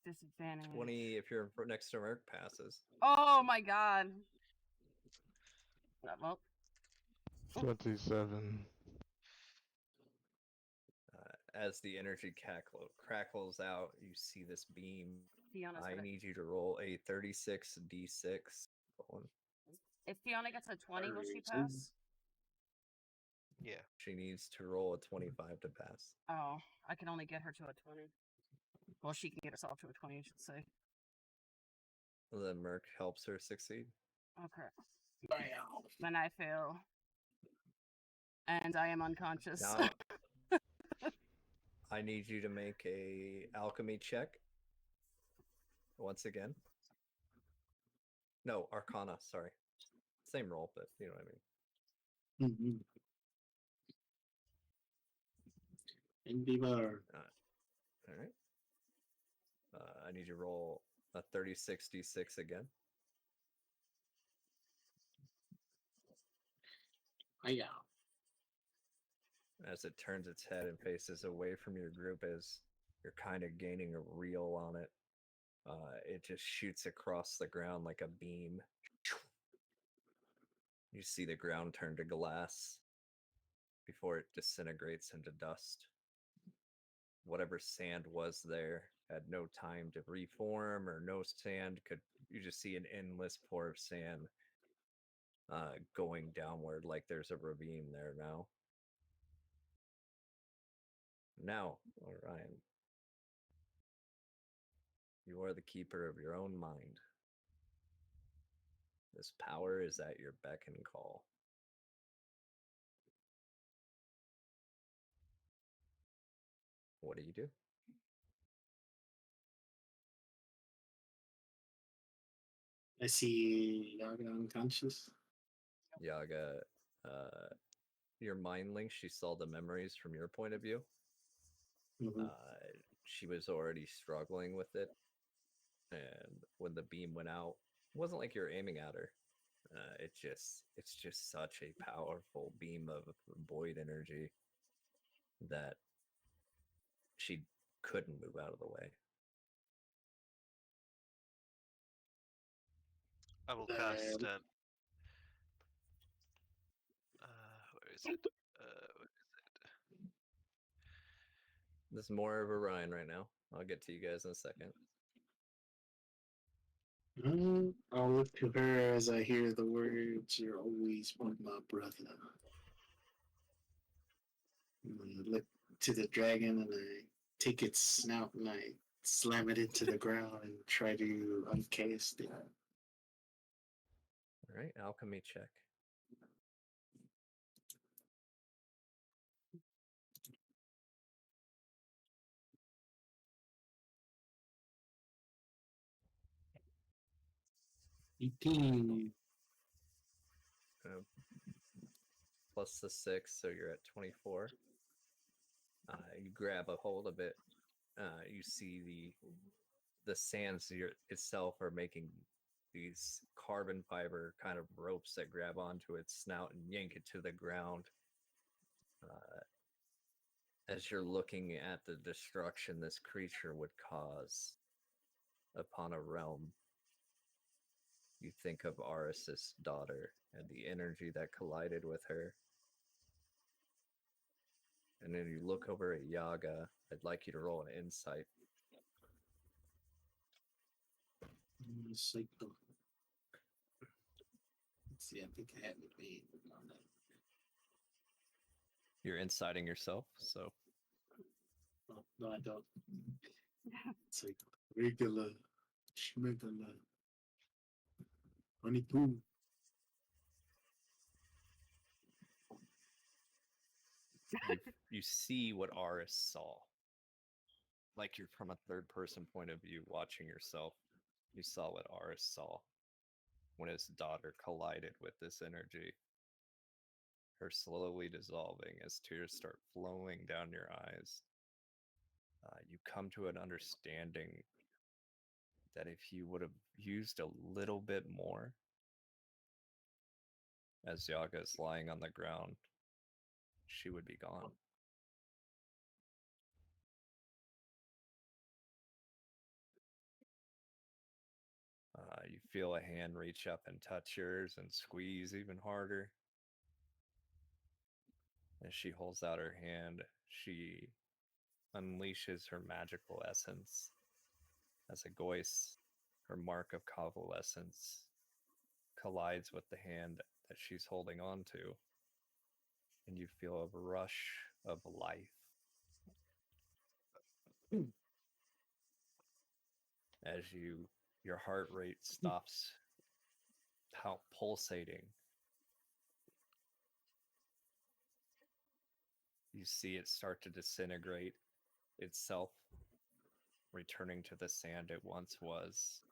Disadvantage. 20 if you're next to Merc passes. Oh my god. Well, 27. As the energy crackles out, you see this beam. Fiona's I gonna. need you to roll a 36 d6. If Fiona gets a 20, will she 32. pass? Yeah. She needs to roll a 25 to pass. Oh, I can only get her to a 20. Well, she can get herself to a 20, I should say. The Merc helps her succeed. Okay. Wow. Then I fail. And I am unconscious. Now, I need you to make a alchemy check. Once again. No, Arcana, sorry. Same roll, but you know what I mean. Mm-hmm. And beware. All right. I need you to roll a 36 d6 again. Yeah. As it turns its head and faces away from your group as you're kind of gaining a reel on it. It just shoots across the ground like a beam. You see the ground turn to glass before it disintegrates into dust. Whatever sand was there had no time to reform, or no sand could. You just see an endless pour of sand going downward like there's a ravine there now. Now, Orion, you are the keeper of your own mind. This power is at your beck and call. What do you do? I see Yaga unconscious. Yaga, your mind link, she saw the memories from your point of view. Mm-hmm. She was already struggling with it. And when the beam went out, it wasn't like you're aiming at her. It's just such a powerful beam of void energy that she couldn't move out of the way. I will cast This is more of Orion right now. I'll get to you guys in a second. I'll look to her as I hear the words, "You're always my brother." I'm gonna look to the dragon and I take its snout and I slam it into the ground and try to uncase it. All right, alchemy check. Plus the 6, so you're at 24. You grab a hold of it. You see the sands itself are making these carbon fiber kind of ropes that grab onto its snout and yank it to the ground. As you're looking at the destruction this creature would cause upon a realm, you think of Aris's daughter and the energy that collided with her. And then you look over at Yaga. I'd like you to roll an insight. Let's see, I think I have it made on that. You're inciting yourself, so. Oh, no, I don't. It's like regular, schmegular. 22. You see what Aris saw. Like you're from a third person point of view watching yourself. You saw what Aris saw when his daughter collided with this energy. Her slowly dissolving as tears start flowing down your eyes. You come to an understanding that if you would have used a little bit more, as Yaga is lying on the ground, she would be gone. You feel a hand reach up and touch yours and squeeze even harder. As she holds out her hand, she unleashes her magical essence. As a Goyce, her mark of convalescence collides with the hand that she's holding on to, and you feel a rush of life. As your heart rate stops pulsating. You see it start to disintegrate itself, returning to the sand it once was.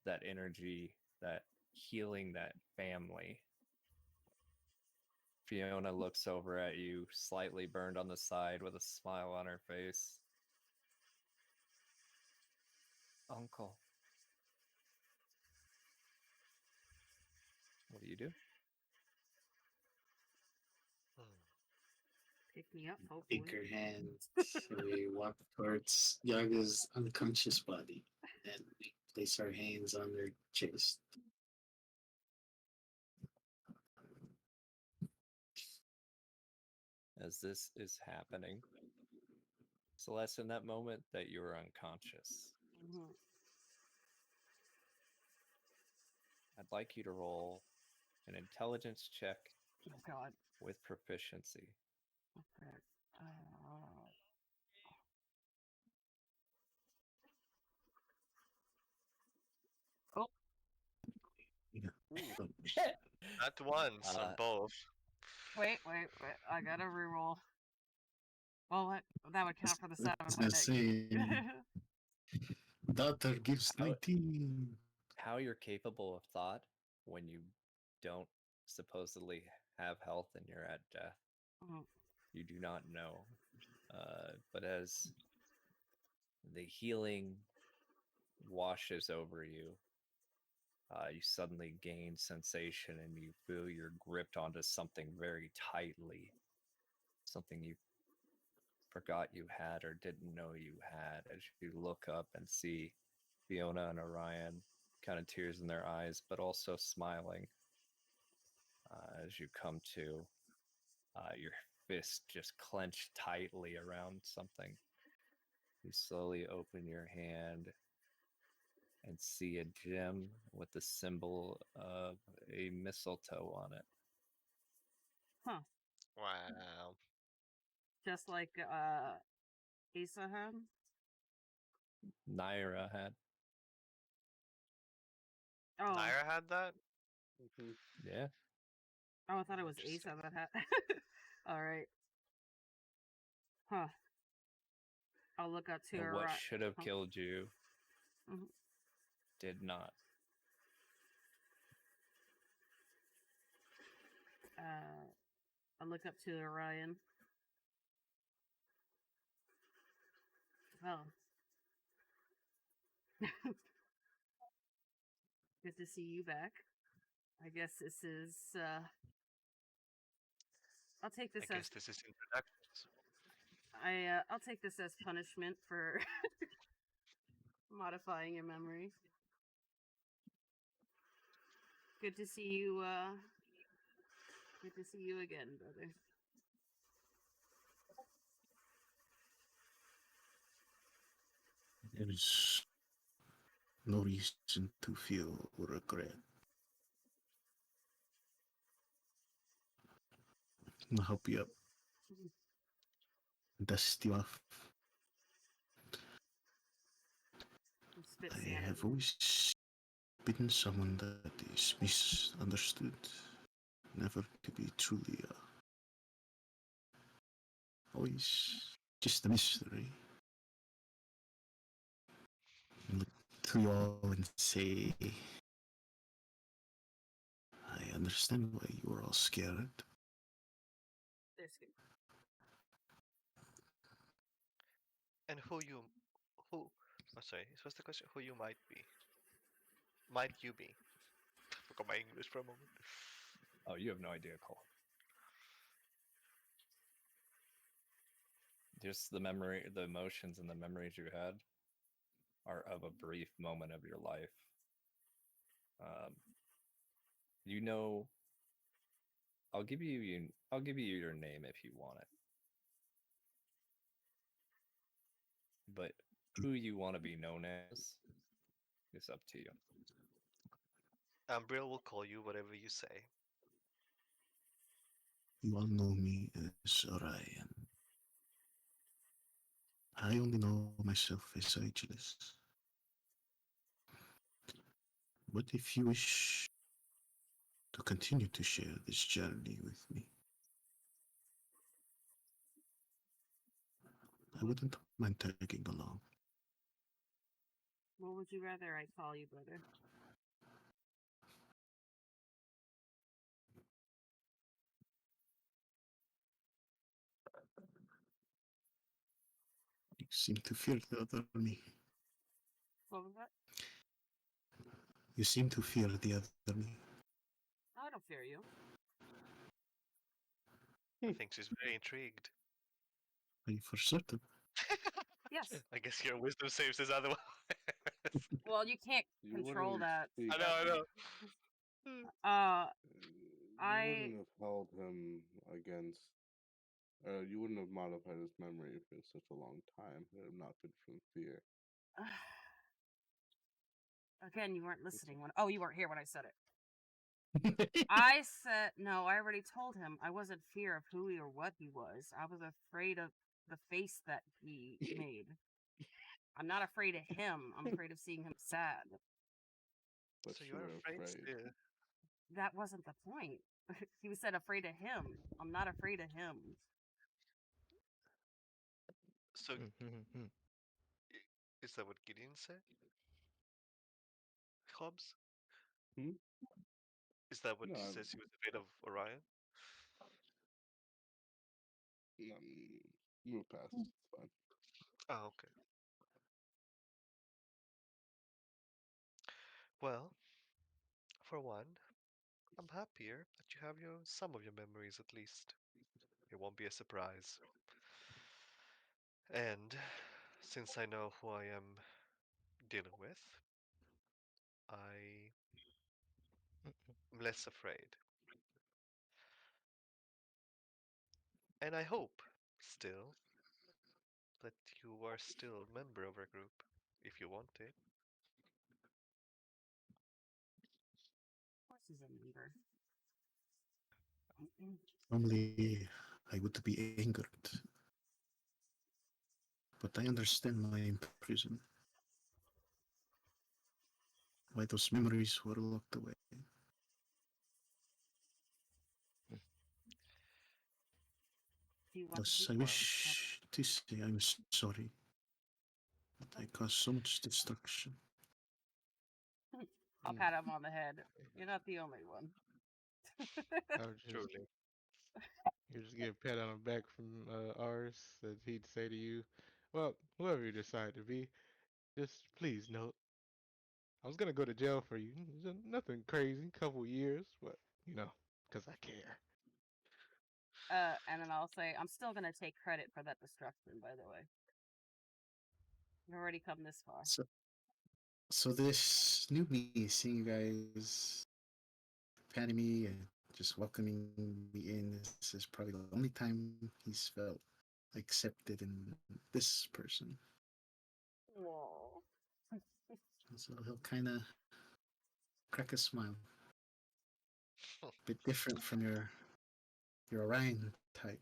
That energy, that healing, that family. Fiona looks over at you, slightly burned on the side with a smile on her face. Uncle. What do you do? Pick me up, hopefully. Take her hand. We walk towards Yaga's unconscious body and we place our hands on her chest. As this is happening, Celeste, in that moment that you are unconscious, I'd like you to roll an intelligence check Oh, God. with proficiency. Okay. Oh. Not once on both. Wait. I gotta reroll. Well, that would count for the 7. I was gonna say, daughter gives 19. How you're capable of thought when you don't supposedly have health and you're at death, you do not know. But as the healing washes over you, you suddenly gain sensation and you feel you're gripped onto something very tightly, something you forgot you had or didn't know you had. As you look up and see Fiona and Orion, kind of tears in their eyes, but also smiling as you come to. Your fist just clenched tightly around something. You slowly open your hand and see a gem with the symbol of a mistletoe on it. Huh. Wow. Just like Asa had. Naira had. Oh, Naira had that? Mhm. Yeah. oh, I thought it was Interesting. Asa that had. All right. Huh. I'll look up to And her what right. should have Huh. killed you Mhm. did not. I'll look up to Orion. Oh. Good to see you back. I guess this is I'll take I this as guess this is introductions. I'll take this as punishment for modifying your memory. Good to see you good to see you again, brother. There is no reason to feel regret. I'll help you up. Dust you off. Spit I sand have on you. always been someone that is misunderstood, never to be truly always just a mystery. I look to you all and say, I understand why you are all scared. There's good. And who, oh sorry, this was the question, who you might be. Might you be? Forgot my English for a moment. Oh, you have no idea, Cole. Just the memory, the emotions and the memories you had are of a brief moment of your life. Um, you know, I'll give you your name if you want it. But who you want to be known as is up to you. Ambriel will call you whatever you say. You all know me as Orion. I only know myself as ageless. But if you wish to continue to share this journey with me, I wouldn't mind tagging along. What would you rather I call you, brother? You seem to fear the other me. What was that? You seem to fear the other me. I don't fear you. I think she's very intrigued. Are you for certain? Yes. I guess your wisdom saves us otherwise. Well, you can't You control wouldn't that. speak. I know. You I wouldn't have held him against. You wouldn't have modified his memory for such a long time. It would have not been from fear. again, you weren't listening when. Oh, you weren't here when I said it. I said no. I already told him I wasn't fear of who he or what he was. I was afraid of the face that he made. I'm not afraid of him. I'm afraid of seeing him sad. But So you you're were afraid afraid. still. That wasn't the point. He said afraid of him. I'm not afraid of him. So Mhm. is that what Gideon said? Hobbs? Hmm? Is that what No, he says he was afraid of Orion? move past. It's fine. Oh, okay. Well, for one, I'm happier that you have some of your memories at least. It won't be a surprise. And since I know who I am dealing with, I'm less afraid. And I hope, still, that you are still a member of our group, if you want it. Of course he's a member. Only I would be angered. But I understand my imprisonment. Why those memories were locked away. Do you want to Thus, be I more? wish to say I'm sorry that I caused so much destruction. I'll pat him on the head. You're not the only one. I would just Truly. you just get a pat on the back from ours that he'd say to you, well, whoever you decide to be, just please note, I was gonna go to jail for you. Nothing crazy, couple years, but you know, 'cause I care. And then I'll say, I'm still gonna take credit for that destruction, by the way. You've already come this far. So this new me, seeing you guys patting me and just welcoming me in, this is probably the only time he's felt accepted in this person. Whoa. So he'll kind of crack a smile, a bit different from your Orion type,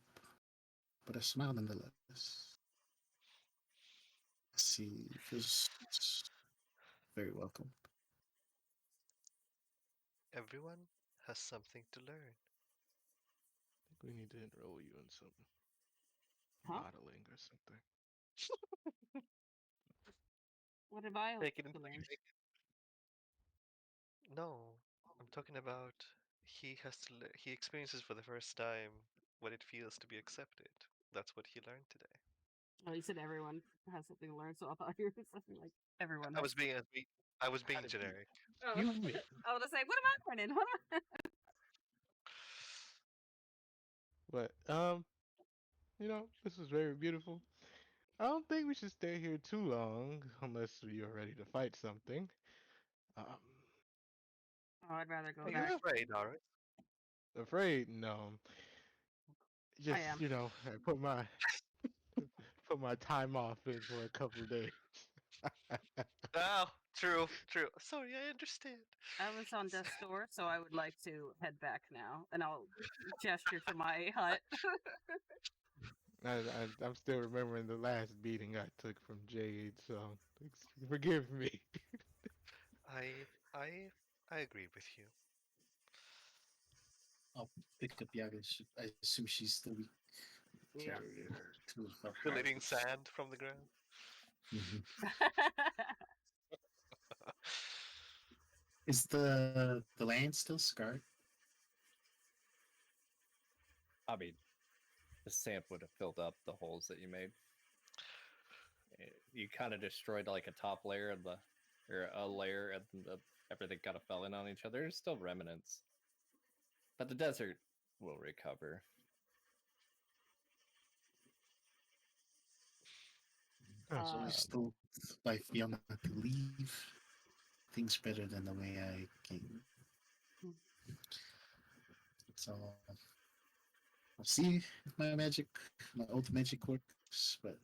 but a smile nonetheless. He feels very welcome. Everyone has something to learn. I think we need to enroll you in some Huh? modeling or something. What have I Take it into learned? No, I'm talking about he experiences for the first time what it feels to be accepted. That's what he learned today. Well, you said everyone has something to learn, so I thought you were something like everyone I has. was being I was How being to be generic. Oh, human. I was gonna say, what am I learning? What am I? But you know, this is very beautiful. I don't think we should stay here too long unless you're ready to fight something. Um, Oh, I'd rather go Are I you back. guess afraid, Doris? afraid, no. I Just am. I put my time off in for a couple days. Oh, true, true. Sorry, I understand. I was on death's door, so I would like to head back now, and I'll gesture to my hut. I'm still remembering the last beating I took from Jade, so forgive me. I I I agree with you. I'll pick up Yaga. I assume she's the weak Yeah. carrier to her The living heart. sand from the ground. Mhm. Is the land still scarred? I mean, the sand would have filled up the holes that you made. You kind of destroyed like a top layer of the, or a layer, and everything kind of fell in on each other. There's still remnants, but the desert will recover. So I uh, still life beyond that to leave things better than the way I came. So I'll see if my magic, my old magic works, but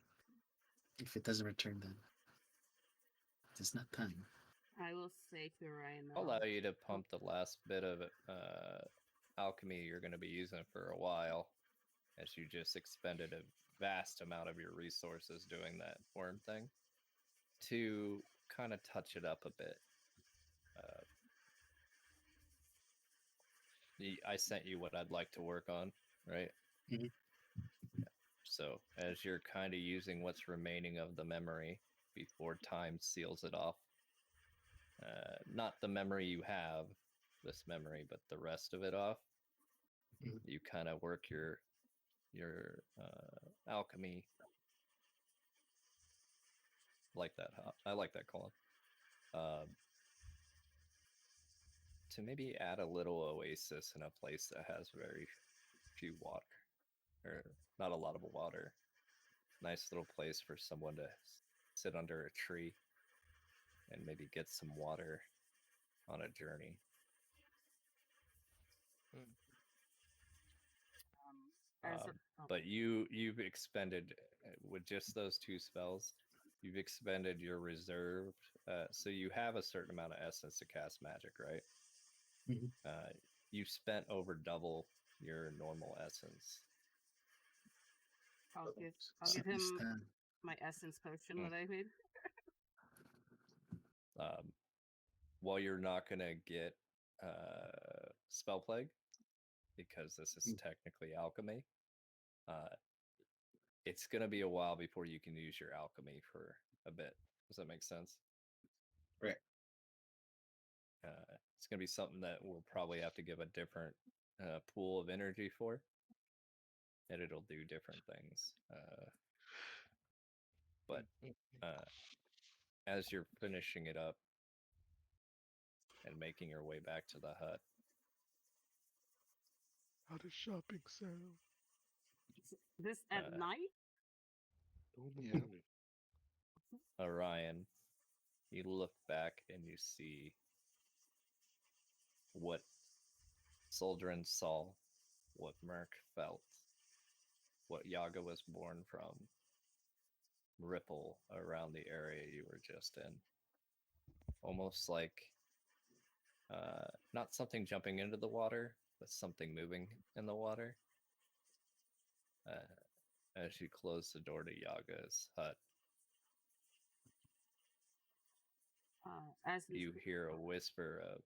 if it doesn't return, then it's not time. I will say to Ryan I'll though. allow you to pump the last bit of alchemy you're going to be using for a while, as you just expended a vast amount of your resources doing that worm thing, to kind of touch it up a bit. I sent you what I'd like to work on, right? Mhm. So as you're kind of using what's remaining of the memory before time seals it off, not the memory you have, this memory, but the rest of it off, Mhm. you kind of work your alchemy like that. I like that column. To maybe add a little oasis in a place that has very few water, or not a lot of water. Nice little place for someone to sit under a tree and maybe get some water on a journey. But you've expended with just those 2 spells. You've expended your reserve, so you have a certain amount of essence to cast magic, right? Mhm. You've spent over double your normal essence. I'll give Sit him and stand. my essence potion that I made. While you're not gonna get spell plague because this is technically alchemy, it's gonna be a while before you can use your alchemy for a bit. Does that make sense? Right. It's gonna be something that we'll probably have to give a different pool of energy for, and it'll do different things. But as you're finishing it up and making your way back to the hut, How does shopping sound? This at night? On the Yeah. morning. Orion, you look back and you see what Soldrin saw, what Merc felt, what Yaga was born from, ripple around the area you were just in. Almost like not something jumping into the water, but something moving in the water. As you close the door to Yaga's hut, you hear a whisper of,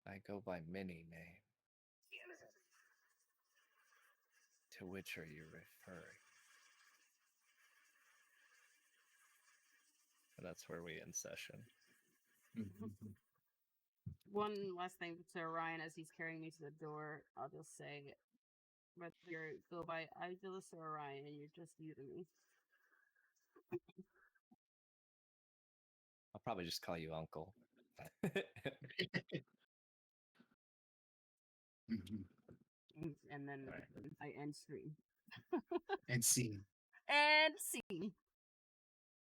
"I go by many names. To which are you referring?" And that's where we end session. One last thing to Orion as he's carrying me to the door. I'll just say, whether you go by Idolus or Orion, you're just you to me. I'll probably just call you Uncle. And then I end stream. And scene. And scene.